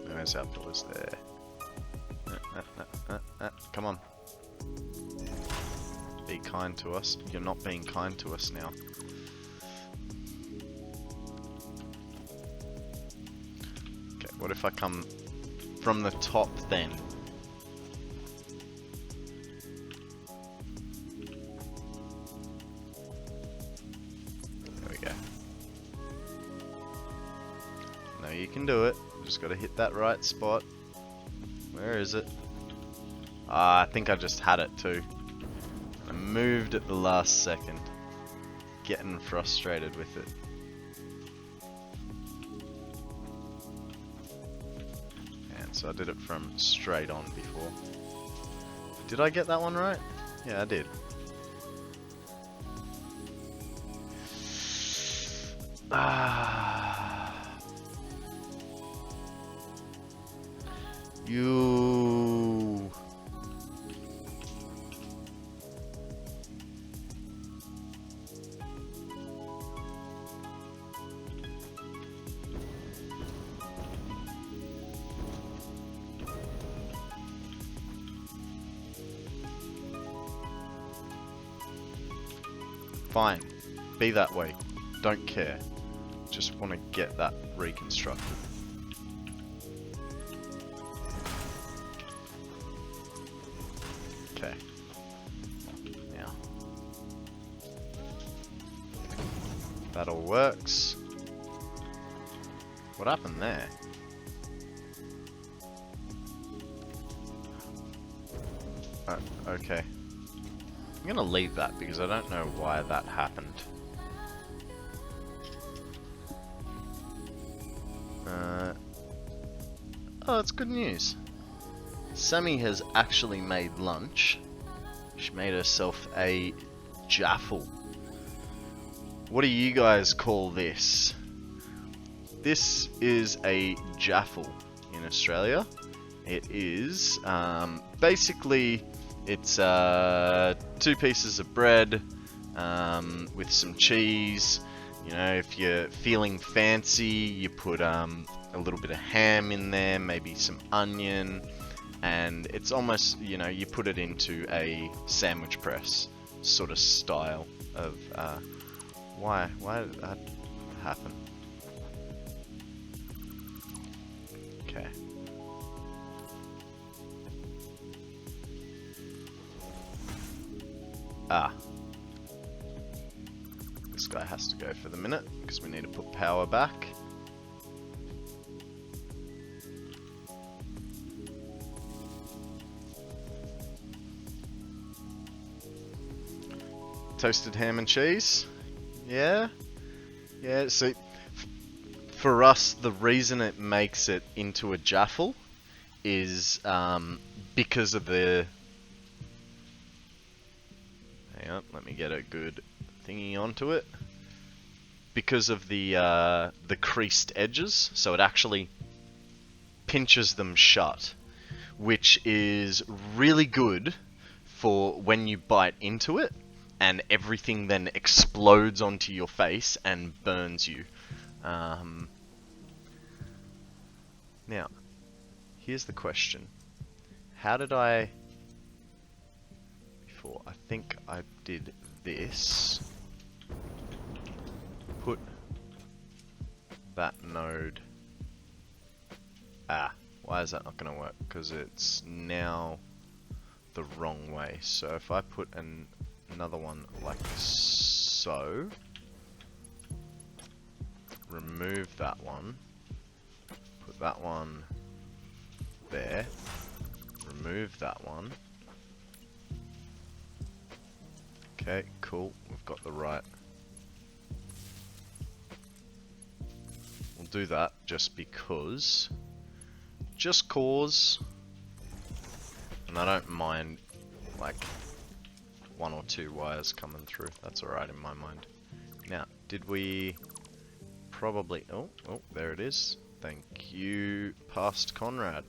Where's our pillars there? Come on. Be kind to us. You're not being kind to us now. Okay, what if I come from the top then? You can do it. Just gotta hit that right spot. Where is it? I think I just had it too. I moved at the last second. Getting frustrated with it. And so I did it from straight on before. Did I get that one right? Yeah, I did. You Fine. Be that way. Don't care. Just want to get that reconstructed. Okay. Now. That all works. What happened there? Okay. I'm gonna leave that because I don't know why that happened. Oh, that's good news. Sammy has actually made lunch. She made herself a jaffle. What do you guys call this? This is a jaffle in Australia. It is basically it's 2 pieces of bread with some cheese. You know, if you're feeling fancy, you put a little bit of ham in there, maybe some onion, and it's almost, you know, you put it into a sandwich press sort of style of why did that happen? Okay. This guy has to go for the minute because we need to put power back. Toasted ham and cheese. Yeah. Yeah, so for us, the reason it makes it into a jaffle is because of the... Hang on, let me get a good thingy onto it. Because of the creased edges, so it actually pinches them shut, which is really good for when you bite into it and everything then explodes onto your face and burns you. Now, here's the question. How did I... Before, I think I did this. Put that node... why is that not going to work? Because it's now the wrong way. So if I put another one like so, remove that one, put that one there, remove that one. Okay, cool, we've got the right. We'll do that just because. Just cause. And I don't mind like 1 or 2 wires coming through. That's alright in my mind. Now, did we probably... Oh, there it is. Thank you, past Konrad.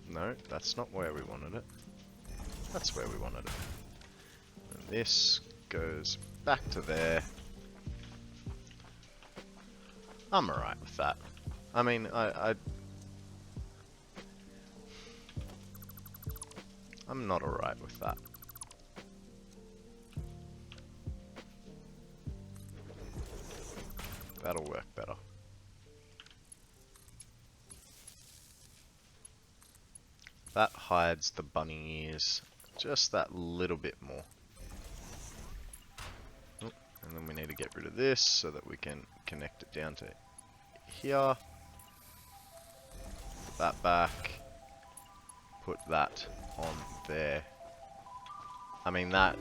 No, that's not where we wanted it. That's where we wanted it. And this goes back to there. I'm alright with that. I mean, I'm not alright with that. That'll work better. That hides the bunny ears just that little bit more. Oh, and then we need to get rid of this so that we can connect it down to here. Put that back. Put that on there. I mean, that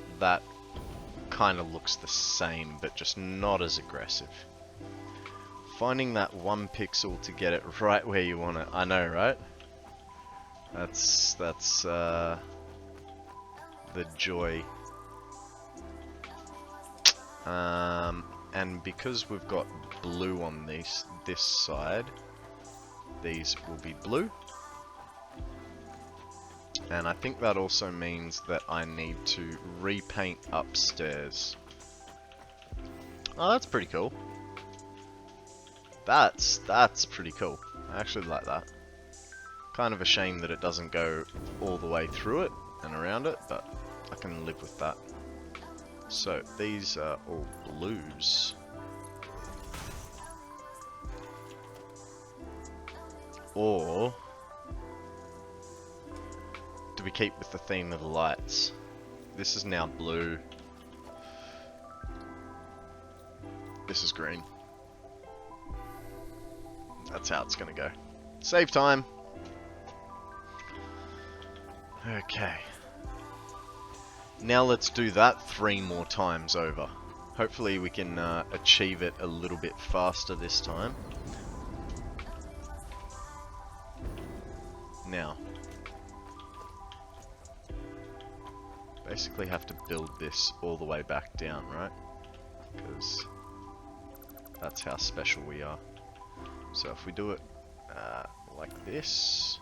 kind of looks the same, but just not as aggressive. Finding that 1 pixel to get it right where you want it. I know, right? That's the joy. And because we've got blue on this side, these will be blue. And I think that also means that I need to repaint upstairs. Oh, that's pretty cool. That's pretty cool. I actually like that. Kind of a shame that it doesn't go all the way through it and around it, but I can live with that. So these are all blues. Or do we keep with the theme of the lights? This is now blue. This is green. That's how it's gonna go. Save time. Okay. Now let's do that 3 more times over. Hopefully we can achieve it a little bit faster this time. Now, basically have to build this all the way back down, right? Because that's how special we are. So if we do it like this.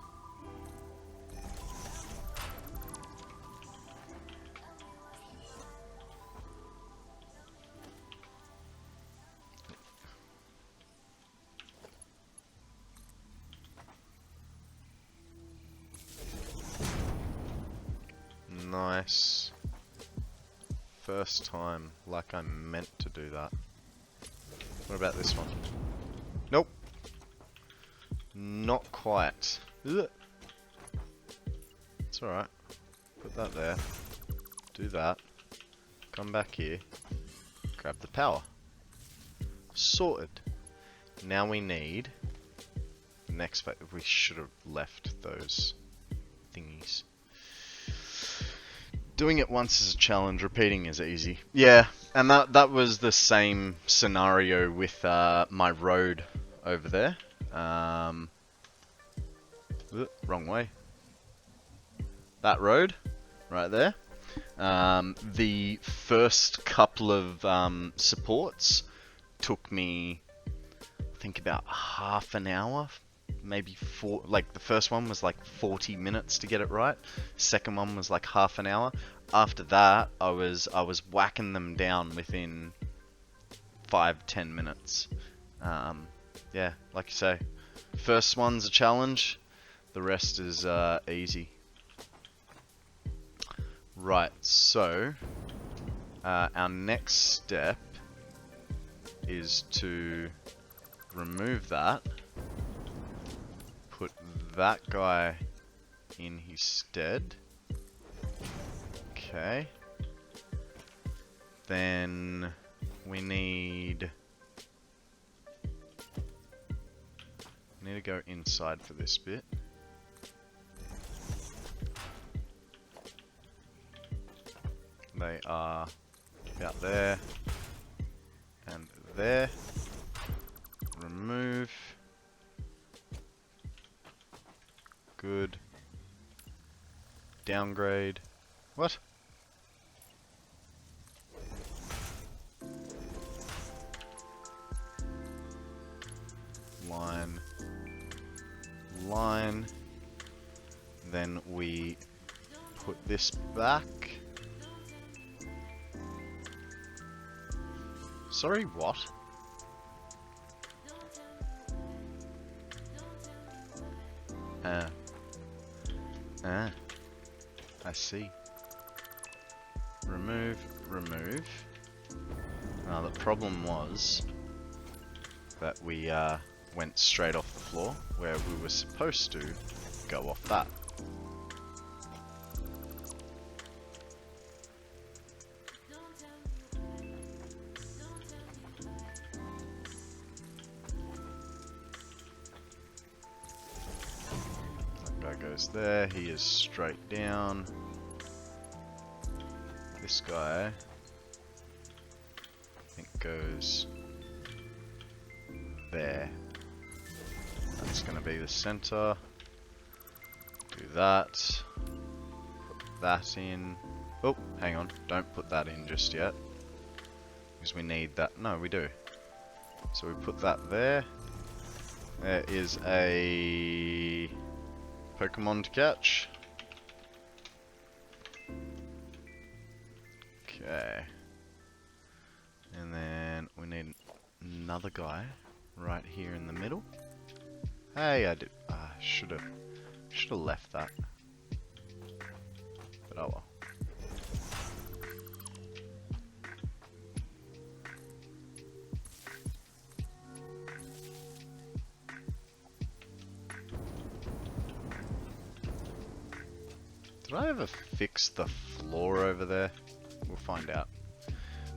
Nice. First time, like I meant to do that. What about this one? Nope. Not quite. Ugh. It's alright. Put that there. Do that. Come back here. Grab the power. Sorted. Now we need... Next phase. We should have left those thingies. Doing it once is a challenge, repeating is easy. Yeah, and that was the same scenario with my road over there. Wrong way. That road, right there. The first couple of supports took me, I think, about half an hour. Maybe like the first one was like 40 minutes to get it right. Second one was like half an hour. After that, I was whacking them down within 5-10 minutes. Yeah, like you say, first one's a challenge. The rest is easy. Right, so our next step is to remove that. Put that guy in his stead. Okay. Then we need to go inside for this bit. They are about there and there. Remove. Good. Downgrade. What? Line. Line. Then we put this back. Sorry, what? I see. Remove, remove. The problem was that we went straight off the floor where we were supposed to go off that. That guy goes there, he is straight down. This guy, I think, goes there. That's going to be the center. Do that. Put that in. Oh, hang on. Don't put that in just yet. Because we need that. No, we do. So we put that there. There is a Pokemon to catch. Okay. And then we need another guy right here in the middle. Hey, I did. Should have left that. But oh well. Did I ever fix the floor over there? We'll find out.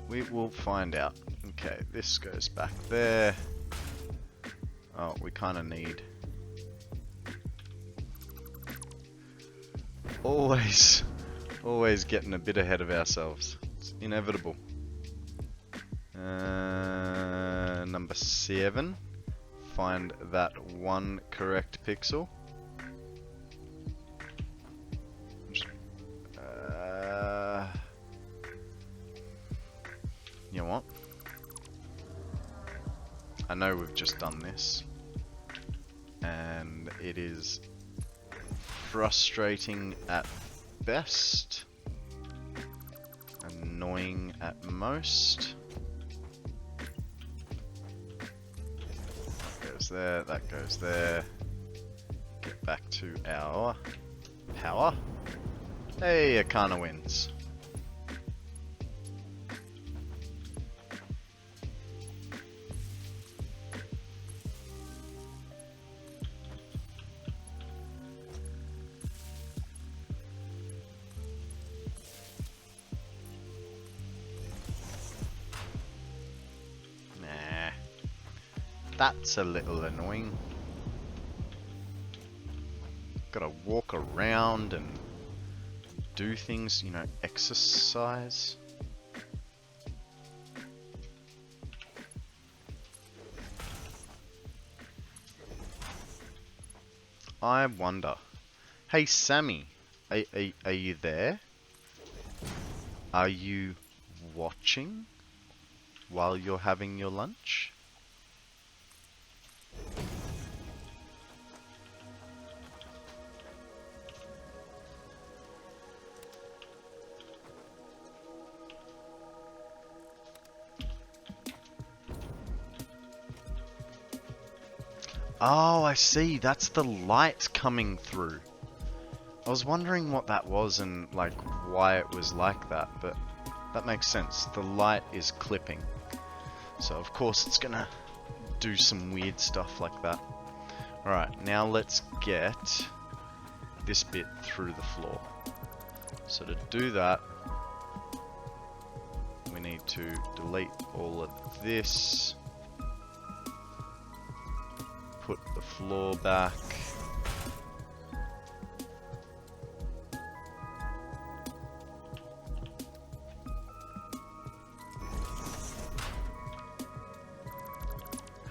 We will find out. Okay, this goes back there. Oh, we kind of need... Always getting a bit ahead of ourselves. It's inevitable. Number 7. Find that one correct pixel. You know what? I know we've just done this, and it is frustrating at best, annoying at most. That goes there, that goes there. Get back to our power. Hey, it kinda wins. That's a little annoying. Gotta walk around and do things, you know, exercise. I wonder. Hey Sammy, are you there? Are you watching while you're having your lunch? Oh, I see. That's the light coming through. I was wondering what that was and like why it was like that, but that makes sense. The light is clipping. So of course it's gonna do some weird stuff like that. Alright, now let's get this bit through the floor. So to do that, we need to delete all of this. Put the floor back.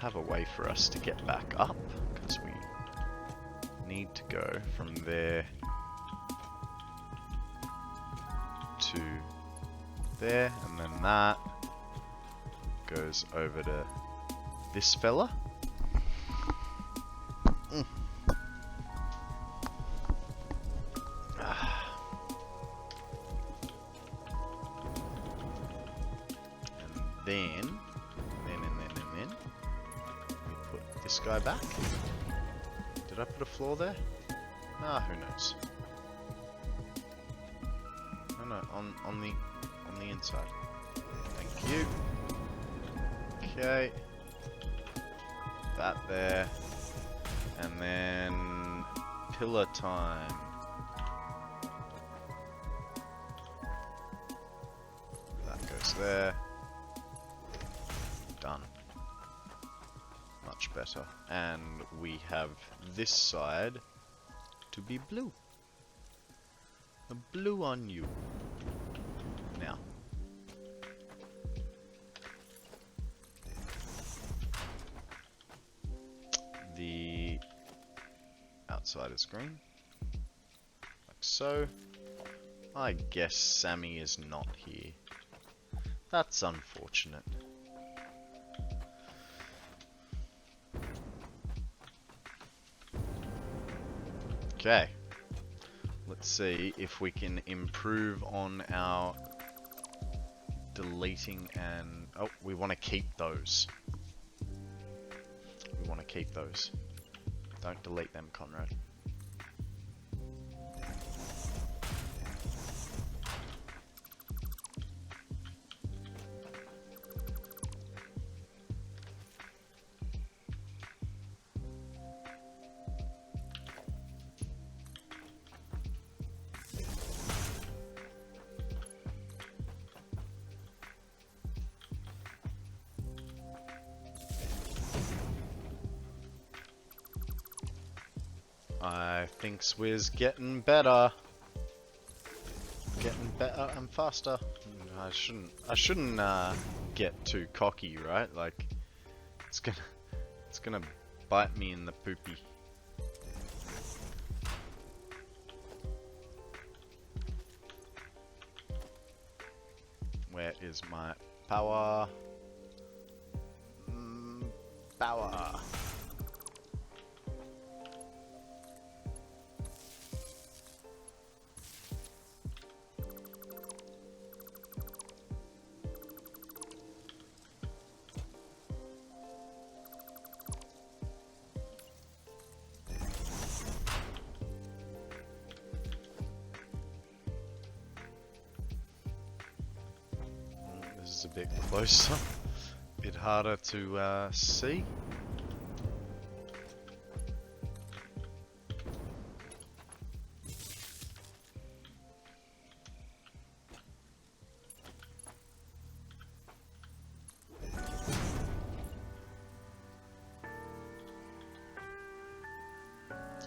Have a way for us to get back up, because we need to go from there to there, and then that goes over to this fella. And then we put this guy back. Did I put a floor there? Ah, who knows? No, on the inside. Thank you. Okay. That there. And then pillar time. That goes there. Done. Much better. And we have this side to be blue. A blue on you. Now. The outside is green. Like so. I guess Sammy is not here. That's unfortunate. Okay, let's see if we can improve on our deleting and... Oh, we want to keep those. We want to keep those. Don't delete them, Konrad. I think's we's getting better. Getting better and faster. I shouldn't get too cocky, right? Like it's gonna bite me in the poopy. Where is my power? Power. This is a bit closer, a bit harder to see.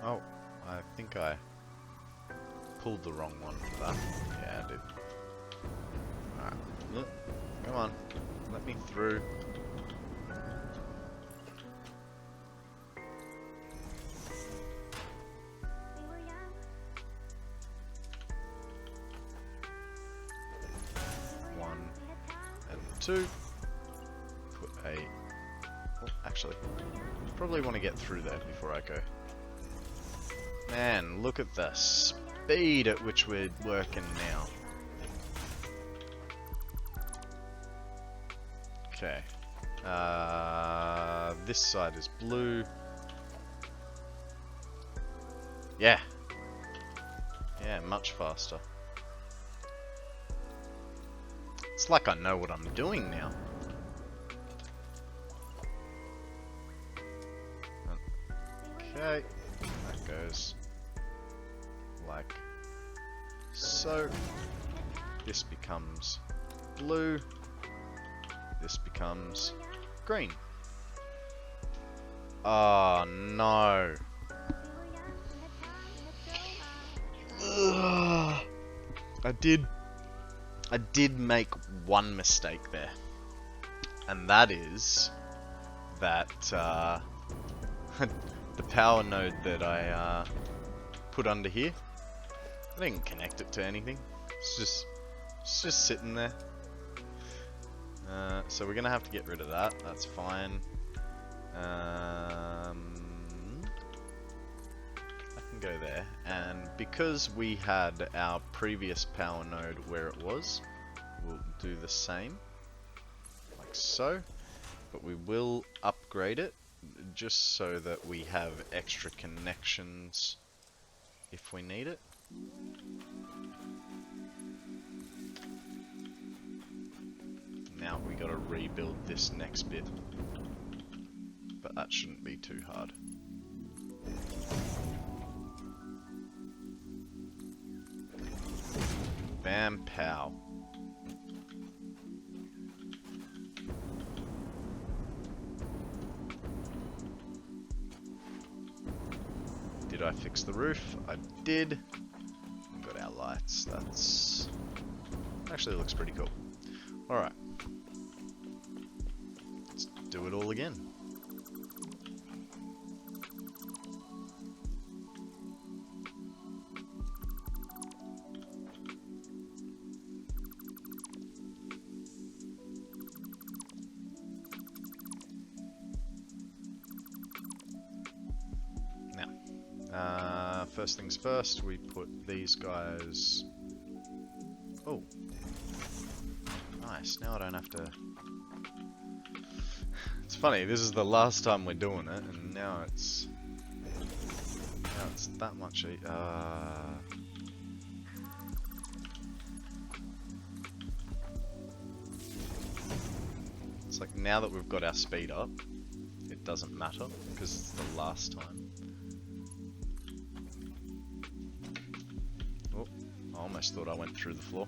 Oh, I think I pulled the wrong one for that. Yeah, I did. Alright, look, come on, let me through. One and two. Put a... Oh, actually, probably want to get through there before I go. Man, look at the speed at which we're working now. Okay. This side is blue. Yeah. Yeah, much faster. It's like I know what I'm doing now. Okay. That goes like so. This becomes blue. This becomes green. Oh no. Ugh. I did make one mistake there. And that is that the power node that I put under here, I didn't connect it to anything. It's just sitting there. So we're gonna have to get rid of that. That's fine. I can go there, and because we had our previous power node where it was, we'll do the same, like so. But we will upgrade it just so that we have extra connections if we need it. Now we gotta rebuild this next bit, but that shouldn't be too hard. Bam pow. Did I fix the roof? I did. We got our lights. That's actually looks pretty cool. Alright. Let's do it all again. Now, first things first, we put these guys... Oh. Nice, now I don't have to... It's funny, this is the last time we're doing it, and now it's that much... It's like now that we've got our speed up, it doesn't matter, because it's the last time. Oh, I almost thought I went through the floor.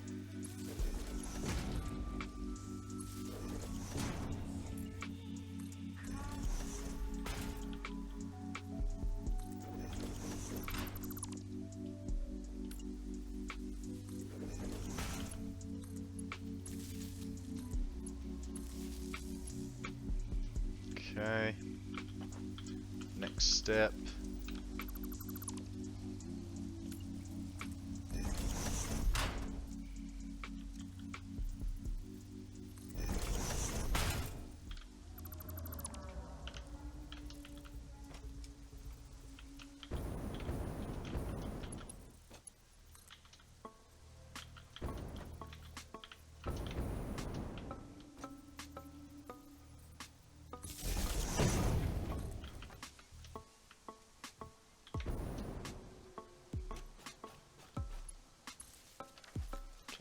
Okay. Next step.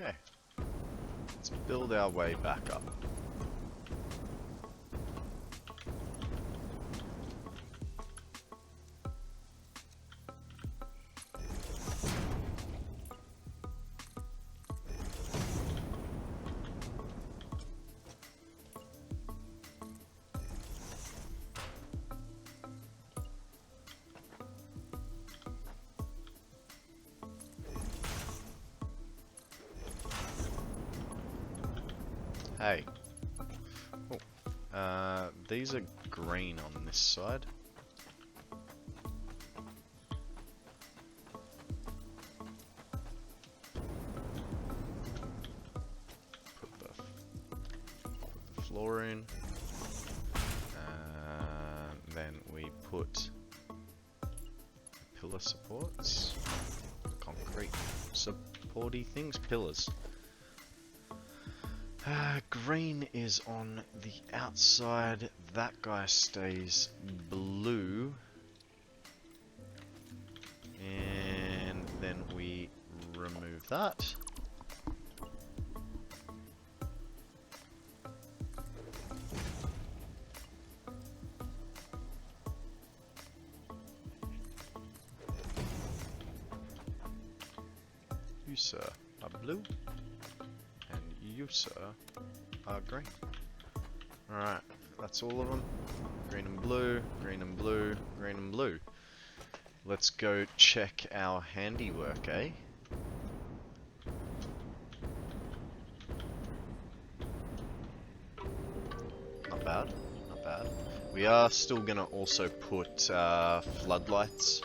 Okay, let's build our way back up. Hey. Oh. These are green on this side. Put the floor in. Then we put pillar supports. Concrete supporty things, pillars. Green is on the outside. That guy stays blue. And then we remove that. You, sir, are blue. And you, sir, are green. Alright, that's all of them. Green and blue, green and blue, green and blue. Let's go check our handiwork, eh? Not bad, not bad. We are still gonna also put floodlights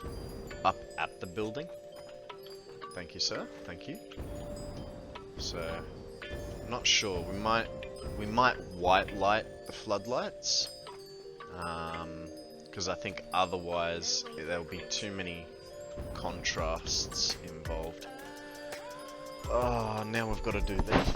up at the building. Thank you, sir. Thank you. So, I'm not sure. We might white light the floodlights, because I think otherwise there'll be too many contrasts involved. Oh, now we've got to do this.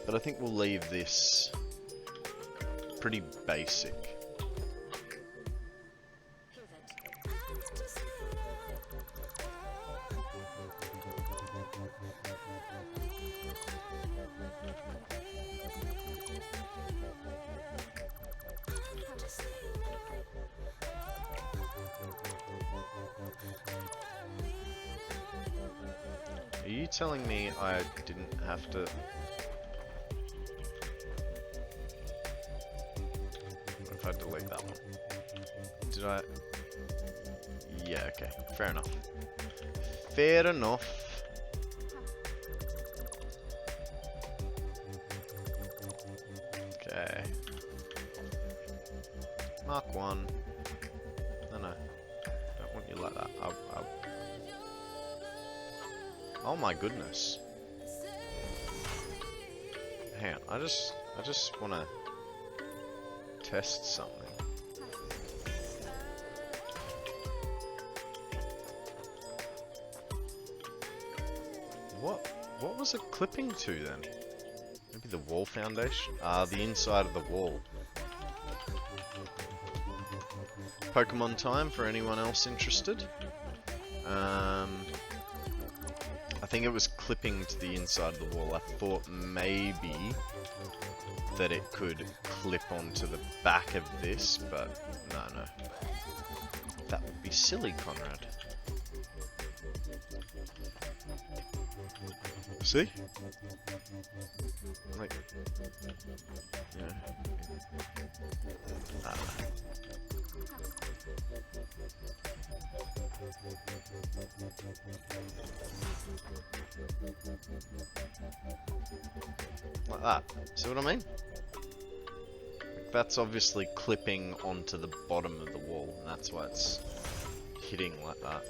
But I think we'll leave this pretty basic. Are you telling me I didn't have to... What if I delete that one? Did I... Yeah, okay. Fair enough. Fair enough. Okay. Mark 1. No, no. Don't want you like that. Oh my goodness. Hang on, I just wanna test something. What was it clipping to then? Maybe the wall foundation? The inside of the wall. Pokemon time for anyone else interested. I think it was clipping to the inside of the wall. I thought maybe that it could clip onto the back of this, but no. That would be silly, Konrad. See? Like, yeah. Like that. See what I mean? That's obviously clipping onto the bottom of the wall, and that's why it's hitting like that.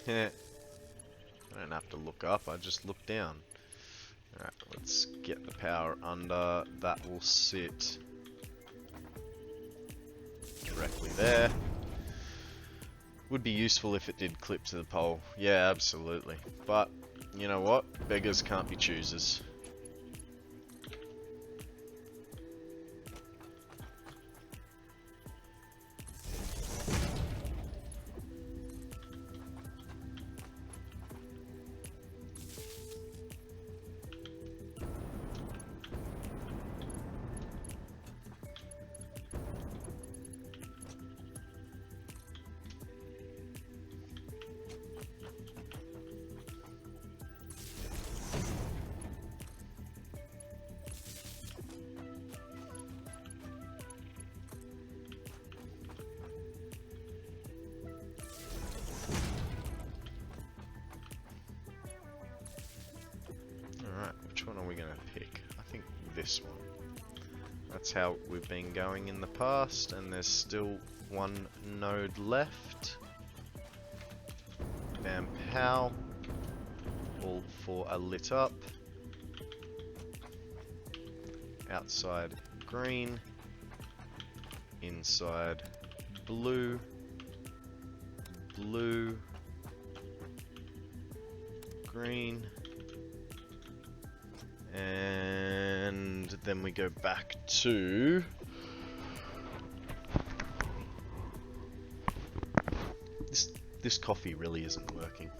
Yeah. I don't have to look up, I just look down. Alright, let's get the power under. That will sit directly there. Would be useful if it did clip to the pole. Yeah, absolutely. But, you know what? Beggars can't be choosers. Which one are we going to pick? I think this one. That's how we've been going in the past, and there's still one node left. Bam pow. All four are lit up. Outside green. Inside blue. Blue. Green. And then we go back to this coffee really isn't working.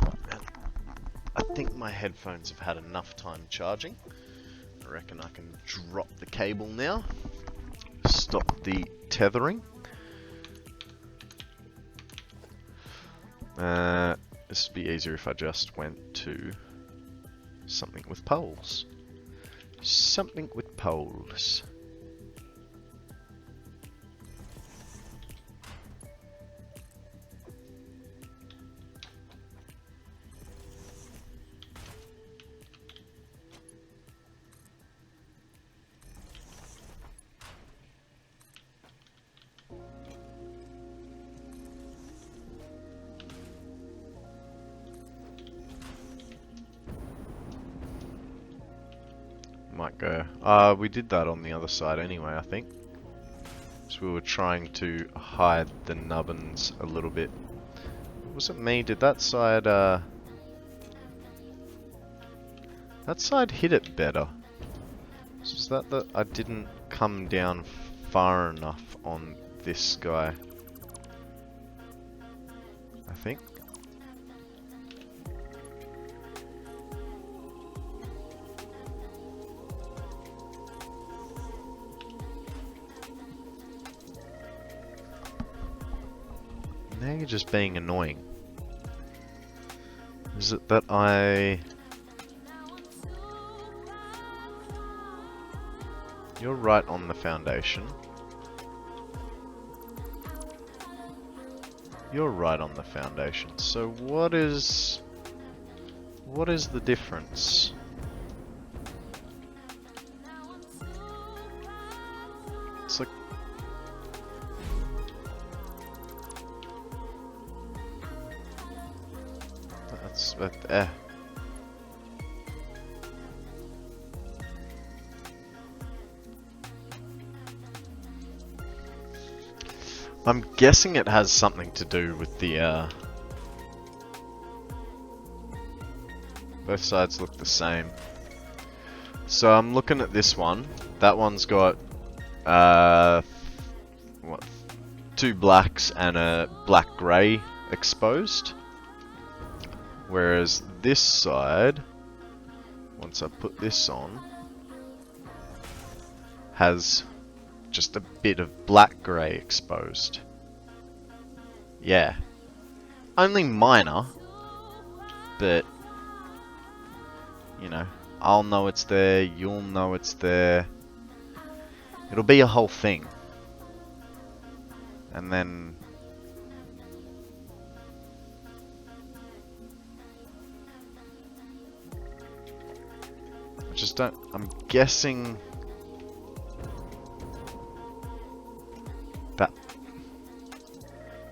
And I think my headphones have had enough time charging. I reckon I can drop the cable now. Stop the tethering. This would be easier if I just went to something with poles. Something with poles. Might go. We did that on the other side anyway, I think. So we were trying to hide the nubbins a little bit. Was it me? Did that side, that side hit it better? So is that the... I didn't come down far enough on this guy, I think. Now you're just being annoying. Is it that I... You're right on the foundation. You're right on the foundation. So what is the difference? It's like... That's... I'm guessing it has something to do with the, both sides look the same. So I'm looking at this one. That one's got, what, 2 blacks and a black-grey exposed. Whereas this side, once I put this on, has just a bit of black-grey exposed. Yeah. Only minor, but you know, I'll know it's there, you'll know it's there. It'll be a whole thing. And then... I just don't... I'm guessing... that...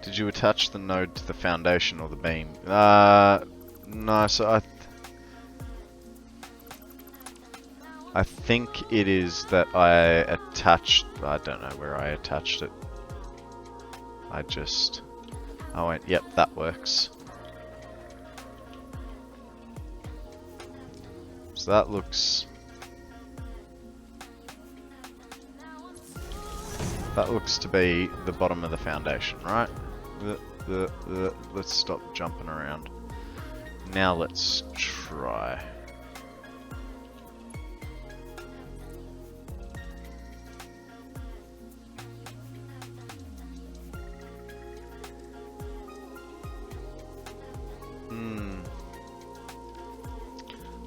Did you attach the node to the foundation or the beam? No, so I think it is that I attached... I don't know where I attached it. I just... I went, yep, that works. So that looks... That looks to be the bottom of the foundation, right? Let's stop jumping around. Now let's try.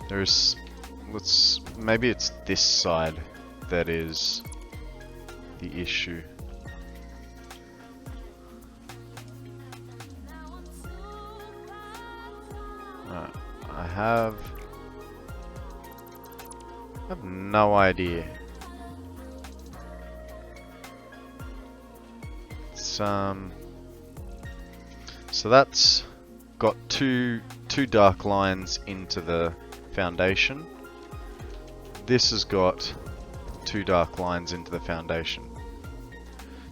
There's... maybe it's this side that is the issue. Right, I have no idea. It's so that's got two dark lines into the foundation. This has got two dark lines into the foundation.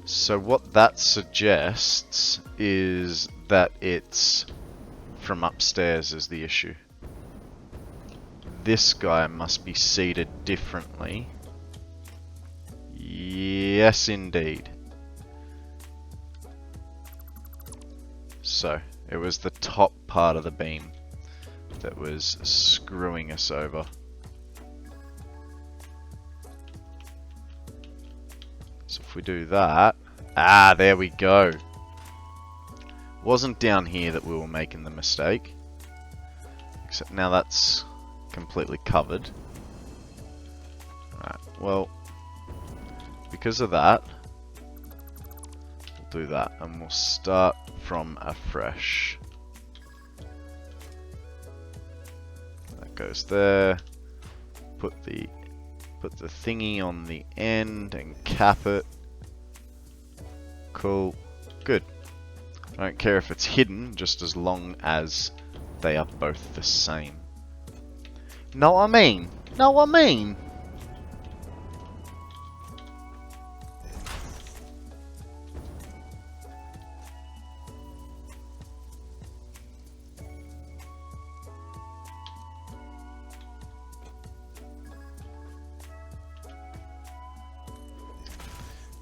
So what that suggests is that it's from upstairs is the issue. This guy must be seated differently. Yes, indeed. So, it was the top part of the beam that was screwing us over. So if we do that... Ah, there we go. Wasn't down here that we were making the mistake. Except now that's completely covered. Right, well, because of that, we'll do that and we'll start from afresh. That goes there. Put the thingy on the end and cap it. Cool. Good. I don't care if it's hidden, just as long as they are both the same. Know what I mean? Know what I mean?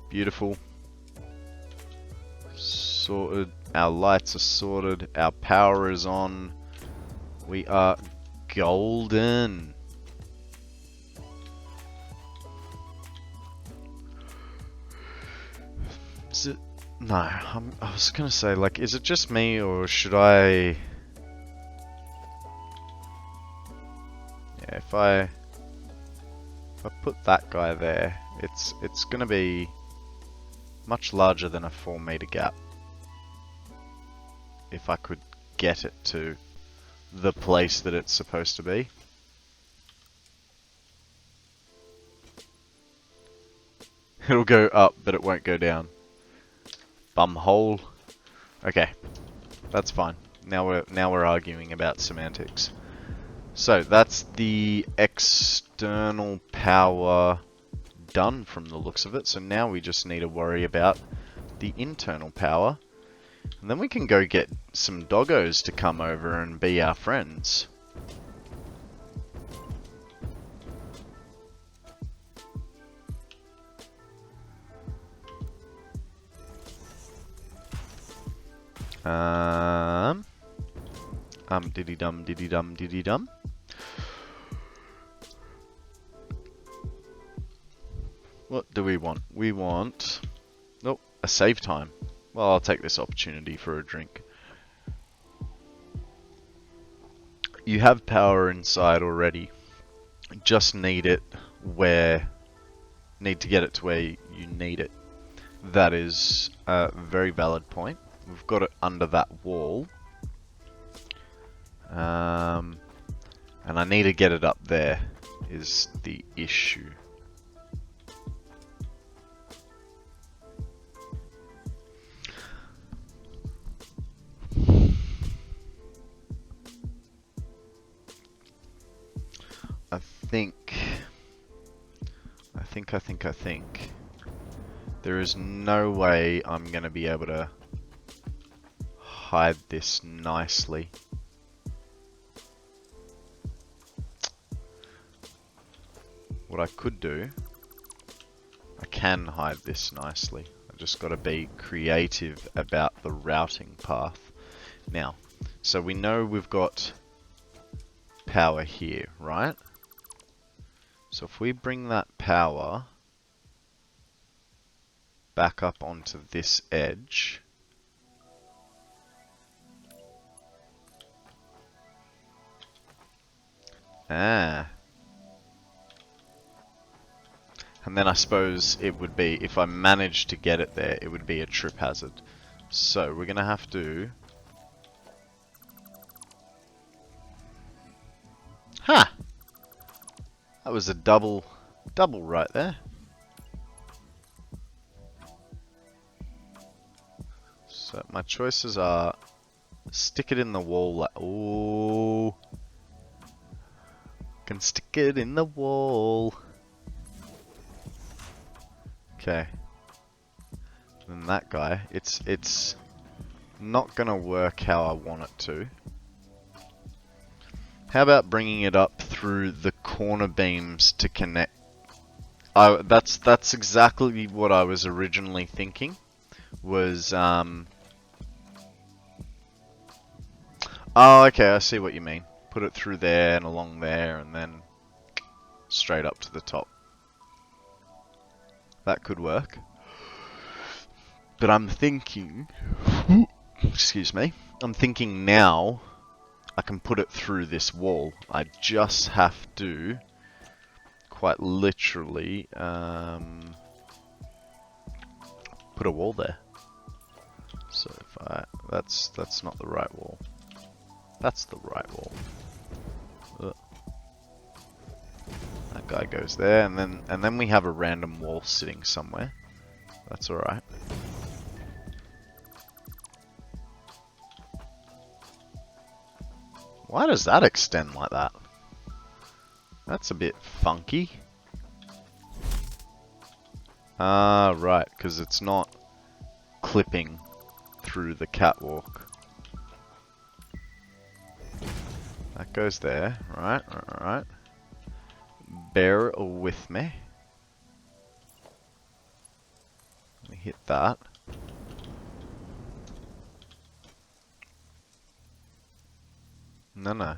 Beautiful. Sorted. Our lights are sorted. Our power is on. We are golden. Is it? No, I was gonna say, like, is it just me or should I? Yeah, if I put that guy there, it's gonna be much larger than a 4-meter gap. If I could get it to the place that it's supposed to be. It'll go up, but it won't go down. Bumhole. Okay, that's fine. Now we're arguing about semantics. So that's the external power done from the looks of it. So now we just need to worry about the internal power. And then we can go get some doggos to come over and be our friends. Diddy dum diddy dum diddy dum. What do we want? We want... Oh, a save time. Well, I'll take this opportunity for a drink. You have power inside already. just need it where need to get it to where you need it. That is a very valid point. We've got it under that wall. And I need to get it up there is the issue. I think there is no way I'm going to be able to hide this nicely. What I could do, I can hide this nicely. I just got to be creative about the routing path. Now, so we know we've got power here, right? So if we bring that power back up onto this edge, and then I suppose it would be, if I managed to get it there, it would be a trip hazard. So we're gonna have to, ha! That was a double right there. So my choices are stick it in the wall like, ooh, can stick it in the wall. Okay. And that guy, it's not gonna work how I want it to. How about bringing it up through the corner beams to connect? That's exactly what I was originally thinking. Was oh, okay, I see what you mean. Put it through there and along there, and then straight up to the top. That could work. But I'm thinking, excuse me, I'm thinking now I can put it through this wall. I just have to, quite literally, put a wall there. So if that's not the right wall. That's the right wall. Ugh. That guy goes there, and then we have a random wall sitting somewhere. That's all right. Why does that extend like that? That's a bit funky. Ah, right, because it's not clipping through the catwalk. That goes there, right, right. Bear with me. Let me hit that. No.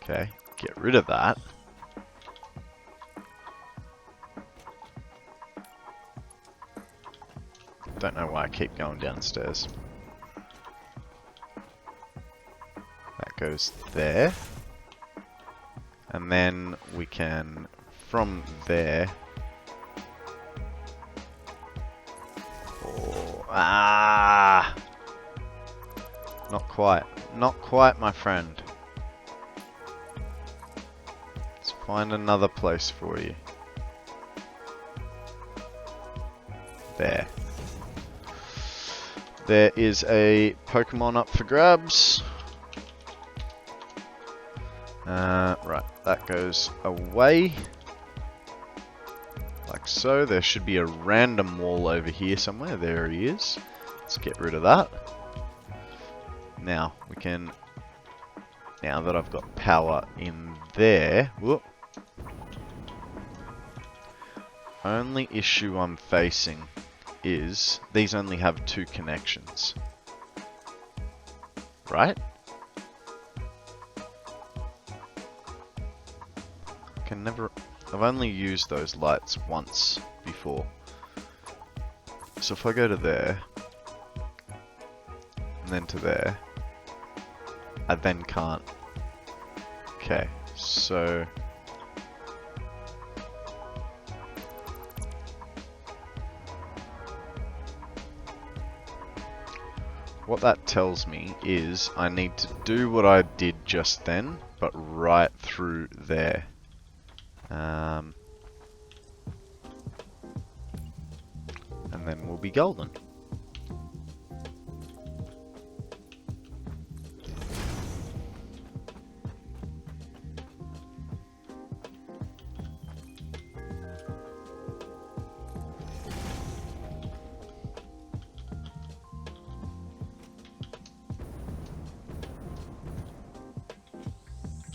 Okay, get rid of that. Don't know why I keep going downstairs. That goes there. And then we can, from there... Oh, ah! Not quite. Not quite, my friend. Let's find another place for you. There. There is a Pokemon up for grabs. Right, that goes away. Like so. There should be a random wall over here somewhere. There he is. Let's get rid of that. Now, we can... Now that I've got power in there... Whoop. Only issue I'm facing is these only have 2 connections. Right? Can never... I've only used those lights once before. So if I go to there, and then to there, I then can't. Okay, so what that tells me is I need to do what I did just then, but right through there. And then we'll be golden.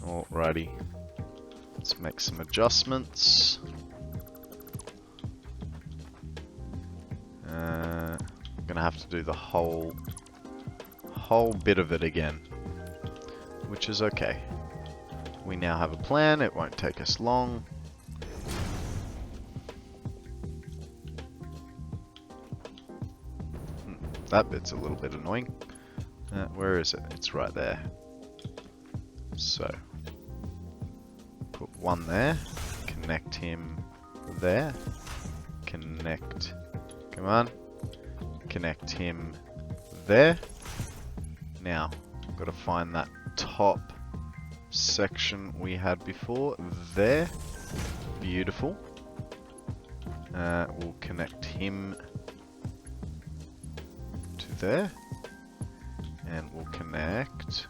Alrighty, let's make some adjustments. I'm gonna have to do the whole bit of it again, which is okay. We now have a plan, it won't take us long. That bit's a little bit annoying. Where is it? It's right there. So, put one there, connect him there, connect, come on, connect him there. Now, I've got to find that top section we had before, there, beautiful. We'll connect him to there, and we'll connect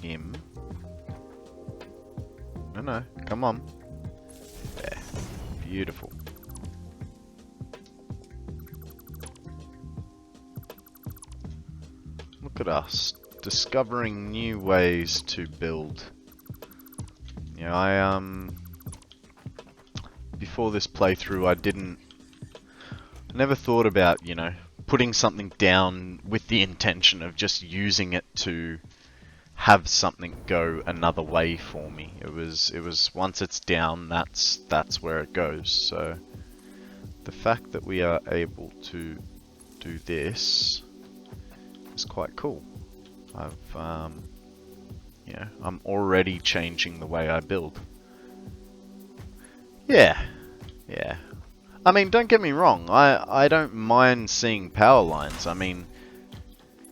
him. No, come on. There. Beautiful. Look at us, discovering new ways to build. You know, I before this playthrough I never thought about, you know, putting something down with the intention of just using it to have something go another way for me. It was once it's down, that's where it goes. So the fact that we are able to do this is quite cool. You know, I'm already changing the way I build. Yeah. I mean, don't get me wrong, I don't mind seeing power lines. I mean,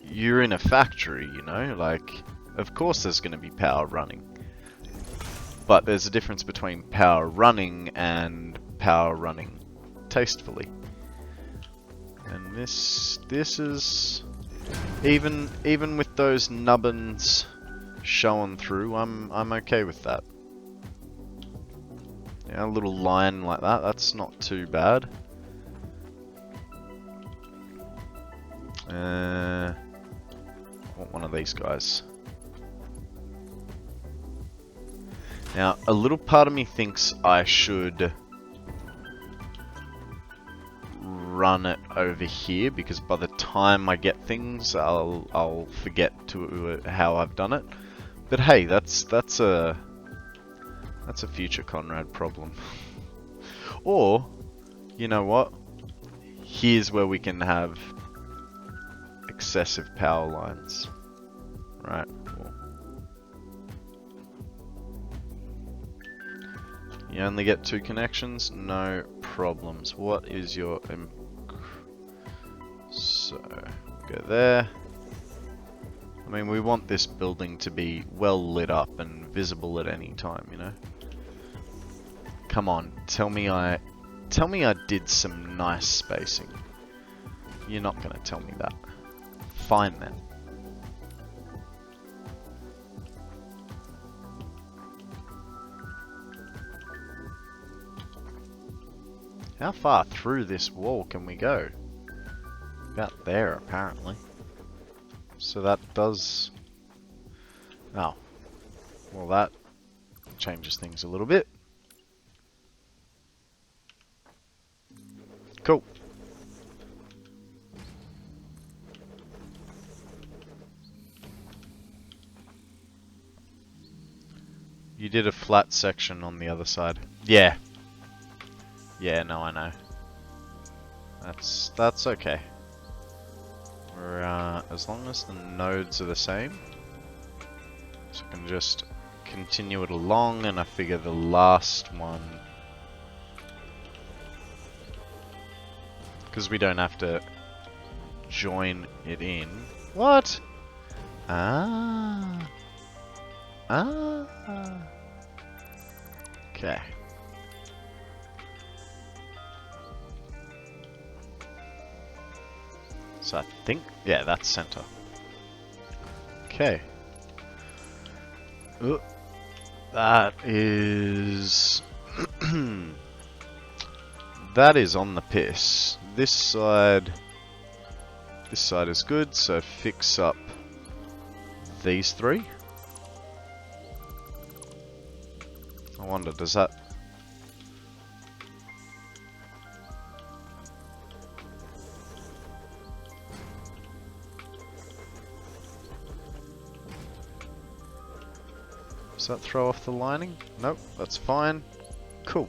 you're in a factory, you know, like, of course there's going to be power running. But there's a difference between power running and power running tastefully. And this is, even with those nubbins showing through, I'm okay with that. Yeah, a little line like that, that's not too bad. I want one of these guys. Now, a little part of me thinks I should run it over here, because by the time I get things, I'll forget to how I've done it. But hey, that's a future Konrad problem. Or, you know what? Here's where we can have excessive power lines. Right. Cool. You only get 2 connections, no problems. What is your... So, go there. I mean, we want this building to be well lit up and visible at any time, you know? Come on, tell me I did some nice spacing. You're not gonna tell me that. Fine then. How far through this wall can we go? About there, apparently. So that does... Oh. Well, that changes things a little bit. Cool. You did a flat section on the other side. Yeah. Yeah, no, I know. That's okay. We're, as long as the nodes are the same, so I can just continue it along, and I figure the last one, because we don't have to join it in. What? Ah. Ah. Okay. So I think, yeah, that's center. Okay. That is... that is on the piss. This side is good, so fix up these three. I wonder, does that... does that throw off the lining? Nope, that's fine. Cool.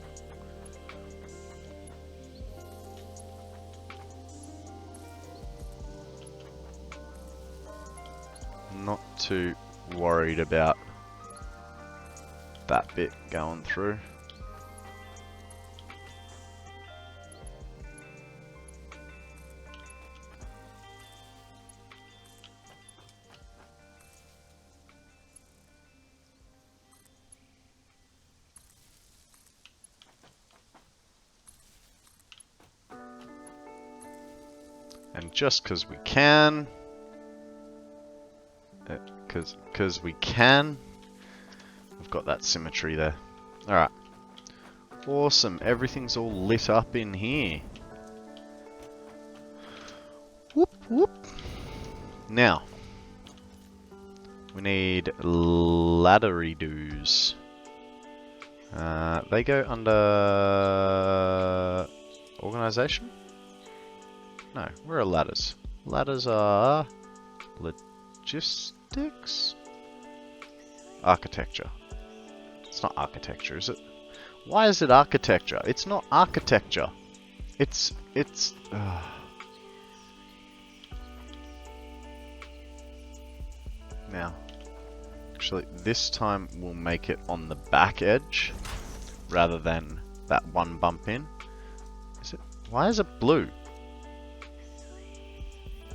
Not too worried about that bit going through. And just because we can, because we can, we've got that symmetry there. Alright. Awesome. Everything's all lit up in here. Whoop, whoop. Now, we need laddery-doos. They go under organization? No, where are ladders? Ladders are logistics? Architecture. It's not architecture, is it? Why is it architecture? It's not architecture. It's Now, actually, this time we'll make it on the back edge rather than that one bump in. Is it? Why is it blue?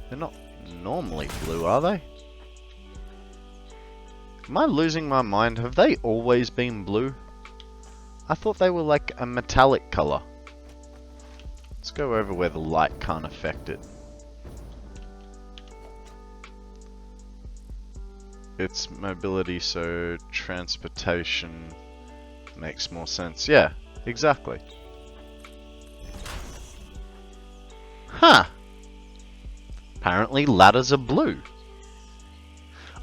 They're not normally blue, are they? Am I losing my mind? Have they always been blue? I thought they were like a metallic color. Let's go over where the light can't affect it. It's mobility, so transportation makes more sense. Yeah, exactly. Huh. Apparently ladders are blue.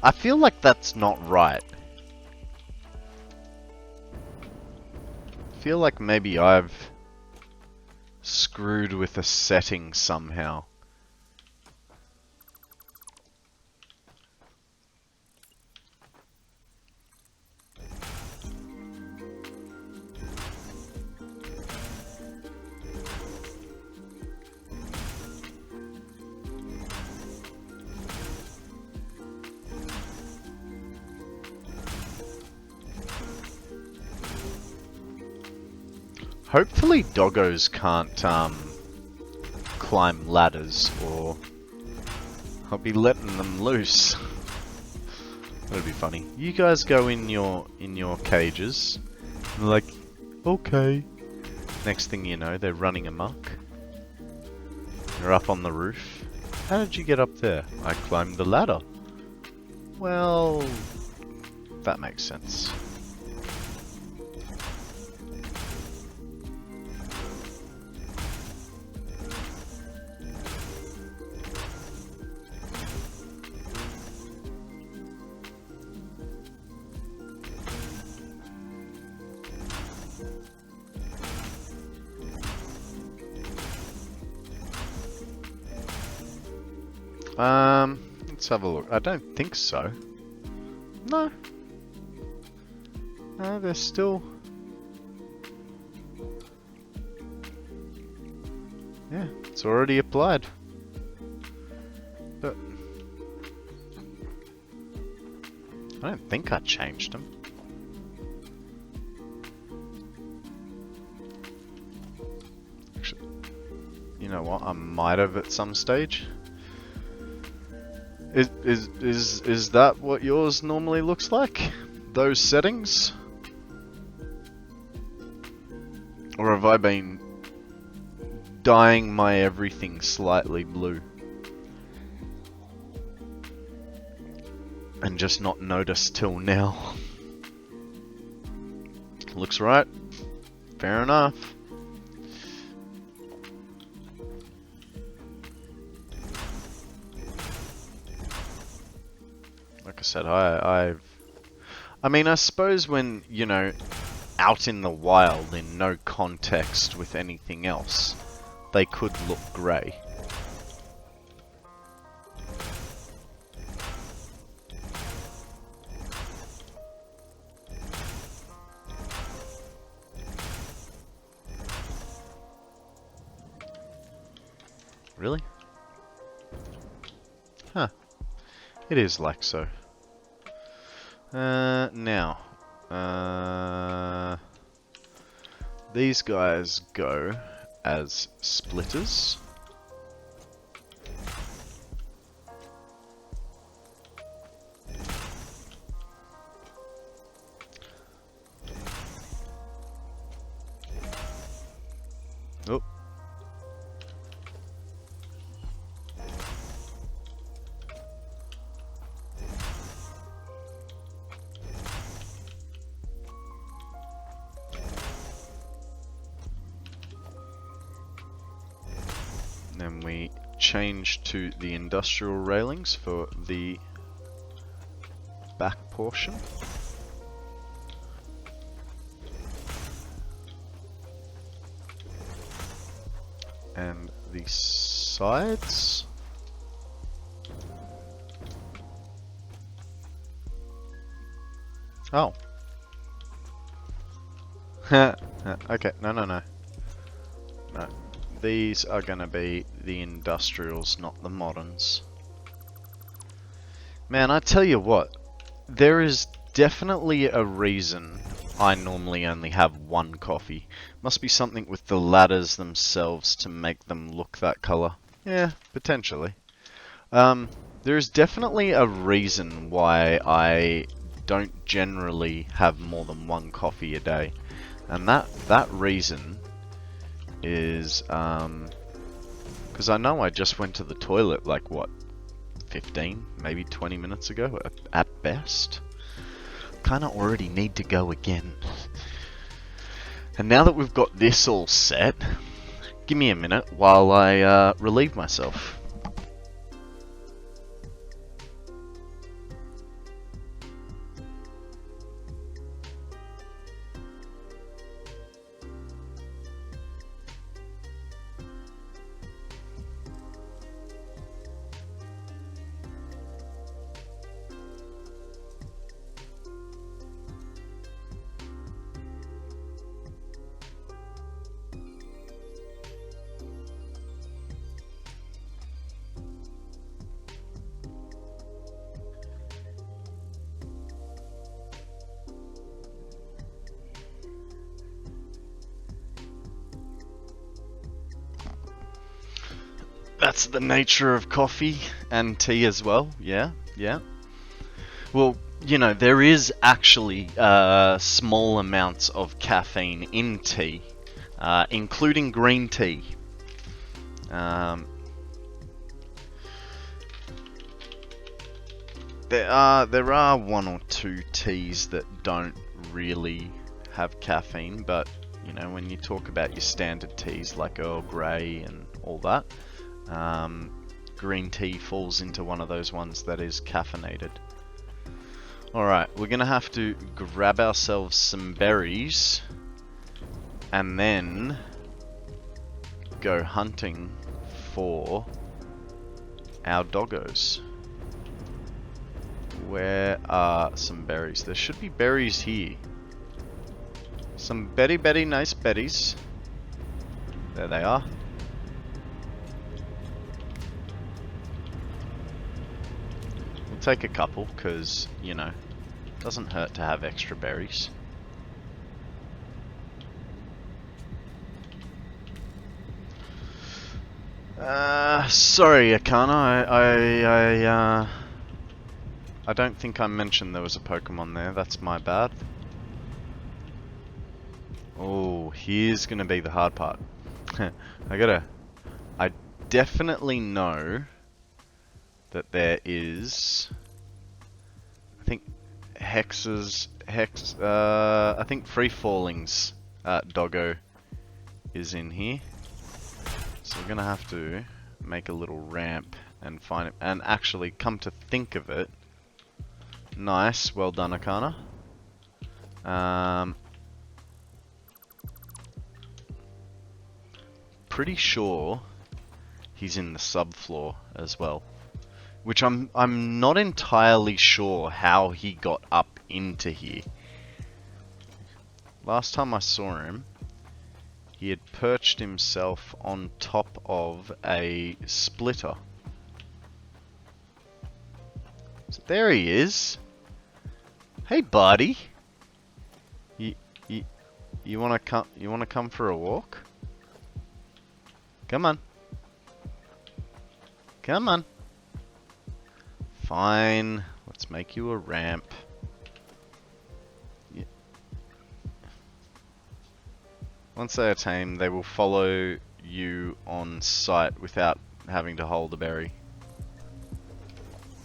I feel like that's not right. I feel like maybe I've screwed with a setting somehow. Hopefully doggos can't climb ladders, or I'll be letting them loose. That'd be funny. You guys go in your cages, and they're like, okay. Next thing you know, they're running amok. They're up on the roof. How did you get up there? I climbed the ladder. Well, that makes sense. Let's have a look. I don't think so. No. No, they're still... Yeah, it's already applied. But... I don't think I changed them. Actually, you know what? I might have at some stage. Is that what yours normally looks like? Those settings? Or have I been dyeing my everything slightly blue? And just not noticed till now. Looks right. Fair enough. Like I said, I mean, I suppose when, you know, out in the wild in no context with anything else, they could look grey. Really? Huh. It is like so. Now. These guys go as splitters. Oh. Then we change to the industrial railings for the back portion. And the sides. Oh. Okay, no. No. These are going to be the industrials, not the moderns. Man, I tell you what, there is definitely a reason I normally only have one coffee. Must be something with the ladders themselves to make them look that color. Yeah, potentially. There is definitely a reason why I don't generally have more than one coffee a day. And that reason is because I know I just went to the toilet like what, 15 maybe 20 minutes ago at best. Kinda already need to go again. And now that we've got this all set, give me a minute while I relieve myself. That's the nature of coffee and tea as well. Yeah. Well, you know, there is actually small amounts of caffeine in tea, including green tea. There are one or two teas that don't really have caffeine, but you know, when you talk about your standard teas like Earl Grey and all that, green tea falls into one of those ones that is caffeinated. Alright, we're gonna have to grab ourselves some berries and then go hunting for our doggos. Where are some berries? There should be berries here. Some very nice berries. There they are. We'll take a couple, because, you know, it doesn't hurt to have extra berries. Sorry, Akana. I don't think I mentioned there was a Pokemon there. That's my bad. Oh, here's gonna be the hard part. I definitely know that there is. I think I think Free Falling's doggo is in here. So we're gonna have to make a little ramp and find it. And actually, come to think of it, nice, well done, Akana. Pretty sure he's in the subfloor as well, which I'm not entirely sure how he got up into here. Last time I saw him, he had perched himself on top of a splitter. So there he is. Hey, buddy. You wanna come? You wanna come for a walk? Come on. Come on. Fine. Let's make you a ramp. Yeah. Once they are tamed, they will follow you on sight without having to hold a berry.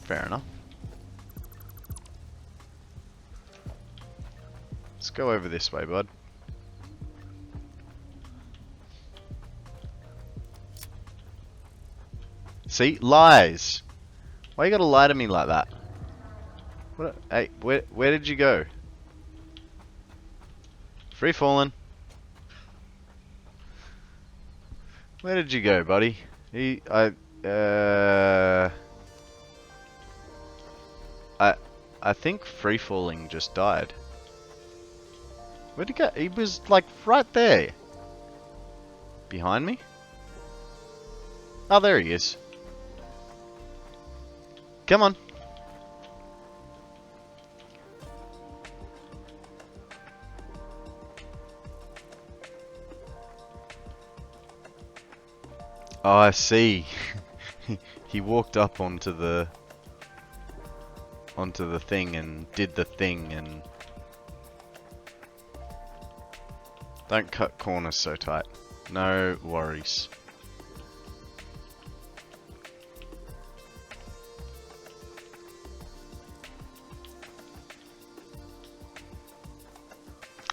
Fair enough. Let's go over this way, bud. See? Lies! Why you gotta lie to me like that? What? Hey, where did you go? Free falling. Where did you go, buddy? I think free falling just died. Where'd he go? He was like right there. Behind me? Oh, there he is. Come on. Oh, I see. He walked up onto the thing and did the thing and don't cut corners so tight. No worries.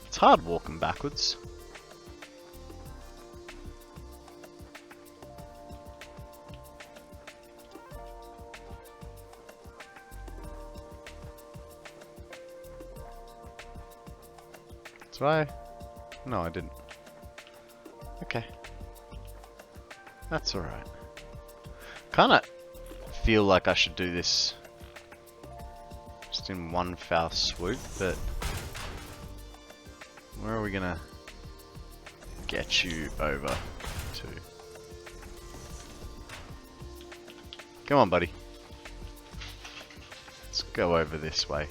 It's hard walking backwards. Did I? No, I didn't. Okay. That's alright. Kinda feel like I should do this just in one foul swoop, but where are we gonna get you over to? Come on, buddy. Let's go over this way.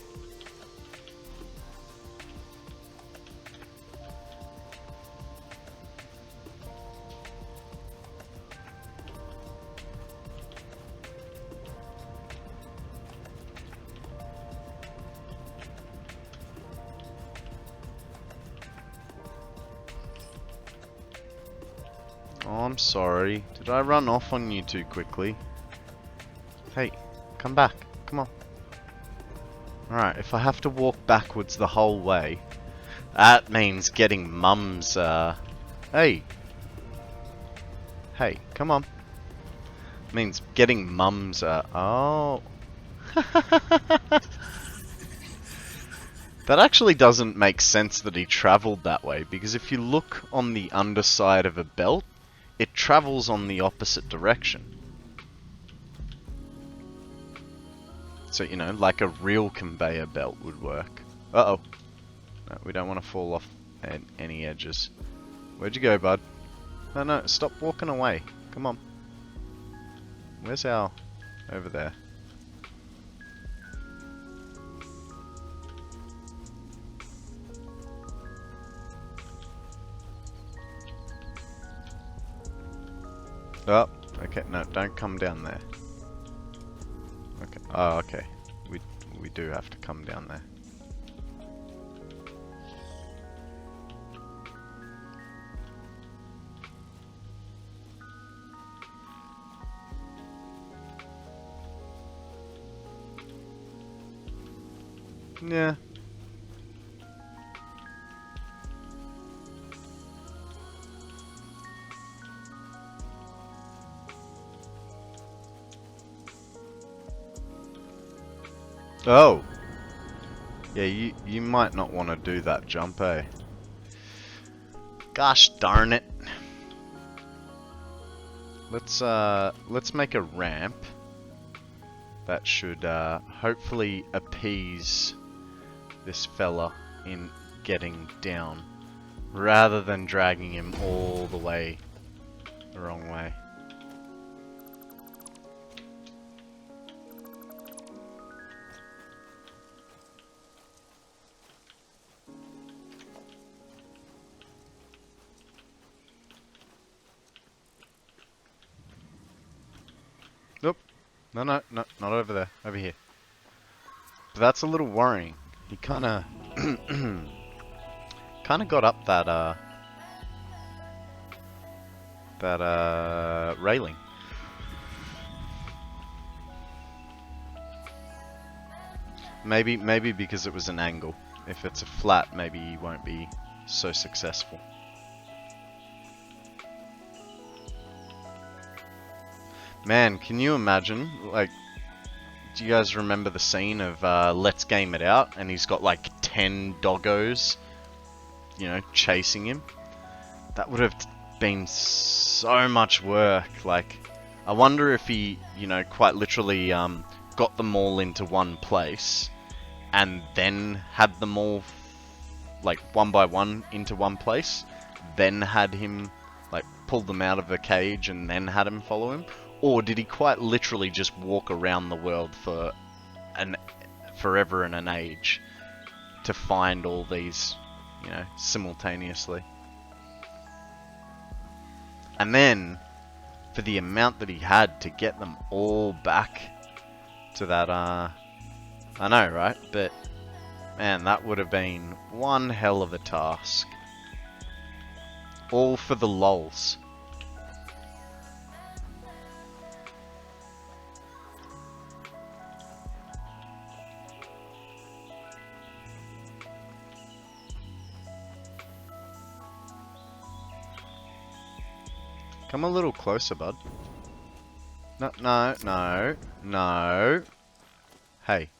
Oh, I'm sorry. Did I run off on you too quickly? Hey, come back. Come on. Alright, if I have to walk backwards the whole way, that means getting Mum's, Hey! Hey, come on. Means getting Mum's, Oh! That actually doesn't make sense that he travelled that way, because if you look on the underside of a belt, it travels on the opposite direction. So, you know, like a real conveyor belt would work. Uh-oh. No, we don't want to fall off any edges. Where'd you go, bud? No, no, stop walking away. Come on. Where's our... over there. Oh, Okay, no, don't come down there. Okay. Oh, okay. We do have to come down there. Yeah. Oh. Yeah, you might not want to do that jump, eh? Gosh darn it. Let's make a ramp that should hopefully appease this fella in getting down, rather than dragging him all the way the wrong way. Nope. No, not over there. Over here. But that's a little worrying. He kinda kinda got up that railing. Maybe because it was an angle. If it's a flat, maybe he won't be so successful. Man, can you imagine, like, do you guys remember the scene of Let's Game It Out, and he's got like 10 doggos, you know, chasing him? That would have been so much work. Like, I wonder if he, you know, quite literally got them all into one place, and then had them all, like, one by one into one place, then had him, like, pull them out of a cage, and then had him follow him? Or did he quite literally just walk around the world for forever and an age to find all these, you know, simultaneously? And then, for the amount that he had to get them all back to that, I know, right? But, man, that would have been one hell of a task. All for the lols. Come a little closer, bud. No. Hey.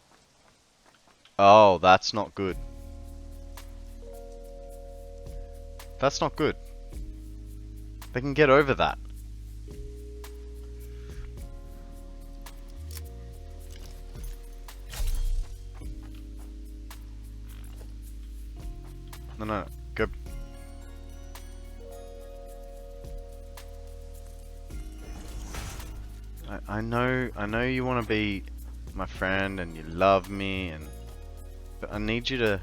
Oh, that's not good. That's not good. They can get over that. No, go. I know you want to be my friend and you love me, but I need you to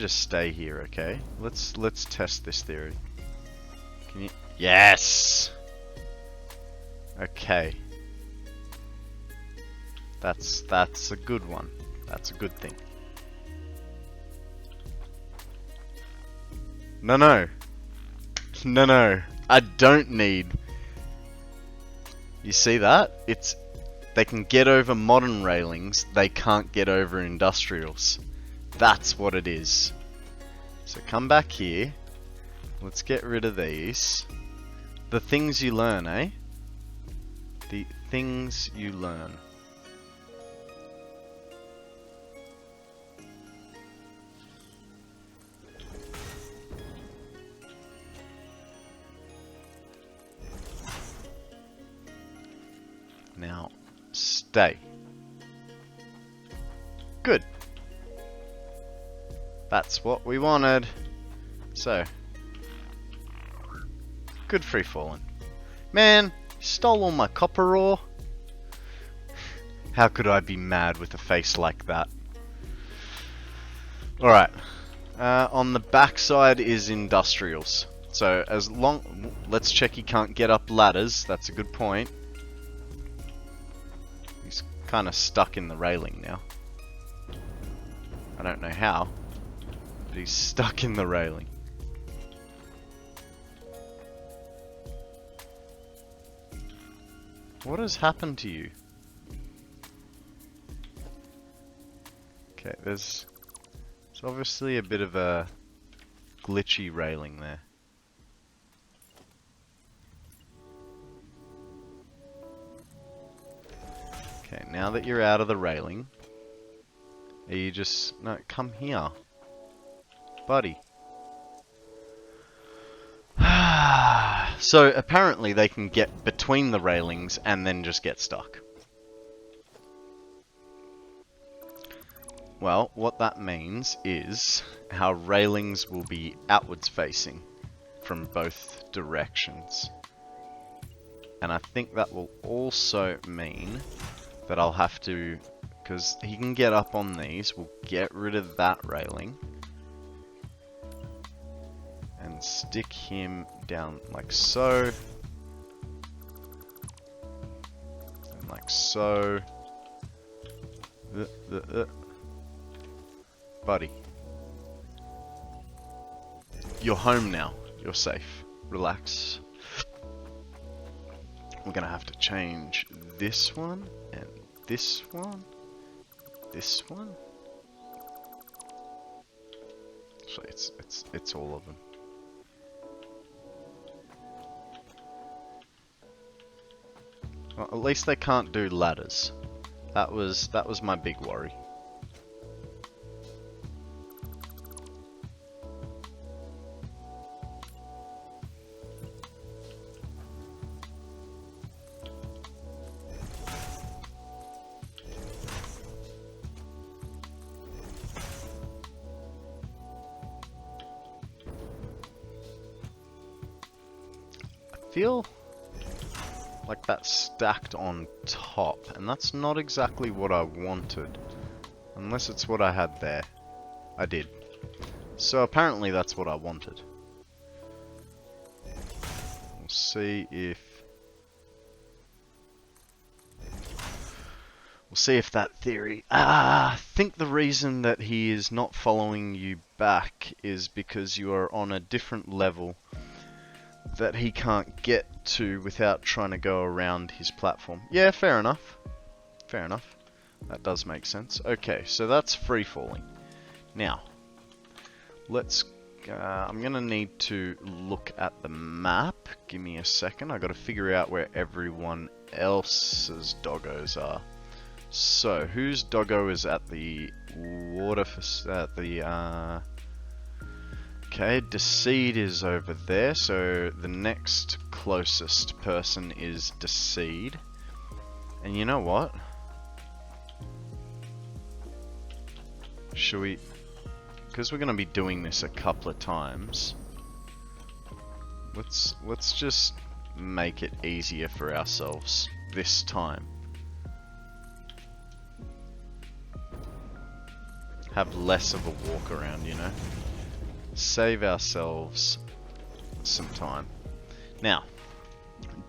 stay here, okay? Let's test this theory. Can you? Yes. Okay. That's a good one. That's a good thing. No. I don't need. You see that? They can get over modern railings, they can't get over industrials. That's what it is. So come back here. Let's get rid of these. The things you learn, eh? The things you learn. Now, stay. Good. That's what we wanted. So, good free falling. Man, you stole all my copper ore. How could I be mad with a face like that? Alright. On the backside is industrials. So as long... Let's check he can't get up ladders. That's a good point. He's kind of stuck in the railing now. I don't know how, but he's stuck in the railing. What has happened to you? Okay, there's obviously a bit of a glitchy railing there. Okay, now that you're out of the railing, are you just... No, come here. Buddy. So, apparently they can get between the railings and then just get stuck. Well, what that means is our railings will be outwards facing from both directions. And I think that will also mean that I'll have to, because he can get up on these, we'll get rid of that railing and stick him down like so, and like so. Buddy, you're home now. You're safe. Relax. We're gonna have to change this one and this one, this one. So it's all of them. Well, at least they can't do ladders. That was my big worry. Feel like that's stacked on top, and that's not exactly what I wanted, unless it's what I had there. I did. So apparently that's what I wanted. We'll see if that theory... I think the reason that he is not following you back is because you are on a different level that he can't get to without trying to go around his platform. Yeah, fair enough. Fair enough. That does make sense. Okay, so that's free falling. Now, let's... I'm gonna need to look at the map. Give me a second. I gotta figure out where everyone else's doggos are. So, whose doggo is at the water... at the... Okay, Decede is over there, so the next closest person is Decede. And you know what? Should we... Because we're going to be doing this a couple of times, let's just make it easier for ourselves this time. Have less of a walk around, you know? Save ourselves some time. Now,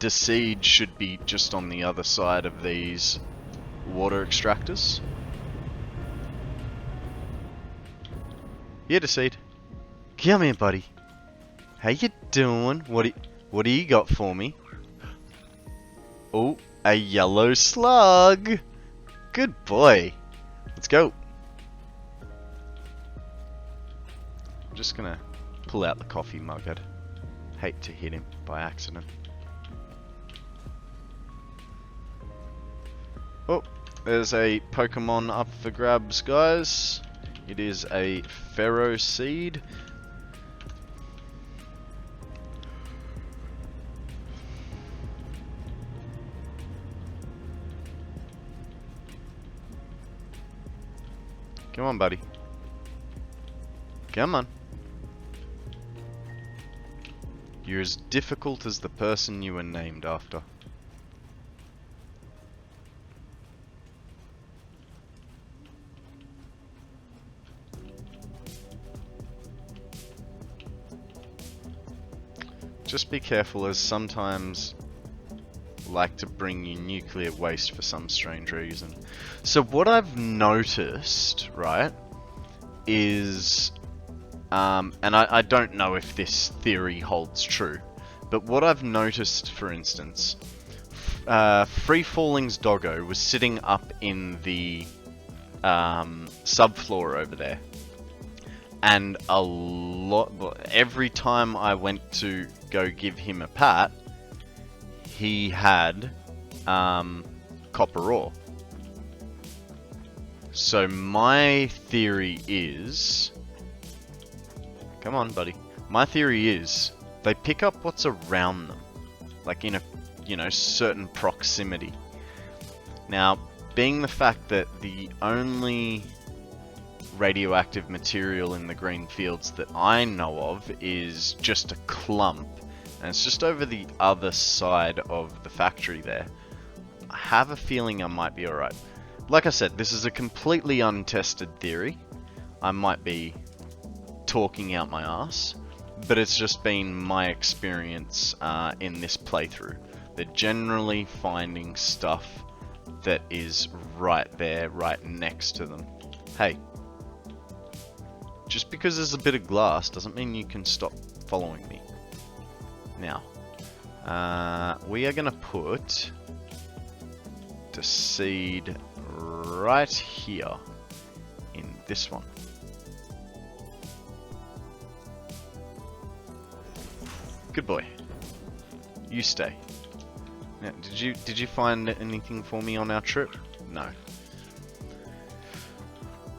Decede should be just on the other side of these water extractors. Yeah, Decede. Come here, buddy. How you doing? What do you got for me? Oh, a yellow slug. Good boy. Let's go. I'm just gonna pull out the coffee mug. I'd hate to hit him by accident. Oh, there's a Pokemon up for grabs, guys. It is a Pharaoh Seed. Come on, buddy. Come on. You're as difficult as the person you were named after. Just be careful, as sometimes like to bring you nuclear waste for some strange reason. So what I've noticed, right, is, and I don't know if this theory holds true, but what I've noticed, for instance, Free Falling's doggo was sitting up in the subfloor over there, and every time I went to go give him a pat, he had copper ore. So my theory is, come on buddy, my theory is they pick up what's around them, like in a, you know, certain proximity. Now, being the fact that the only radioactive material in the green fields that I know of is just a clump, and it's just over the other side of the factory there, I have a feeling I might be alright. Like I said, this is a completely untested theory. I might be talking out my ass, but it's just been my experience in this playthrough. They're generally finding stuff that is right there, right next to them. Hey, just because there's a bit of glass doesn't mean you can stop following me. Now, we are going to put the seed right here in this one. Good boy. You stay. Now, did you find anything for me on our trip? No.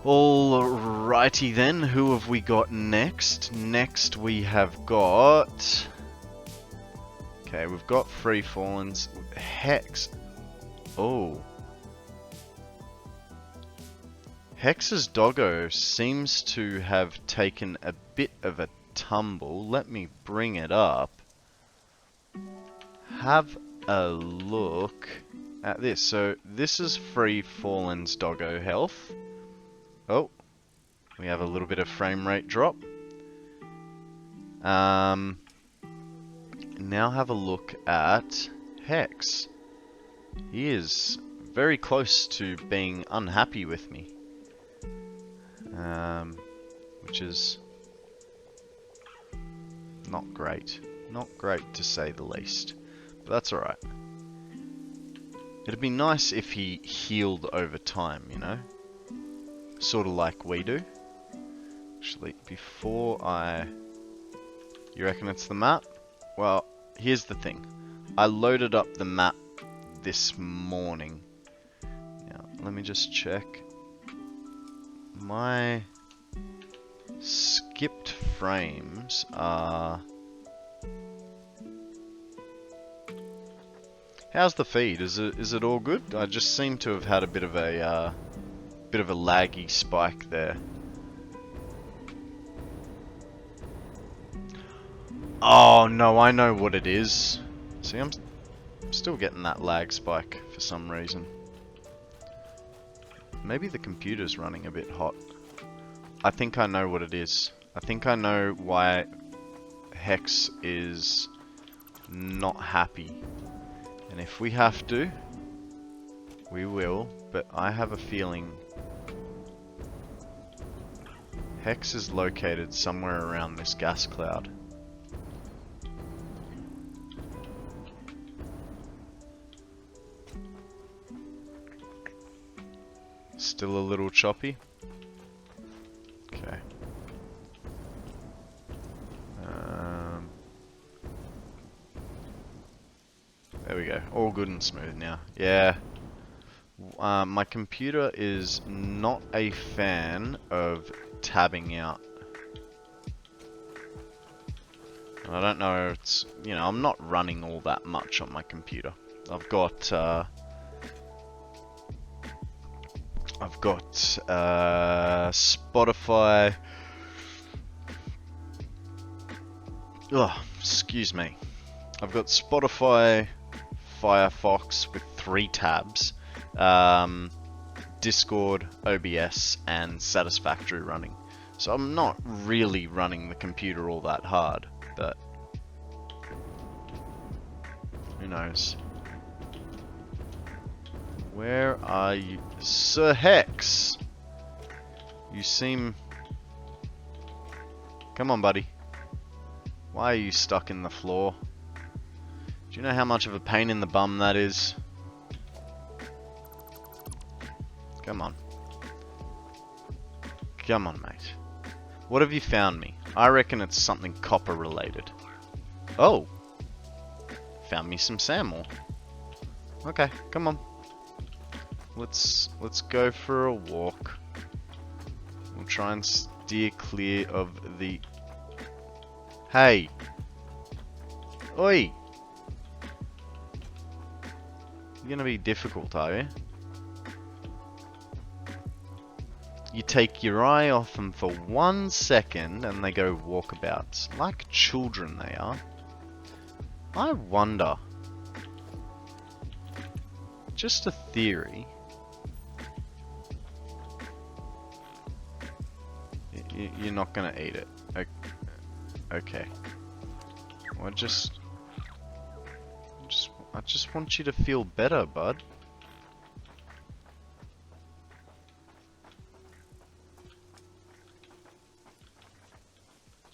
Alrighty then, who have we got next? Next we have got... Okay, we've got Free Fallens. Hex. Oh. Hex's doggo seems to have taken a bit of a tumble. Let me bring it up. Have a look at this. So this is Free Fallen's doggo health. Oh, we have a little bit of frame rate drop. Now have a look at Hex. He is very close to being unhappy with me, which is not great. Not great to say the least, but that's alright. It'd be nice if he healed over time, you know? Sort of like we do. Actually, before I... You reckon it's the map? Well, here's the thing. I loaded up the map this morning. Now, let me just check. My skipped frames are... How's the feed? Is it all good? I just seem to have had a bit of a laggy spike there. Oh no, I know what it is. See, I'm still getting that lag spike for some reason. Maybe the computer's running a bit hot. I think I know what it is. I think I know why Hex is not happy. And if we have to, we will, but I have a feeling Hex is located somewhere around this gas cloud. Still a little choppy. Okay. There we go. All good and smooth now. Yeah. My computer is not a fan of tabbing out. I don't know, it's, you know, I'm not running all that much on my computer. I've got Spotify. Oh, excuse me. I've got Spotify, Firefox with 3 tabs, Discord, OBS, and Satisfactory running. So I'm not really running the computer all that hard, but Who knows? Where are you? Sir Hex! You seem... Come on, buddy. Why are you stuck in the floor? Do you know how much of a pain in the bum that is? Come on. Come on, mate. What have you found me? I reckon it's something copper related. Oh! Found me some sand ore. Okay, come on. Let's go for a walk. We'll try and steer clear of the... Hey! Oi! You're gonna be difficult, are you? You take your eye off them for 1 second and they go walkabouts. Like children they are. I wonder... Just a theory... You're not gonna eat it. Okay. Well, I just want you to feel better, bud.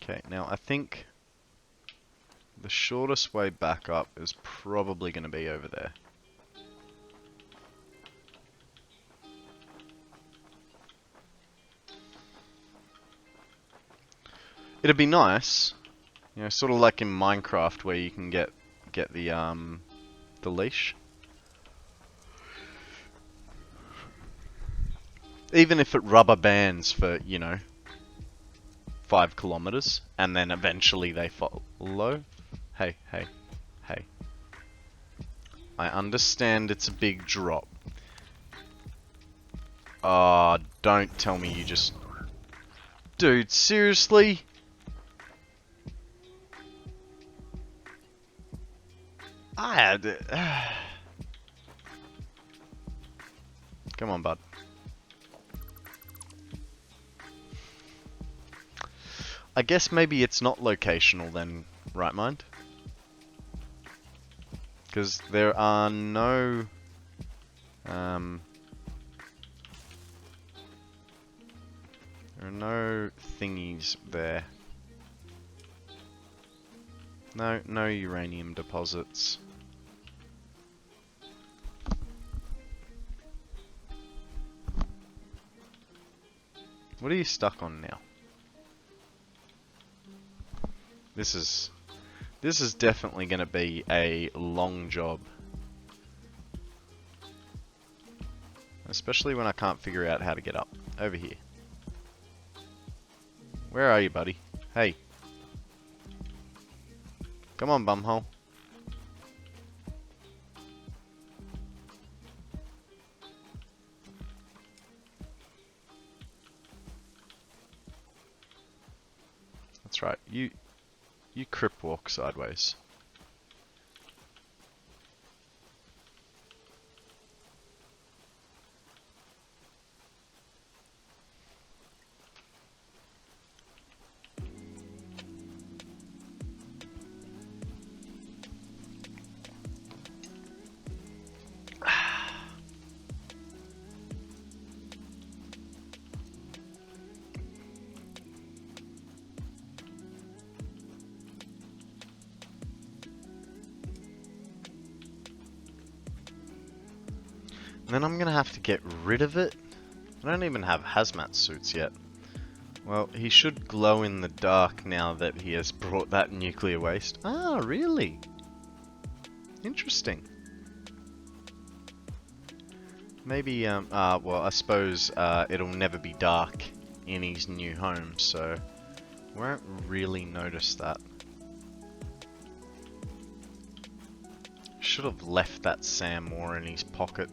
Okay, now I think the shortest way back up is probably gonna be over there. It'd be nice, you know, sort of like in Minecraft where you can get the leash. Even if it rubber bands for, you know, 5 kilometers and then eventually they follow. Hey, hey, hey. I understand it's a big drop. Ah, don't tell me you just... Dude, seriously? I had it. Come on, bud. I guess maybe it's not locational then, right mind? Because there are no... there are no thingies there. No uranium deposits. What are you stuck on now? This is definitely going to be a long job. Especially when I can't figure out how to get up. Over here. Where are you, buddy? Hey. Come on, bumhole. That's right. You crip walk sideways. Then I'm gonna have to get rid of it. I don't even have hazmat suits yet. Well, he should glow in the dark now that he has brought that nuclear waste. Ah, really? Interesting. Maybe, well, I suppose it'll never be dark in his new home, so won't really notice that. Should have left that Sam Moore in his pocket.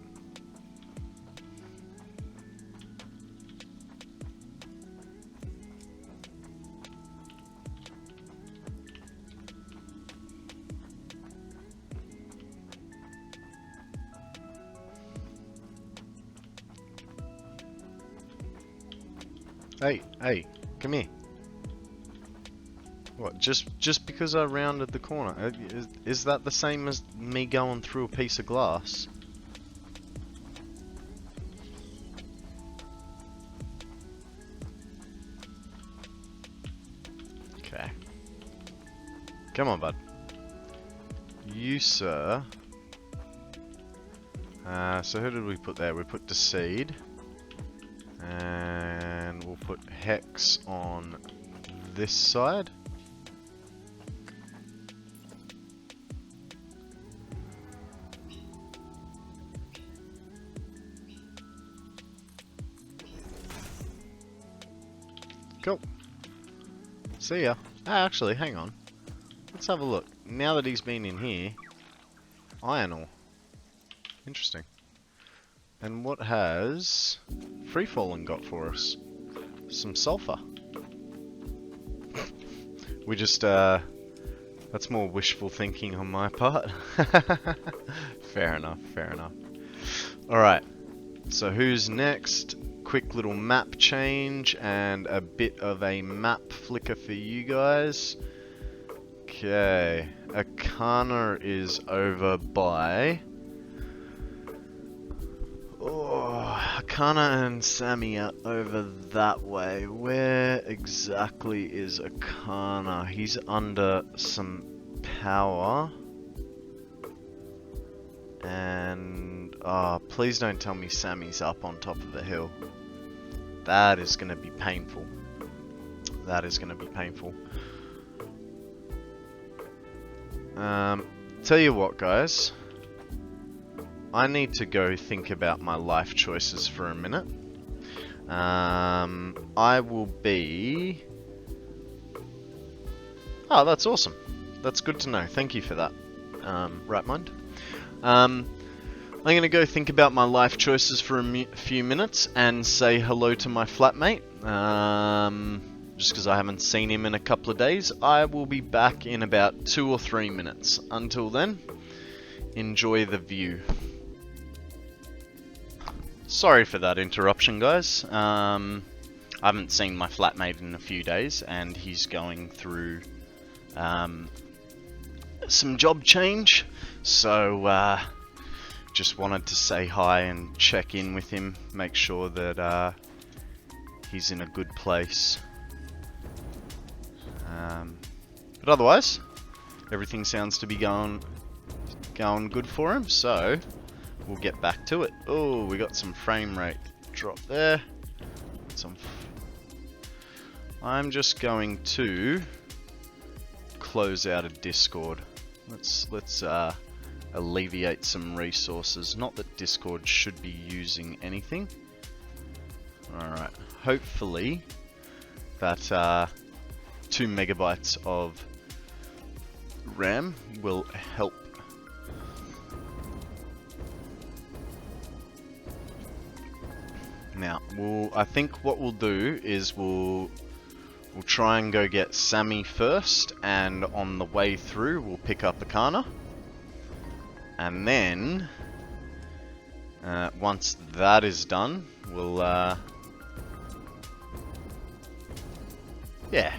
Hey, come here. What? Just because I rounded the corner? Is that the same as me going through a piece of glass? Okay. Come on, bud. You, sir. So who did we put there? We put Decede. And we'll put Hex on this side. Cool. See ya. Actually, hang on. Let's have a look. Now that he's been in here, iron ore. Interesting. And what has Free Fallen got for us? Some sulfur. We just, that's more wishful thinking on my part. Fair enough, fair enough. Alright, so who's next? Quick little map change and a bit of a map flicker for you guys. Okay, Akana is over by... Oh, Akana and Sammy are over that way. Where exactly is Akana? He's under some power. And, please don't tell me Sammy's up on top of the hill. That is going to be painful. That is going to be painful. Tell you what, guys. I need to go think about my life choices for a minute. I will be... Oh, that's awesome. That's good to know. Thank you for that, Right Mind. I'm going to go think about my life choices for a few minutes and say hello to my flatmate. Just because I haven't seen him in a couple of days. I will be back in about 2 or 3 minutes. Until then, enjoy the view. Sorry for that interruption, guys. I haven't seen my flatmate in a few days, and he's going through some job change. So, just wanted to say hi and check in with him, make sure that he's in a good place. But otherwise, everything sounds to be going good for him, so we'll get back to it. Oh, we got some frame rate drop there. I'm just going to close out of Discord. Let's alleviate some resources. Not that Discord should be using anything. Alright, hopefully that 2 megabytes of RAM will help. Now, I think what we'll do is we'll try and go get Sammy first, and on the way through we'll pick up Akana. And then, once that is done, we'll, yeah.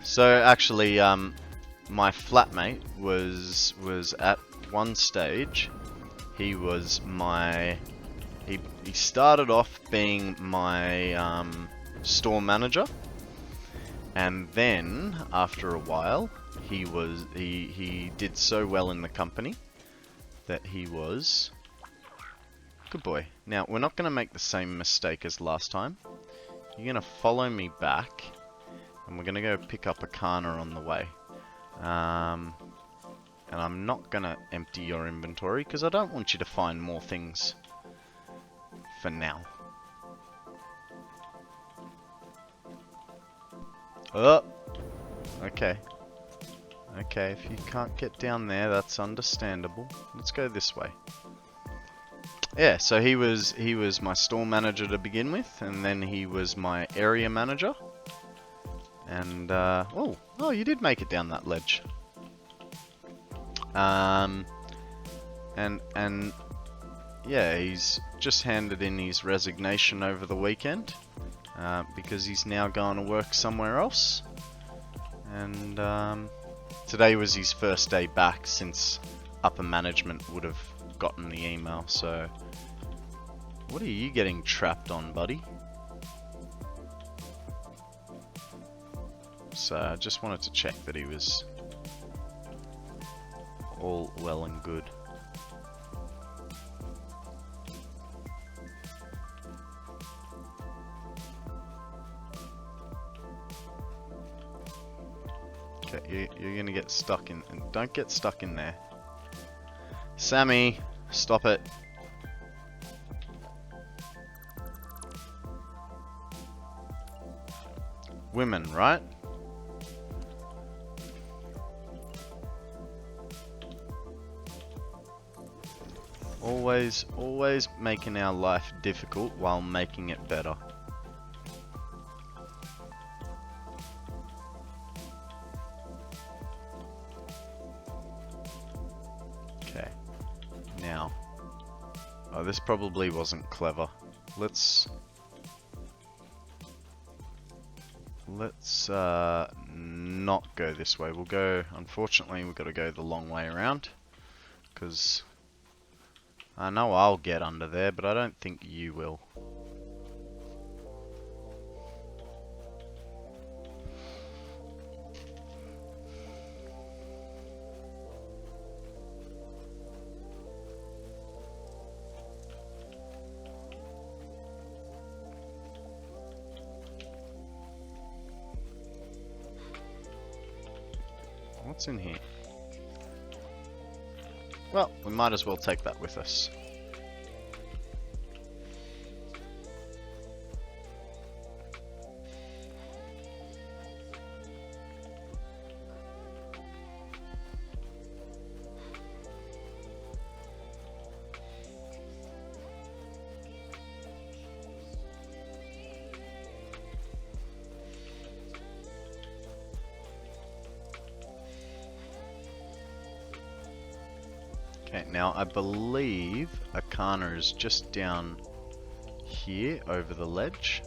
So actually, my flatmate was at one stage, he was my, he started off being my, store manager, and then after a while he did so well in the company that he was good boy. Now we're not going to make the same mistake as last time. You're going to follow me back, and we're going to go pick up Akana on the way. And I'm not going to empty your inventory because I don't want you to find more things for now. Oh, okay. Okay, if you can't get down there, that's understandable. Let's go this way. Yeah, so he was my store manager to begin with, and then he was my area manager. And oh, you did make it down that ledge. And yeah, he's just handed in his resignation over the weekend. Because he's now going to work somewhere else. And today was his first day back since upper management would have gotten the email, so... What are you getting trapped on, buddy? So I just wanted to check that he was all well and good. Okay, you're gonna get stuck in, and don't get stuck in there. Sammy, stop it. Women, right? Always making our life difficult while making it better. Okay. Now. Oh, this probably wasn't clever. Let's not go this way. We'll go, unfortunately, we've got to go the long way around. Because I know I'll get under there, but I don't think you will. What's in here? Well, we might as well take that with us. Okay, now I believe Akana is just down here over the ledge.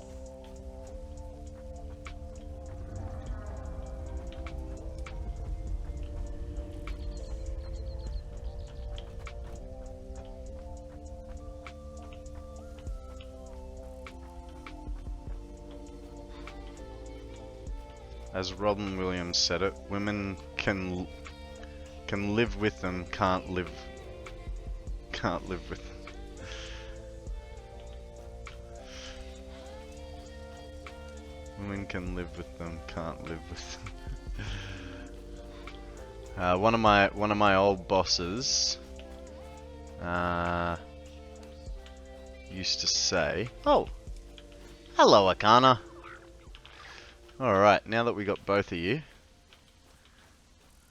As Robin Williams said it, women can live with them, can't live with them. Women can live with them, can't live with them. One of my old bosses used to say, "Oh, hello, Akana." All right, now that we got both of you.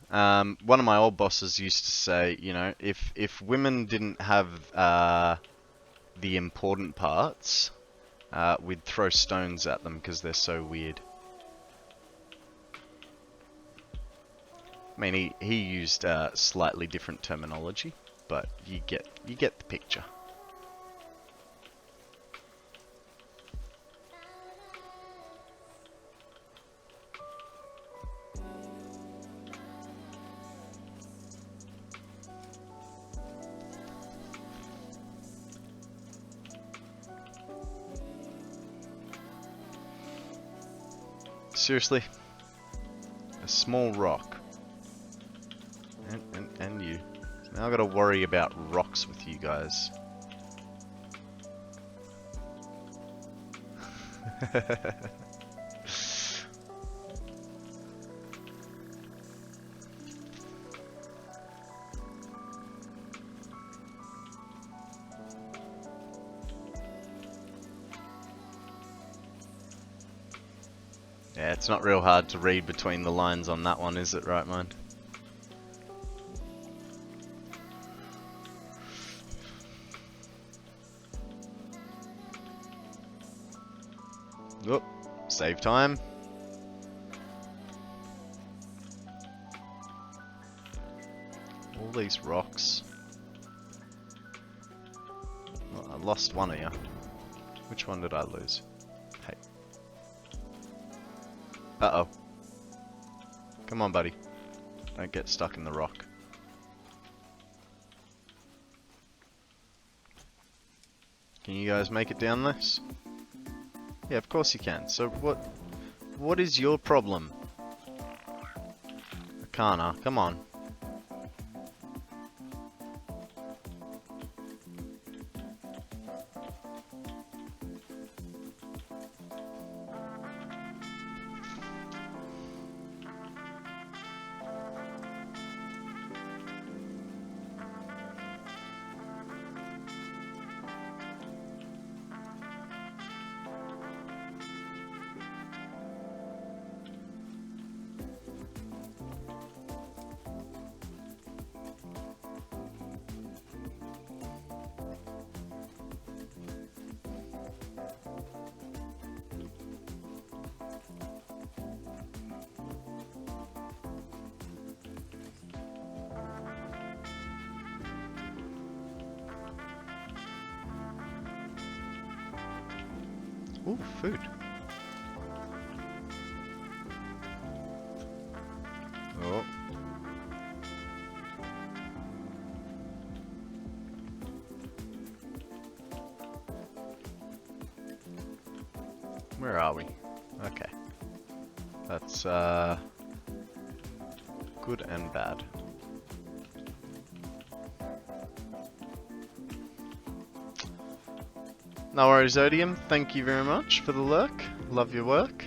One of my old bosses used to say, you know, if women didn't have the important parts, we'd throw stones at them because they're so weird. I mean, he used slightly different terminology, but you get the picture. Seriously? A small rock. And you. Now I've got to worry about rocks with you guys. Yeah, it's not real hard to read between the lines on that one, is it, right, mind? Oop, save time. All these rocks. Well, I lost one of you. Which one did I lose? Hey. Uh-oh. Come on, buddy. Don't get stuck in the rock. Can you guys make it down this? Yeah, of course you can. So what is your problem? Akana, come on. Ooh, food. Oh. Where are we? Okay. That's good and bad. No worries, Odium. Thank you very much for the lurk. Love your work.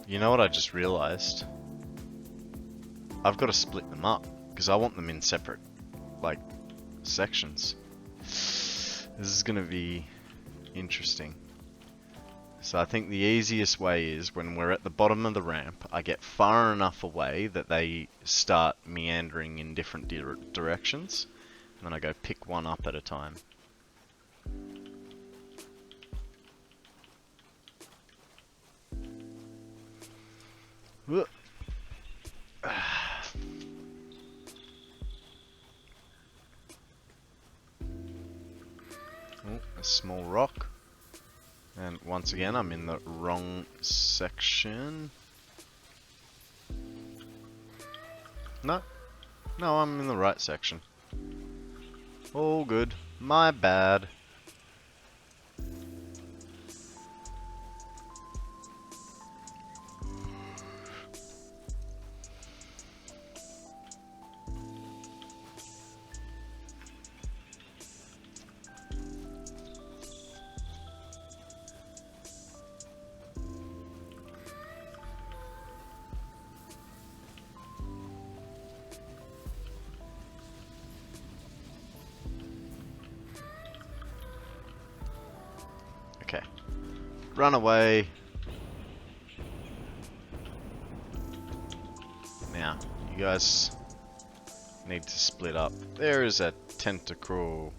You know what I just realized? I've got to split them up because I want them in separate, like, sections. This is going to be interesting. So I think the easiest way is when we're at the bottom of the ramp, I get far enough away that they start meandering in different directions, and then I go pick one up at a time. Oh, a small rock. And once again, I'm in the wrong section. No. No, I'm in the right section. All good. My bad. Okay. Run away. Now, you guys need to split up. There is a tentacle.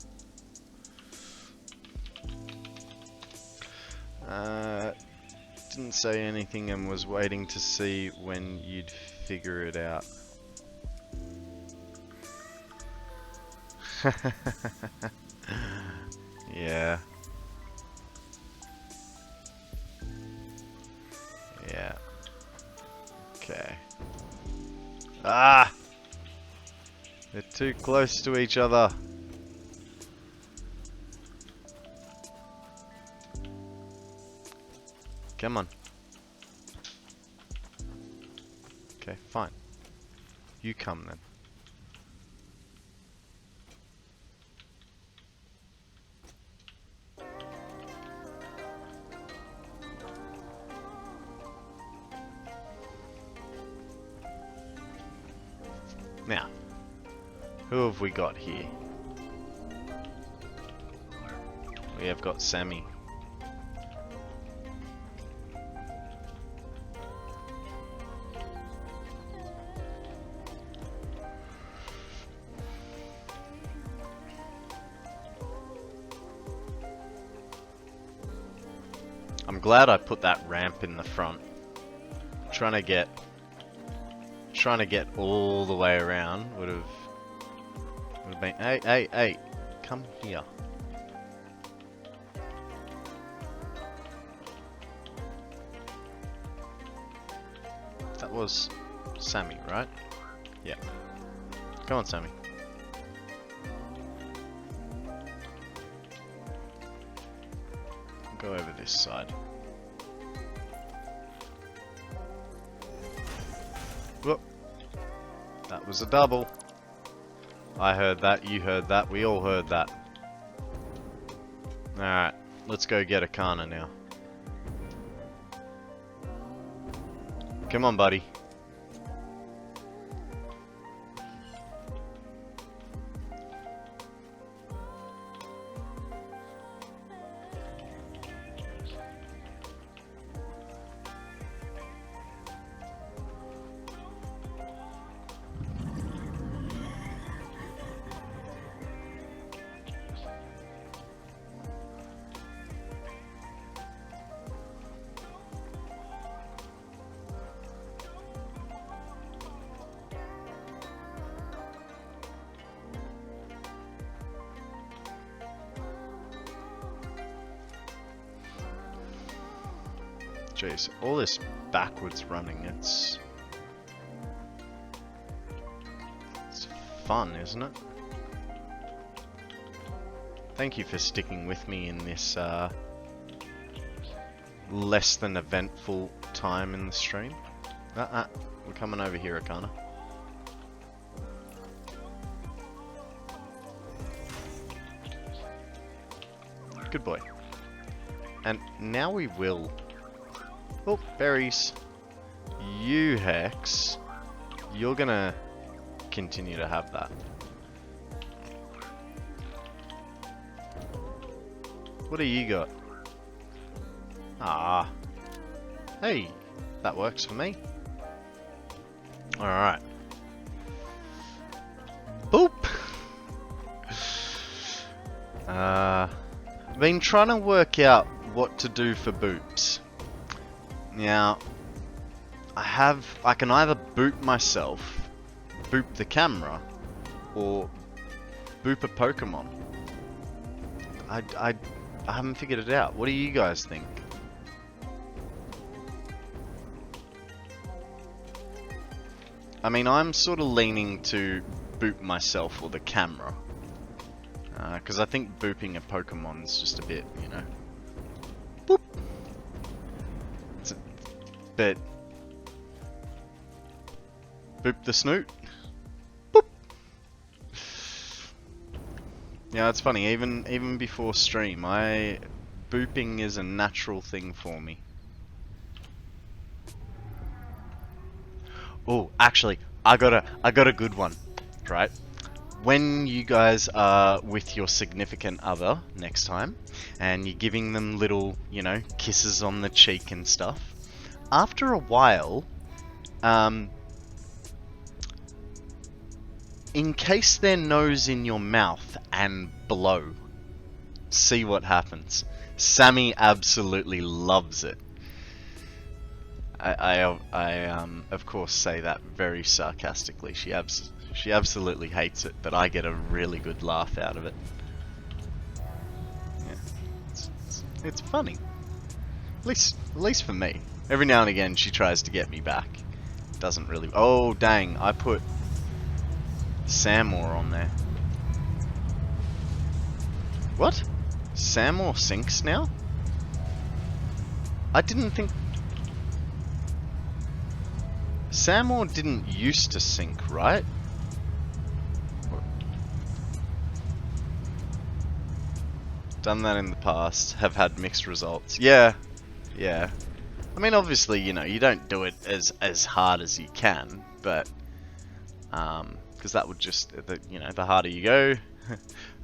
Didn't say anything and was waiting to see when you'd figure it out. Yeah. Yeah. Okay. Ah! They're too close to each other. Come on. Okay, fine. You come then. Now, who have we got here? We have got Sammy. I'm glad I put that ramp in the front. Trying to get all the way around would have been. Hey, come here. That was Sammy, right? Yeah. Go on, Sammy. Go over this side. Whoop. That was a double. I heard that, you heard that, we all heard that. Alright, let's go get a Kana now. Come on, buddy. Jeez, all this backwards running, it's fun, isn't it? Thank you for sticking with me in this less than eventful time in the stream. We're coming over here, Akana. Good boy. And now we will... Oh, berries. You, Hex, you're gonna continue to have that. What do you got? Ah. Hey, that works for me. Alright. Boop! Been trying to work out what to do for boops. Now, I can either boop myself, boop the camera, or boop a Pokemon. I haven't figured it out. What do you guys think? I mean, I'm sort of leaning to boop myself or the camera. Because I think booping a Pokemon is just a bit, you know. Boop! But boop the snoot. Boop. Yeah, it's funny. Even before stream, booping is a natural thing for me. Oh, actually, I got a good one, right? When you guys are with your significant other next time, and you're giving them little, you know, kisses on the cheek and stuff. After a while, encase their nose in your mouth and blow. See what happens. Sammy absolutely loves it. I of course say that very sarcastically. She absolutely hates it, but I get a really good laugh out of it. Yeah, it's funny. At least for me. Every now and again she tries to get me back. Doesn't really... Oh, dang. I put Samor on there. What? Samor sinks now? I didn't think... Samor didn't used to sink, right? Done that in the past. Have had mixed results. Yeah. Yeah. I mean, obviously, you know, you don't do it as hard as you can, but because that would just, you know, the harder you go,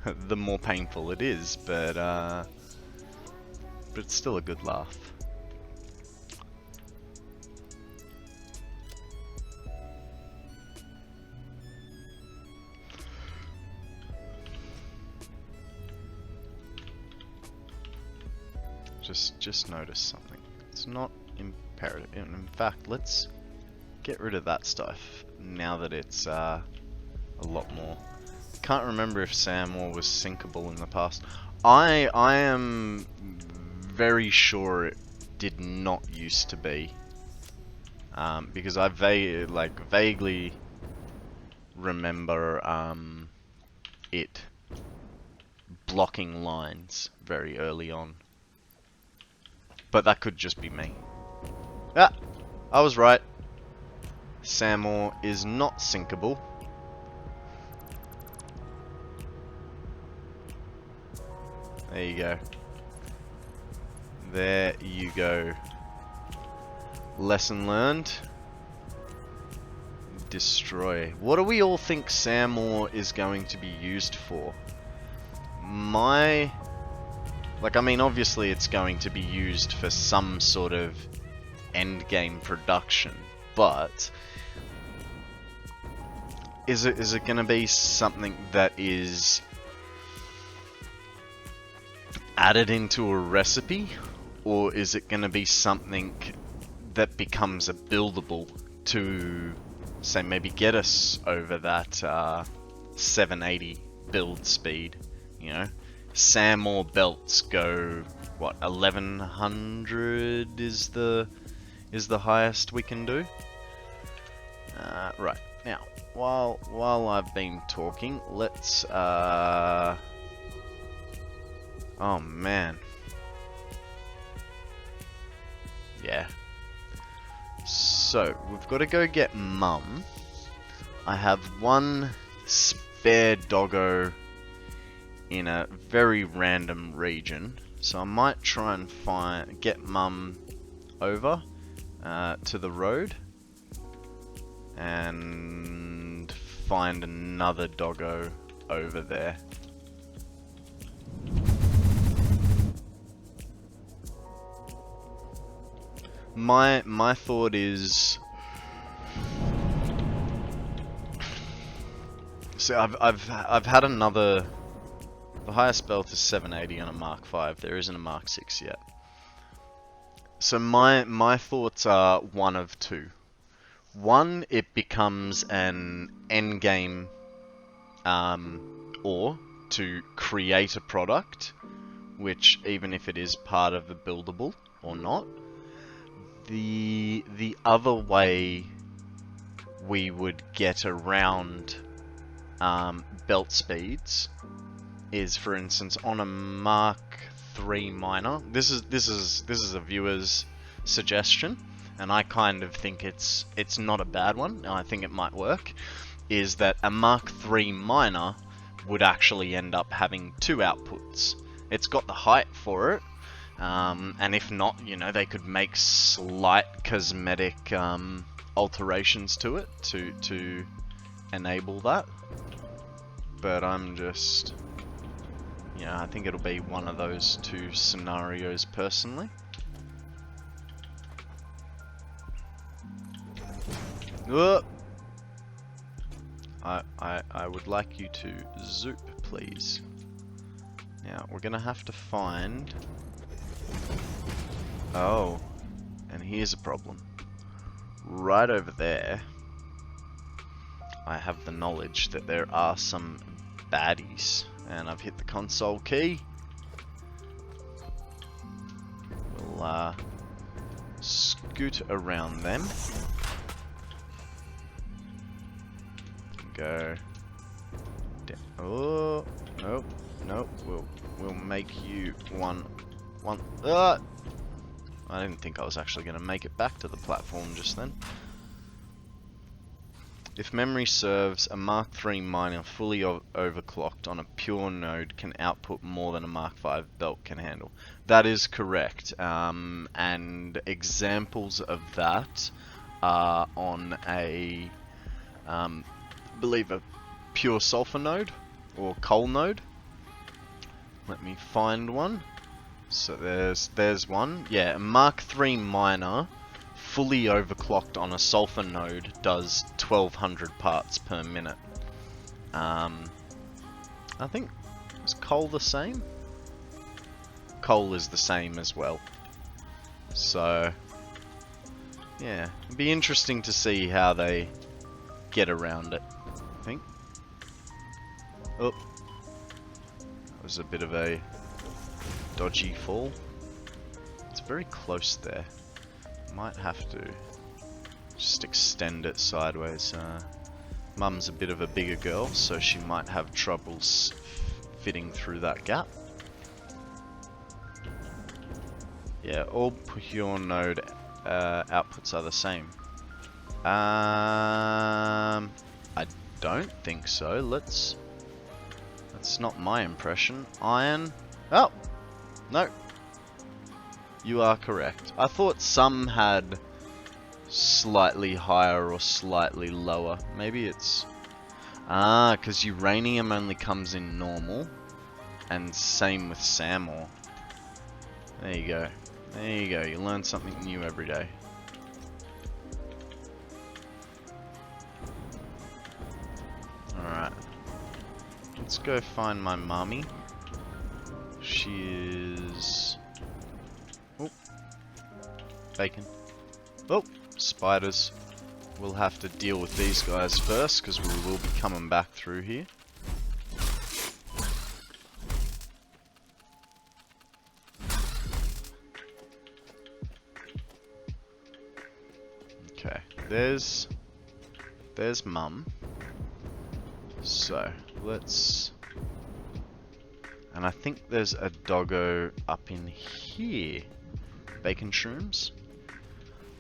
the more painful it is. But it's still a good laugh. just notice something. It's not imperative. In fact, let's get rid of that stuff now that it's a lot more. Can't remember if Samore was sinkable in the past. I am very sure it did not used to be, because I vaguely remember it blocking lines very early on. But that could just be me. Ah, I was right. Samore is not sinkable. There you go. There you go. Lesson learned. Destroy. What do we all think Samore is going to be used for? I mean, obviously it's going to be used for some sort of endgame production, but is it going to be something that is added into a recipe, or is it going to be something that becomes a buildable to, say, maybe get us over that 780 build speed? You know, Samore belts go, what, 1100 is the highest we can do. Right, now while I've been talking, let's oh man, yeah. So we've got to go get Mum. I have one spare doggo in a very random region, so I might try and get Mum over to the road and find another doggo over there. My thought is, so I've had another. The highest belt is 780 on a Mark 5. There isn't a Mark 6 yet. So my thoughts are one of two. One, it becomes an endgame or to create a product, which, even if it is part of the buildable or not, the other way we would get around belt speeds is, for instance, on a Mark 3 minor. This is a viewer's suggestion, and I kind of think it's not a bad one, and I think it might work. Is that a Mark 3 minor would actually end up having two outputs. It's got the height for it, and if not, you know, they could make slight cosmetic alterations to it to enable that. But I'm just, yeah, I think it'll be one of those two scenarios personally. I would like you to zoop, please. Now, we're gonna have to find... Oh, and here's a problem. Right over there, I have the knowledge that there are some baddies, and I've hit the console key. We'll scoot around them. Go down. Oh, nope, nope. We'll make you one. I didn't think I was actually going to make it back to the platform just then. If memory serves, a Mark III minor fully overclocked on a pure node can output more than a Mark V belt can handle. That is correct, and examples of that are on a, I believe, a pure sulfur node or coal node. Let me find one. So there's one. Yeah, a Mark III minor fully overclocked on a sulfur node does 1200 parts per minute. I think, is coal the same? coal is the same as well. So, yeah, it'd be interesting to see how they get around it, I think. Oh, that was a bit of a dodgy fall. It's very close there. Might have to just extend it sideways. Mum's a bit of a bigger girl, so she might have troubles fitting through that gap. Yeah, all pure node outputs are the same. I don't think so. That's not my impression. Iron. Oh, no. You are correct. I thought some had slightly higher or slightly lower. Maybe it's... Ah, because uranium only comes in normal. And same with SAM ore. There you go. There you go. You learn something new every day. Alright. Let's go find my mummy. She is... Oh. Bacon. Oh. Spiders. We'll have to deal with these guys first, because we will be coming back through here. Okay, there's Mum. So, let's... And I think there's a doggo up in here. Bacon shrooms.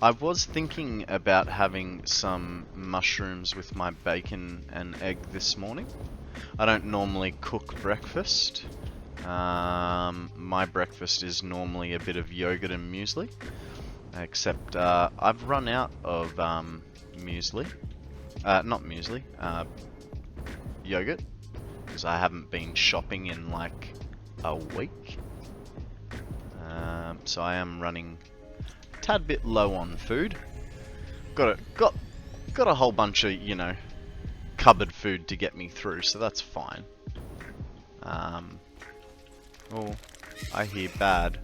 I was thinking about having some mushrooms with my bacon and egg this morning. I don't normally cook breakfast. My breakfast is normally a bit of yogurt and muesli. Except I've run out of muesli. Not muesli. Yogurt. Because I haven't been shopping in like a week. So I am running a tad bit low on food. Got a whole bunch of, you know, cupboard food to get me through, so that's fine. Oh, I hear bad.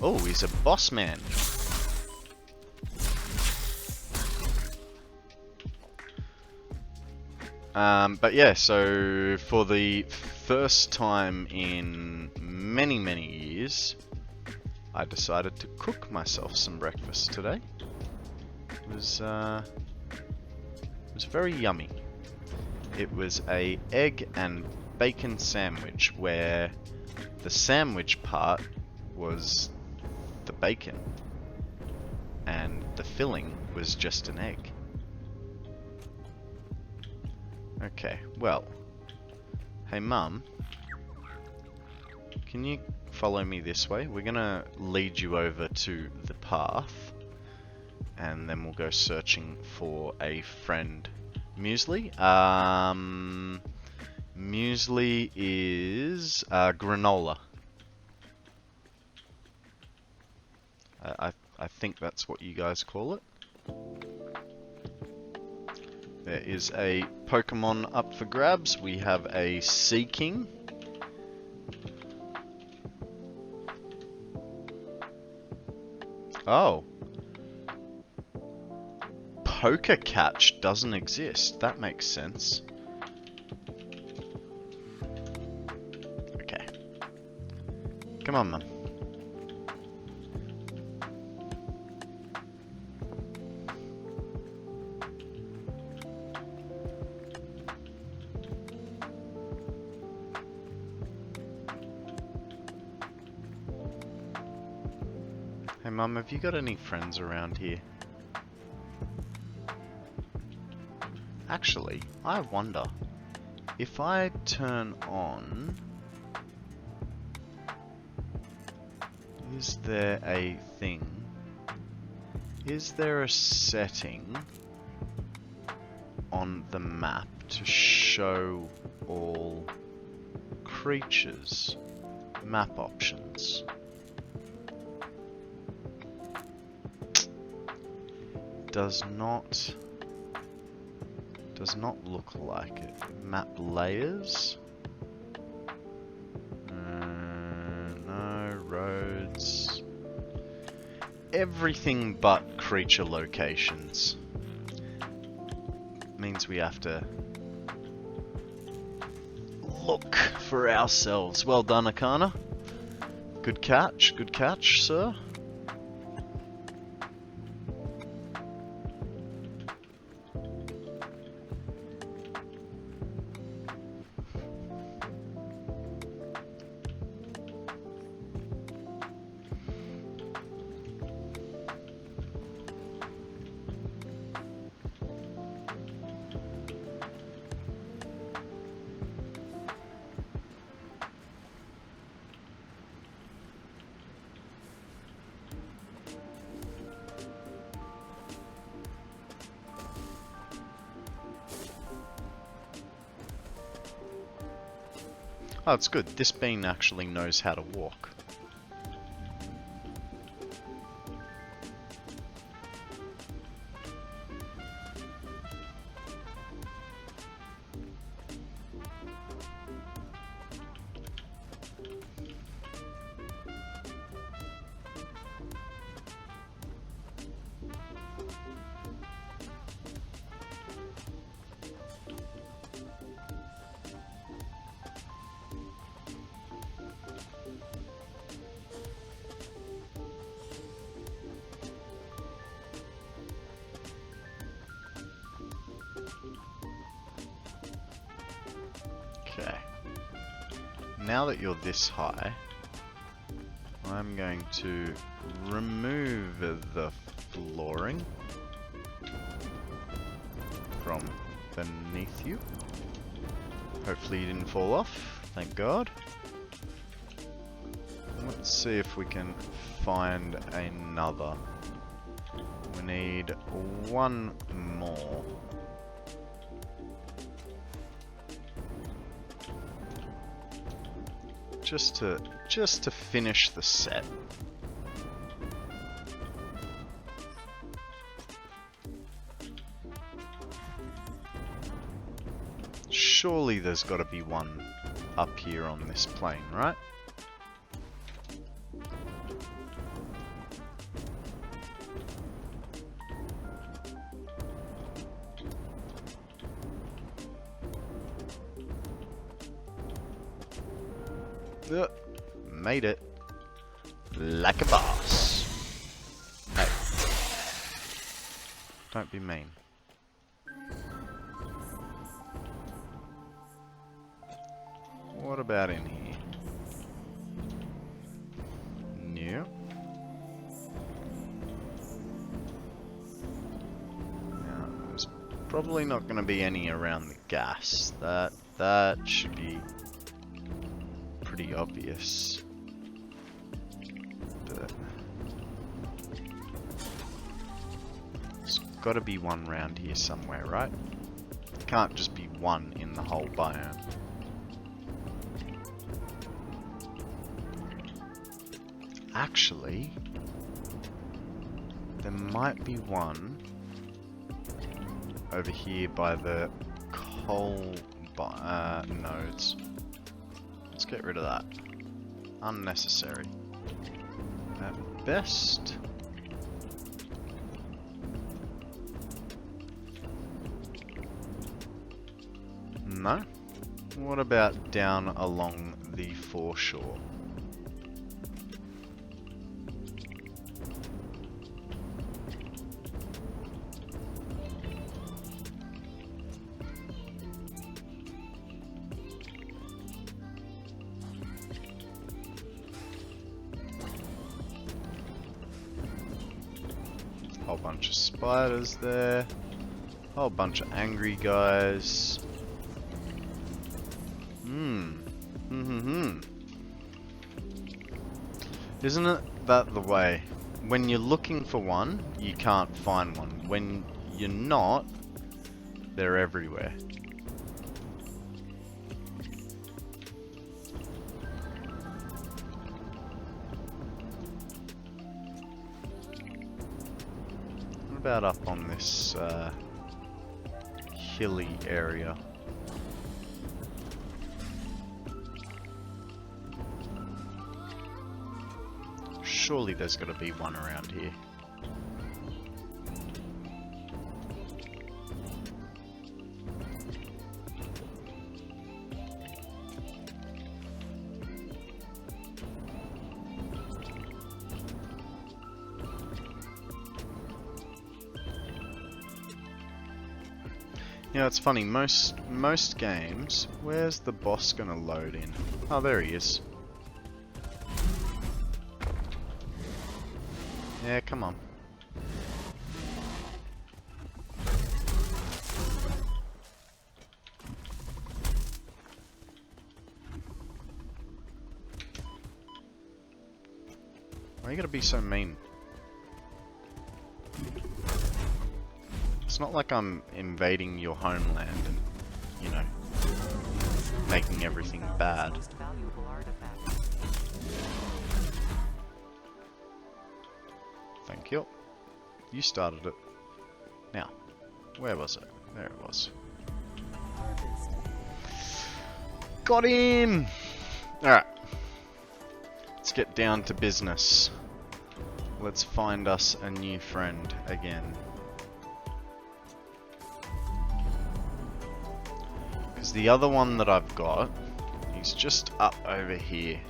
Oh, he's a boss man. But yeah, so for the first time in many, many years, I decided to cook myself some breakfast today. It was very yummy. It was a egg and bacon sandwich where the sandwich part was the bacon and the filling was just an egg. Okay, well, hey Mum, can you follow me this way? We're gonna lead you over to the path and then we'll go searching for a friend. Muesli? Muesli is granola. I think that's what you guys call it. There is a Pokemon up for grabs. We have a Sea King. Oh. Poker Catch doesn't exist. That makes sense. Okay. Come on, Mum. Hey Mum, have you got any friends around here? Actually, I wonder if I turn on... Is there a thing? Is there a setting on the map to show all creatures? Map options. Does not look like it. Map layers? No. roads. Everything but creature locations. Means we have to look for ourselves. Well done, Akana. Good catch, sir. Oh, it's good. This bean actually knows how to walk. Okay. Now that you're this high, I'm going to remove the flooring from beneath you. Hopefully you didn't fall off, thank God. Let's see if we can find another. We need one more. Just to finish the set. Surely there's got to be one up here on this plane, right? Made it. Like a boss. Hey. Don't be mean. What about in here? New. Now, there's probably not going to be any around the gas. That should be pretty obvious. There's got to be one round here somewhere, right? Can't just be one in the whole biome. Actually, there might be one over here by the coal nodes. Let's get rid of that. Unnecessary. At best. No? What about down along the foreshore? Whole bunch of spiders there. Whole bunch of angry guys. Isn't it that the way? When you're looking for one, you can't find one. When you're not, they're everywhere. What about up on this hilly area? Surely there's got to be one around here. You know, it's funny, most games, where's the boss gonna load in? Oh, there he is. Yeah, come on. Why are you gonna be so mean? It's not like I'm invading your homeland and, you know, making everything bad. Thank you. You started it. Now, where was it? There it was. Got him! Alright. Let's get down to business. Let's find us a new friend again. Because the other one that I've got, he's just up over here.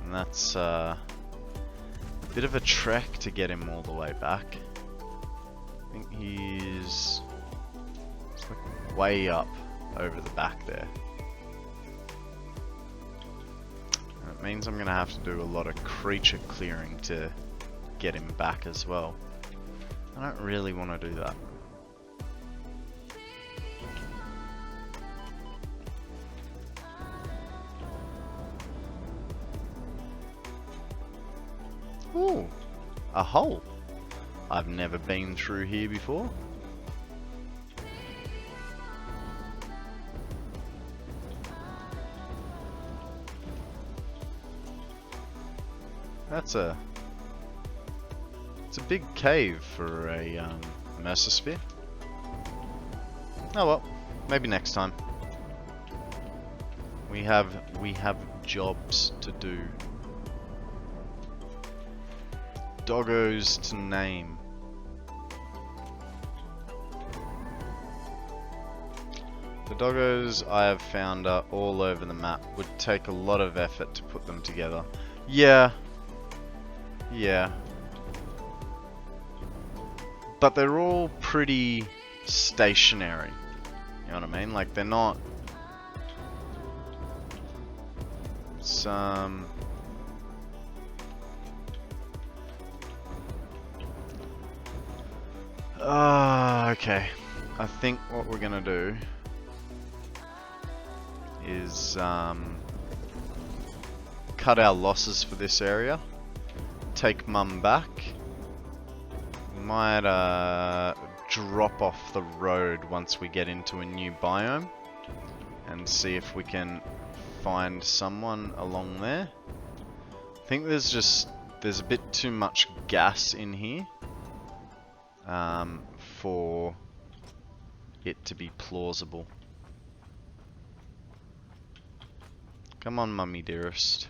And that's a bit of a trek to get him all the way back. I think he's like way up over the back there. And it means I'm going to have to do a lot of creature clearing to get him back as well. I don't really want to do that. Ooh, a hole. I've never been through here before. It's a big cave for a Mercer. Oh well, maybe next time. We have jobs to do. Doggos to name. The doggos I have found are all over the map. Would take a lot of effort to put them together. Yeah. Yeah. But they're all pretty stationary. You know what I mean? Like they're not... Some... Okay. I think what we're gonna do is cut our losses for this area. Take Mum back. We might drop off the road once we get into a new biome and see if we can find someone along there. I think there's a bit too much gas in here for it to be plausible. Come on, Mummy dearest.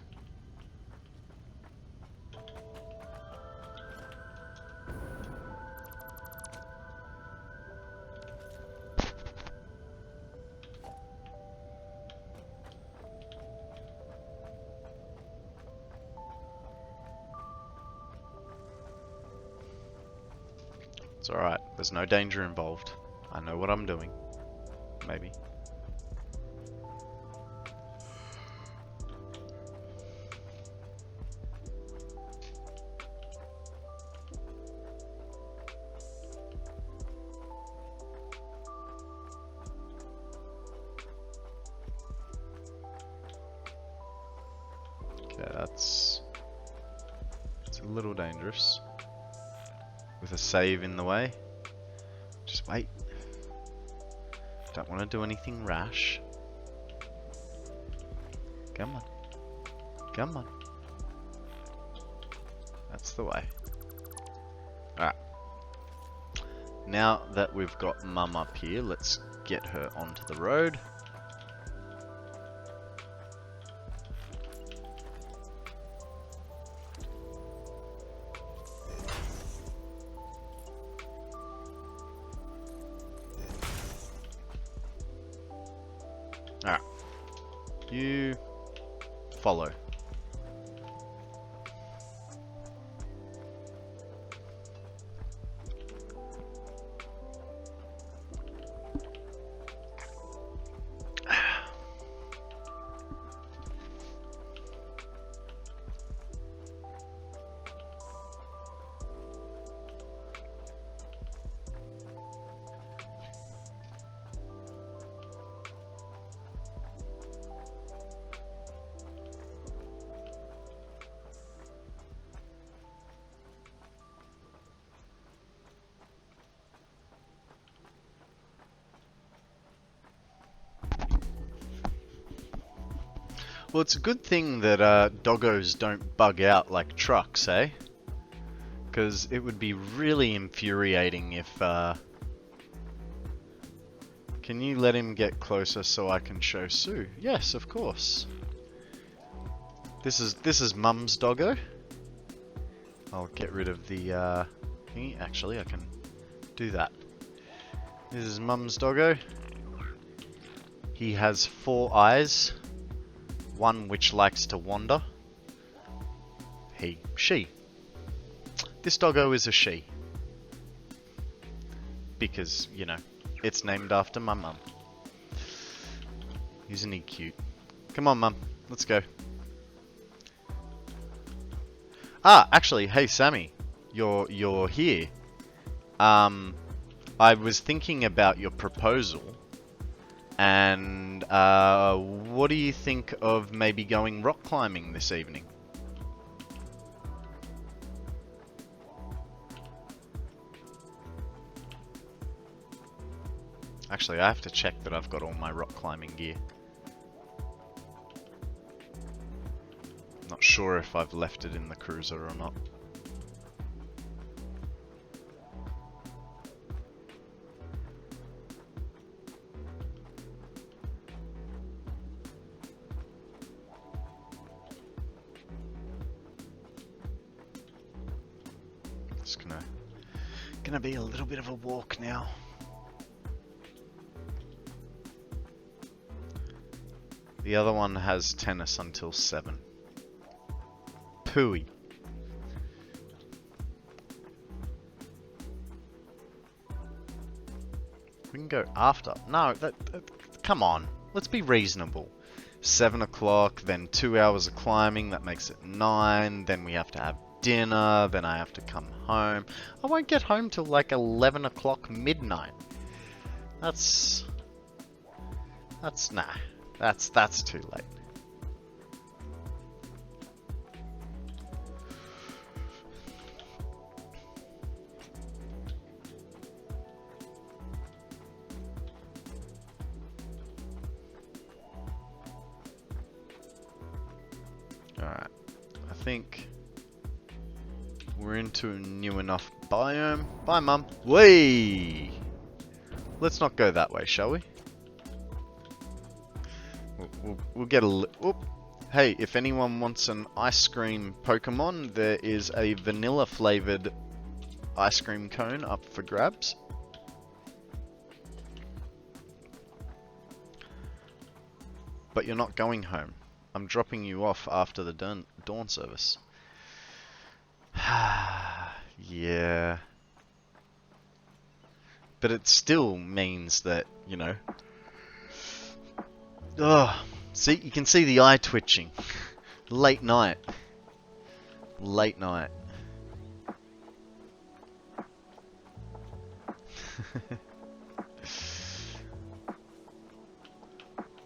It's alright, there's no danger involved. I know what I'm doing. Maybe. Okay, that's a little dangerous. With a save in the way. Just wait. Don't want to do anything rash. Come on. Come on. That's the way. Alright. Now that we've got Mum up here, let's get her onto the road. You follow. Well, it's a good thing that doggos don't bug out like trucks, eh? Because it would be really infuriating if... Can you let him get closer so I can show Sue? Yes, of course. This is Mum's doggo. I'll get rid of the thingy. Actually, I can do that. This is Mum's doggo. He has 4 eyes. One which likes to wander. She. This doggo is a she. Because, you know, it's named after my mum. Isn't he cute? Come on, Mum. Let's go. Ah, actually, hey, Sammy. You're here. I was thinking about your proposal. And what do you think of maybe going rock climbing this evening? Actually, I have to check that I've got all my rock climbing gear. Not sure if I've left it in the cruiser or not. It's gonna be a little bit of a walk now. The other one has tennis until 7. Pooey. We can go after. No, come on. Let's be reasonable. 7 o'clock, then 2 hours of climbing. That makes it 9. Then we have to have dinner. Then I have to come home. I won't get home till like 11 o'clock midnight. That's nah. That's too late. Alright. I think we're into a new enough biome. Bye, Mum. Whee! Let's not go that way, shall we? We'll get a... Oop. Hey, if anyone wants an ice cream Pokemon, there is a vanilla flavored ice cream cone up for grabs. But you're not going home. I'm dropping you off after the dawn service. Yeah. But it still means that, you know... Oh, see, you can see the eye twitching. Late night. Late night.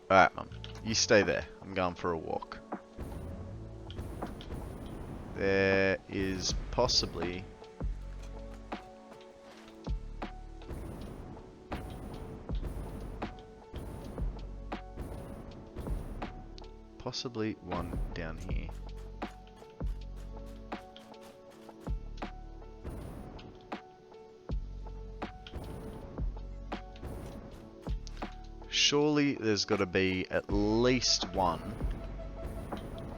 Alright, Mum. You stay there. I'm going for a walk. There is possibly... possibly one down here. Surely there's got to be at least one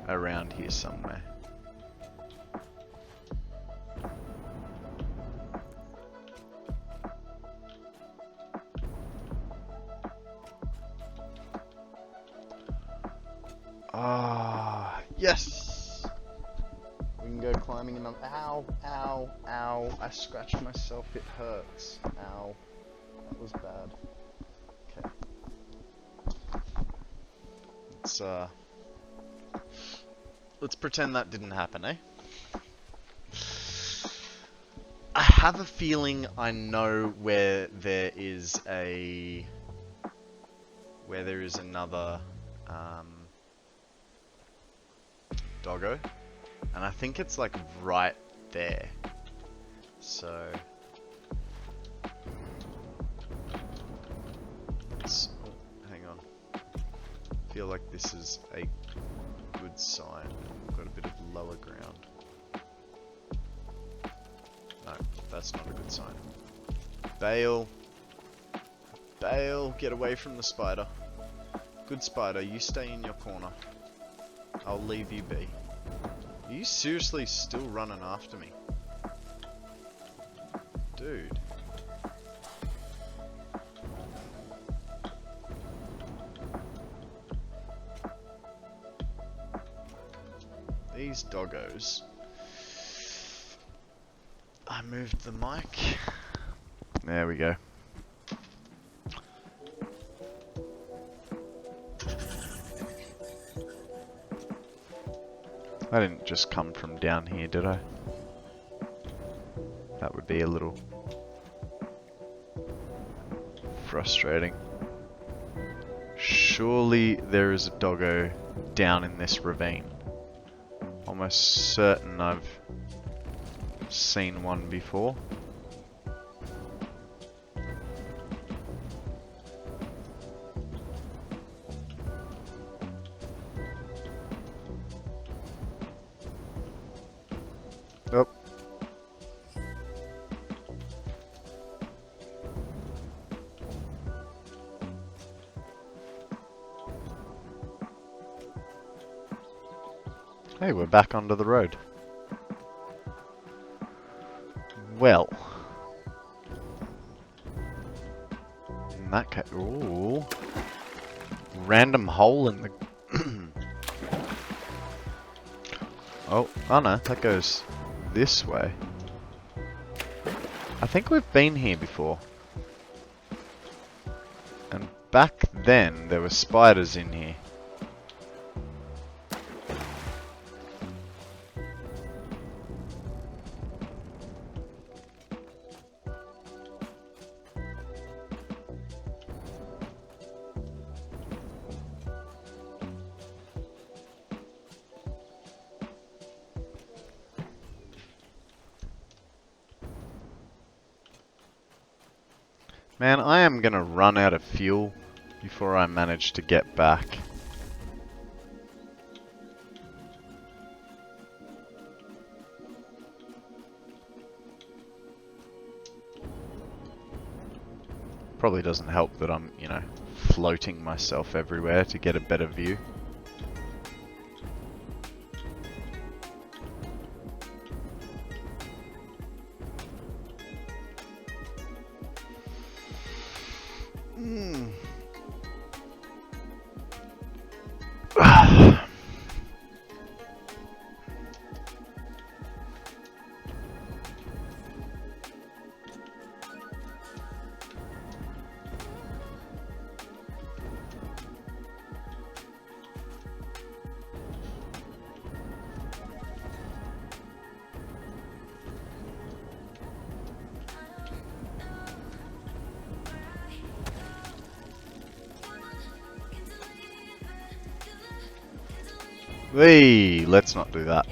around here somewhere. Yes! We can go climbing another. Ow, ow, ow. I scratched myself, it hurts. Ow. That was bad. Okay. Let's pretend that didn't happen, eh? I have a feeling I know where there is another doggo, and I think it's like right there. So hang on. I feel like this is a good sign. We've got a bit of lower ground. No, that's not a good sign. Bail. Bail, get away from the spider. Good spider, you stay in your corner. I'll leave you be. Are you seriously still running after me? Dude. These doggos. I moved the mic. There we go. I didn't just come from down here, did I? That would be a little frustrating. Surely there is a doggo down in this ravine. Almost certain I've seen one before. Oh. Hey, we're back onto the road. Well, in that case, ooh, random hole in the. Oh no, that goes this way. I think we've been here before, and back then there were spiders in here. Man, I am gonna run out of fuel before I manage to get back. Probably doesn't help that I'm, you know, floating myself everywhere to get a better view. Hey, let's not do that.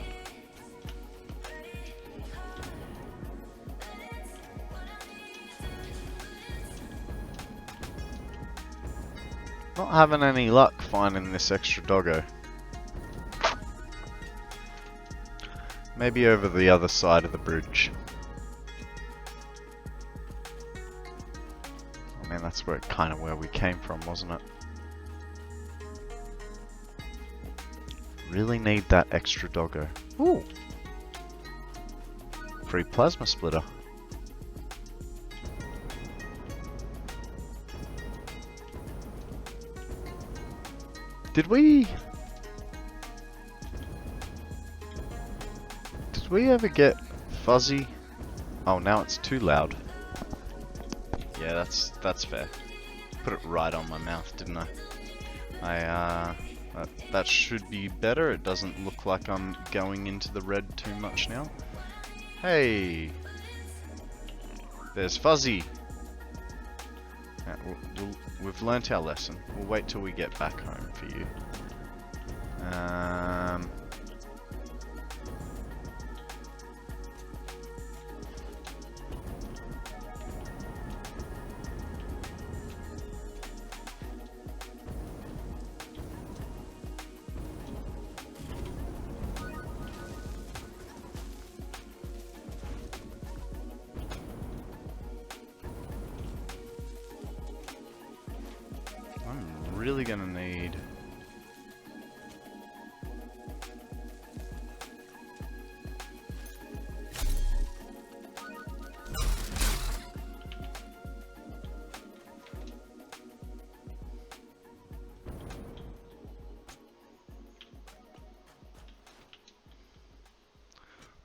Not having any luck finding this extra doggo. Maybe over the other side of the bridge. I mean, that's kind of where we came from, wasn't it? Really need that extra doggo. Ooh! Free plasma splitter. Did we... Did we ever get fuzzy? Oh, now it's too loud. Yeah, that's fair. Put it right on my mouth, didn't I? That should be better. It doesn't look like I'm going into the red too much now. Hey! There's fuzzy! We've learnt our lesson. We'll wait till we get back home for you. I'm really gonna need...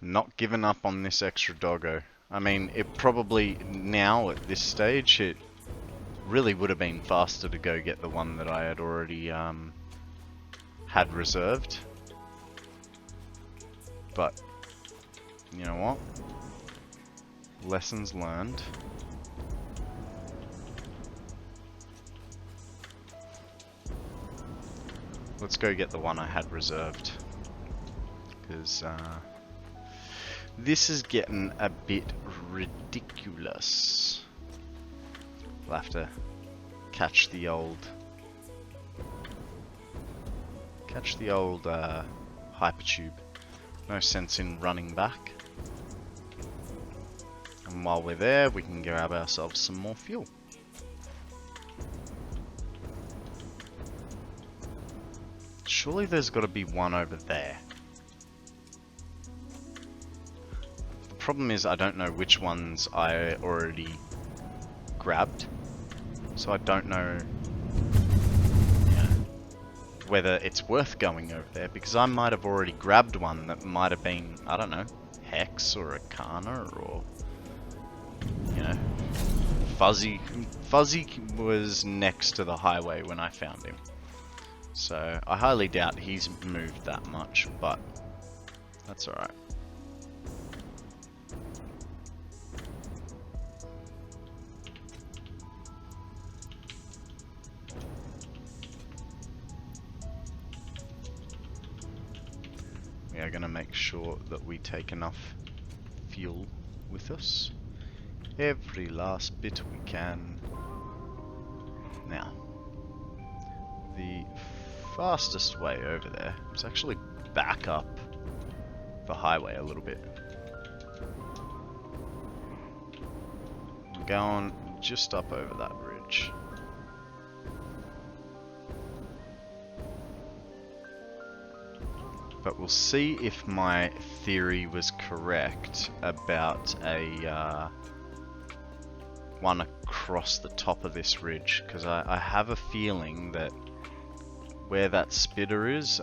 Not giving up on this extra doggo. I mean, it probably, now at this stage, it really would have been faster to go get the one that I had already had reserved. But, you know what? Lessons learned. Let's go get the one I had reserved. Because, this is getting a bit ridiculous. We'll have to catch the old hypertube. No sense in running back. And while we're there, we can grab ourselves some more fuel. Surely there's got to be one over there. The problem is I don't know which ones I already grabbed, so I don't know whether it's worth going over there, because I might have already grabbed one that might have been, I don't know, Hex or Arcana or, you know, Fuzzy. Fuzzy was next to the highway when I found him, so I highly doubt he's moved that much, but that's alright. We are going to make sure that we take enough fuel with us. Every last bit we can. Now, the fastest way over there is actually back up the highway a little bit. I'm going just up over that bridge. But we'll see if my theory was correct about a one across the top of this ridge, because I have a feeling that where that spitter is,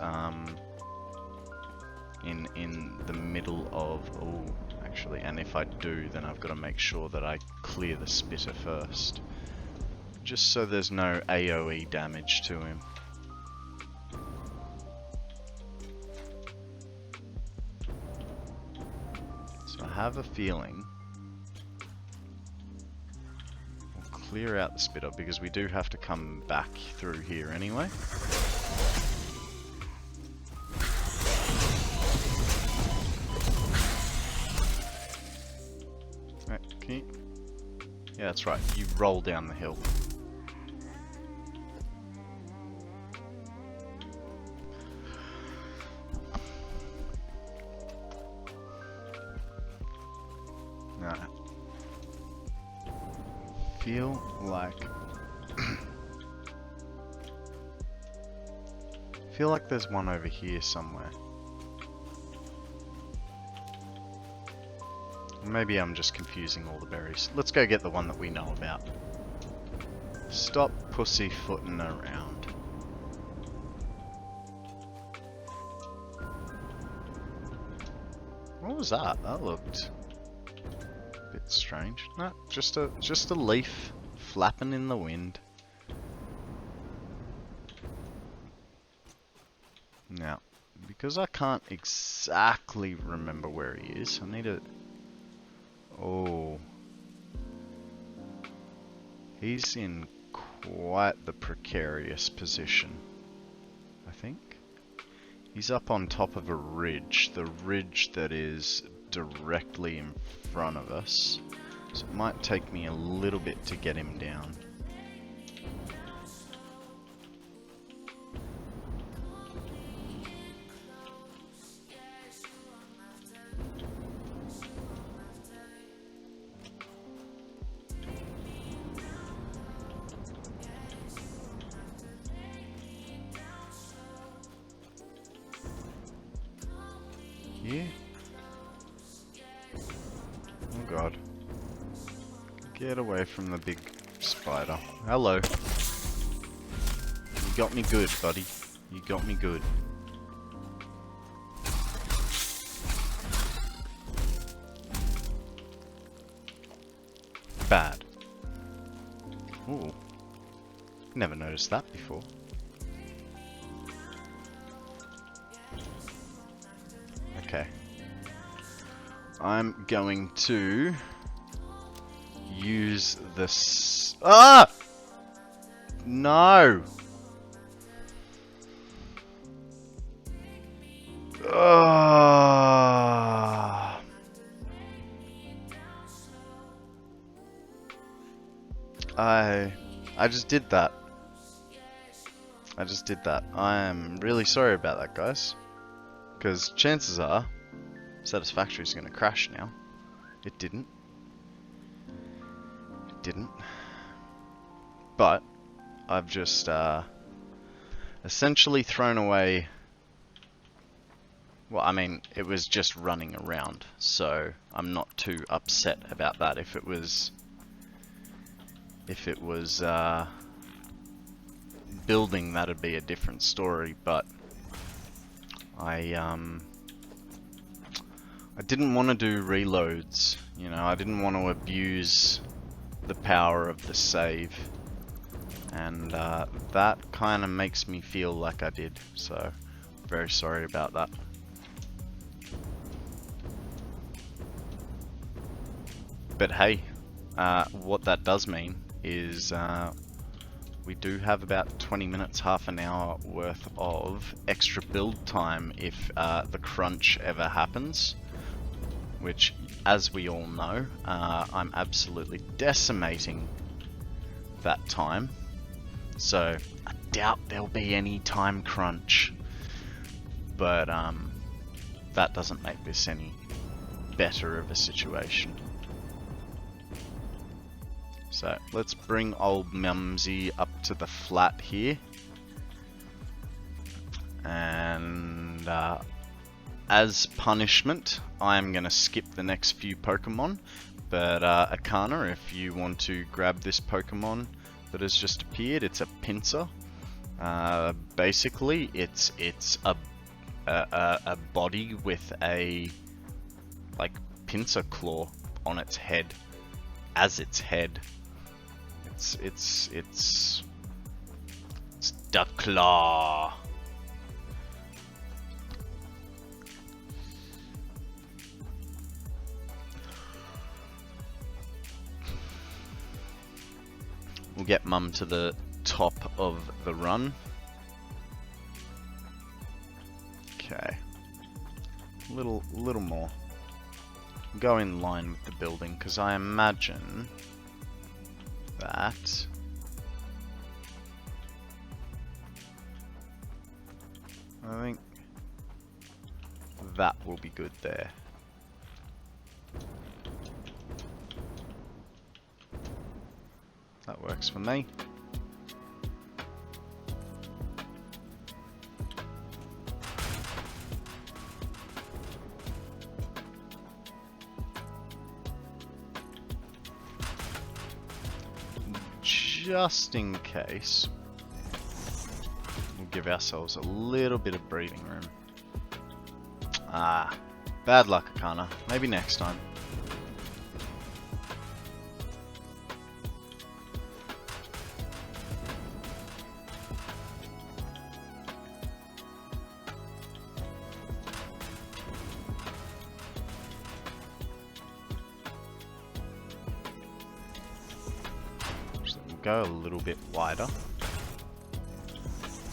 in the middle of, oh, actually, and if I do, then I've got to make sure that I clear the spitter first, just so there's no AoE damage to him. I have a feeling we'll clear out the spitter, because we do have to come back through here anyway. Right, can you? Yeah, that's right. You roll down the hill. Feel like there's one over here somewhere. Maybe I'm just confusing all the berries. Let's go get the one that we know about. Stop pussyfooting around. What was that? That looked a bit strange. No, just a leaf flapping in the wind. Now, because I can't exactly remember where he is, I need to... Oh. He's in quite the precarious position, I think. He's up on top of a ridge, the ridge that is directly in front of us. So it might take me a little bit to get him down. Here? Oh god. Get away from the big spider. Hello. You got me good, buddy. You got me good. Bad. Ooh. Never noticed that before. Okay. I'm going to use this. Ah! No! Ah! I just did that. I just did that. I am really sorry about that, guys. Because chances are, Satisfactory is going to crash now. It didn't. It didn't. But, I've just essentially thrown away... Well, I mean, it was just running around, so I'm not too upset about that. If it was building, that'd be a different story, but I didn't want to do reloads, you know, I didn't want to abuse the power of the save, and that kind of makes me feel like I did, so very sorry about that. But hey, what that does mean is we do have about 20 minutes, half an hour worth of extra build time if the crunch ever happens, which, as we all know, I'm absolutely decimating that time, so I doubt there'll be any time crunch, but that doesn't make this any better of a situation. So let's bring old Mumsy up to the flat here, and as punishment I'm gonna skip the next few Pokemon, but Akana, if you want to grab this Pokemon that has just appeared, it's a pincer. Basically it's a body with a like pincer claw on its head as its head. It's Duck Claw. We'll get Mum to the top of the run. Okay. Little more. Go in line with the building, because I imagine that I think that will be good there. That works for me. Just in case, we'll give ourselves a little bit of breathing room. Ah, Bad luck, Akana. Maybe next time. So we'll go a little bit wider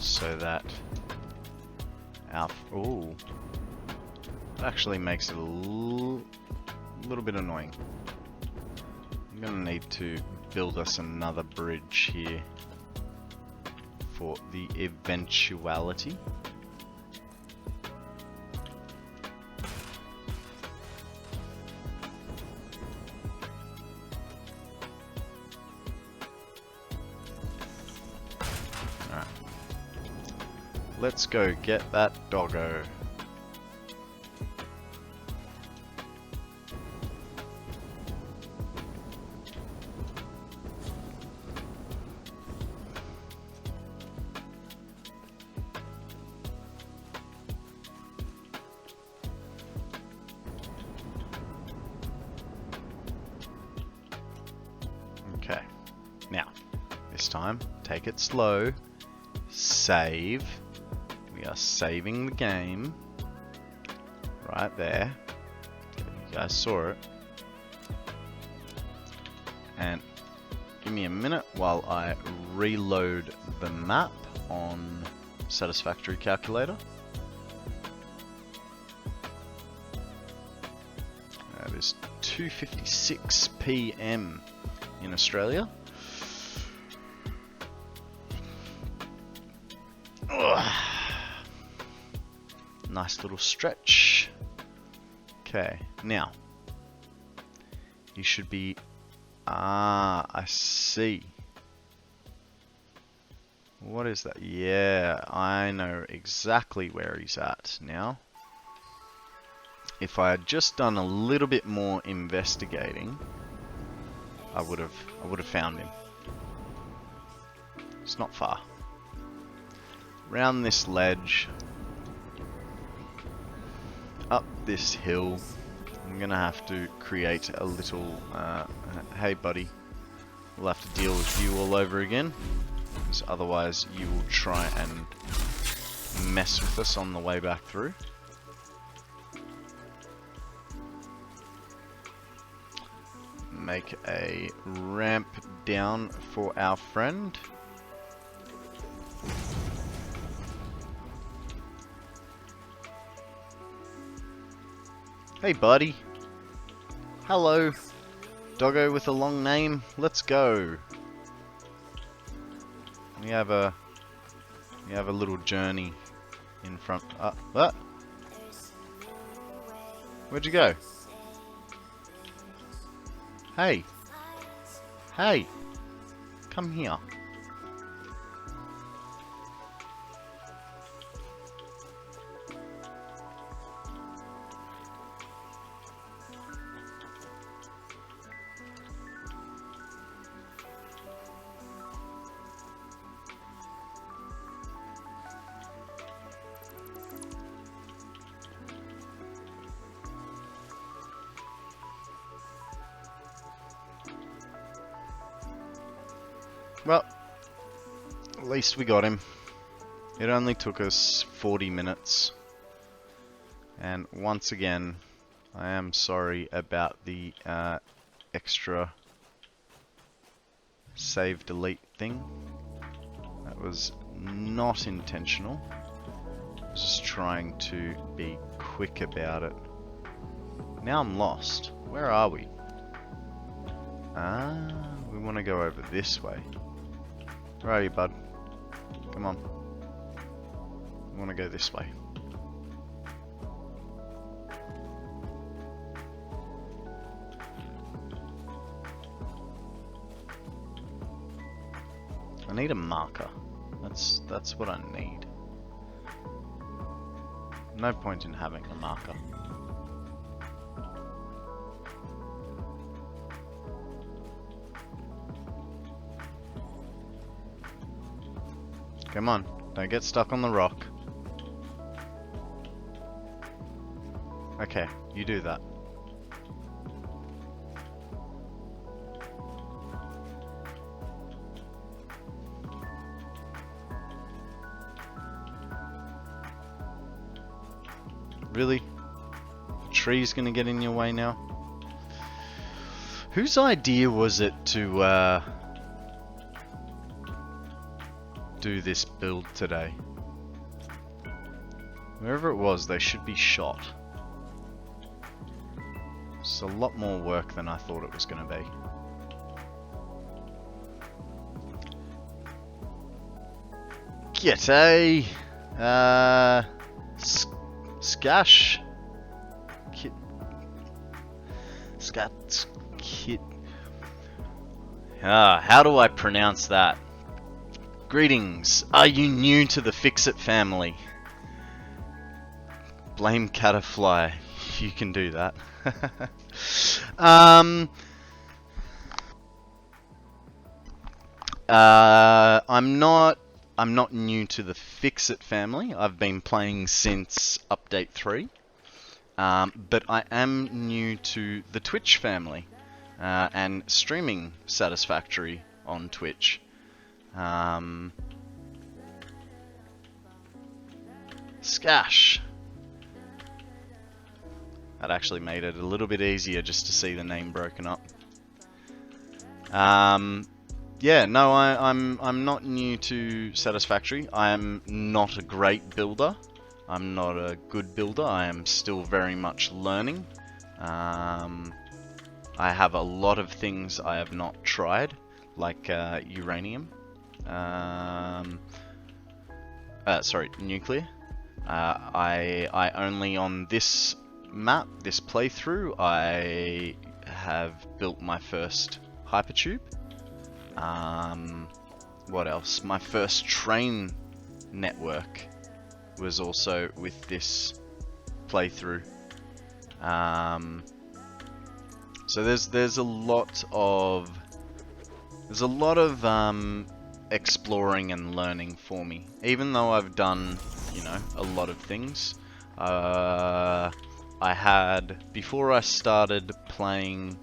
so that our... Ooh. That actually makes it a little bit annoying. I'm gonna need to build us another bridge here for the eventuality. Alright. Let's go get that doggo. Okay, now, this time, take it slow, save, we are saving the game, right there, you guys saw it, and give me a minute while I reload the map on Satisfactory calculator. It is 2:56 PM in Australia. Ugh. Nice little stretch. Okay, now you should be... I see. What is that? Yeah, I know exactly where he's at now. If I had just done a little bit more investigating, I would have found him. It's not far. Round this ledge, up this hill. I'm gonna have to create a little. Hey, buddy. We'll have to deal with you all over again, because otherwise you will try and mess with us on the way back through. Make a ramp down for our friend. Hey buddy. Hello. Doggo with a long name. Let's go. We have a little journey in front. What? Where'd you go? Hey! Hey! Come here. Well, at least we got him. It only took us 40 minutes. And once again, I am sorry about the extra save delete thing. That was not intentional. I was just trying to be quick about it. Now I'm lost. Where are we? We want to go over this way. Where are you, bud? Come on. I want to go this way. I need a marker. That's what I need. No point in having a marker. Come on, don't get stuck on the rock. Okay, you do that. Really? The tree's gonna get in your way now? Whose idea was it to do this build today? Whoever it was, they should be shot. It's a lot more work than I thought it was gonna be. G'day! Skash? Kit. Scat. Kit. How do I pronounce that? Greetings. Are you new to the Fix-It family? Blame Catafly. You can do that. I'm not new to the Fix-It family. I've been playing since update 3. But I am new to the Twitch family and streaming Satisfactory on Twitch. Skash. That actually made it a little bit easier just to see the name broken up. Yeah, no, I'm not new to Satisfactory. I am not a great builder. I'm not a good builder. I am still very much learning. I have a lot of things I have not tried, like uranium. Sorry, nuclear. I only on this map, this playthrough, I have built my first hypertube. What else? My first train network was also with this playthrough. So there's a lot of exploring and learning for me. Even though I've done, a lot of things. I had, before I started playing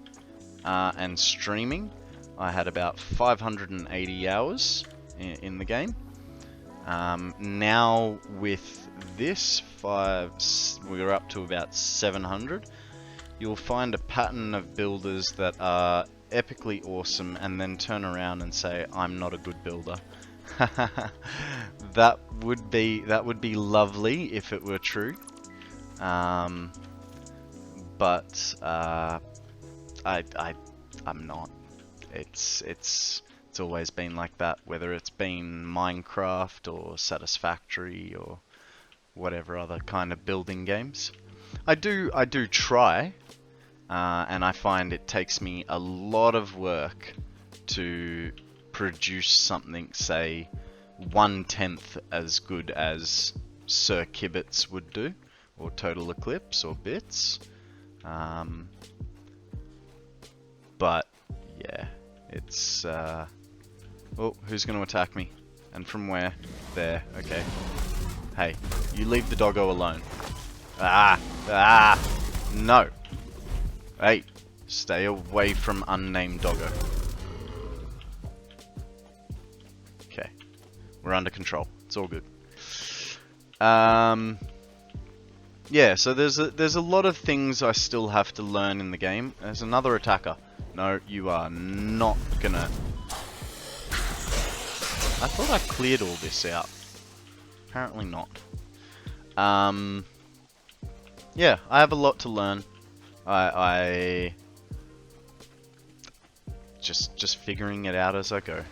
and streaming, I had about 580 hours in the game. Now with this we're up to about 700. You'll find a pattern of builders that are epically awesome and then turn around and say, I'm not a good builder. That would be lovely if it were true. But I'm not. It's always been like that, whether it's been Minecraft or Satisfactory or whatever other kind of building games. I do try, and I find it takes me a lot of work to produce something, say, 1/10 as good as ImKibitz would do, or TotalXclipse, or Bitz. But yeah, it's oh, who's going to attack me? And from where? There. Okay. Hey, you leave the doggo alone. No. Hey, stay away from unnamed doggo. Okay, we're under control. It's all good. Yeah, so there's a lot of things I still have to learn in the game. There's another attacker. No, you are not gonna... I thought I cleared all this out. Apparently not. Yeah, I have a lot to learn. I just figuring it out as I go.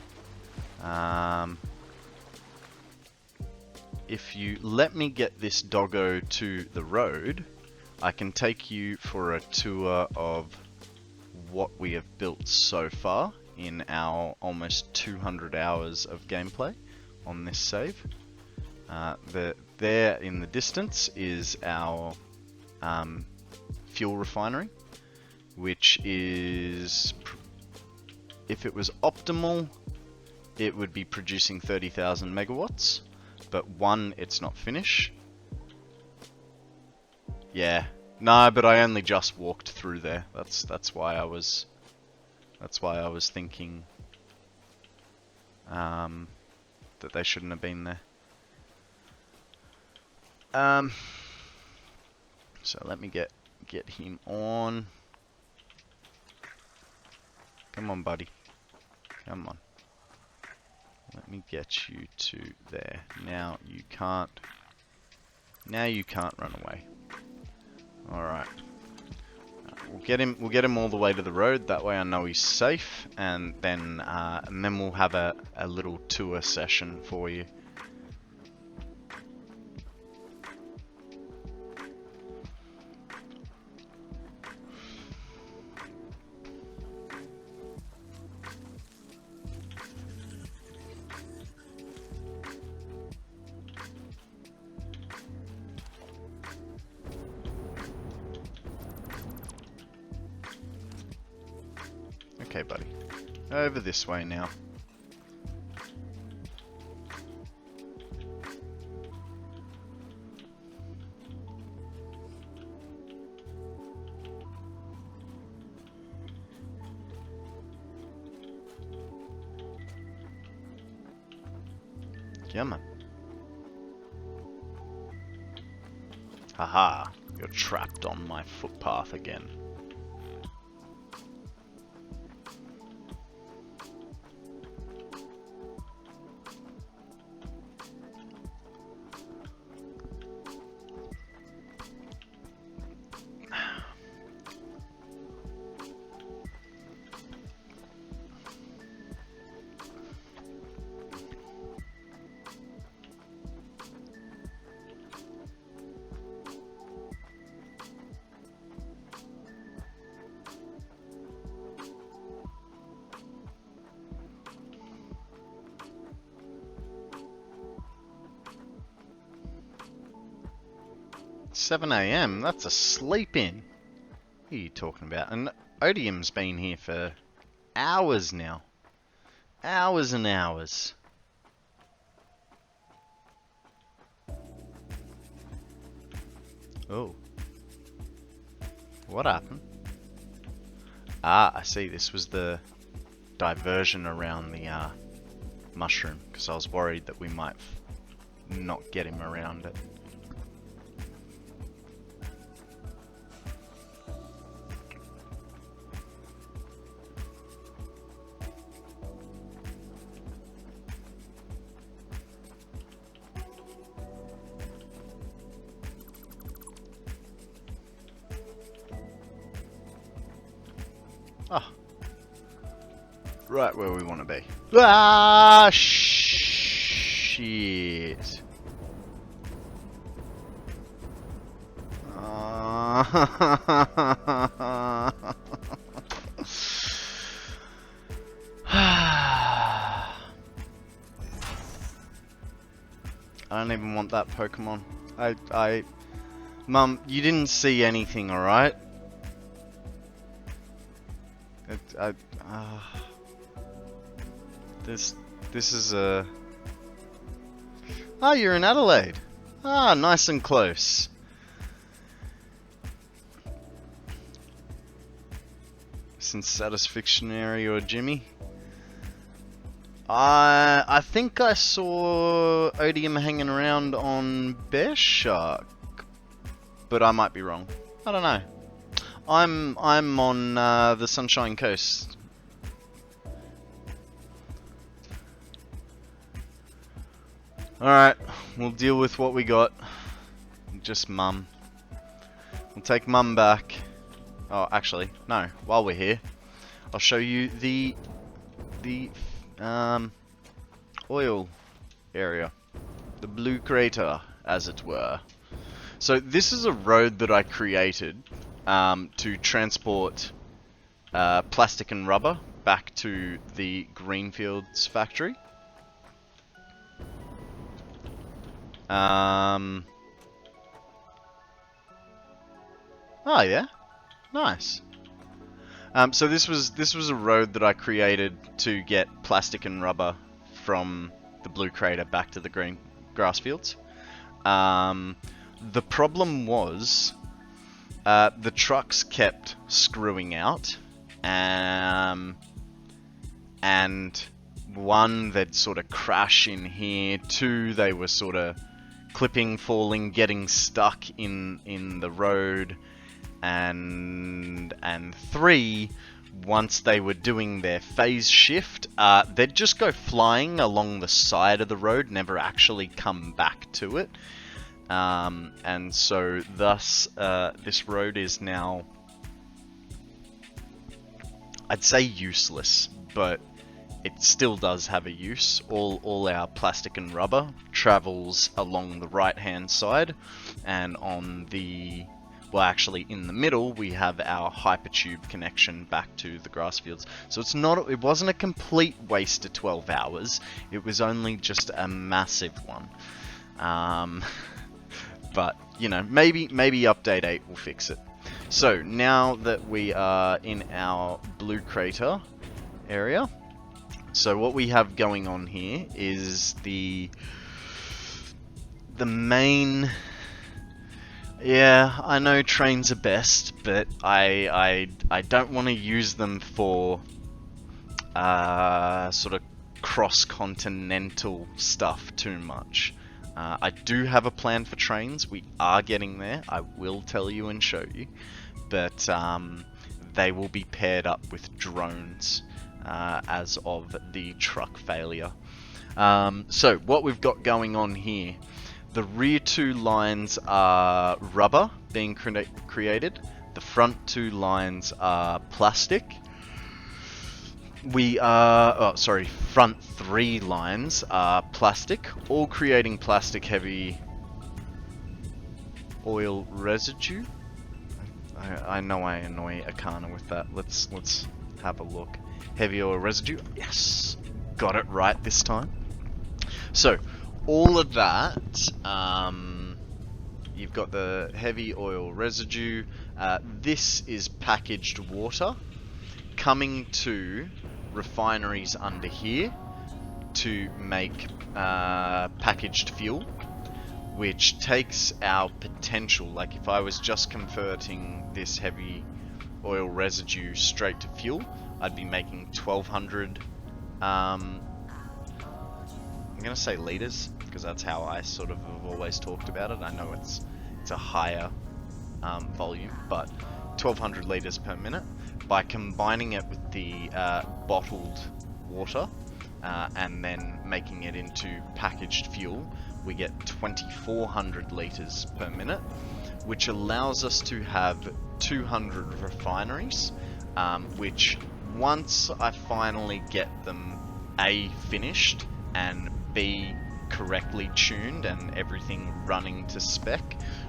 If you let me get this doggo to the road, I can take you for a tour of what we have built so far in our almost 200 hours of gameplay on this save. There in the distance is our fuel refinery, which is, if it was optimal, it would be producing 30,000 megawatts. But one, it's not finished. Yeah, No, but I only just walked through there. That's why I was thinking that they shouldn't have been there. So let me get him on. Come on, buddy. Come on. Let me get you to there. Now you can't run away. All right. We'll get him all the way to the road. That way I know he's safe, and then we'll have a little tour session for you. Okay, buddy. Over this way now. Come on. Haha, you're trapped on my footpath again. $7 AM? That's a sleep-in. What are you talking about? And Odium's been here for hours now. Hours and hours. Oh. What happened? Ah, I see. This was the diversion around the mushroom, because I was worried that we might not get him around it. Oh. Right where we want to be. Ah, shit. I don't even want that Pokemon. Mum, you didn't see anything, alright? This is a... Ah, you're in Adelaide. Ah, nice and close. Since Satisfactory or Jimmy? I think I saw Odium hanging around on Bear Shark, but I might be wrong. I don't know. I'm on the Sunshine Coast. Alright, we'll deal with what we got. Just Mum. We'll take Mum back. Oh, actually, no. While we're here, I'll show you the oil area. The blue crater, as it were. So this is a road that I created to transport plastic and rubber back to the Greenfields factory. Oh yeah, nice. So this was a road that I created to get plastic and rubber from the blue crater back to the green grass fields. The problem was The trucks kept screwing out, and one, they'd sort of crash in here. Two, they were sort of clipping, falling, getting stuck in the road, and three, once they were doing their phase shift, they'd just go flying along the side of the road, never actually come back to it. And so thus this road is now, I'd say useless, but it still does have a use. All our plastic and rubber travels along the right hand side, and on the, well, actually in the middle we have our hypertube connection back to the grass fields. So it wasn't a complete waste of 12 hours, it was only just a massive one. But, you know, maybe update 8 will fix it. So, now that we are in our blue crater area, so what we have going on here is the main... Yeah, I know trains are best, but I don't want to use them for sort of cross-continental stuff too much. I do have a plan for trains. We are getting there. I will tell you and show you. But they will be paired up with drones as of the truck failure. So what we've got going on here, the rear 2 lines are rubber being created. The front 2 lines are plastic. Front 3 lines are plastic, all creating plastic heavy oil residue. I know I annoy Akana with that. Let's have a look. Heavy oil residue. Yes, got it right this time. So all of that, you've got the heavy oil residue. This is packaged water coming to refineries under here to make packaged fuel, which takes our potential, like if I was just converting this heavy oil residue straight to fuel, I'd be making 1200 I'm gonna say liters because that's how I sort of have always talked about it. I know it's a higher volume, but 1200 liters per minute. By combining it with the bottled water and then making it into packaged fuel, we get 2400 liters per minute, which allows us to have 200 refineries, which once I finally get them A, finished, and B, correctly tuned and everything running to spec,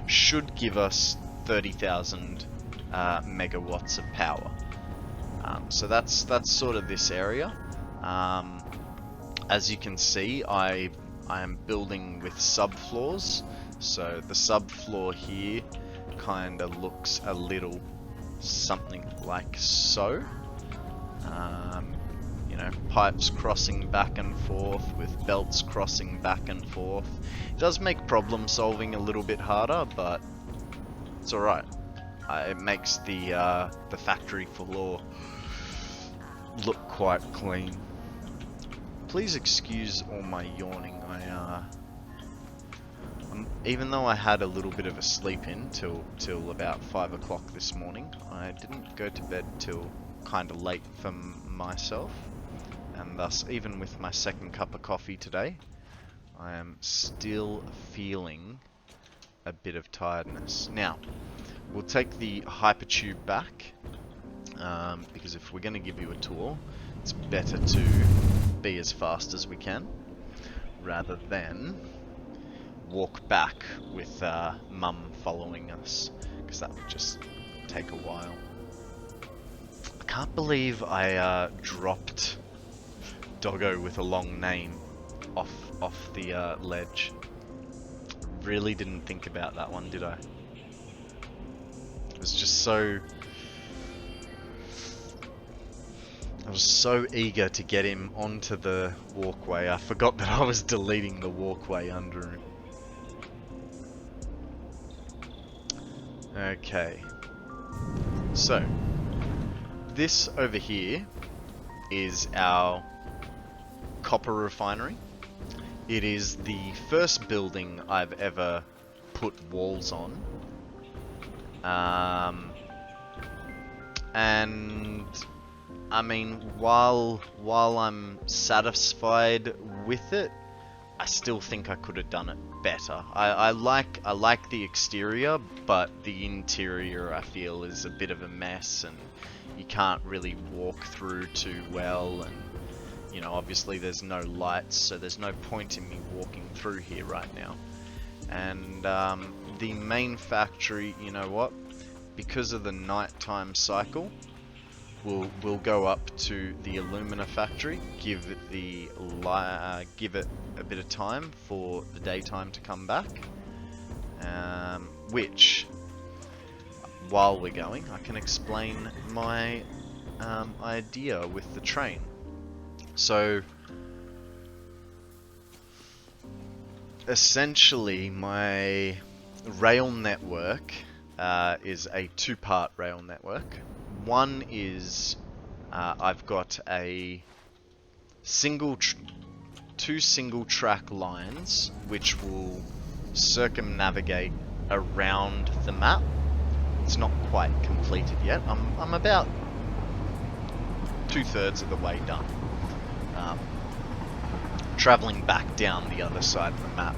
should give us 30,000 megawatts of power. So that's sort of this area. As you can see, I am building with subfloors. So the subfloor here kind of looks a little something like so. You know, pipes crossing back and forth with belts crossing back and forth. It does make problem solving a little bit harder, but it's alright. It makes the factory floor look quite clean. Please excuse all my yawning. Even though I had a little bit of a sleep in till about 5 o'clock this morning, I didn't go to bed till kind of late for myself, and thus even with my second cup of coffee today, I am still feeling a bit of tiredness. Now, we'll take the hypertube back, because if we're going to give you a tour, it's better to be as fast as we can, rather than walk back with Mum following us, because that would just take a while. I can't believe I dropped Doggo with a long name off the ledge. Really didn't think about that one, did I? It was just so... I was so eager to get him onto the walkway, I forgot that I was deleting the walkway under him. Okay, So, this over here is our copper refinery. It is the first building I've ever put walls on. And I mean, while I'm satisfied with it, I still think I could have done it better. I like the exterior, but the interior I feel is a bit of a mess, and you can't really walk through too well, and you know, obviously there's no lights, so there's no point in me walking through here right now. And the main factory, you know what? Because of the nighttime cycle, we'll go up to the alumina factory, give it a bit of time for the daytime to come back. Which, while we're going, I can explain my idea with the train. So, essentially, my rail network is a two-part rail network. One is I've got a two single track lines which will circumnavigate around the map. It's not quite completed yet. I'm about 2/3 of the way done. Traveling back down the other side of the map.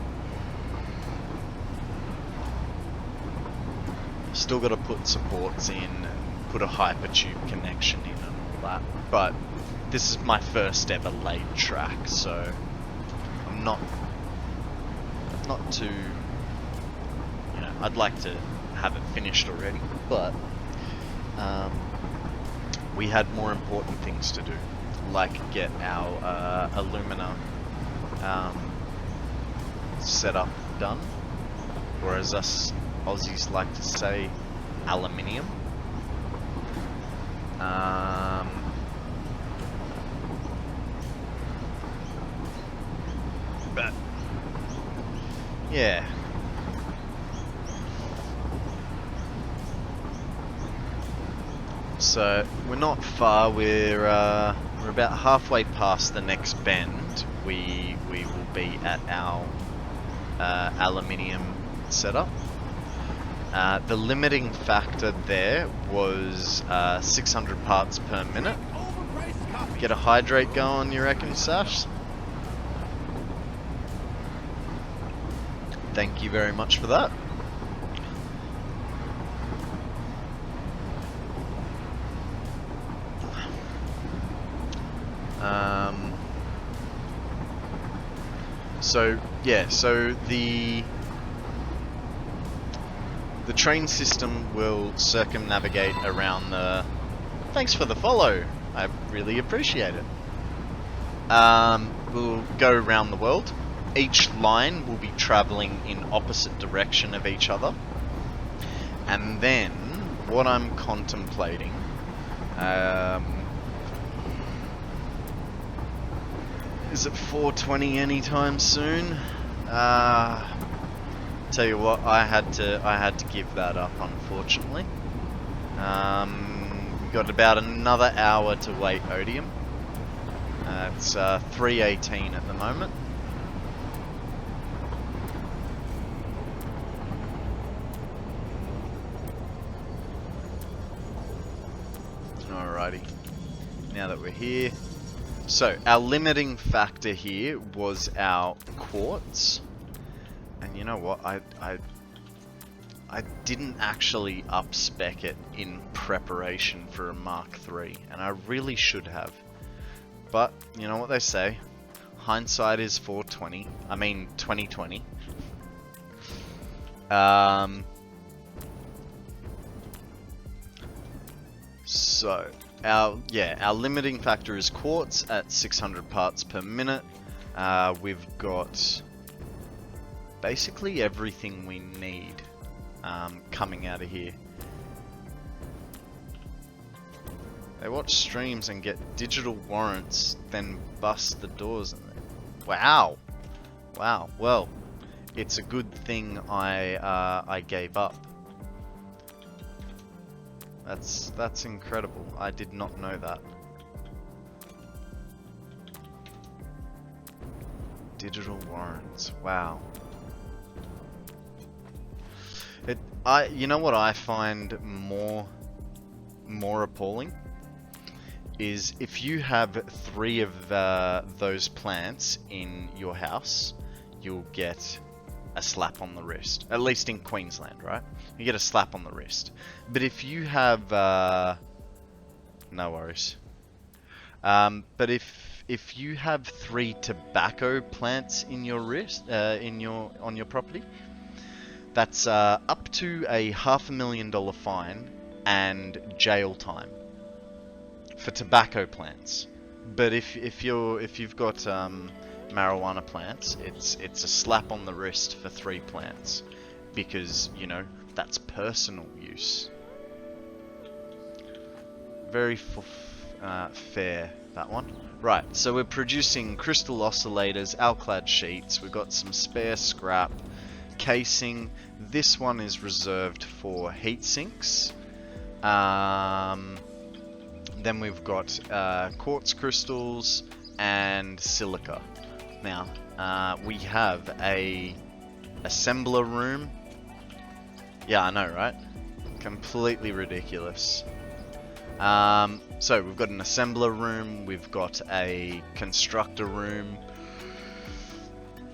Still got to put supports in and put a hypertube connection in and all that. But this is my first ever laid track, so I'm not too, you know, I'd like to have it finished already, but we had more important things to do, like get our alumina setup done, or as us Aussies like to say, aluminium. But yeah. So we're not far. We're about halfway past the next bend. We will be at our aluminium setup. The limiting factor there was 600 parts per minute. Get a hydrate going, you reckon, Sash? Thank you very much for that. So yeah, so the train system will circumnavigate around the... Thanks for the follow. I really appreciate it. We'll go around the world. Each line will be traveling in opposite direction of each other. And then, what I'm contemplating... is it 4:20 anytime soon? Tell you what, I had to give that up, unfortunately. We've got about another hour to wait Odium. It's 3:18 at the moment. Alrighty, now that we're here. So, our limiting factor here was our quartz. And you know what, I didn't actually up-spec it in preparation for a Mark III, and I really should have. But, you know what they say, hindsight is 420, I mean 2020. So, our limiting factor is quartz at 600 parts per minute. We've got basically everything we need coming out of here. They watch streams and get digital warrants, then bust the doors. Wow. Wow. Well, it's a good thing I gave up. That's incredible. I did not know that. Digital warrants. Wow. You know what I find more appalling is if you have 3 of those plants in your house, you'll get a slap on the wrist. At least in Queensland, right? You get a slap on the wrist. But if you have no worries. But if you have 3 tobacco plants in your wrist, on your property, that's up to a $500,000 fine and jail time for tobacco plants. But if you've got marijuana plants, it's a slap on the wrist for 3 plants, because you know that's personal use. Very fair, that one. Right, so we're producing crystal oscillators, alclad sheets. We've got some spare scrap, casing. This one is reserved for heat sinks. Then we've got quartz crystals and silica. Now, we have a assembler room. Yeah, I know, right? Completely ridiculous. So we've got an assembler room, we've got a constructor room,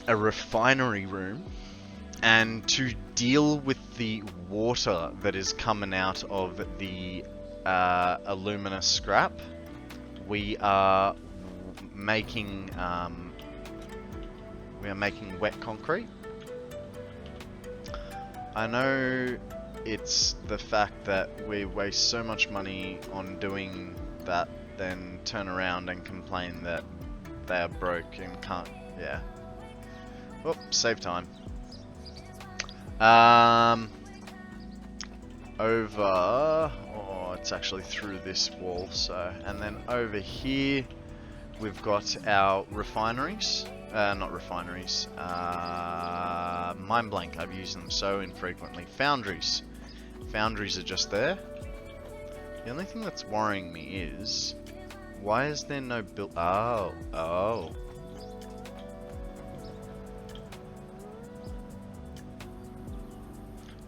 a refinery room, and to deal with the water that is coming out of the alumina scrap, we are making wet concrete. I know it's the fact that we waste so much money on doing that, then turn around and complain that they are broke and can't. Yeah. Oh, save time. Over. Oh, it's actually through this wall. So, and then over here, we've got our refineries. Not refineries. Mind blank. I've used them so infrequently. Foundries. Foundries are just there. The only thing that's worrying me is, why is there no build? Oh.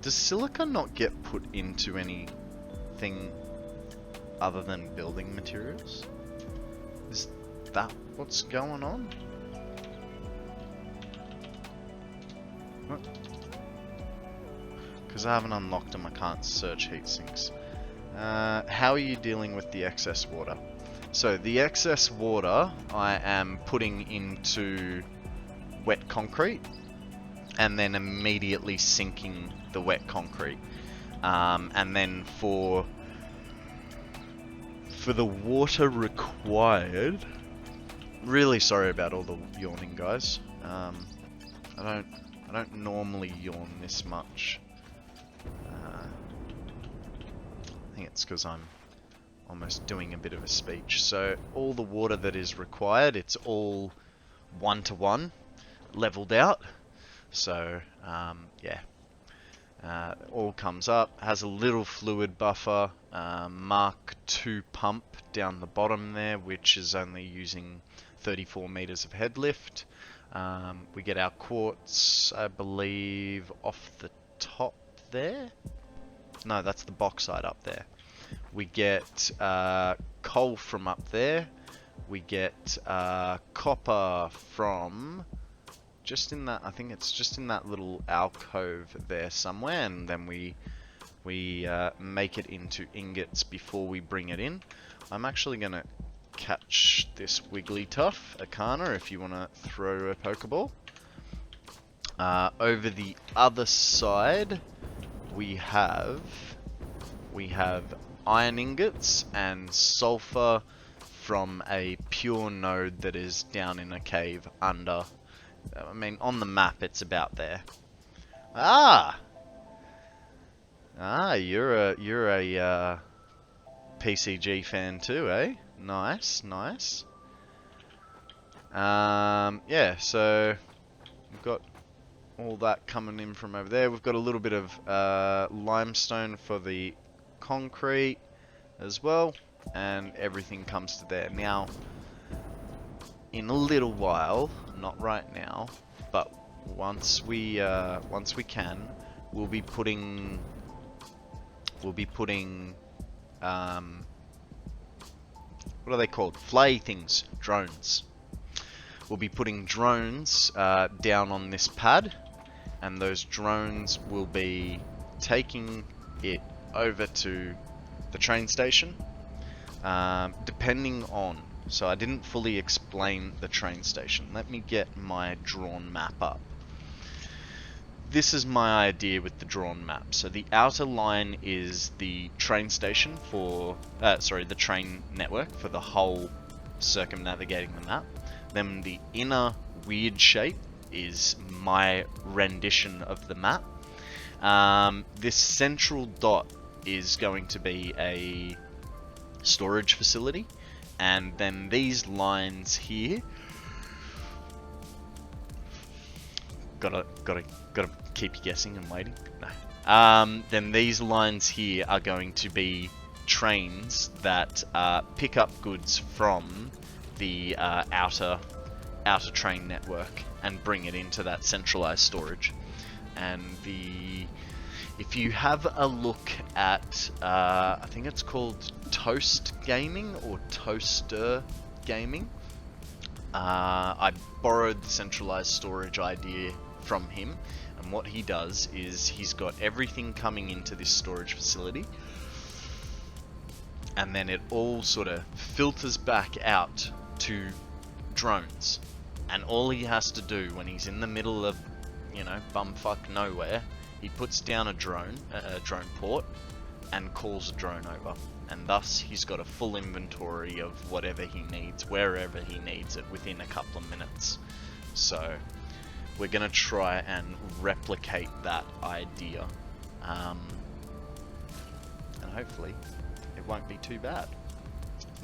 Does silica not get put into anything other than building materials? Is that what's going on? Because I haven't unlocked them, I can't search heat sinks. How are you dealing with the excess water? So the excess water I am putting into wet concrete and then immediately sinking the wet concrete. And then for the water required, really sorry about all the yawning, guys. I don't normally yawn this much. I think it's because I'm almost doing a bit of a speech. So all the water that is required, it's all 1-to-1 leveled out. So yeah, all comes up, has a little fluid buffer, Mark II pump down the bottom there, which is only using 34 meters of head lift. We get our quartz, I believe, off the top there. No, that's the bauxite up there. We get coal from up there. We get copper from just in that. I think it's just in that little alcove there somewhere, and then we make it into ingots before we bring it in. I'm actually gonna catch this Wigglytuff, Akana, if you want to throw a Pokeball. Over the other side, we have iron ingots and sulfur from a pure node that is down in a cave under. I mean, on the map, it's about there. You're a PCG fan too, eh? Nice. Yeah, so we've got all that coming in from over there. We've got a little bit of limestone for the concrete as well, and everything comes to there. Now, in a little while, not right now, but once we can, we'll be putting what are they called? Flay things, drones. We'll be putting drones down on this pad, and those drones will be taking it over to the train station, depending on. So I didn't fully explain the train station. Let me get my drawn map up. This is my idea with the drawn map. So the outer line is the train station for, the train network for the whole circumnavigating the map. Then the inner weird shape is my rendition of the map. This central dot is going to be a storage facility, and then these lines here, gotta keep you guessing and waiting. No. Then these lines here are going to be trains that pick up goods from the outer train network and bring it into that centralized storage. And if you have a look at, I think it's called Toast Gaming or Toaster Gaming. I borrowed the centralized storage idea from him, and what he does is he's got everything coming into this storage facility, and then it all sort of filters back out to drones. And all he has to do when he's in the middle of, bumfuck nowhere, he puts down a drone port, and calls a drone over. And thus he's got a full inventory of whatever he needs, wherever he needs it, within a couple of minutes. So we're going to try and replicate that idea. And hopefully it won't be too bad.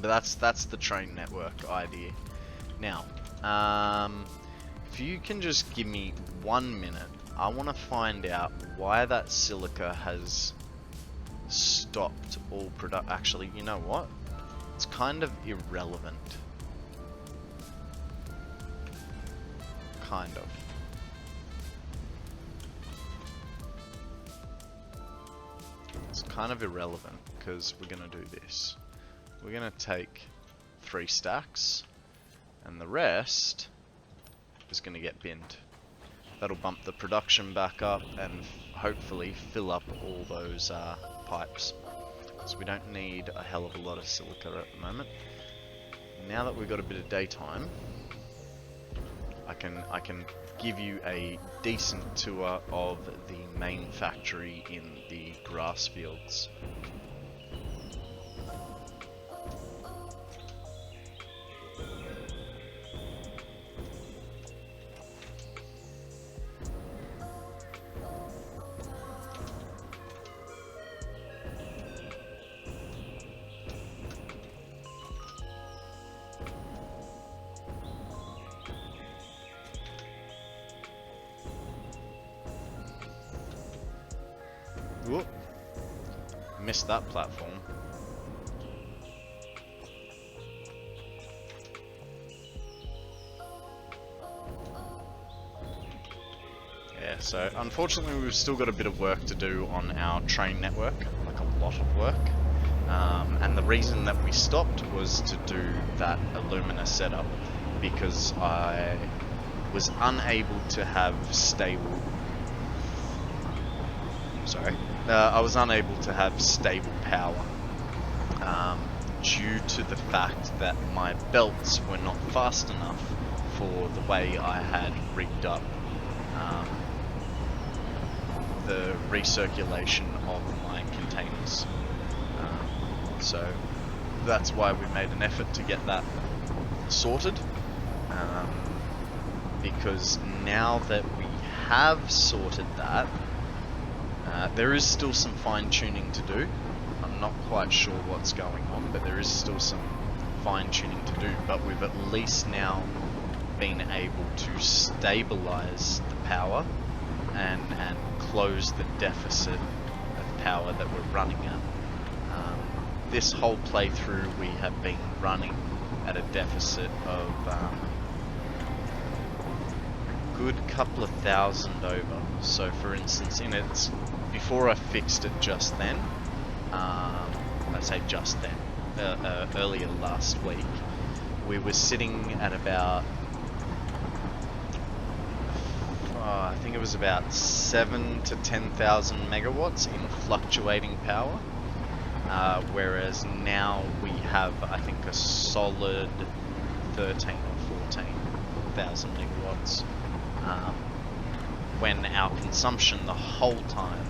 But that's the train network idea. Now, if you can just give me 1 minute, I want to find out why that silica has stopped all product. Actually, you know what? It's kind of irrelevant. Kind of. It's kind of irrelevant because we're going to do this. We're going to take 3 stacks, and the rest is going to get binned. That'll bump the production back up and hopefully fill up all those pipes. So we don't need a hell of a lot of silica at the moment. Now that we've got a bit of daytime, I can give you a decent tour of the main factory in the grass fields. Whoop. Missed that platform. Yeah, so unfortunately we've still got a bit of work to do on our train network, like a lot of work. And the reason that we stopped was to do that Illumina setup because I was unable to have stable... I was unable to have stable power due to the fact that my belts were not fast enough for the way I had rigged up the recirculation of my containers. So that's why we made an effort to get that sorted, because now that we have sorted that, there is still some fine-tuning to do. I'm not quite sure what's going on, but there is still some fine-tuning to do. But we've at least now been able to stabilize the power and close the deficit of power that we're running at. this whole playthrough we have been running at a deficit of good couple of thousand over. So for instance, in its before I fixed it just then, I say just then, earlier last week, we were sitting at about I think it was about 7 to 10,000 megawatts in fluctuating power, whereas now we have, I think, a solid 13 or 14,000 megawatts, when our consumption the whole time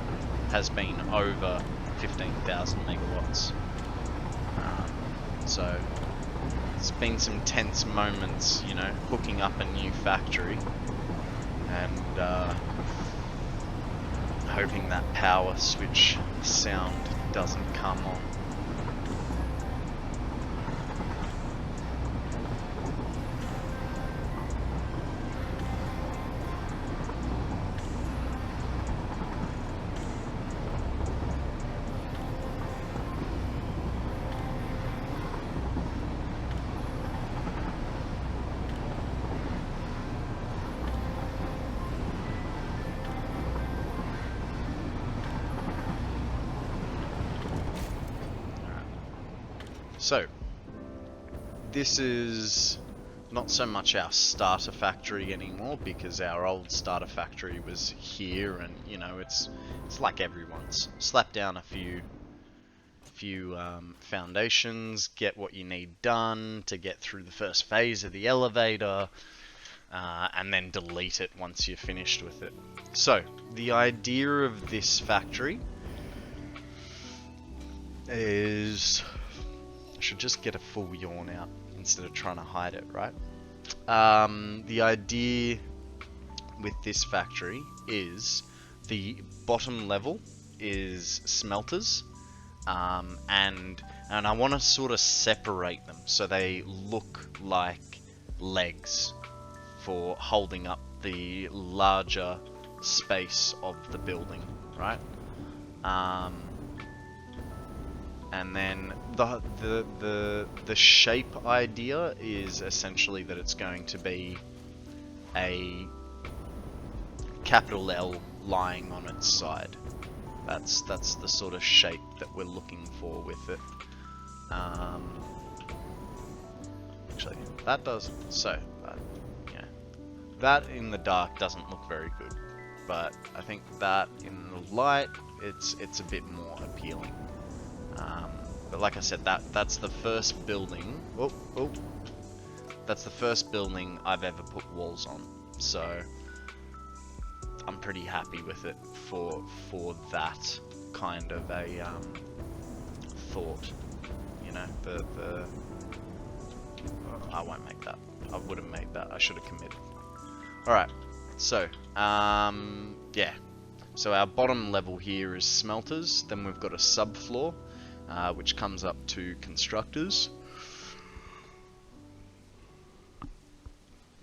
has been over 15,000 megawatts. So it's been some tense moments, you know, hooking up a new factory and hoping that power switch sound doesn't come on. So, this is not so much our starter factory anymore, because our old starter factory was here, and you know, it's like everyone's. Slap down a few foundations, get what you need done to get through the first phase of the elevator, and then delete it once you're finished with it. So, the idea of this factory is... I should just get a full yawn out instead of trying to hide it, right? The idea with this factory is the bottom level is smelters, and I want to sort of separate them so they look like legs for holding up the larger space of the building, right? And then the shape idea is essentially that it's going to be a capital L lying on its side. That's the sort of shape that we're looking for with it. Actually, that does so. Yeah, that in the dark doesn't look very good, but I think that in the light, it's a bit more appealing. But like I said, that's the first building. That's the first building I've ever put walls on. So I'm pretty happy with it for that kind of a thought. You know, I won't make that. I would have made that. I should have committed. All right. So yeah. So our bottom level here is smelters. Then we've got a subfloor, which comes up to constructors.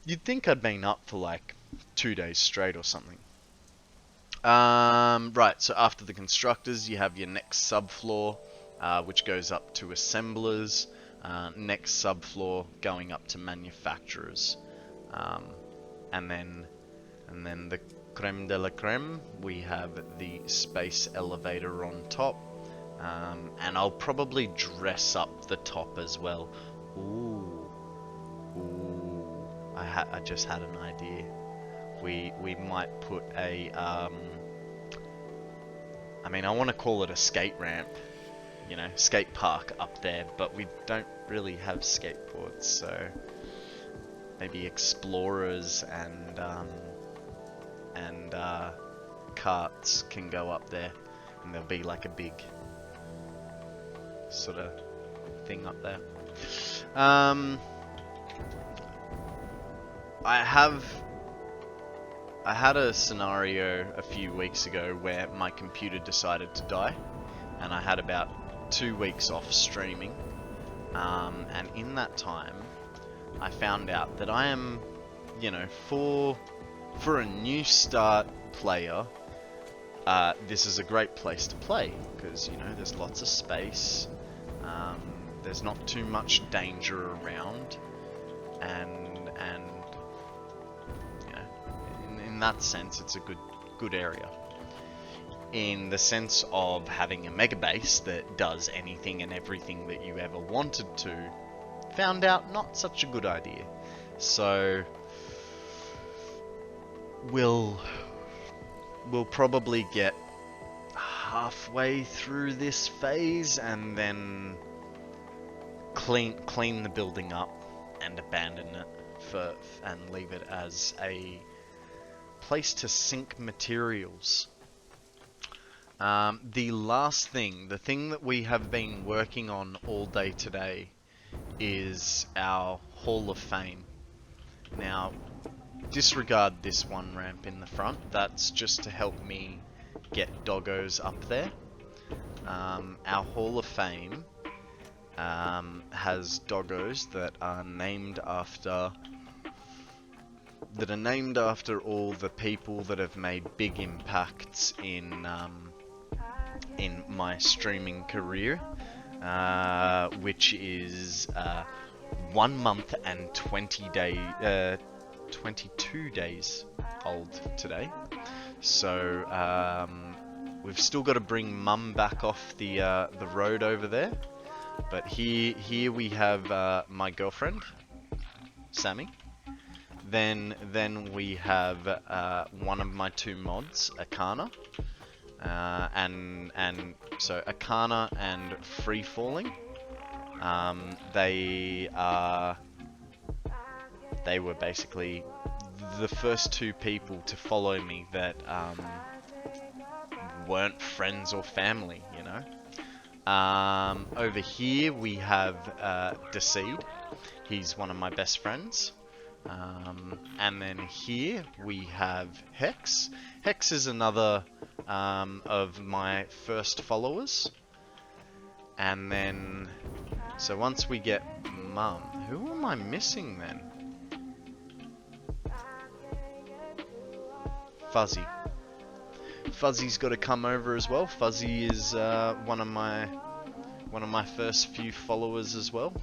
You'd think I'd been up for like 2 days straight or something. Right, so after the constructors, you have your next subfloor, which goes up to assemblers. Next subfloor going up to manufacturers. And then the creme de la creme, we have the space elevator on top. And I'll probably dress up the top as well. Ooh. I just had an idea. We might put a I mean, I want to call it a skate ramp, you know, skate park up there, but we don't really have skateboards, so maybe explorers and carts can go up there, and there'll be like a big sort of thing up there. I had a scenario a few weeks ago where my computer decided to die, and I had about 2 weeks off streaming, and in that time I found out that I am, you know, for a new start player, this is a great place to play, because, you know, there's lots of space, There's not too much danger around, and you know, in that sense, it's a good area. In the sense of having a mega base that does anything and everything that you ever wanted to, found out not such a good idea. So we'll probably get halfway through this phase and then clean the building up and abandon it and leave it as a place to sink materials. The last thing, the thing that we have been working on all day today, is our Hall of Fame. Now, disregard this one ramp in the front. That's just to help me get doggos up there. Our Hall of Fame has doggos that are named after all the people that have made big impacts in my streaming career, which is 1 month and 22 days old today. So we've still got to bring Mum back off the road over there. But here we have my girlfriend, Sammy. Then we have one of my two mods, Akana. And so Akana and Free Falling. They were basically the first two people to follow me that weren't friends or family, you know. Over here we have Decede. He's one of my best friends. And then here we have Hex. Hex is another of my first followers. And then, so once we get Mum, who am I missing then? Fuzzy. Fuzzy's got to come over as well. Fuzzy is one of my first few followers as well.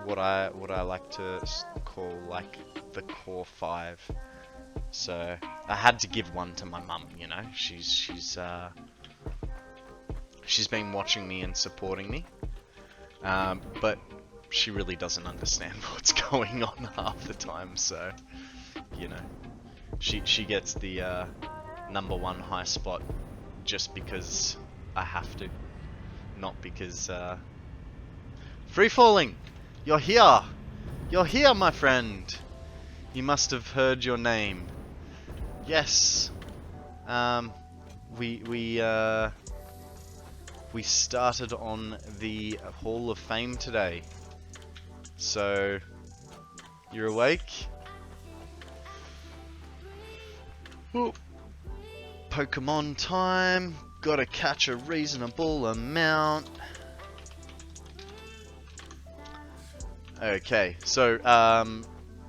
What I like to call like the core 5. So I had to give one to my mum. You know, she's been watching me and supporting me, but she really doesn't understand what's going on half the time. So you know, she gets the #1 high spot just because I have to, not because Free Falling, you're here, my friend. You must have heard your name. Yes. We started on the Hall of Fame today. So you're awake? Ooh. Pokemon time. Gotta catch a reasonable amount. Okay, so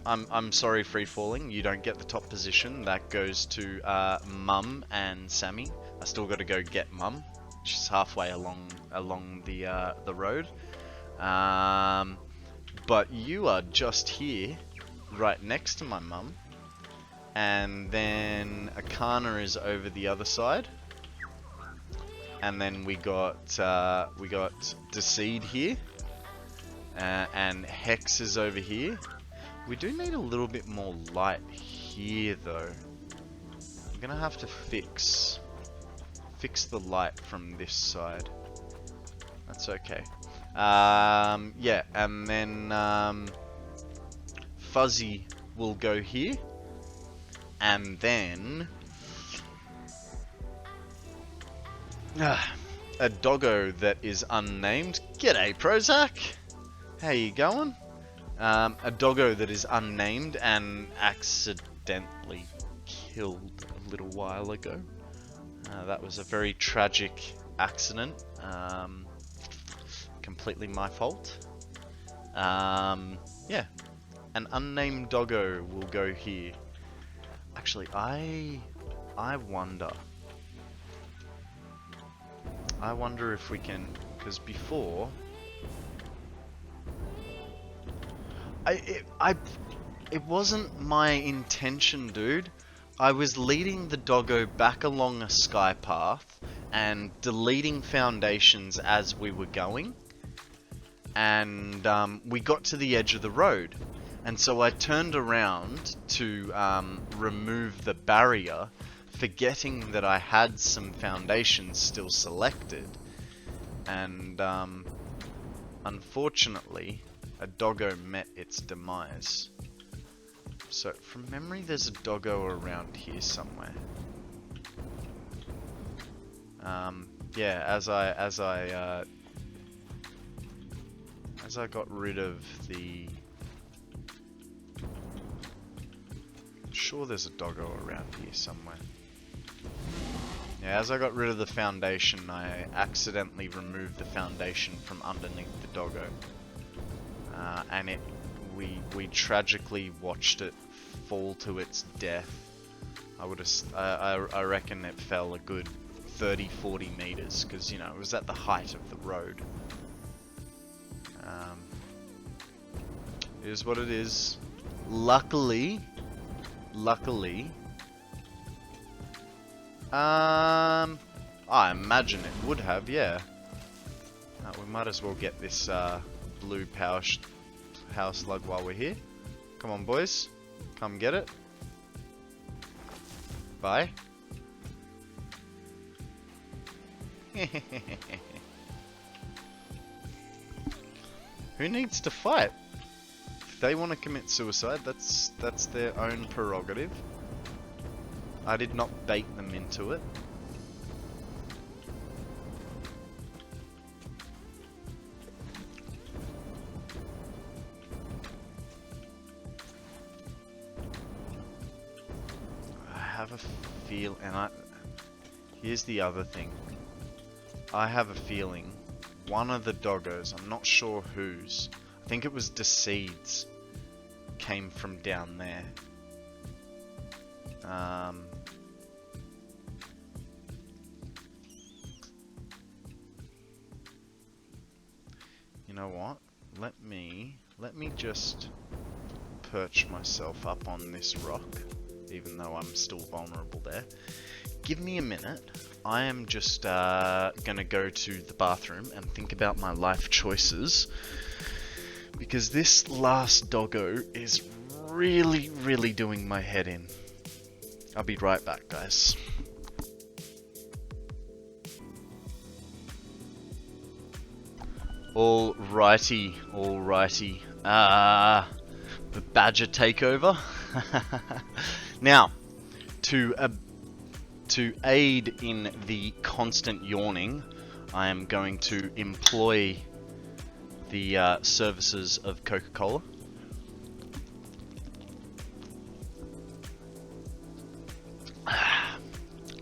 I'm sorry, Free Falling, you don't get the top position. That goes to Mum and Sammy. I still got to go get Mum. She's halfway along the road. But you are just here, right next to my Mum. And then Akana is over the other side. And then we got Decede here. And Hex is over here. We do need a little bit more light here though. I'm gonna have to fix the light from this side. That's okay. Yeah, and then Fuzzy will go here. And then a doggo that is unnamed. G'day, Prozac! How you going? A doggo that is unnamed and accidentally killed a little while ago. That was a very tragic accident. Completely my fault. Yeah, an unnamed doggo will go here. Actually, I wonder if we can Because before, it wasn't my intention, dude. I was leading the doggo back along a sky path and deleting foundations as we were going. And we got to the edge of the road. And so I turned around to remove the barrier, forgetting that I had some foundations still selected. And unfortunately, a doggo met its demise. So, from memory, there's a doggo around here somewhere. Yeah, as I got rid of the... Sure, there's a doggo around here somewhere. Yeah, as I got rid of the foundation, I accidentally removed the foundation from underneath the doggo, and we tragically watched it fall to its death. I reckon it fell a good 30-40 meters, because, you know, it was at the height of the road. It is what it is. Luckily, I imagine it would have, yeah. We might as well get this blue power house slug while we're here. Come on, boys. Come get it. Bye. Who needs to fight? If they want to commit suicide, that's their own prerogative. I did not bait them into it. I have a feel, and here's the other thing. I have a feeling one of the doggos, I'm not sure whose, I think it was Deceed's, came from down there. You know what? Let me just perch myself up on this rock, even though I'm still vulnerable there. Give me a minute. I am just gonna go to the bathroom and think about my life choices, because this last doggo is really doing my head in. I'll be right back, guys. Alrighty. The badger takeover. Now, to aid in the constant yawning, I am going to employ the services of Coca-Cola.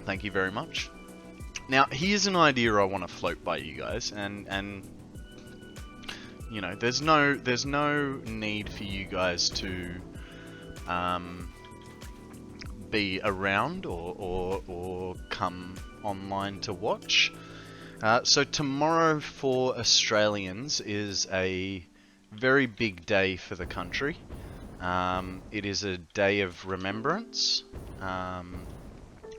Thank you very much. Now, here's an idea I want to float by you guys, and you know, there's no need for you guys to be around or come online to watch. So tomorrow for Australians is a very big day for the country. It is a day of remembrance.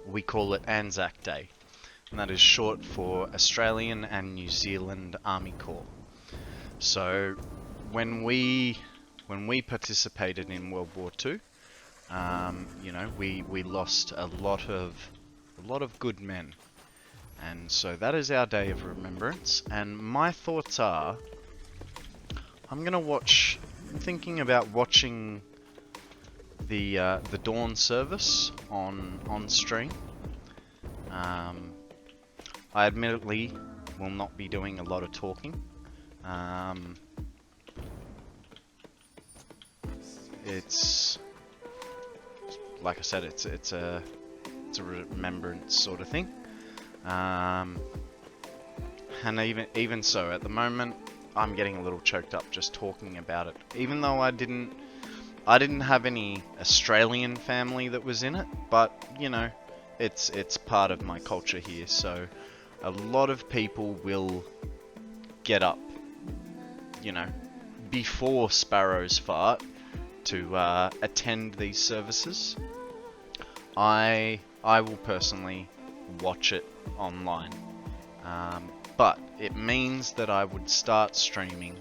We call it Anzac Day, and that is short for Australian and New Zealand Army Corps. So when we participated in World War II, you know, we lost a lot of good men, and so that is our day of remembrance. And my thoughts are, I'm thinking about watching the dawn service on stream. I admittedly will not be doing a lot of talking. It's like I said, it's a remembrance sort of thing. And even so, at the moment, I'm getting a little choked up just talking about it. Even though I didn't have any Australian family that was in it, but you know, it's part of my culture here. So a lot of people will get up, you know, before sparrows fart to attend these services. I will personally watch it online, but it means that I would start streaming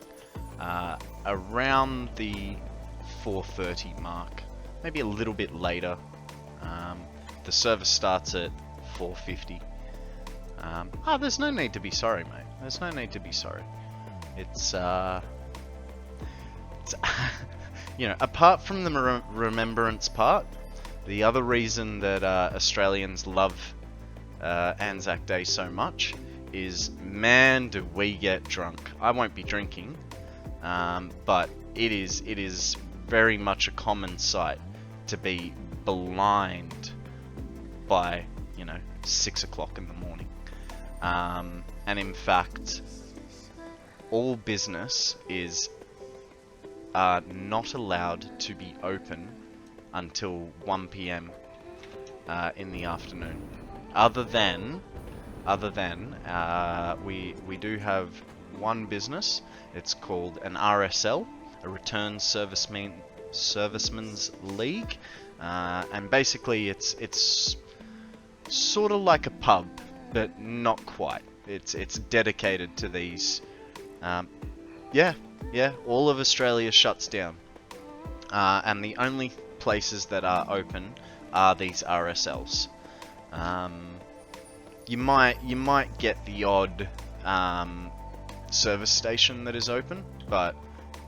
around the 4:30 mark, maybe a little bit later. The service starts at 4:50. There's no need to be sorry, mate. There's no need to be sorry. It's you know, apart from the remembrance part, the other reason that Australians love Anzac Day so much is, man, do we get drunk. I won't be drinking, but it is very much a common sight to be blind by, you know, 6 o'clock in the morning. And in fact, all business is not allowed to be open until 1 p.m. In the afternoon. Other than we do have one business. It's called an RSL, a Return Servicemen's League, and basically it's sort of like a pub, but not quite. It's dedicated to these. Yeah, all of Australia shuts down, and the only places that are open are these RSLs. You might get the odd service station that is open, but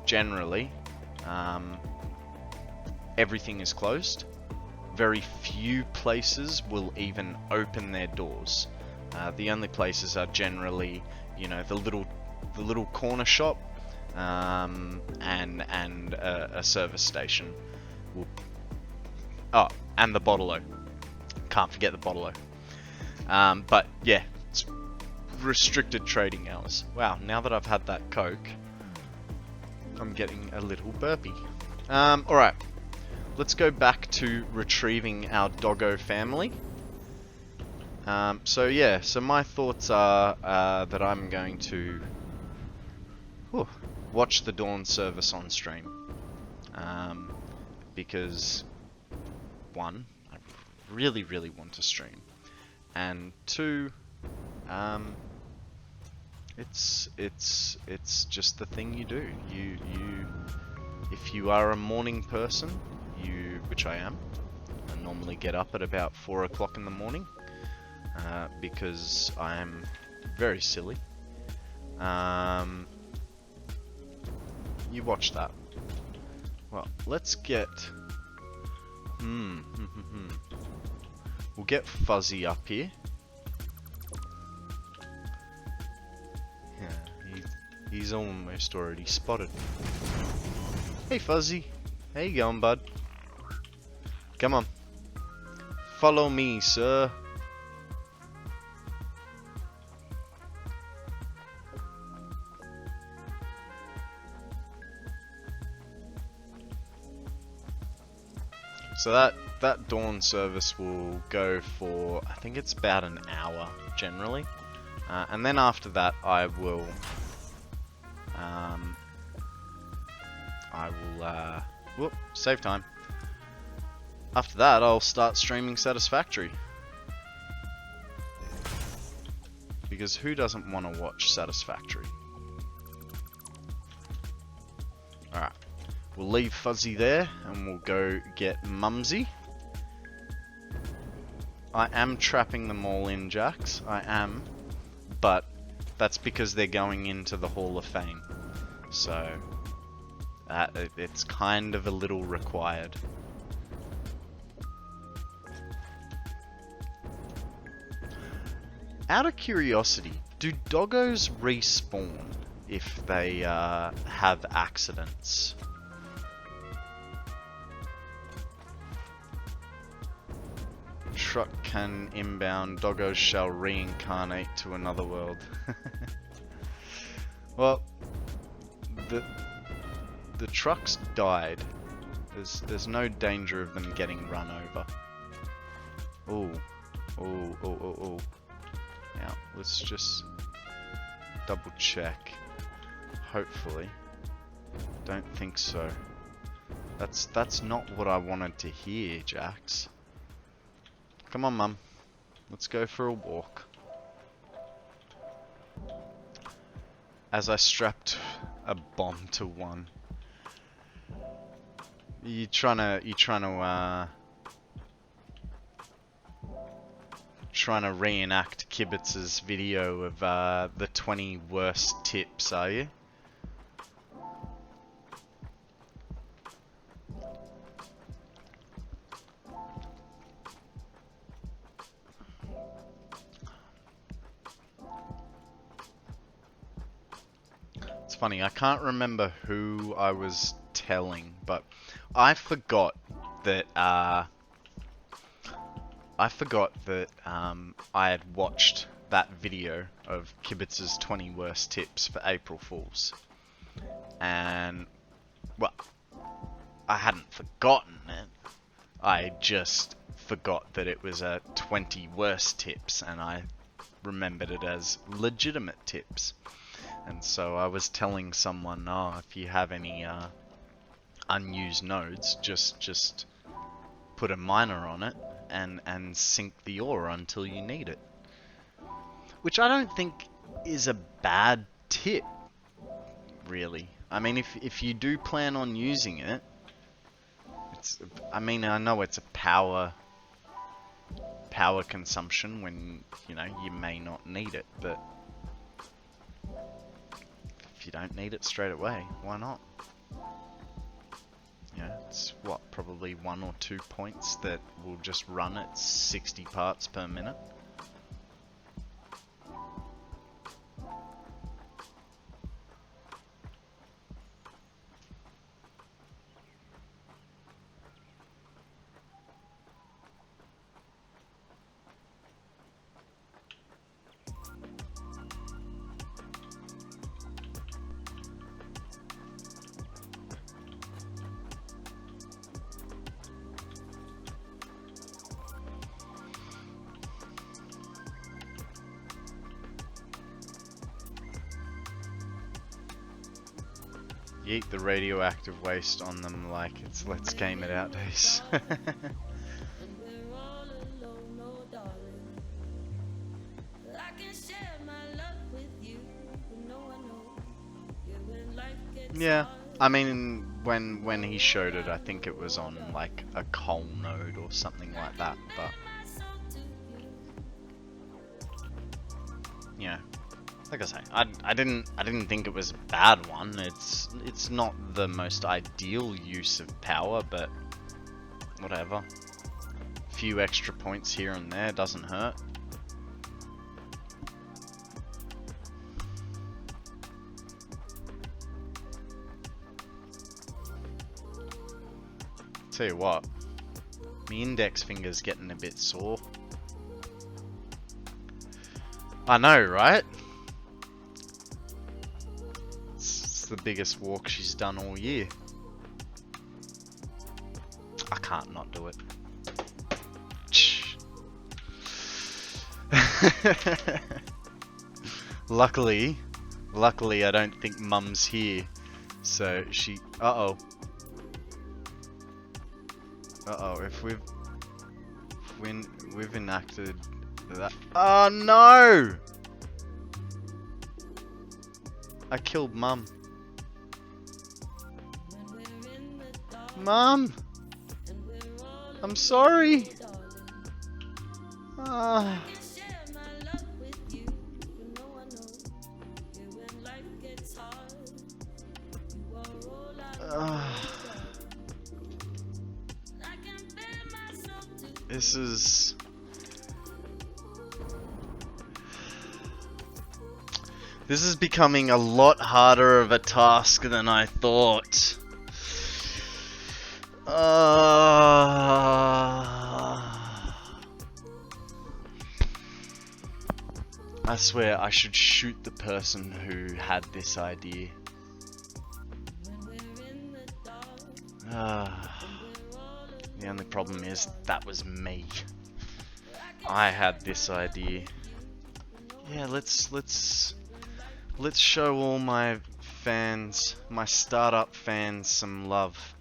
generally everything is closed. Very few places will even open their doors. The only places are generally, you know, the little corner shop, and a service station. Oh, and the bottle-o. Can't forget the bottle-o. But yeah, it's restricted trading hours. Wow, now that I've had that Coke, I'm getting a little burpy. Alright, let's go back to retrieving our doggo family. So my thoughts are that I'm going to watch the dawn service on stream. Because, one, I really, really want to stream. And two, it's just the thing you do. If you are a morning person, which I am, I normally get up at about 4 o'clock in the morning, because I am very silly. You watch that. Well, let's get. We'll get Fuzzy up here. Yeah, he's almost already spotted me. Hey Fuzzy, how you going, bud? Come on, follow me, sir. So that dawn service will go for, I think it's about an hour generally, and then after that I will save time. After that I'll start streaming Satisfactory, because who doesn't want to watch Satisfactory? Alright. We'll leave Fuzzy there and we'll go get Mumsy. I am trapping them all in, Jax. I am. But that's because they're going into the Hall of Fame. So it's kind of a little required. Out of curiosity, do doggos respawn if they have accidents? Truck can inbound, doggos shall reincarnate to another world. Well, the trucks died. There's no danger of them getting run over. Oh. Now, let's just double check. Hopefully. Don't think so. That's not what I wanted to hear, Jax. Come on, Mum. Let's go for a walk. As I strapped a bomb to one. You trying to reenact Kibitz's video of the 20 worst tips, are you? It's funny, I can't remember who I was telling, but I forgot that I had watched that video of Kibitz's 20 worst tips for April Fools. And, well, I hadn't forgotten it. I just forgot that it was a 20 worst tips, and I remembered it as legitimate tips. And so I was telling someone, oh, if you have any unused nodes, just put a miner on it and sink the ore until you need it. Which I don't think is a bad tip, really. I mean, if you do plan on using it, I know it's a power consumption when, you may not need it, but if you don't need it straight away, why not? It's probably 1 or 2 points that will just run at 60 parts per minute. Yeet the radioactive waste on them like it's Let's Game It Out days. Yeah, I mean, when he showed it, I think it was on like a coal node or something like that, but yeah. Like I say, I didn't think it was a bad one. It's not the most ideal use of power, but whatever. A few extra points here and there doesn't hurt. Tell you what, my index finger's getting a bit sore. I know, right? The biggest walk she's done all year. I can't not do it. Luckily I don't think Mum's here, so she. Uh oh. If we've enacted that. Oh no! I killed Mum. Mum! I'm sorry! This is becoming a lot harder of a task than I thought. I swear I should shoot the person who had this idea. The only problem is that was me. I had this idea. Yeah, let's show all my fans, my startup fans, some love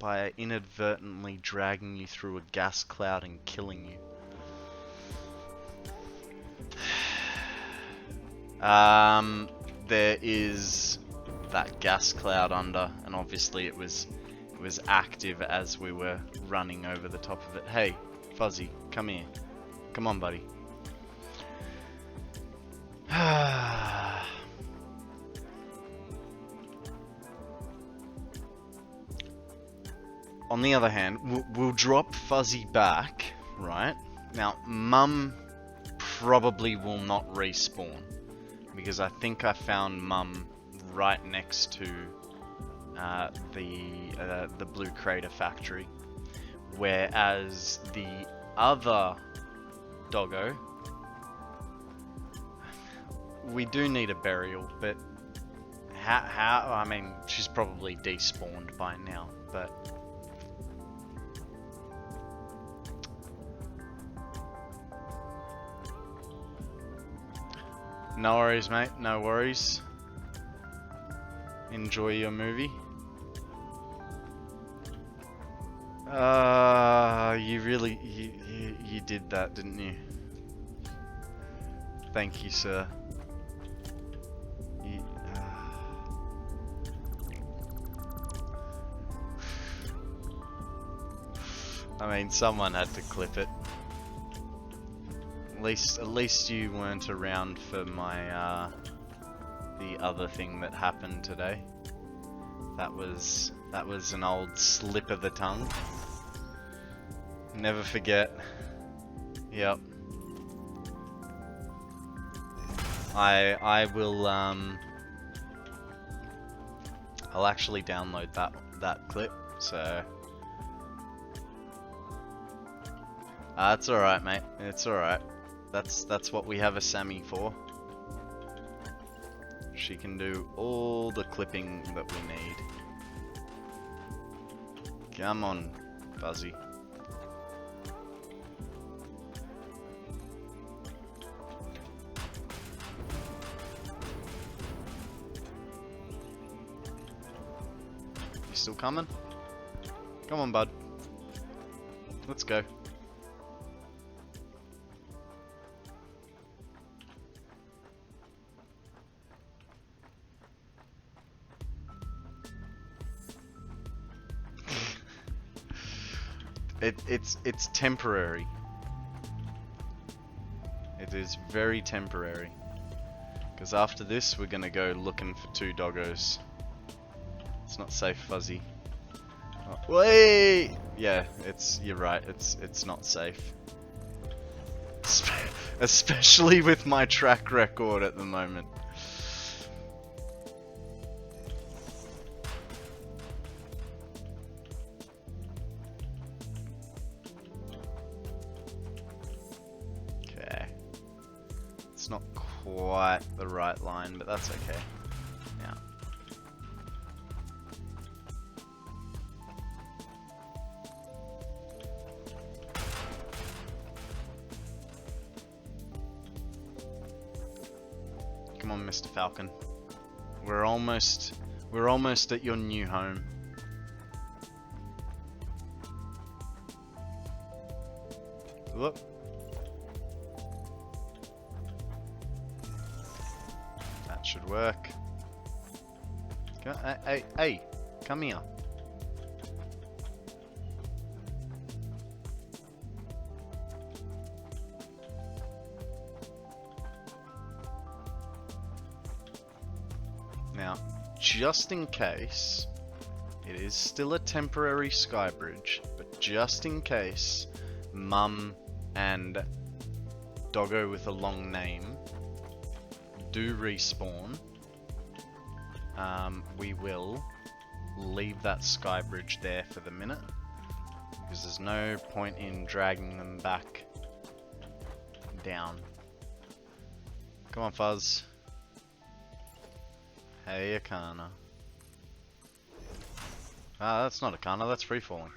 by inadvertently dragging you through a gas cloud and killing you. There is that gas cloud under, and obviously it was active as we were running over the top of it. Hey, Fuzzy, come here. Come on, buddy. On the other hand, we'll drop Fuzzy back, right? Now, Mum probably will not respawn, because I think I found Mum right next to the Blue Crater factory, whereas the other doggo, we do need a burial, but how? I mean, she's probably despawned by now, but no worries, mate. No worries. Enjoy your movie. You really, you did that, didn't you? Thank you, sir. I mean, someone had to clip it. At least you weren't around for my the other thing that happened today. That was an old slip of the tongue. Never forget. Yep. I will I'll actually download that clip, so it's alright, mate. It's alright. That's what we have a Sammy for. She can do all the clipping that we need. Come on, Fuzzy. You still coming? Come on, bud. Let's go. It's temporary. It is very temporary. Because after this, we're gonna go looking for 2 doggos. It's not safe, Fuzzy. Oh, wait! Yeah, you're right. It's not safe. Especially with my track record at the moment. Not quite the right line, but that's okay. Yeah. Come on, Mr. Falcon. We're almost at your new home. Look. Should work. Hey, come here. Now, just in case, it is still a temporary sky bridge, but just in case Mum and Doggo with a long name do respawn, we will leave that sky bridge there for the minute, because there's no point in dragging them back down. Come on, Fuzz. Hey, Akana. Ah, that's not Akana, that's free falling.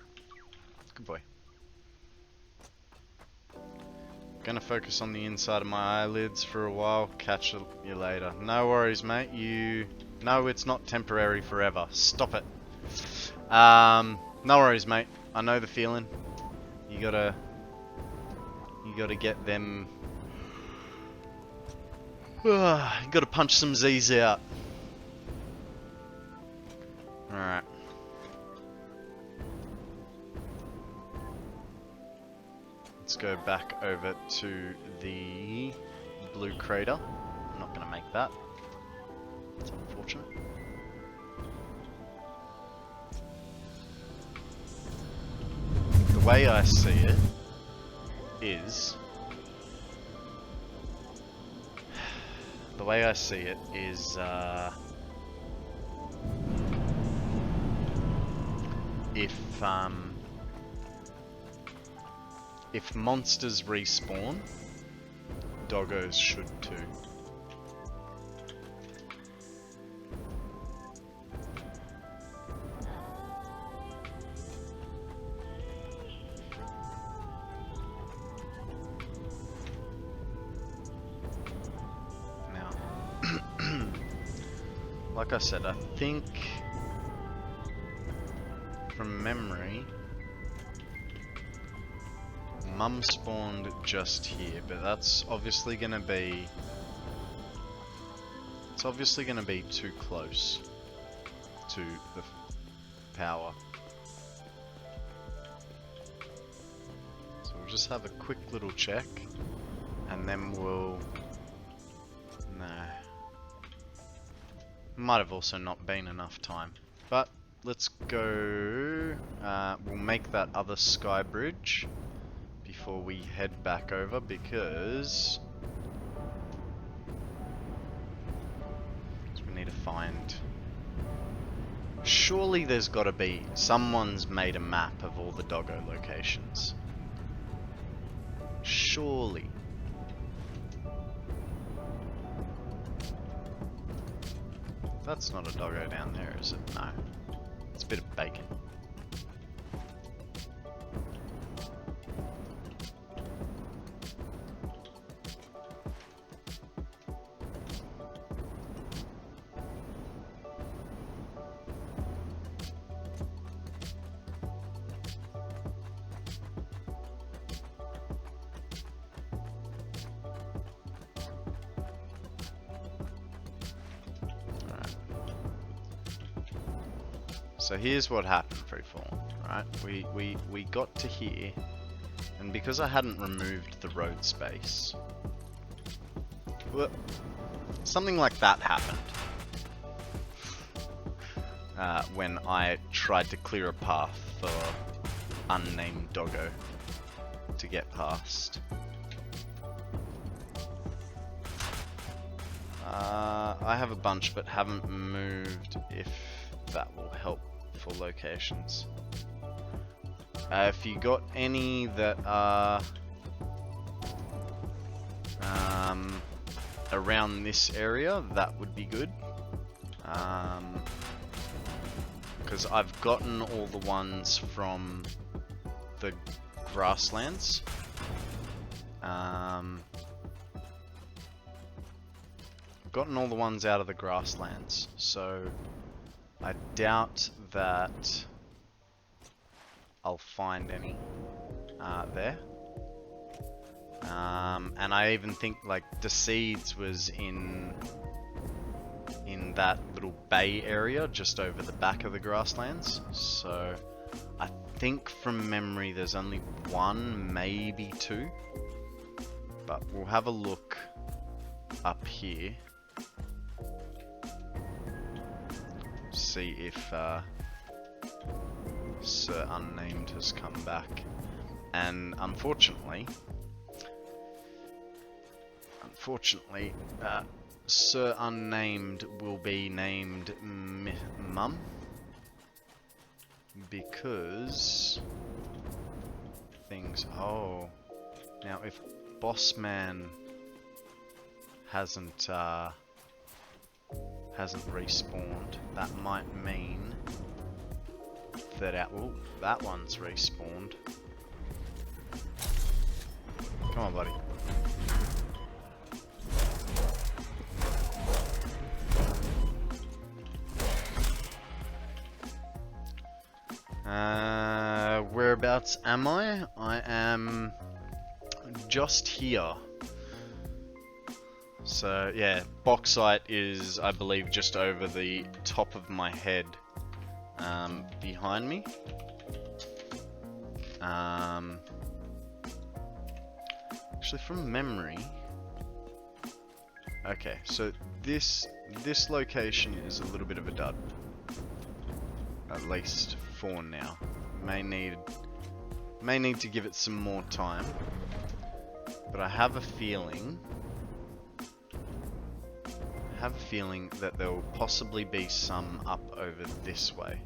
Good boy. Gonna focus on the inside of my eyelids for a while. Catch you later. No worries, mate. No, it's not temporary forever. Stop it. No worries, mate. I know the feeling. You gotta get them. You gotta punch some Z's out. Alright. Let's go back over to the blue crater. I'm not gonna make that. It's unfortunate. The way I see it is... The way I see it is, if monsters respawn, doggos should too. Like I said, I think from memory, Mum spawned just here, but that's obviously gonna be... It's obviously gonna be too close to the power. So we'll just have a quick little check, and then we'll... No. Might have also not been enough time, but let's go. We'll make that other sky bridge before we head back over, because we need to find... Surely there's got to be... Someone's made a map of all the doggo locations. Surely. That's not a doggo down there, is it? No. It's a bit of bacon. So here's what happened, Freefall, right? We got to here, and because I hadn't removed the road space, something like that happened. When I tried to clear a path for unnamed doggo to get past. I have a bunch, but haven't moved, if that will help for locations. If you got any that are around this area, that would be good. Because I've gotten all the ones from the grasslands. Gotten all the ones out of the grasslands, so I doubt that I'll find any there. And I even think like the seeds was in that little bay area just over the back of the grasslands. So I think from memory there's only one, maybe two. But we'll have a look up here. See if Sir Unnamed has come back. And unfortunately, Sir Unnamed will be named Mum, because things... Oh, now if Bossman hasn't respawned, that might mean that that one's respawned. Come on, buddy. Whereabouts am I? I am just here. So yeah, bauxite is, I believe, just over the top of my head, behind me. Actually, from memory. Okay, so this location is a little bit of a dud. At least for now. May need to give it some more time. But I have a feeling that there will possibly be some up over this way.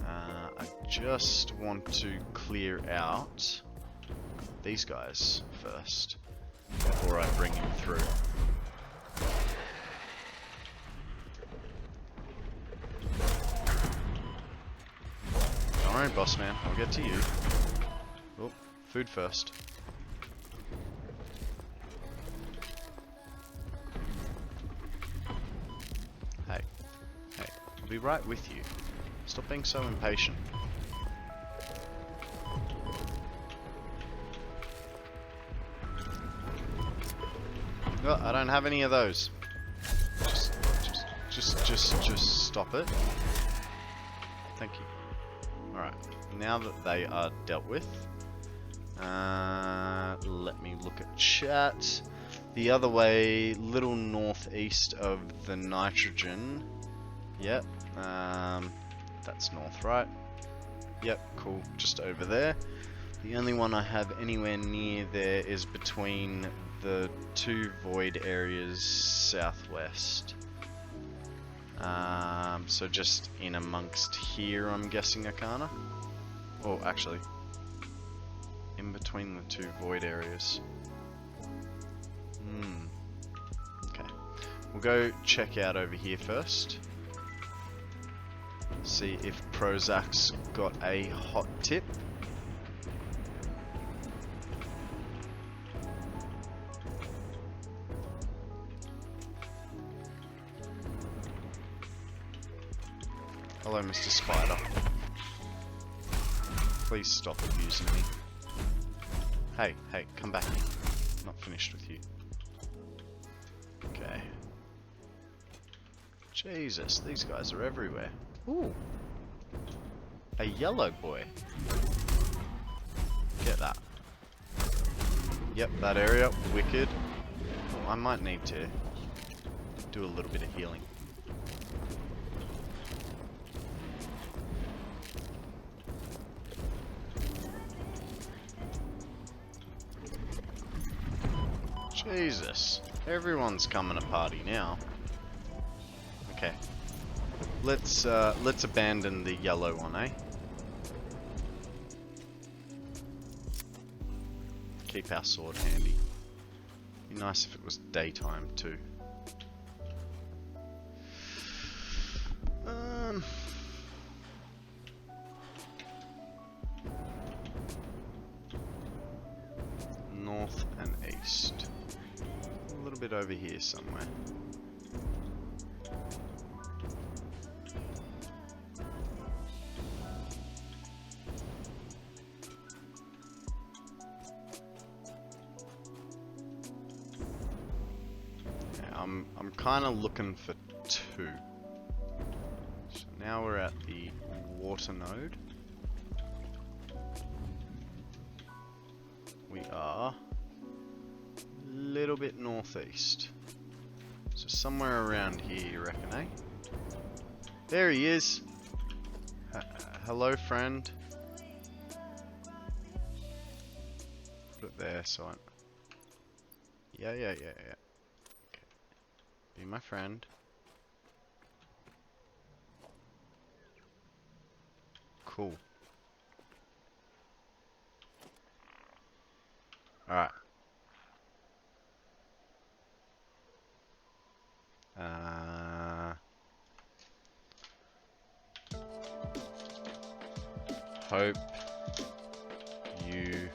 I just want to clear out these guys first before I bring him through. Don't worry, boss man, I'll get to you. Oh, food first. Hey, I'll be right with you. Stop being so impatient. Oh, I don't have any of those. Just stop it. Thank you. Alright, now that they are dealt with, let me look at chat. The other way, little northeast of the nitrogen. Yep, that's north, right? Yep, cool, just over there. The only one I have anywhere near there is between the two void areas southwest. So just in amongst here, I'm guessing, Akana? Oh, actually, in between the two void areas. Okay, we'll go check out over here first. See if Prozac's got a hot tip. Hello, Mr. Spider. Please stop abusing me. Hey, come back here. I'm not finished with you. Okay. Jesus, these guys are everywhere. Ooh. A yellow boy. Get that. Yep, that area. Wicked. Oh, I might need to do a little bit of healing. Jesus, everyone's coming to party now. Okay, let's abandon the yellow one, eh? Keep our sword handy. Be nice if it was daytime too. North and east. A little bit over here somewhere. Yeah, I'm kind of looking for two. So now we're at the water node. We are a little bit northeast. So somewhere around here, you reckon, eh? There he is! Hello, friend. Put it there so I... Yeah. Okay. Be my friend. Cool. Alright. Hope you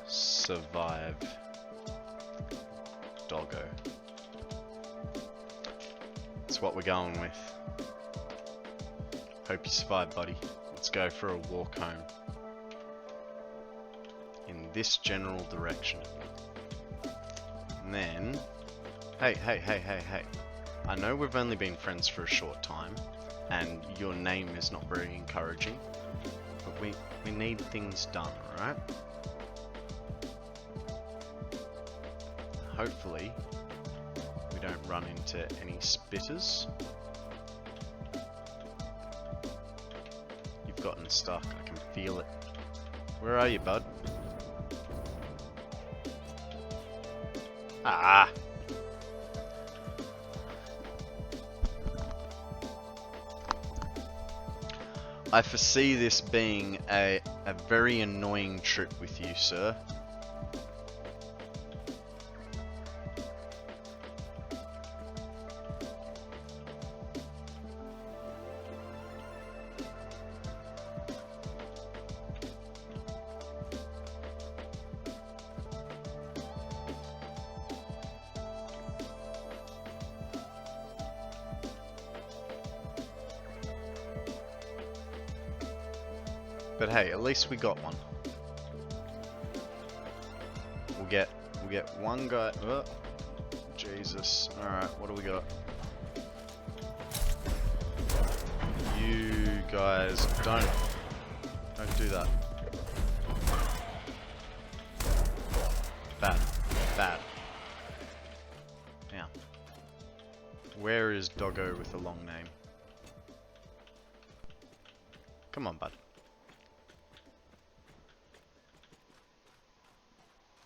survive, doggo. That's what we're going with. Hope you survive, buddy. Let's go for a walk home. In this general direction. And then... Hey. I know we've only been friends for a short time, and your name is not very encouraging, but we need things done, alright? Hopefully, we don't run into any spitters. You've gotten stuck, I can feel it. Where are you, bud? Ah! I foresee this being a very annoying trip with you, sir. But hey, at least we got one. We'll get one guy. Oh, Jesus. Alright, what do we got? You guys don't do that. Bad. Now, where is Doggo with a long name? Come on, bud.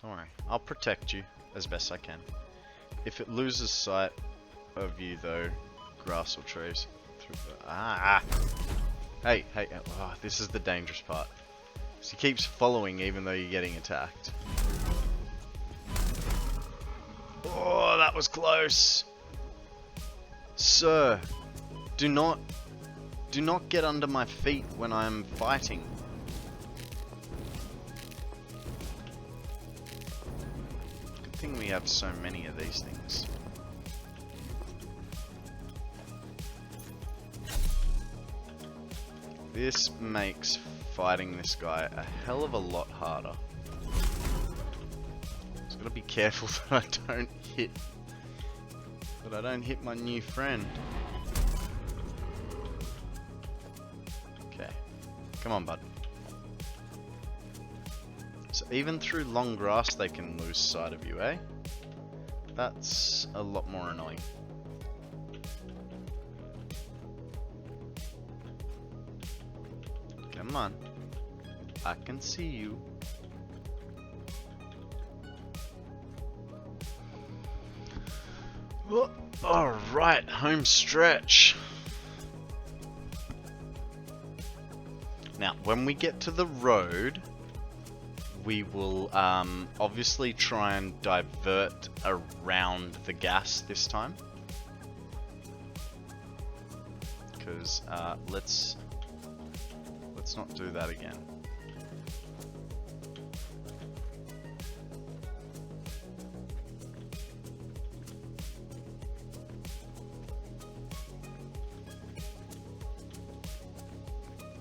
Don't worry, I'll protect you as best I can. If it loses sight of you though, grass or trees. Hey, oh, this is the dangerous part. So he keeps following even though you're getting attacked. Oh, that was close! Sir, do not get under my feet when I'm fighting. We have so many of these things. This makes fighting this guy a hell of a lot harder. Just gotta be careful that I don't hit my new friend. Okay. Come on, bud. So even through long grass they can lose sight of you, eh? That's a lot more annoying. Come on. I can see you. Oh, alright, home stretch. Now, when we get to the road, we will obviously try and divert around the gas this time. Because let's not do that again.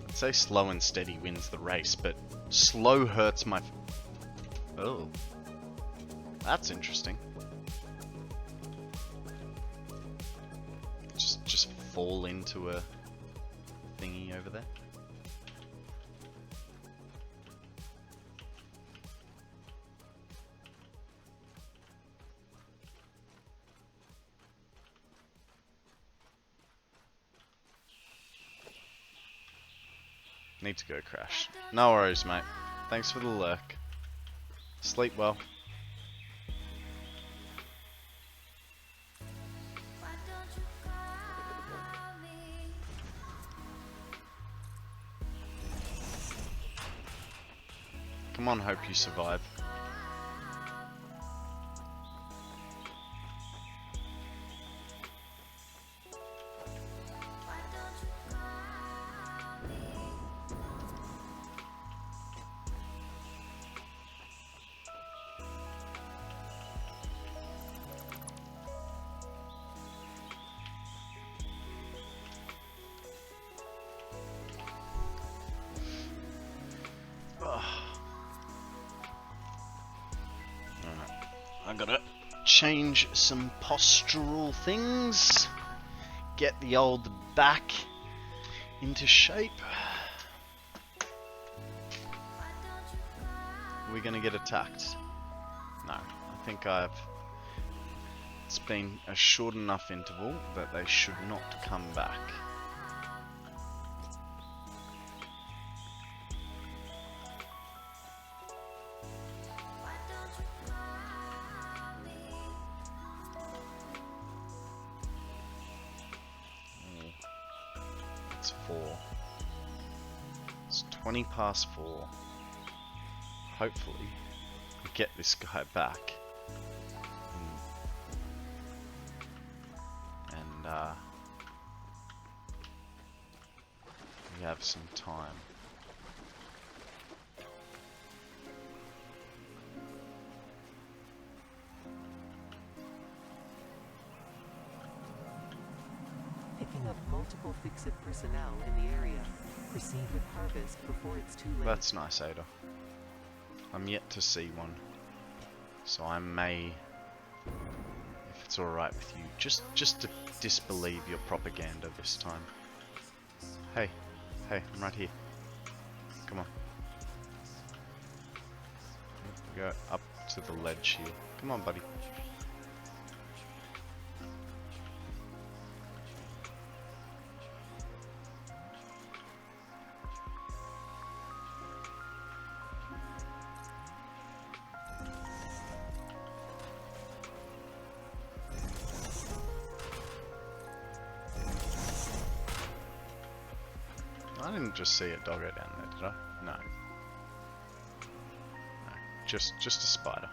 I'd say slow and steady wins the race, but slow hurts my... Oh. That's interesting. Just fall into a thingy over there. Need to go crash. No worries, mate. Thanks for the lurk. Sleep well. Come on, hope you survive. change some postural things, get the old back into shape. We're gonna get attacked. No, I think it's been a short enough interval that they should not come back. It's 4. It's 20 past 4. Hopefully, we get this guy back. And we have some time. Picking up multiple fix-it personnel in the area. Proceed with harvest before it's too late. That's nice, Ada. I'm yet to see one, so I may, if it's alright with you, just to disbelieve your propaganda this time. Hey, I'm right here. Come on. Go up to the ledge here. Come on, buddy. I didn't just see a doggo down there, did I? No. No, just a spider.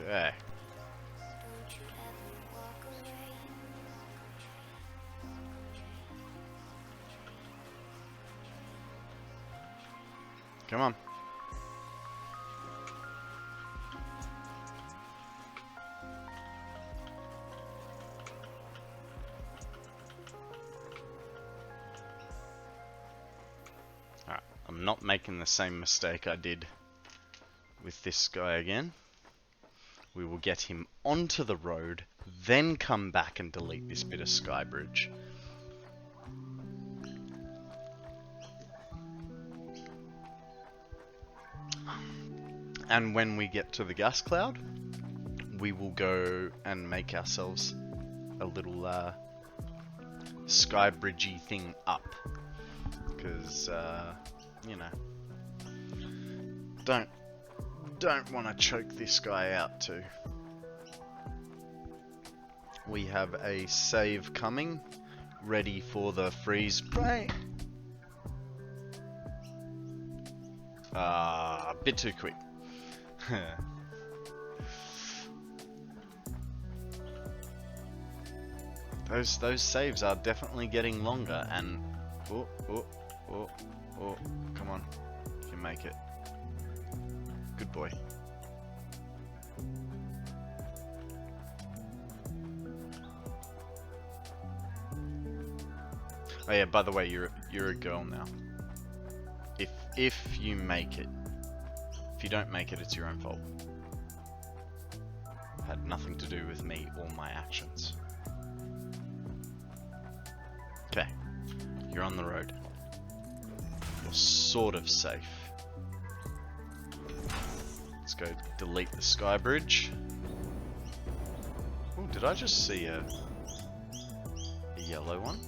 Okay. Come on. Alright, I'm not making the same mistake I did with this guy again. We will get him onto the road, then come back and delete this bit of sky bridge. And when we get to the gas cloud, we will go and make ourselves a little sky bridgey thing up. Because, you know, don't want to choke this guy out too. We have a save coming, ready for the freeze break. A bit too quick. Those saves are definitely getting longer, and oh, come on, you can make it. Good boy. Oh yeah, by the way, you're a girl now. If you make it. If you don't make it, it's your own fault. Had nothing to do with me or my actions. Okay, you're on the road. You're sort of safe. Let's go delete the sky bridge. Oh, did I just see a yellow one?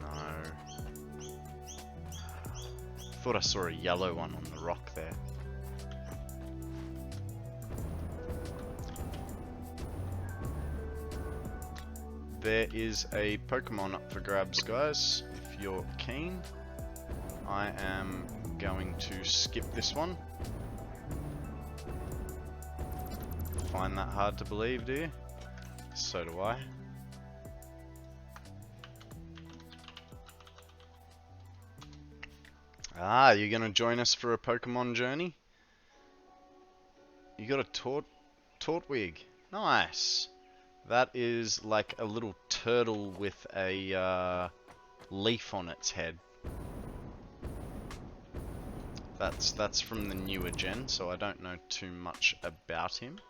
No. Thought I saw a yellow one on the rock there. There is a Pokemon up for grabs, guys. If you're keen, I am going to skip this one. find that hard to believe, do you? So do I. Ah, you're gonna join us for a Pokemon journey? You got a Tortwig. Nice. That is like a little turtle with a leaf on its head. That's from the newer gen, so I don't know too much about him.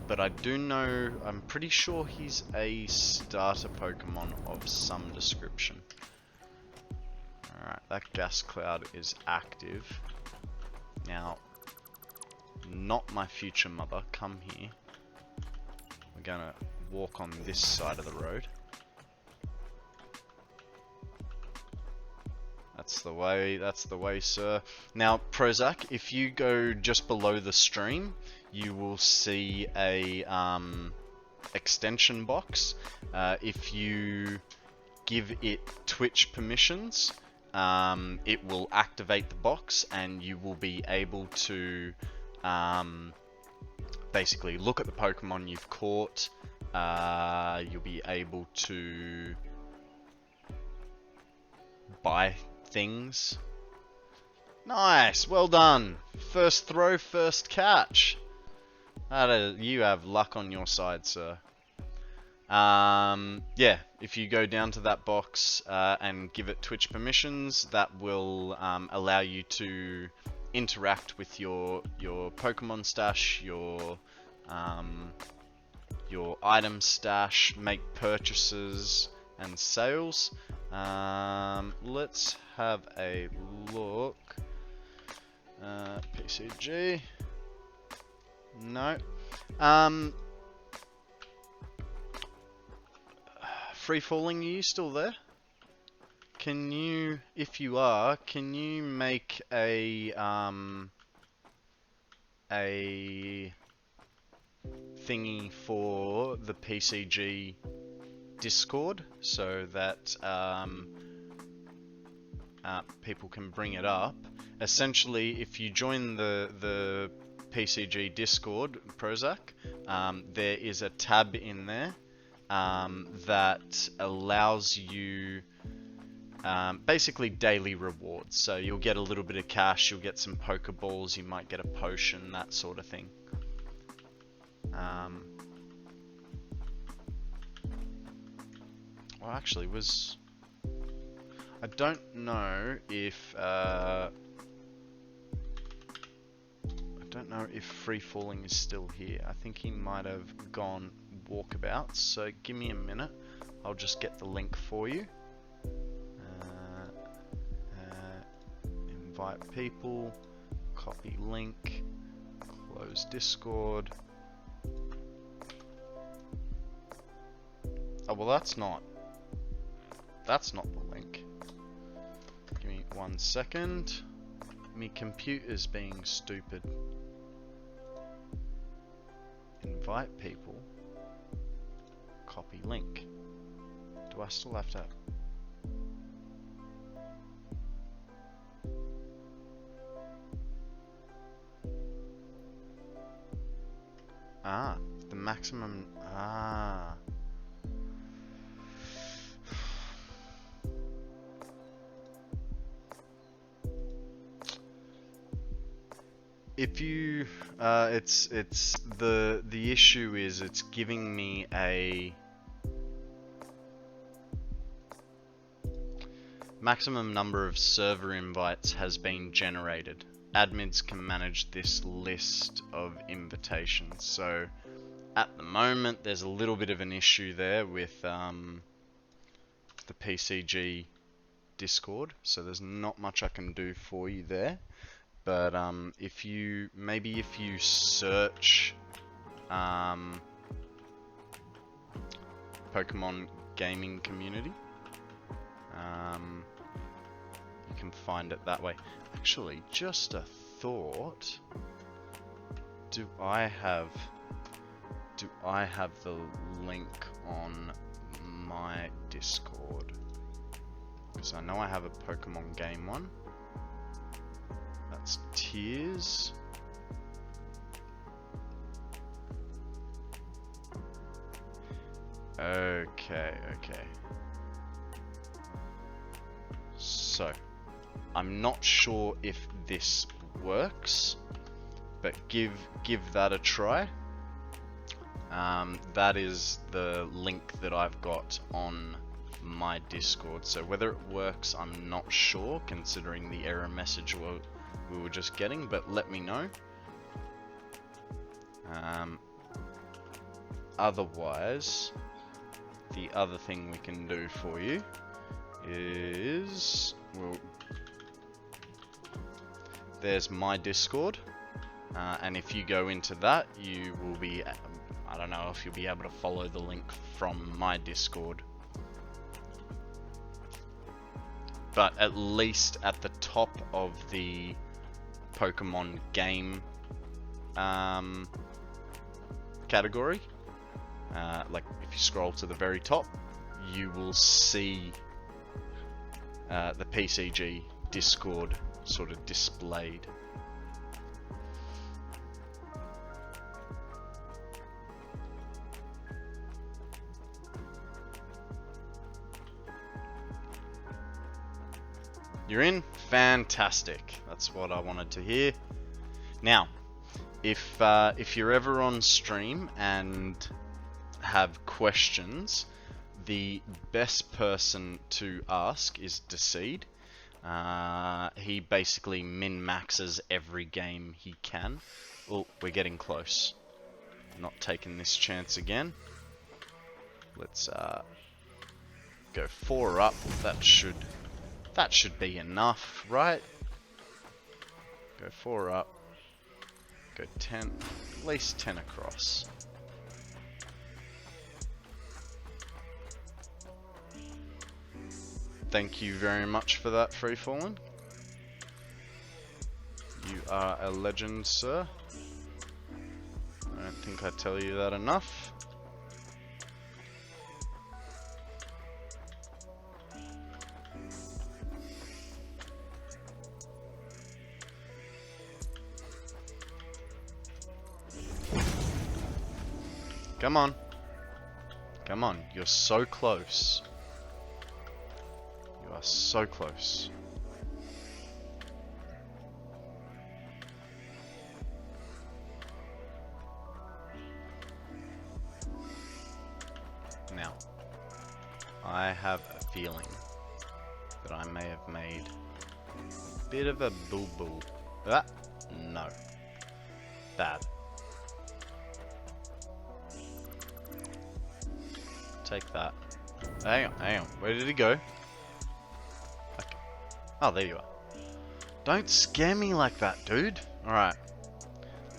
But I do know, I'm pretty sure he's a starter Pokemon of some description. Alright, that gas cloud is active. Now, not my future mother, come here. We're gonna walk on this side of the road. That's the way, sir. Now, Prozac, if you go just below the stream, you will see a extension box. If you give it Twitch permissions, it will activate the box, and you will be able to basically look at the Pokemon you've caught. You'll be able to buy things. Nice, well done. First throw, first catch. You have luck on your side, sir. Yeah, if you go down to that box and give it Twitch permissions, that will allow you to interact with your Pokemon stash, your item stash, make purchases and sales. Let's have a look. PCG. No. Free falling, are you still there? Can you, if you are, can you make a thingy for the PCG Discord so that people can bring it up? Essentially, if you join the PCG Discord, Prozac, there is a tab in there that allows you basically daily rewards. So you'll get a little bit of cash, you'll get some Pokeballs, you might get a potion, that sort of thing. Well, actually, I don't know if Free Falling is still here. I think he might have gone walkabouts, so give me a minute. I'll just get the link for you. Invite people, copy link, close Discord. Oh, well, that's not the link. Give me 1 second. My computer's being stupid. Invite people. Copy link. Do I still have to? The maximum. If you, it's the issue is it's giving me a maximum number of server invites has been generated. Admins can manage this list of invitations. So at the moment, there's a little bit of an issue there with the PCG Discord. So there's not much I can do for you there. But if you search Pokemon gaming community, you can find it that way. Actually, just a thought. Do I have the link on my Discord? Because I know I have a Pokemon game one. That's Tears. Okay. So, I'm not sure if this works, but give that a try. That is the link that I've got on my Discord. So whether it works, I'm not sure, considering the error message we were just getting, but let me know. Otherwise, the other thing we can do for you is, well, there's my Discord, and if you go into that, you will be, I don't know if you'll be able to follow the link from my Discord, but at least at the top of the Pokemon game category, like if you scroll to the very top, you will see the PCG Discord sort of displayed. You're in? Fantastic. That's what I wanted to hear. Now, if you're ever on stream and have questions, the best person to ask is Decede. He basically min-maxes every game he can. Oh, we're getting close. Not taking this chance again. Let's go 4 up. That should be enough, right? Go 4 up. Go 10, at least 10 across. Thank you very much for that, Free Fallen. You are a legend, sir. I don't think I tell you that enough. Come on. Come on, you're so close. You are so close. Now, I have a feeling that I may have made a bit of a boo-boo. Ah, no. Bad. Take that. Hang on. Where did he go? Okay. Oh, there you are. Don't scare me like that, dude. Alright.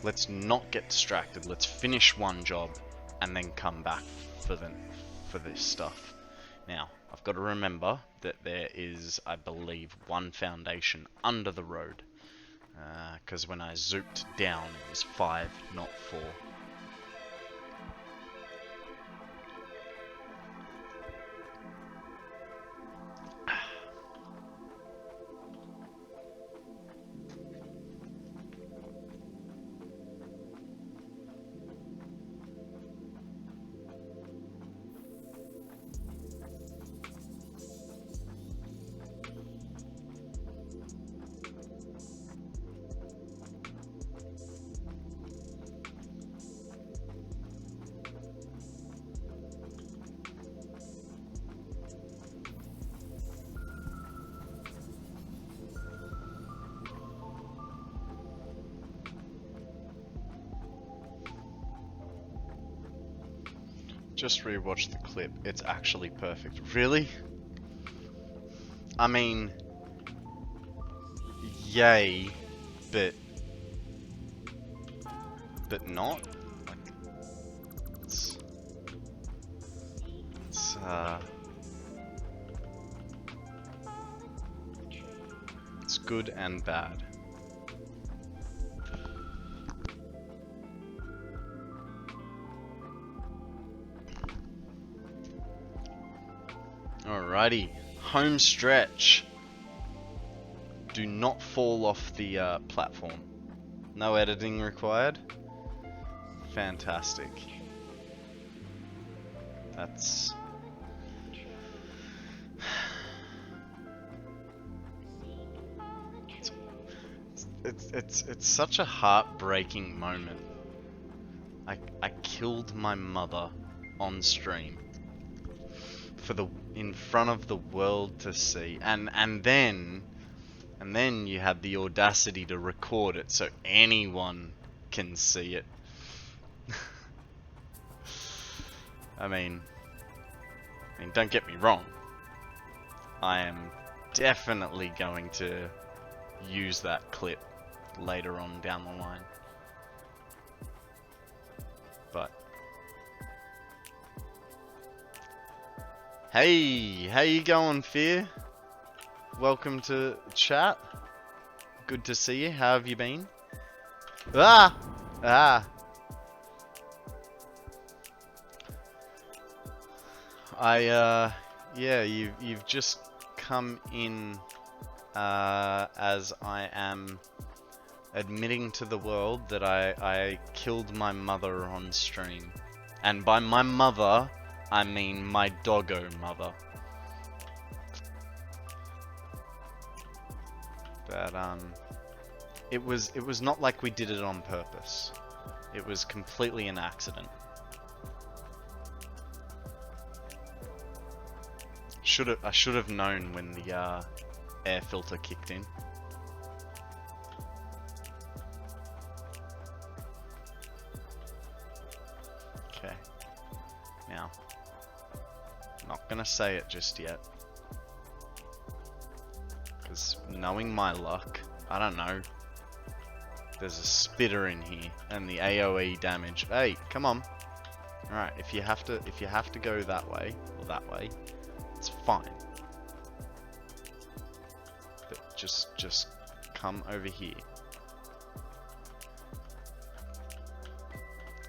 Let's not get distracted. Let's finish one job and then come back for this stuff. Now, I've got to remember that there is, I believe, one foundation under the road. Because when I zooped down, it was 5, not 4. Just rewatched the clip. It's actually perfect. Really? I mean, yay, but not. Like, it's good and bad. Alrighty, home stretch. Do not fall off the platform. No editing required. Fantastic. That's... It's such a heartbreaking moment. I killed my mother on stream in front of the world to see, and then you had the audacity to record it so anyone can see it. I mean, don't get me wrong. I am definitely going to use that clip later on down the line. But hey, how you going, Fear? Welcome to chat. Good to see you. How have you been? Ah. Yeah, you've just come in as I am admitting to the world that I killed my mother on stream. And by my mother, I mean my doggo mother. But it was not like we did it on purpose. It was completely an accident. I should have known when the air filter kicked in. Okay. Now, not gonna say it just yet. Because knowing my luck, I don't know. There's a spitter in here, and the AoE damage. Hey, come on. Alright, if you have to go that way, or that way, it's fine. But just come over here.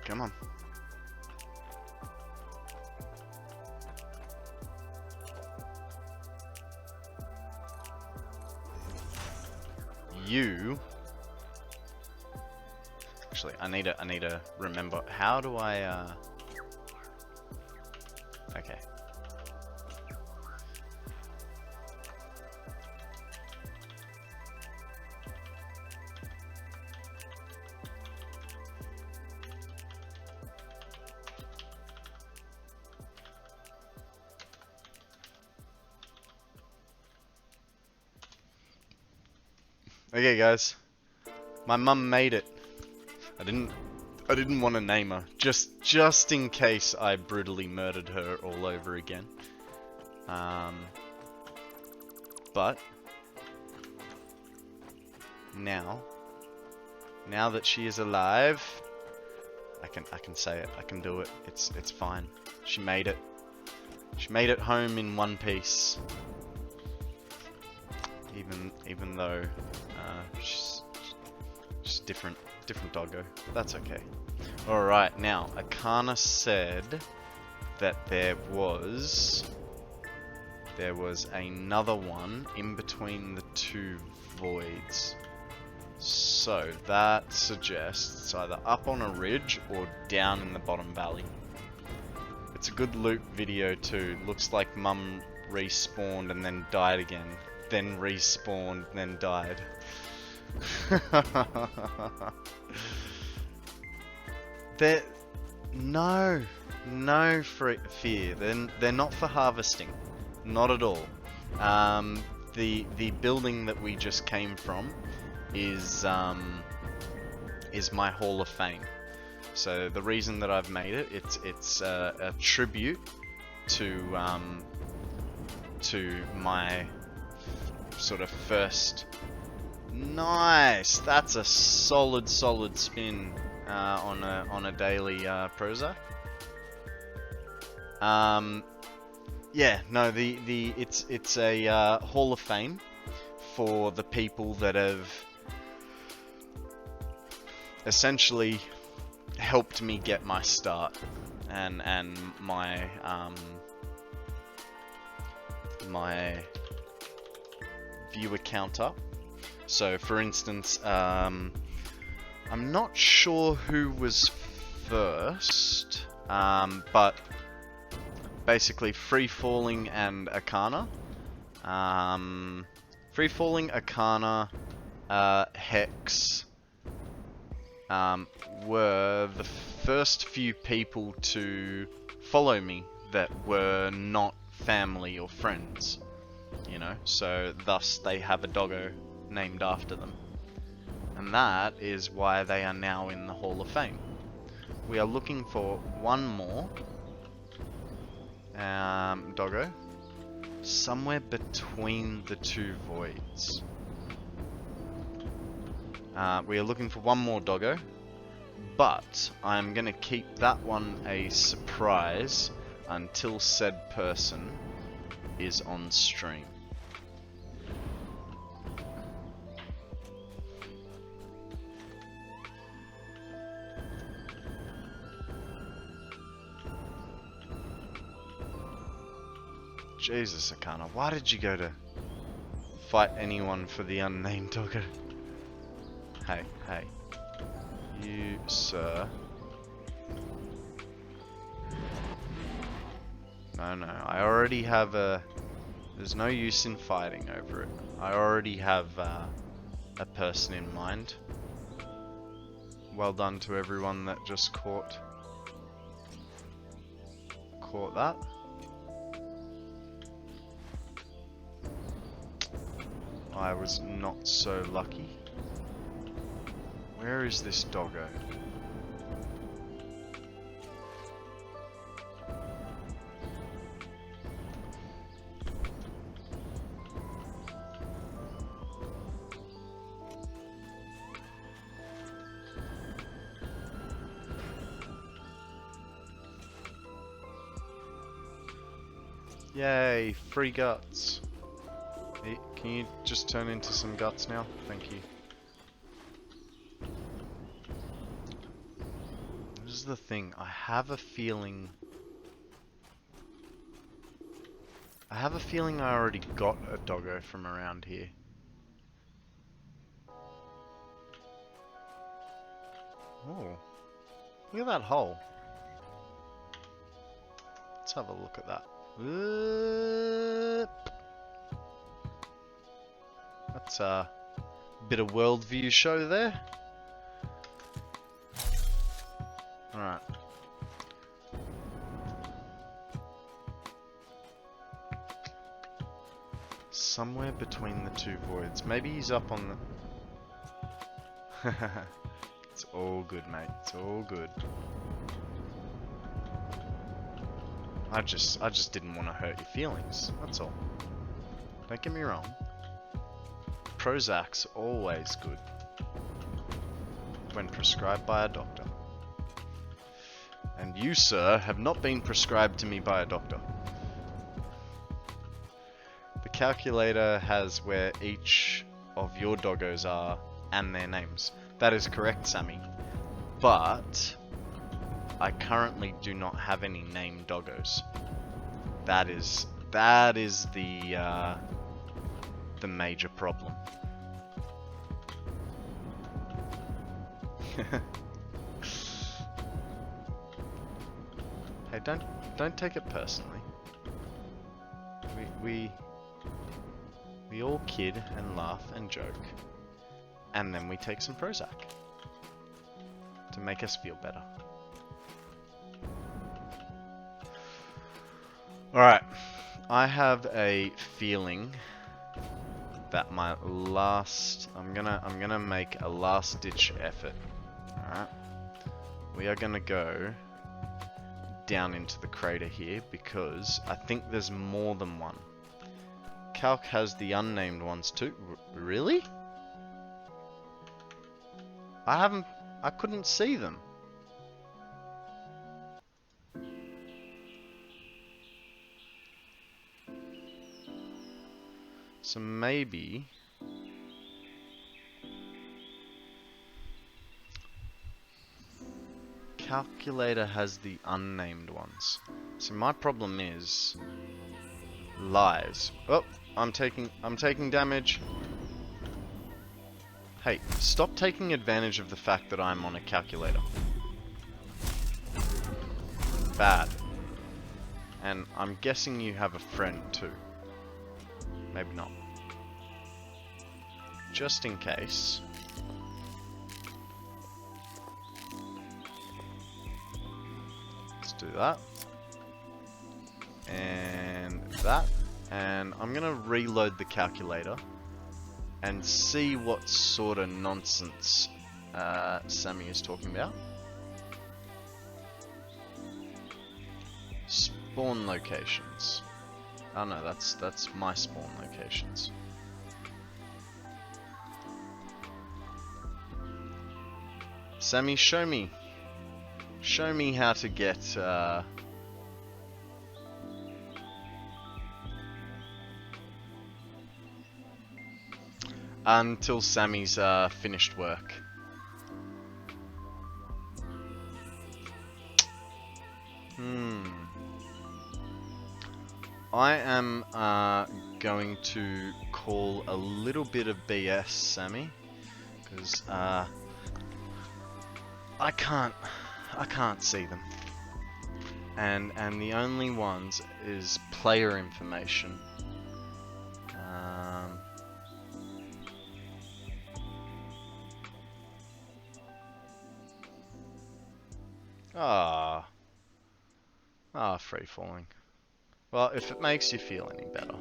Come on. You... Actually, I need to remember. How do I, Okay. Okay, guys. My mum made it. I didn't want to name her, just in case I brutally murdered her all over again. But now that she is alive, I can say it. I can do it. It's fine. She made it. She made it home in one piece. Even though she's different doggo. That's okay. Alright, now, Akana said that there was another one in between the two voids. So, that suggests either up on a ridge or down in the bottom valley. It's a good loop video too. Looks like Mum respawned and then died again. Then respawned and then died. No fear. They're not for harvesting, not at all. The building that we just came from is my Hall of Fame. So the reason that I've made it, it's a tribute to my sort of first. Nice. That's a solid spin on a daily Prozac. Yeah, no, it's a Hall of Fame for the people that have essentially helped me get my start and my my viewer count up. So, for instance, I'm not sure who was first, but basically Free Falling and Akana. Free Falling, Akana, Hex were the first few people to follow me that were not family or friends, you know, so thus they have a doggo named after them. And that is why they are now in the Hall of Fame. We are looking for one more doggo somewhere between the two voids. We are looking for one more doggo, but I'm going to keep that one a surprise until said person is on stream. Jesus, Akana, why did you go to fight anyone for the unnamed doggo? Hey, hey. You, sir. No, I already have a... There's no use in fighting over it. I already have a person in mind. Well done to everyone that just caught that. I was not so lucky. Where is this doggo? Yay, free guts. Hey, can you just turn into some guts now? Thank you. This is the thing, I have a feeling I already got a doggo from around here. Oh, look at that hole. Let's have a look at that. That's a bit of worldview show there. Alright. Somewhere between the two voids. Maybe he's up on the... It's all good, mate. It's all good. I just didn't want to hurt your feelings. That's all. Don't get me wrong. Prozac's always good. When prescribed by a doctor. And you, sir, have not been prescribed to me by a doctor. The calculator has where each of your doggos are and their names. That is correct, Sammy. But I currently do not have any named doggos. That is the major problem. Hey, don't take it personally. We all kid and laugh and joke, and then we take some Prozac to make us feel better. Alright, I have a feeling that my last... I'm gonna make a last ditch effort. Alright. We are gonna go down into the crater here because I think there's more than one. Calc has the unnamed ones too. Really? I couldn't see them. So maybe calculator has the unnamed ones. So my problem is lies. Oh, I'm taking damage. Hey, stop taking advantage of the fact that I'm on a calculator. Bad. And I'm guessing you have a friend too. Maybe not. Just in case. Let's do that. And that. And I'm gonna reload the calculator and see what sort of nonsense Sammy is talking about. Spawn locations. Oh no, that's my spawn locations. Sammy, show me how to get until Sammy's finished work. I am going to call a little bit of BS, Sammy, because I can't see them, and the only ones is player information. Free falling. Well, if it makes you feel any better,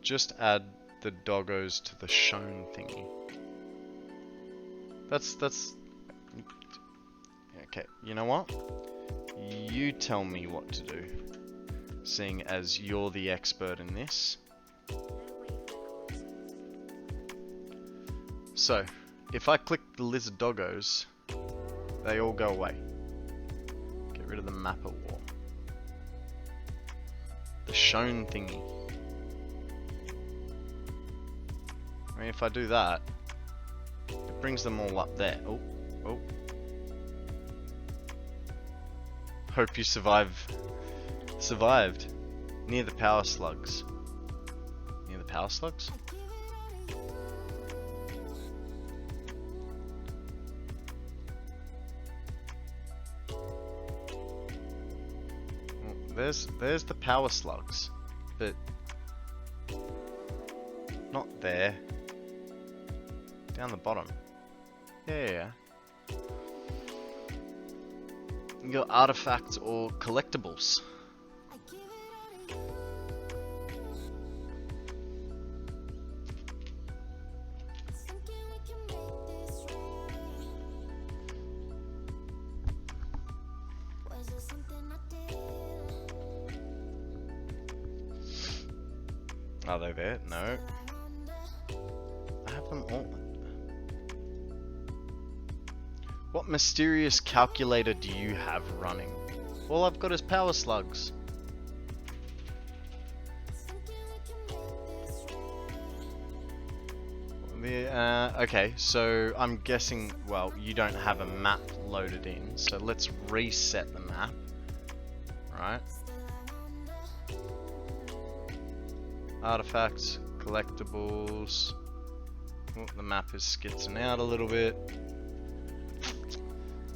just add the doggos to the shown thingy. That's okay. You know what? You tell me what to do, seeing as you're the expert in this. So, if I click the lizard doggos, they all go away. Get rid of the mapper wall. The shown thingy. I mean, if I do that, it brings them all up there. Oh. Hope you survived. Near the power slugs. Near the power slugs? There's the power slugs, but not there. Down the bottom. Yeah. You got artifacts or collectibles. Are they there? No. I have them all. What mysterious calculator do you have running? All I've got is power slugs. Okay, so I'm guessing, well, you don't have a map loaded in, so let's reset the map. Right. Artifacts, collectibles. Oh, the map is skitzing out a little bit.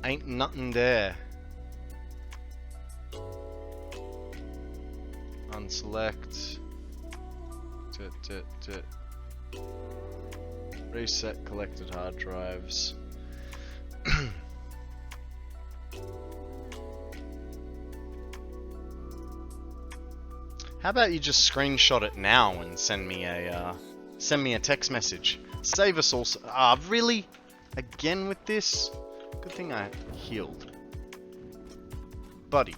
Ain't nothing there. Unselect. Reset collected hard drives. How about you just screenshot it now and send me a text message. Save us all. Really? Again with this? Good thing I healed. Buddy.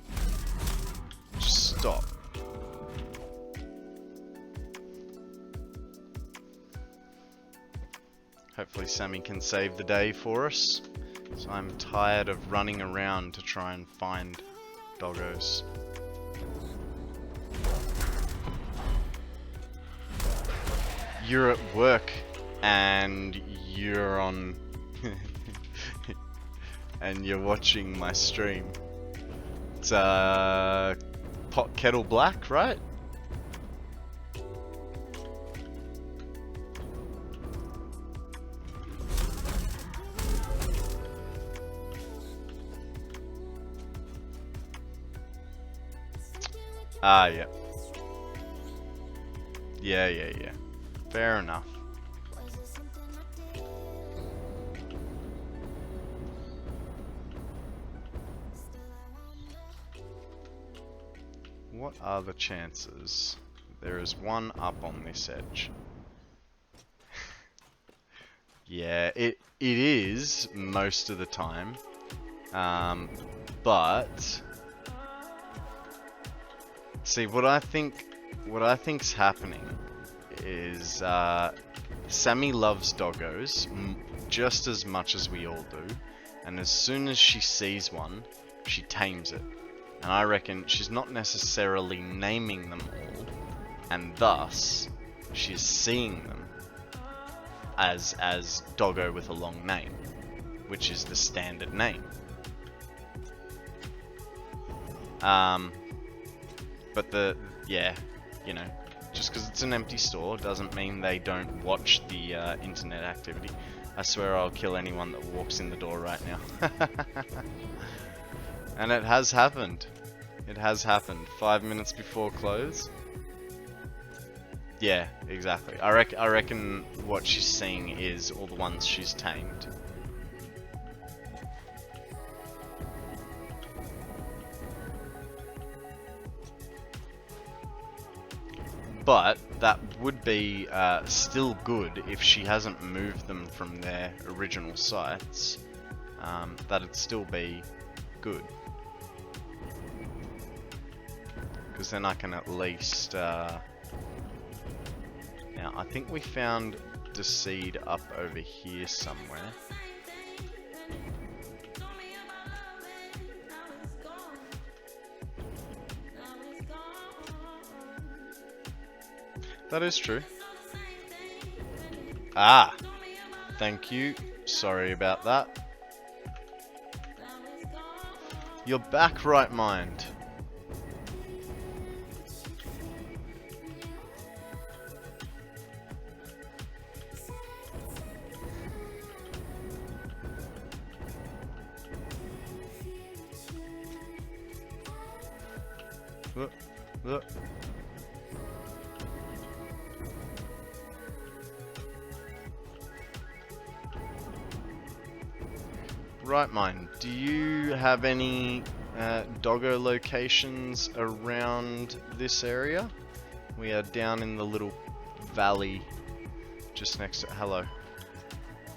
Just stop. Hopefully Sammy can save the day for us. So I'm tired of running around to try and find doggos. You're at work and you're on and you're watching my stream. It's pot kettle black, right? Ah, yeah. Yeah. Fair enough. What are the chances there is one up on this edge? Yeah, it is most of the time. But see, what I think's happening is Sammy loves doggos just as much as we all do, and as soon as she sees one, she tames it. And I reckon she's not necessarily naming them all, and thus she's seeing them as doggo with a long name, which is the standard name. But you know, just because it's an empty store doesn't mean they don't watch the internet activity. I swear I'll kill anyone that walks in the door right now. And it has happened. It has happened. 5 minutes before close. Yeah, exactly. I reckon what she's seeing is all the ones she's tamed. But that would be still good if she hasn't moved them from their original sites. That'd still be good. Because then I can at least... Now, I think we found the seed up over here somewhere. That is true. Ah! Thank you. Sorry about that. You're back, right mind. Look. Right mind, do you have any doggo locations around this area? We are down in the little valley just next to... Hello.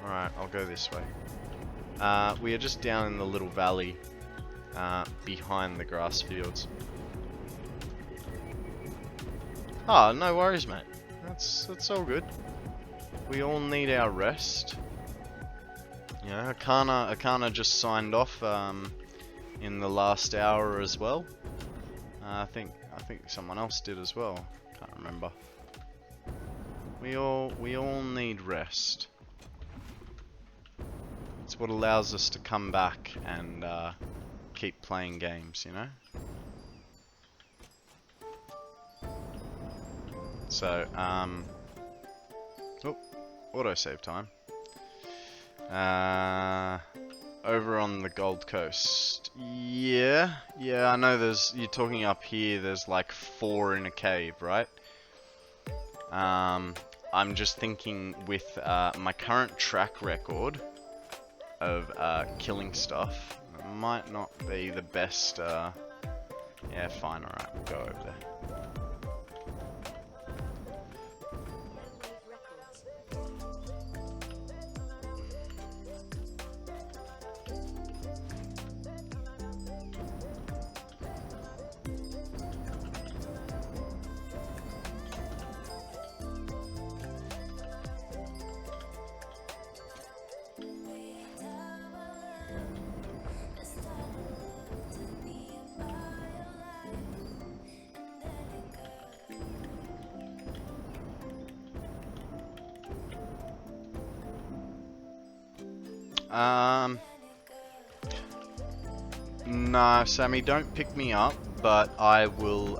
Alright, I'll go this way. We are just down in the little valley behind the grass fields. Ah, no worries, mate. That's all good. We all need our rest. You know, Akana just signed off in the last hour as well. I think someone else did as well. Can't remember. We all need rest. It's what allows us to come back and keep playing games, you know? So, oh, autosave time. Over on the Gold Coast. Yeah, I know you're talking up here, there's like 4 in a cave, right? I'm just thinking with my current track record of killing stuff, it might not be the best, yeah, fine, alright, we'll go over there. No, Sammy, don't pick me up, but I will,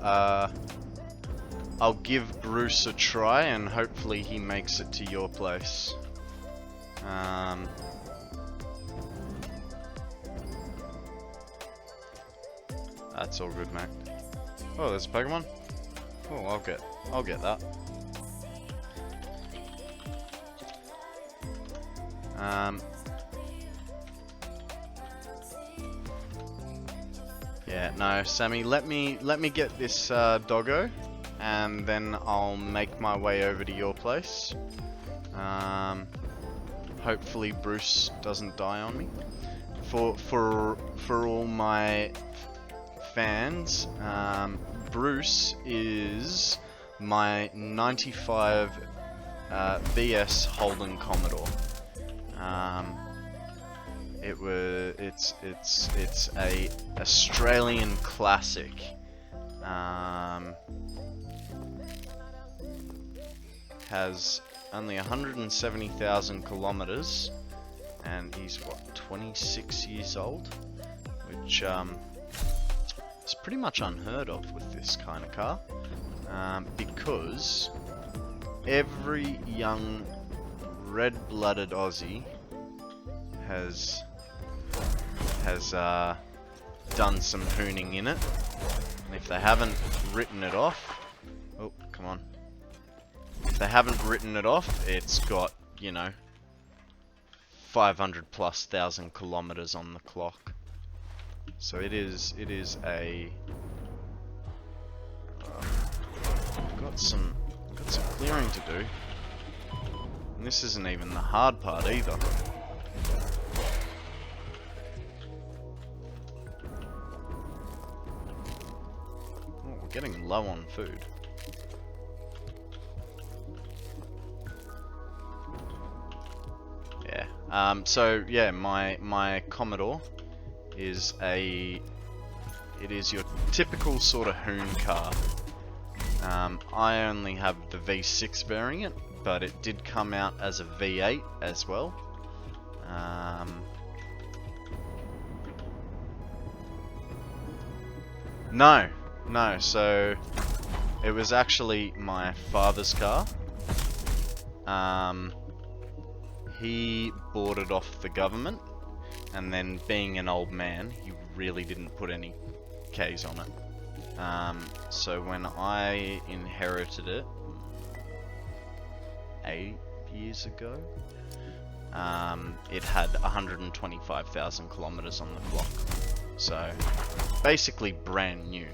I'll give Bruce a try and hopefully he makes it to your place. That's all good, mate. Oh, there's a Pokemon. Oh, I'll get that. Yeah, no, Sammy, let me get this doggo, and then I'll make my way over to your place. Hopefully Bruce doesn't die on me. For all my fans, Bruce is my 95 VS Holden Commodore. It's a Australian classic. Has only 170,000 kilometers, and he's what, 26 years old, which is pretty much unheard of with this kind of car, because every young red-blooded Aussie has done some hooning in it, and if they haven't written it off, oh, come on. If they haven't written it off, it's got, you know, 500,000+ kilometers on the clock. So it is a got some clearing to do. And this isn't even the hard part either. Oh, we're getting low on food. So yeah, my Commodore is your typical sort of hoon car. I only have the V6 variant, but it did come out as a V8 as well. No, so it was actually my father's car. He bought it off the government, and then being an old man, he really didn't put any Ks on it. So when I inherited it 8 years ago, it had 125,000 kilometers on the clock. So basically brand new.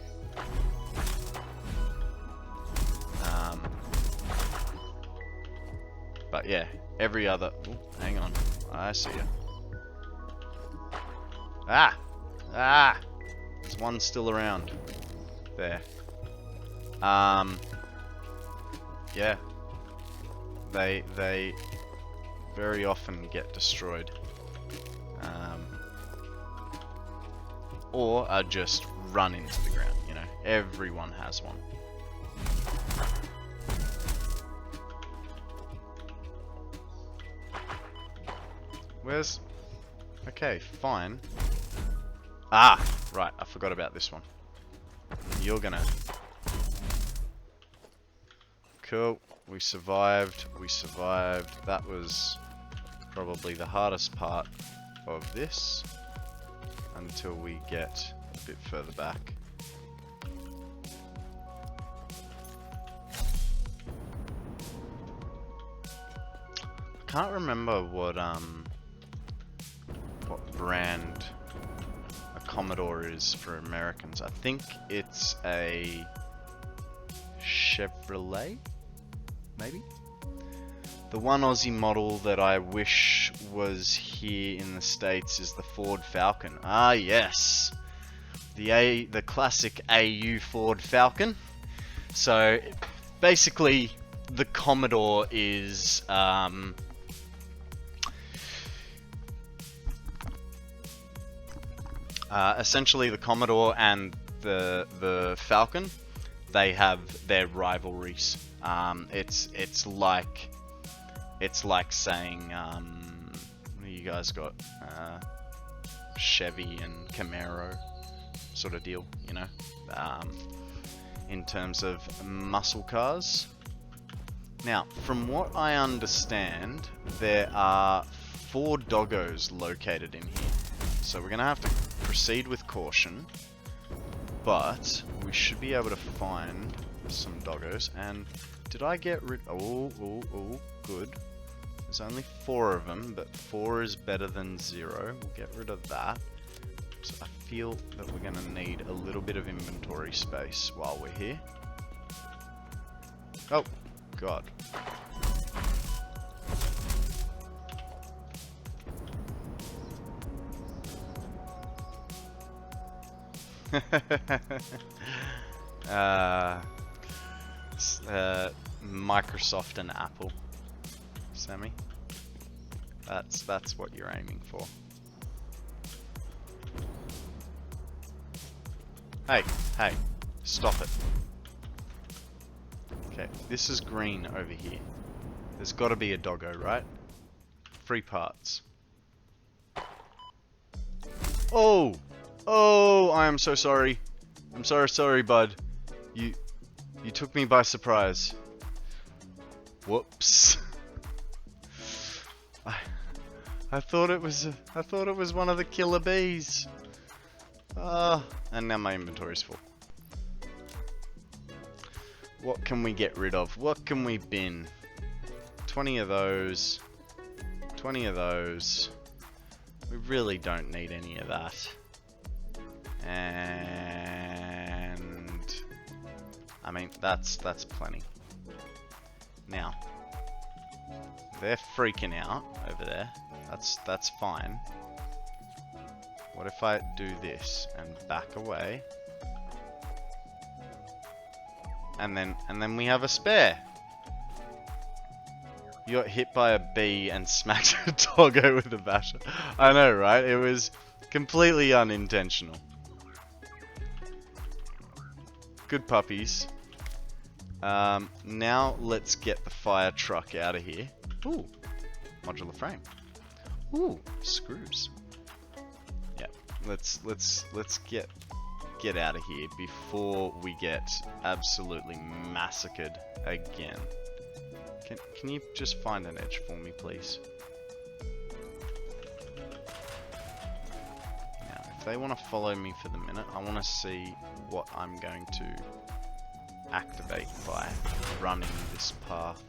But yeah, every other... Ooh, hang on. I see you. Ah! There's one still around. There. Yeah. They very often get destroyed. Or are just run into the ground, you know. Everyone has one. Where's... Okay, fine. Ah! Right, I forgot about this one. You're gonna... Cool. We survived. That was probably the hardest part of this. Until we get a bit further back. I can't remember what brand a Commodore is for Americans. I think it's a Chevrolet, maybe? The one Aussie model that I wish was here in the States is the Ford Falcon. Ah, yes. The classic AU Ford Falcon. So, basically, the Commodore is... essentially, the Commodore and the Falcon, they have their rivalries. It's like saying, you guys got Chevy and Camaro sort of deal, you know, in terms of muscle cars. Now, from what I understand, there are 4 doggos located in here. So we're going to have to proceed with caution. but we should be able to find some doggos. And did I get rid? Oh, good. There's only 4 of them, but 4 is better than 0. We'll get rid of that. So I feel that we're gonna need a little bit of inventory space while we're here. Oh, God. Microsoft and Apple, Sammy. That's what you're aiming for. Hey, stop it. Okay, this is green over here. There's got to be a doggo, right? 3 parts. Oh, I am so sorry. I'm sorry, bud. You took me by surprise. Whoops. I thought it was one of the killer bees. And now my inventory's full. What can we get rid of? What can we bin? 20 of those. 20 of those. We really don't need any of that. And I mean, that's plenty. Now, they're freaking out over there. That's fine. What if I do this and back away? And then we have a spare. You got hit by a bee and smacked a doggo with a basher. I know, right? It was completely unintentional. Good puppies. Now let's get the fire truck out of here. Ooh, modular frame. Ooh, screws. Yeah, let's get out of here before we get absolutely massacred again. Can you just find an edge for me, please? Now, if they want to follow me for the minute, I want to see what I'm going to activate by running this path.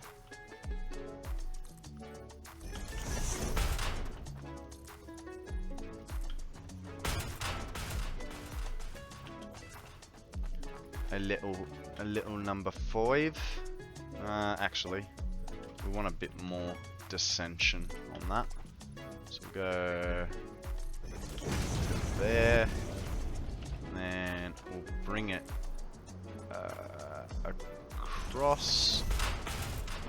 A little number 5. Actually, we want a bit more dissension on that. So we'll go there, and then we'll bring it across,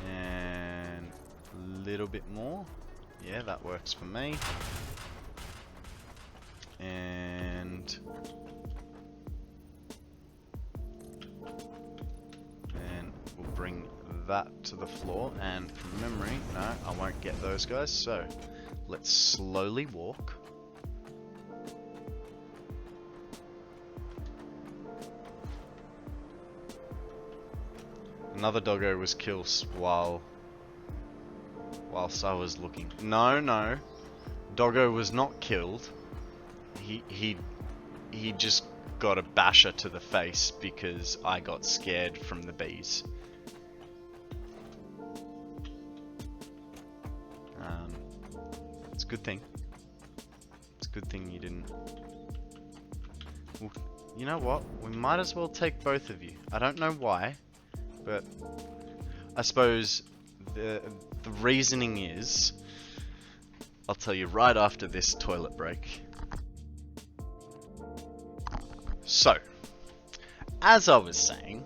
and a little bit more. Yeah, that works for me. And we'll bring that to the floor, and from memory, no, I won't get those guys, so let's slowly walk. Another doggo was killed whilst I was looking. No, doggo was not killed. He just got a basher to the face because I got scared from the bees. It's a good thing. It's a good thing you didn't. Well, you know what? We might as well take both of you. I don't know why, but I suppose the reasoning is, I'll tell you right after this toilet break. So, as I was saying,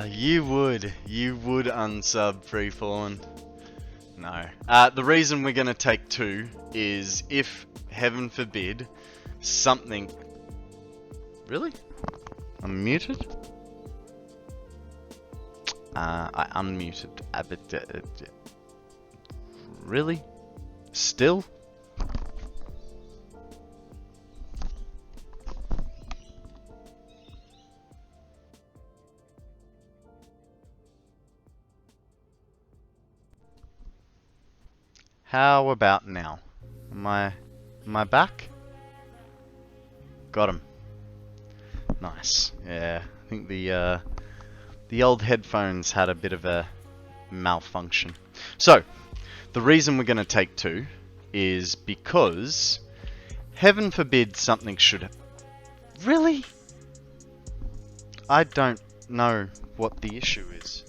you would unsub Freefallen. No. The reason we're gonna take 2 is if, heaven forbid, something... Really? I'm muted? I unmuted. Really? Still? How about now? my back? Got him. Nice. Yeah, I think the old headphones had a bit of a malfunction. So, the reason we're going to take 2 is because, heaven forbid something should... Really? I don't know what the issue is.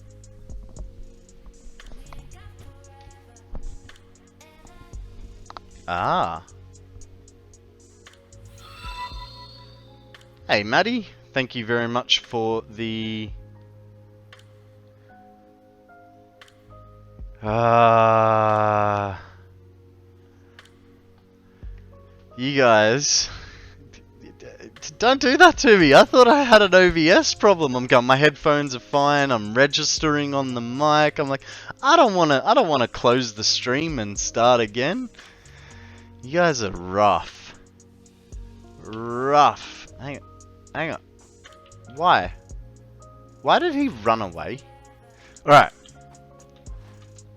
Ah. Hey, Maddie. Thank you very much for the... You guys... Don't do that to me. I thought I had an OBS problem. I'm going, my headphones are fine. I'm registering on the mic. I'm like, I don't want to close the stream and start again. You guys are rough. Rough. Hang on. Why? Why did he run away? Alright.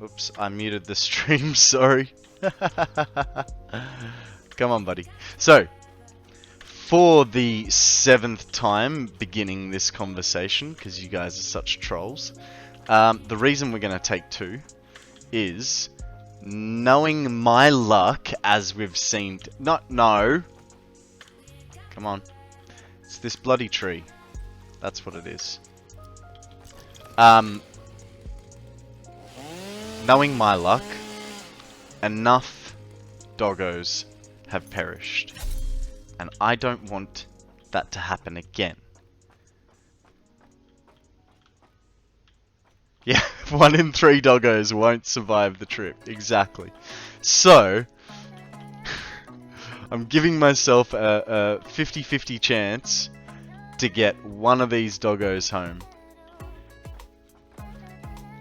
Oops, I muted the stream, sorry. Come on, buddy. So, for the 7th time beginning this conversation, because you guys are such trolls, the reason we're going to take 2 is, knowing my luck, as we've seen... No! Come on. It's this bloody tree. That's what it is. Knowing my luck, enough doggos have perished. And I don't want that to happen again. Yeah, 1 in 3 doggos won't survive the trip. Exactly. So, I'm giving myself a 50-50 chance to get 1 of these doggos home.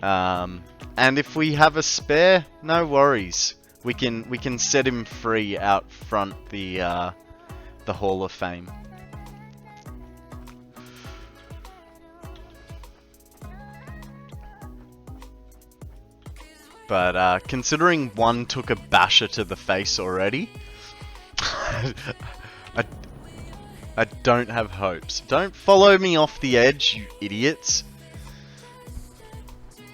And if we have a spare, no worries. We can set him free out front the Hall of Fame. But considering 1 took a basher to the face already, I don't have hopes. Don't follow me off the edge, you idiots.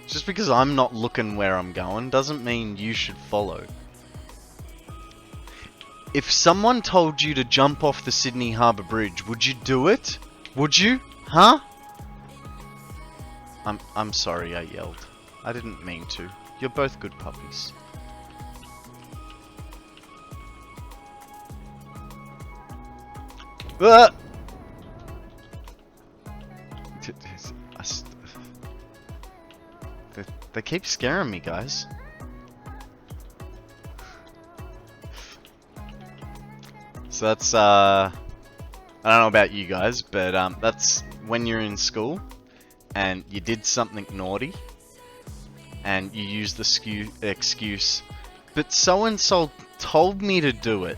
Just because I'm not looking where I'm going doesn't mean you should follow. If someone told you to jump off the Sydney Harbour Bridge, would you do it? Would you? Huh? I'm sorry I yelled. I didn't mean to. You're both good puppies. Ah! They keep scaring me, guys. So that's, I don't know about you guys, but that's when you're in school and you did something naughty and you use the excuse, but so-and-so told me to do it.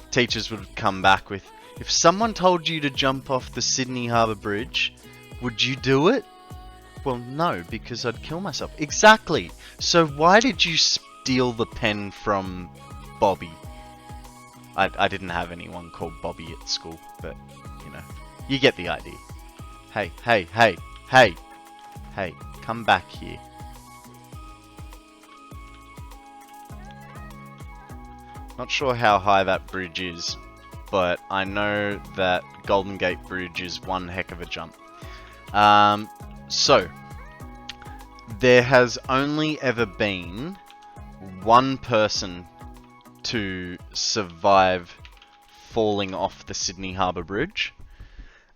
Teachers would come back with, if someone told you to jump off the Sydney Harbour Bridge, would you do it? Well, no, because I'd kill myself. Exactly. So why did you steal the pen from Bobby? I didn't have anyone called Bobby at school, but, you know, you get the idea. Hey, come back here. Not sure how high that bridge is, but I know that Golden Gate Bridge is one heck of a jump. So, there has only ever been 1 person to survive falling off the Sydney Harbour Bridge.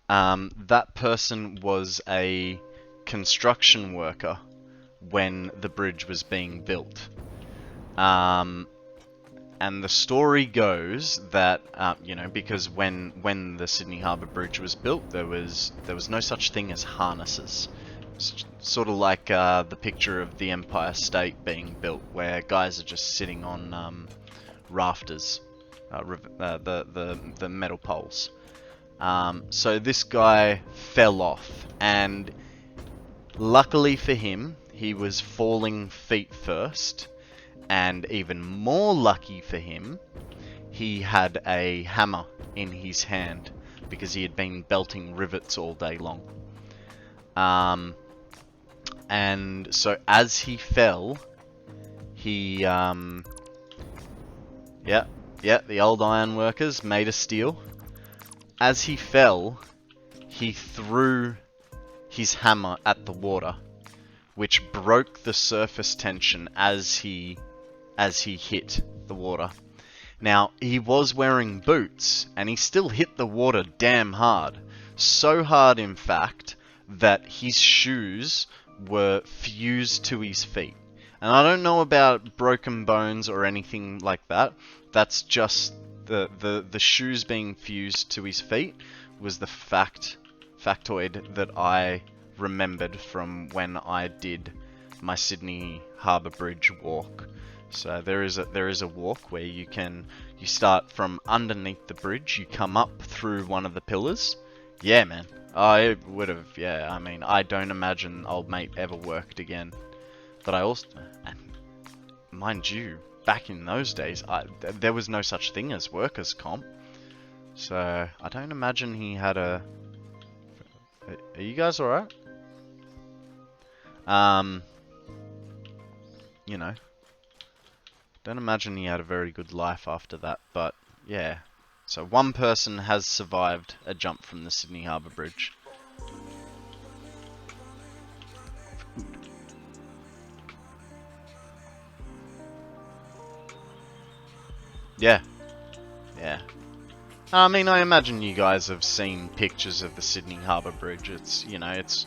That person was a construction worker when the bridge was being built. And the story goes that, you know, because when the Sydney Harbour Bridge was built, there was no such thing as harnesses. It's sort of like the picture of the Empire State being built, where guys are just sitting on rafters, the metal poles. So this guy fell off, and luckily for him, he was falling feet first, And even more lucky for him, he had a hammer in his hand because he had been belting rivets all day long. And so as he fell, he, the old ironworkers made of steel. As he fell, he threw his hammer at the water, which broke the surface tension as he hit the water. Now, he was wearing boots, and he still hit the water damn hard. So hard, in fact, that his shoes were fused to his feet. And I don't know about broken bones or anything like that. That's just the shoes being fused to his feet was the factoid that I remembered from when I did my Sydney Harbour Bridge walk. So there is a walk where you start from underneath the bridge, you come up through one of the pillars. Yeah, man. I would have, yeah, I mean, I don't imagine old mate ever worked again. But I also, mind you, back in those days, there was no such thing as workers' comp. So I don't imagine he had a... Are you guys alright? You know, don't imagine he had a very good life after that, but yeah. So one person has survived a jump from the Sydney Harbour Bridge. Yeah. Yeah. I mean, I imagine you guys have seen pictures of the Sydney Harbour Bridge. It's, you know, it's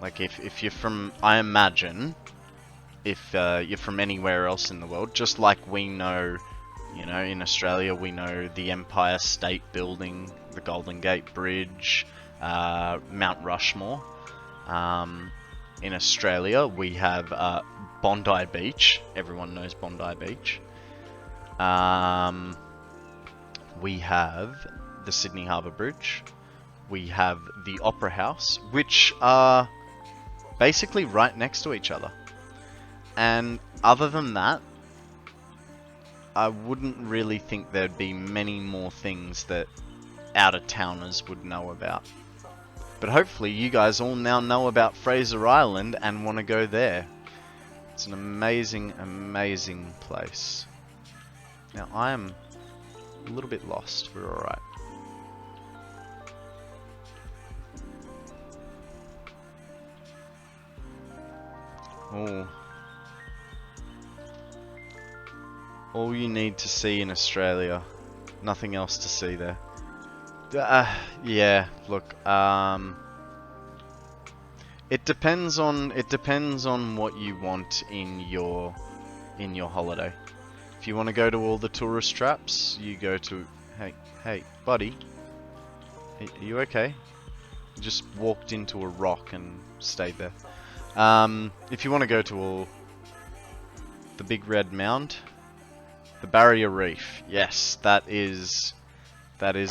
like if you're from, I imagine, if you're from anywhere else in the world, just like we know, you know, in Australia we know the Empire State Building, the Golden Gate Bridge, Mount Rushmore. In Australia we have Bondi Beach. Everyone knows Bondi Beach. We have the Sydney Harbour Bridge. We have the Opera House, which are basically right next to each other. And other than that, I wouldn't really think there'd be many more things that out-of-towners would know about. But hopefully you guys all now know about Fraser Island and want to go there. It's an amazing, amazing place. Now I am a little bit lost. We're alright. Oh. All you need to see in Australia. Nothing else to see there. Yeah, look, it depends on what you want in your holiday. If you want to go to all the tourist traps, you go to... Hey, buddy. Are you okay? You just walked into a rock and stayed there. If you want to go to all... The Big Red Mound. The Barrier Reef. Yes, that is... and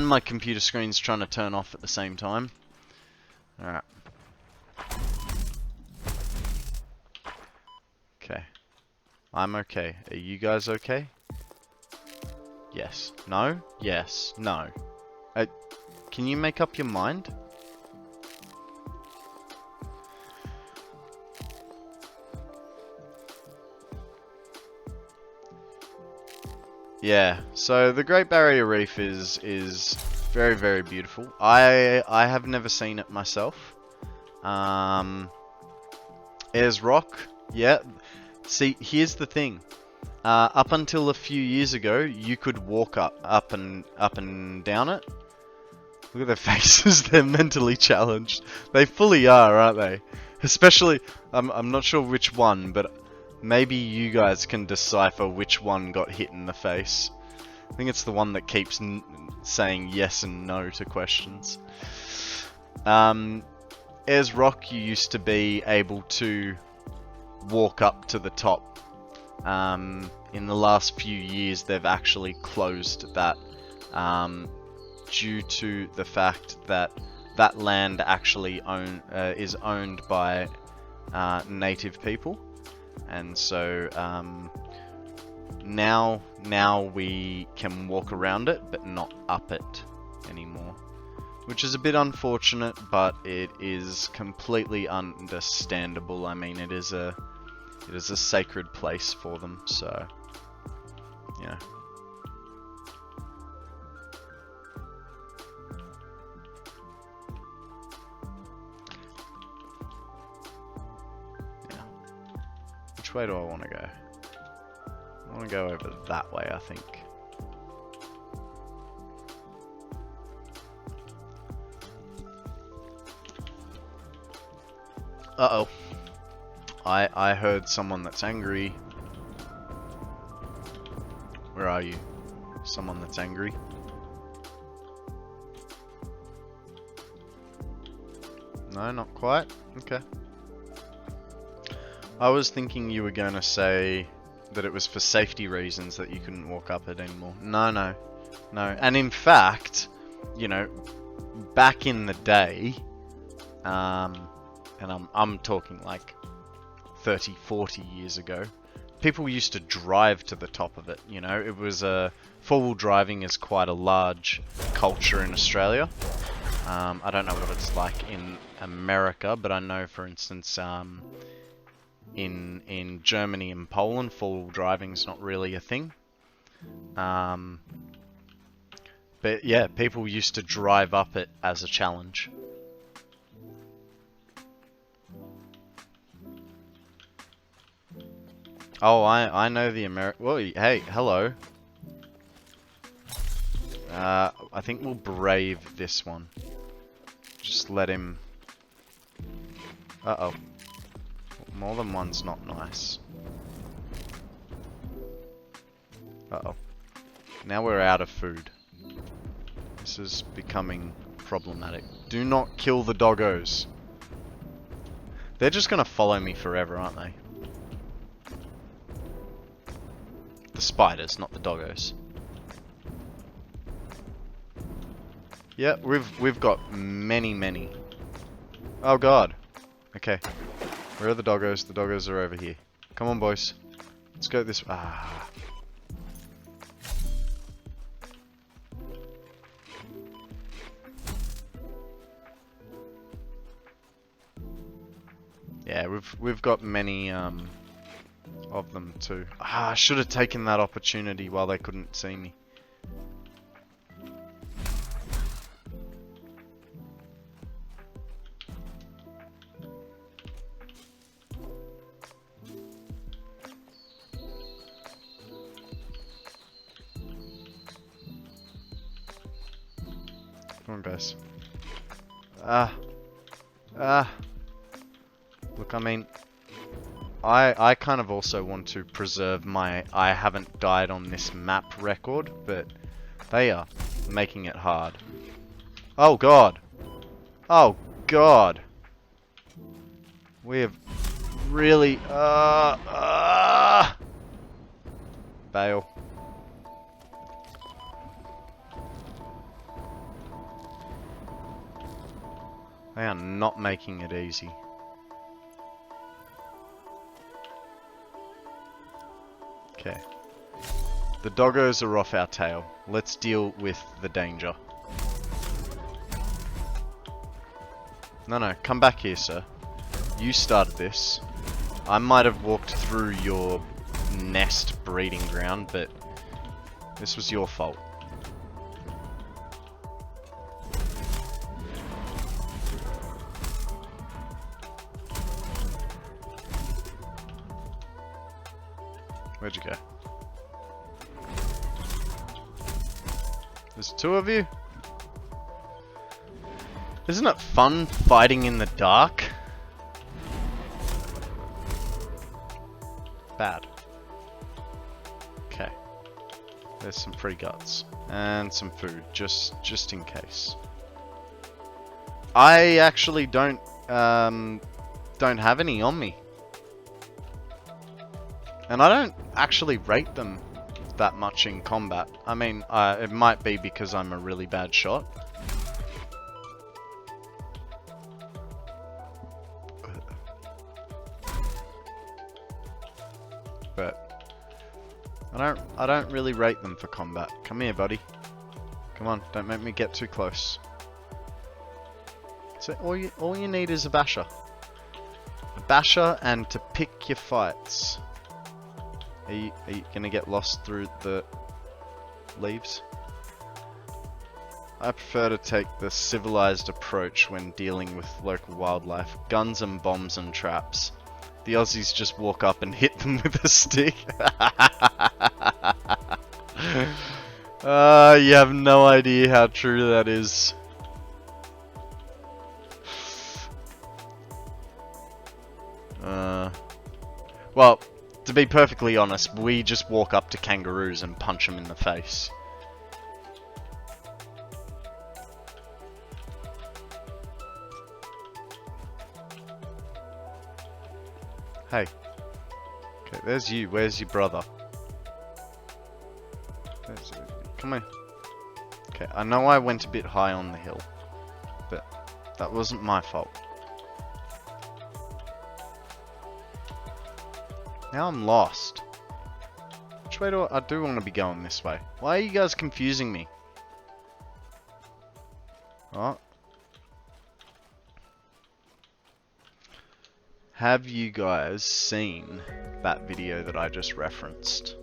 my computer screen's trying to turn off at the same time. Alright. Okay. I'm okay. Are you guys okay? Yes. No? Yes. No. Can you make up your mind? Yeah, so the Great Barrier Reef is very, very beautiful. I have never seen it myself. Ayers Rock, yeah. See, here's the thing. Up until a few years ago, you could walk up and down it. Look at their faces; they're mentally challenged. They fully are, aren't they? Especially, I'm not sure which one, but maybe you guys can decipher which one got hit in the face. I think it's the one that keeps saying yes and no to questions. Ayers Rock, you used to be able to walk up to the top. In the last few years, they've actually closed that due to the fact that that land actually is owned by native people, and so now we can walk around it, but not up it anymore, which is a bit unfortunate, but it is completely understandable. I mean, it is a sacred place for them, so yeah. Which way do I want to go? I want to go over that way, I think. Uh-oh. I heard someone that's angry. Where are you? Someone that's angry? No, not quite. Okay. I was thinking you were going to say that it was for safety reasons that you couldn't walk up it anymore. No. And in fact, you know, back in the day, and I'm talking like 30, 40 years ago, people used to drive to the top of it. You know, it was four-wheel driving is quite a large culture in Australia. I don't know what it's like in America, but I know, for instance, in Germany and Poland, four-wheel driving is not really a thing. But yeah, people used to drive up it as a challenge. Oh, I know the Whoa, hey, hello. I think we'll brave this one. Just let him... Uh-oh. More than one's not nice. Uh-oh. Now we're out of food. This is becoming problematic. Do not kill the doggos. They're just gonna follow me forever, aren't they? The spiders, not the doggos. Yeah, we've got many. Oh god. Okay. Where are the doggos? The doggos are over here. Come on, boys. Let's go this way. Ah. Yeah, we've got many of them too. Ah, I should have taken that opportunity while they couldn't see me. Come on, guys. Look, I mean, I kind of also want to preserve my I haven't died on this map record, but they are making it hard. Oh god! Oh god! We have really bail. They are not making it easy. Okay. The doggos are off our tail. Let's deal with the danger. No, come back here, sir. You started this. I might have walked through your nest breeding ground, but this was your fault. Where'd you go? There's two of you? Isn't it fun fighting in the dark? Bad. Okay. There's some free guts. And some food, just in case. I actually don't have any on me. And I don't actually rate them that much in combat. I mean, it might be because I'm a really bad shot. but I don't really rate them for combat. Come here, buddy. Come on, don't make me get too close. So all you need is a basher. A basher and to pick your fights. Are you gonna get lost through the leaves? I prefer to take the civilized approach when dealing with local wildlife. Guns and bombs and traps. The Aussies just walk up and hit them with a stick. You have no idea how true that is. Well, to be perfectly honest, we just walk up to kangaroos and punch them in the face. Hey. Okay, there's you. Where's your brother? Come here. Okay, I know I went a bit high on the hill, but that wasn't my fault. Now I'm lost. Which way I do want to be going this way. Why are you guys confusing me? Oh. Have you guys seen that video that I just referenced?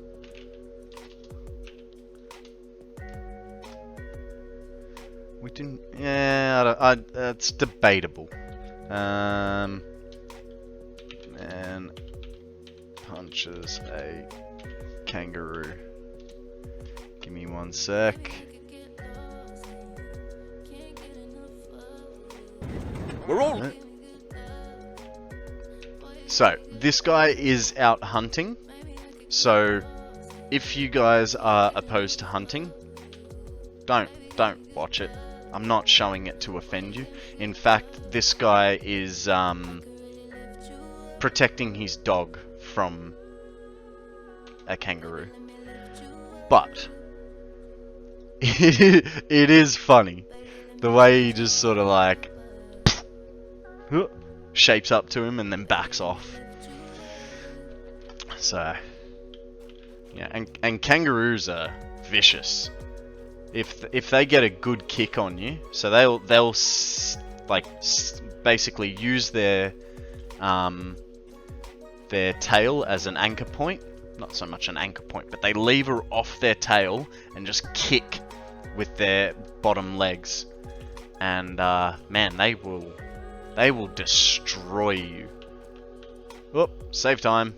We didn't. Yeah, it's debatable. Man punches a kangaroo. Give me one sec. We're all. So, this guy is out hunting. So, if you guys are opposed to hunting, don't watch it. I'm not showing it to offend you. In fact, this guy is protecting his dog from a kangaroo. But it is funny the way he just sort of like shapes up to him and then backs off. So yeah, and kangaroos are vicious. If they get a good kick on you, so they'll basically use their tail as an anchor point. Not so much an anchor point, but they lever off their tail and just kick with their bottom legs. And man, they will destroy you. Oh, save time.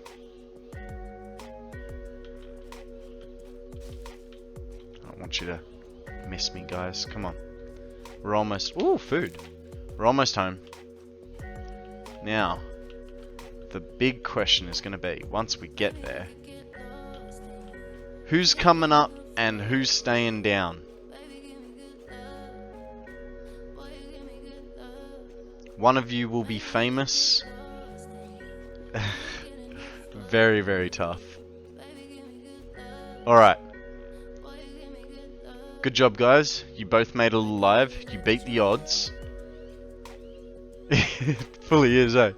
I don't want you to miss me, guys. Come on. We're almost... Ooh, food. We're almost home. Now, the big question is going to be, once we get there, who's coming up and who's staying down? One of you will be famous. Very, very tough. Alright. Good job, guys. You both made it alive. You beat the odds. It fully is, eh?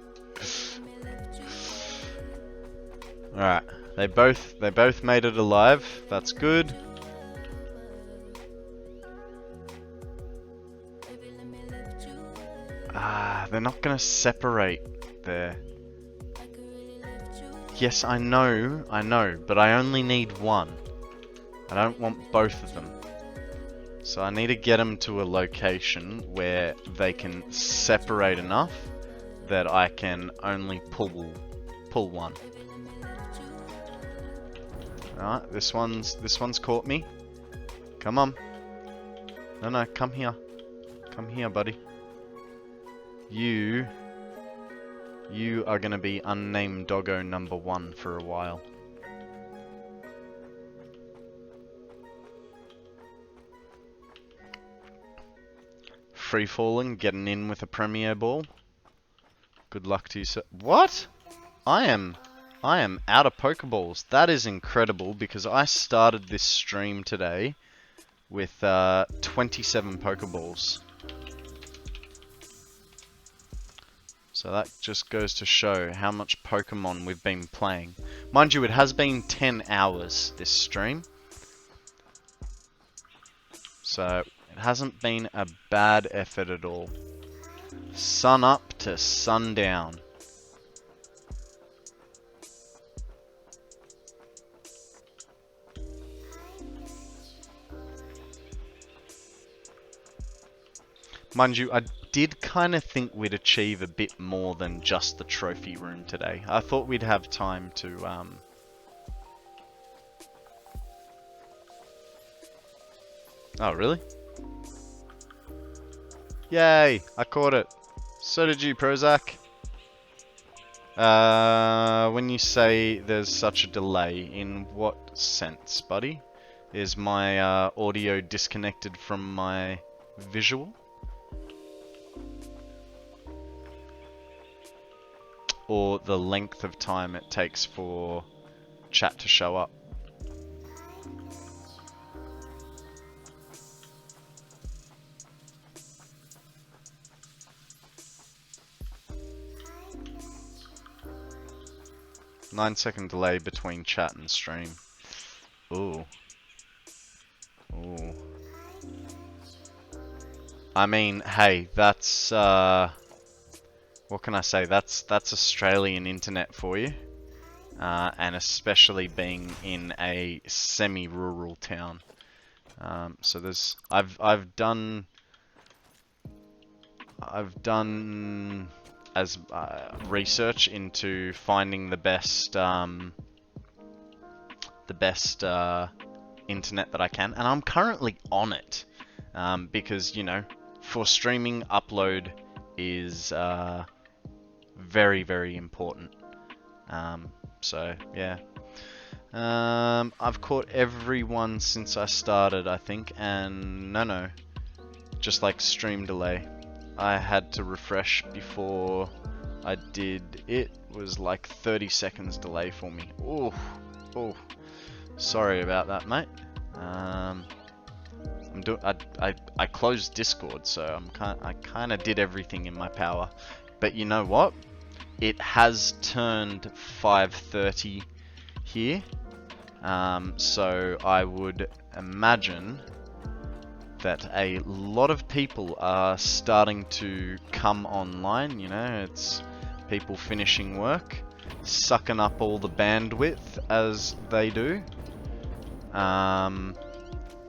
Alright. They both made it alive. That's good. They're not gonna separate there. Yes, I know, but I only need one. I don't want both of them. So I need to get them to a location where they can separate enough that I can only pull one. Alright, this one's caught me. Come on. No, come here. Come here, buddy. You are gonna be unnamed doggo number 1 for a while. Free falling, getting in with a premier ball. Good luck to you, sir. What? I am out of Pokeballs. That is incredible because I started this stream today with 27 Pokeballs. So that just goes to show how much Pokemon we've been playing. Mind you, it has been 10 hours, this stream. So, it hasn't been a bad effort at all. Sun up to sundown. Mind you, I did kind of think we'd achieve a bit more than just the trophy room today. I thought we'd have time to, Oh, really? Yay! I caught it. So did you, Prozac. When you say there's such a delay, in what sense, buddy? Is my audio disconnected from my visual? Or the length of time it takes for chat to show up? Nine-second delay between chat and stream. Ooh. Ooh. I mean, hey, that's what can I say? That's Australian internet for you, and especially being in a semi-rural town. So there's I've done as research into finding the best internet that I can, and I'm currently on it because, you know, for streaming, upload is very, very important. So yeah, I've caught everyone since I started, I think, and no, just like stream delay. I had to refresh before I did. It was like 30 seconds delay for me. Oh, sorry about that, mate. I closed Discord, so I kind of did everything in my power. But you know what? It has turned 5:30 here, so I would imagine that a lot of people are starting to come online. You know, it's people finishing work, sucking up all the bandwidth as they do.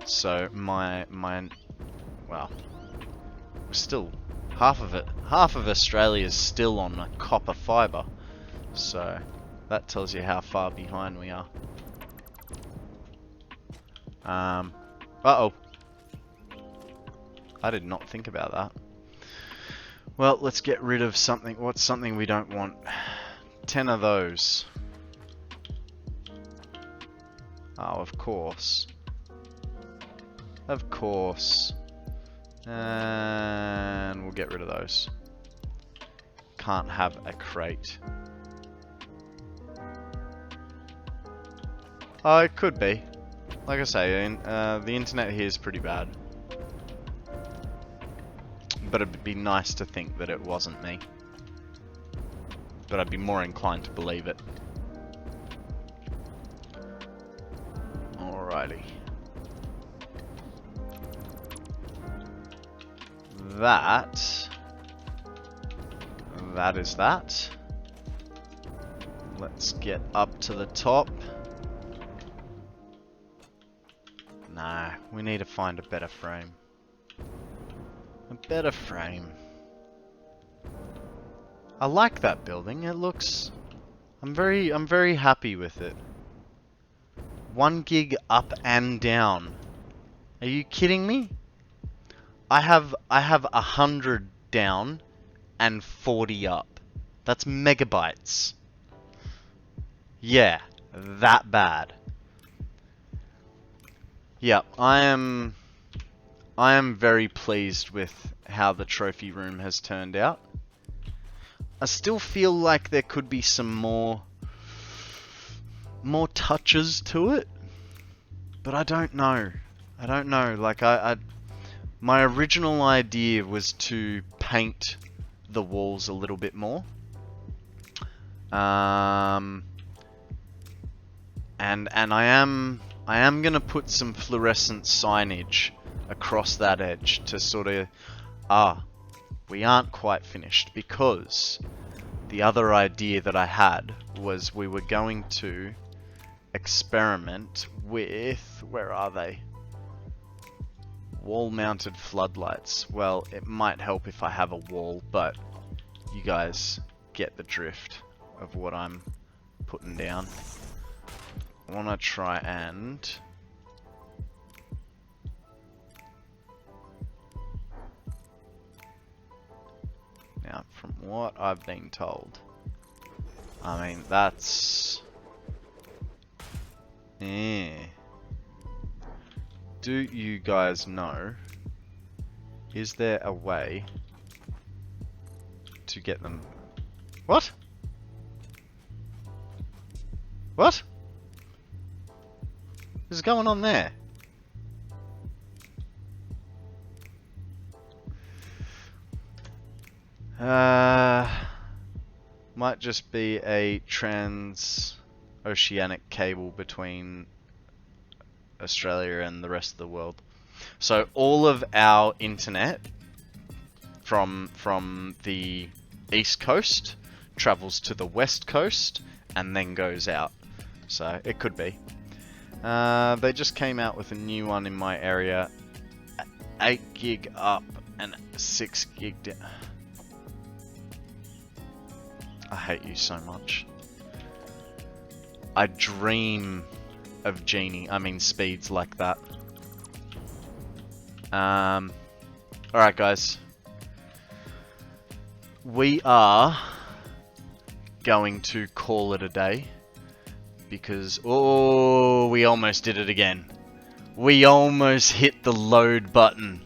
So well, we're still half of Australia is still on a copper fiber, so that tells you how far behind we are. Uh-oh. I did not think about that. Well, let's get rid of something. What's something we don't want? 10 of those. Oh, of course. Of course. And we'll get rid of those. Can't have a crate. Oh, it could be. Like I say, the internet here is pretty bad. But it'd be nice to think that it wasn't me. But I'd be more inclined to believe it. Alrighty. That is that. Let's get up to the top. Nah, we need to find a better frame. A better frame. I like that building. It looks... I'm very happy with it. 1 gig up and down. Are you kidding me? I have 100 down and 40 up. That's megabytes. Yeah, that bad. Yeah, I am very pleased with how the trophy room has turned out. I still feel like there could be some more touches to it, but I don't know. Like my original idea was to paint the walls a little bit more. and I am gonna put some fluorescent signage across that edge to sort of, we aren't quite finished, because the other idea that I had was we were going to experiment with, where are they? Wall-mounted floodlights. Well, it might help if I have a wall, but you guys get the drift of what I'm putting down. I want to try and... Now, from what I've been told, I mean, that's... Do you guys know, is there a way to get them... What? What? What is going on there? Might just be a trans-oceanic cable between Australia and the rest of the world. So all of our internet from the east coast travels to the west coast and then goes out. So it could be. They just came out with a new one in my area. 8 gig up and 6 gig down. I hate you so much. I dream of speeds like that. Alright guys. We are going to call it a day. Because, oh, we almost did it again. We almost hit the load button.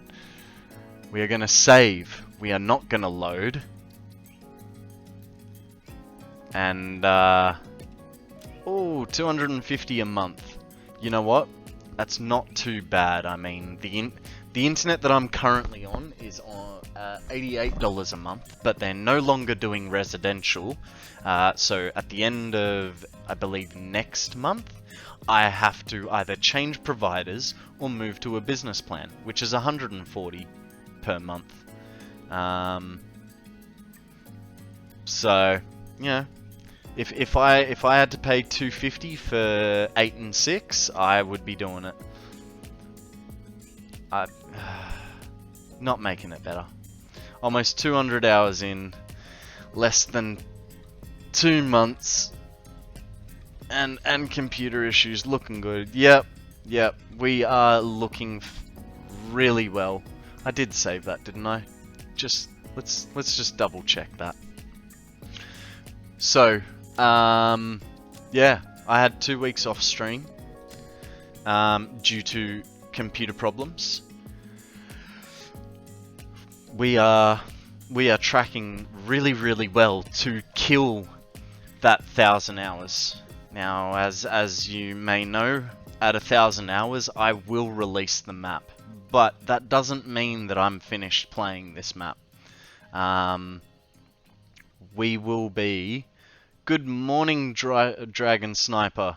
We are going to save. We are not going to load. And, oh, 250 a month. You know what? That's not too bad. I mean, the internet that I'm currently on is on $88 a month, but they're no longer doing residential. So at the end of, I believe, next month, I have to either change providers or move to a business plan, which is $140 per month. So, yeah. If I had to pay $250 for 8 and 6, I would be doing it. Not making it better. Almost 200 hours in, less than 2 months, and computer issues looking good. Yep, we are looking really well. I did save that, didn't I? Let's just double check that. So, yeah, I had 2 weeks off stream due to computer problems. We are tracking really well to kill that 1,000 hours. Now, as you may know, at 1,000 hours I will release the map, but that doesn't mean that I'm finished playing this map. We will be... Good morning, Dragon Sniper.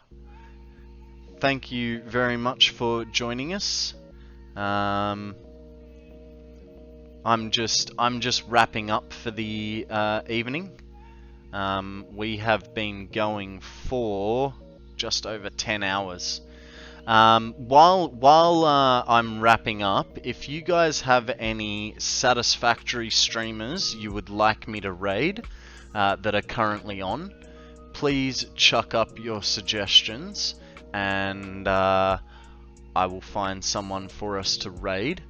Thank you very much for joining us. I'm just wrapping up for the evening. We have been going for just over 10 hours. While I'm wrapping up, if you guys have any Satisfactory streamers you would like me to raid that are currently on, please chuck up your suggestions, and I will find someone for us to raid.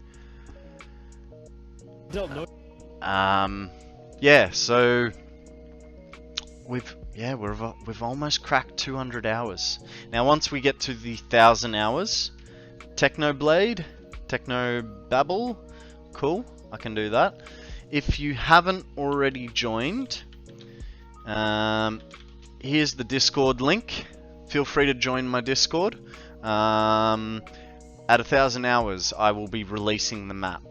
Yeah, so we've almost cracked 200 hours. Now, once we get to the 1,000 hours, Technoblade, Technobabble, cool, I can do that. If you haven't already joined, here's the Discord link. Feel free to join my Discord. At 1,000 hours, I will be releasing the map.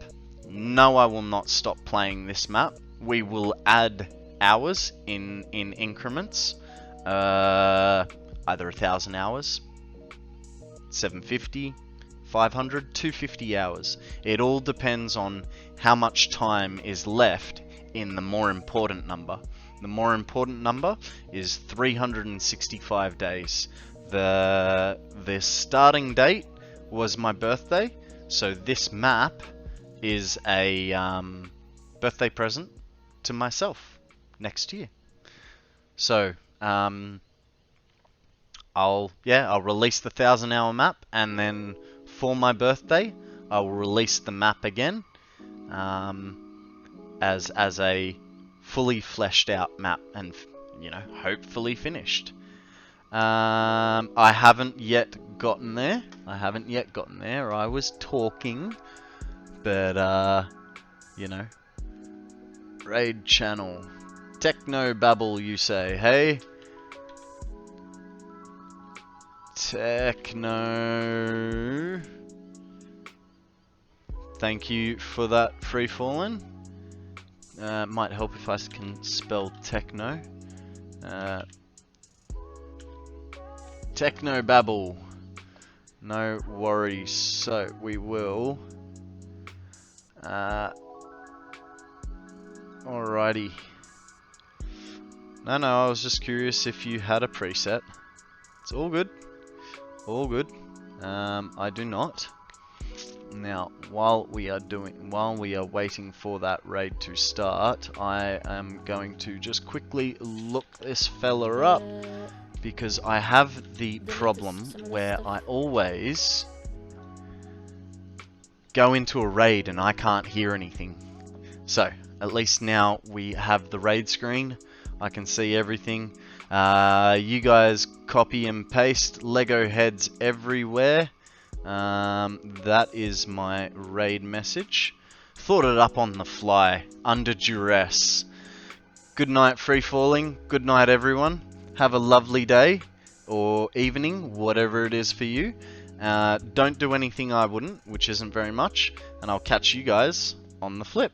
No, I will not stop playing this map. We will add hours in increments. Either 1,000 hours, 750, 500, 250 hours. It all depends on how much time is left in the more important number. The more important number is 365 days. The starting date was my birthday, so this map is a birthday present to myself next year. So I'll release the 1,000-hour map, and then for my birthday I'll release the map again as a fully fleshed out map, and hopefully finished. I haven't yet gotten there. I was talking, but raid channel, techno babble, you say? Hey, techno. Thank you for that, free fallen. Might help if I can spell techno. Techno babble. No worries. So we will. Alrighty. No, I was just curious if you had a preset. It's all good. All good. I do not. Now, while we are waiting for that raid to start, I am going to just quickly look this fella up, because I have the problem where I always go into a raid and I can't hear anything. So, at least now we have the raid screen. I can see everything. You guys copy and paste Lego heads everywhere. That is my raid message. Thought it up on the fly, under duress. Good night, free falling. Good night, everyone. Have a lovely day or evening, whatever it is for you. Don't do anything I wouldn't, which isn't very much, and I'll catch you guys on the flip.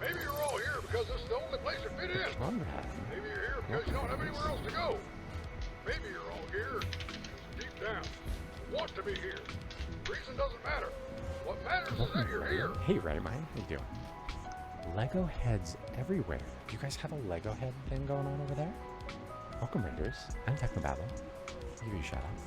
Maybe you're all here because this is the only place to fit in. Konrad. Maybe you're here because you don't have anywhere else to go. Maybe you're all here deep down, want to be here. Reason doesn't matter. What matters is that you're here. Hey, Raymond. How you doing? Lego heads everywhere. Do you guys have a Lego head thing going on over there? Welcome, Raiders. I'm Technobabble. I'll give you a shout out.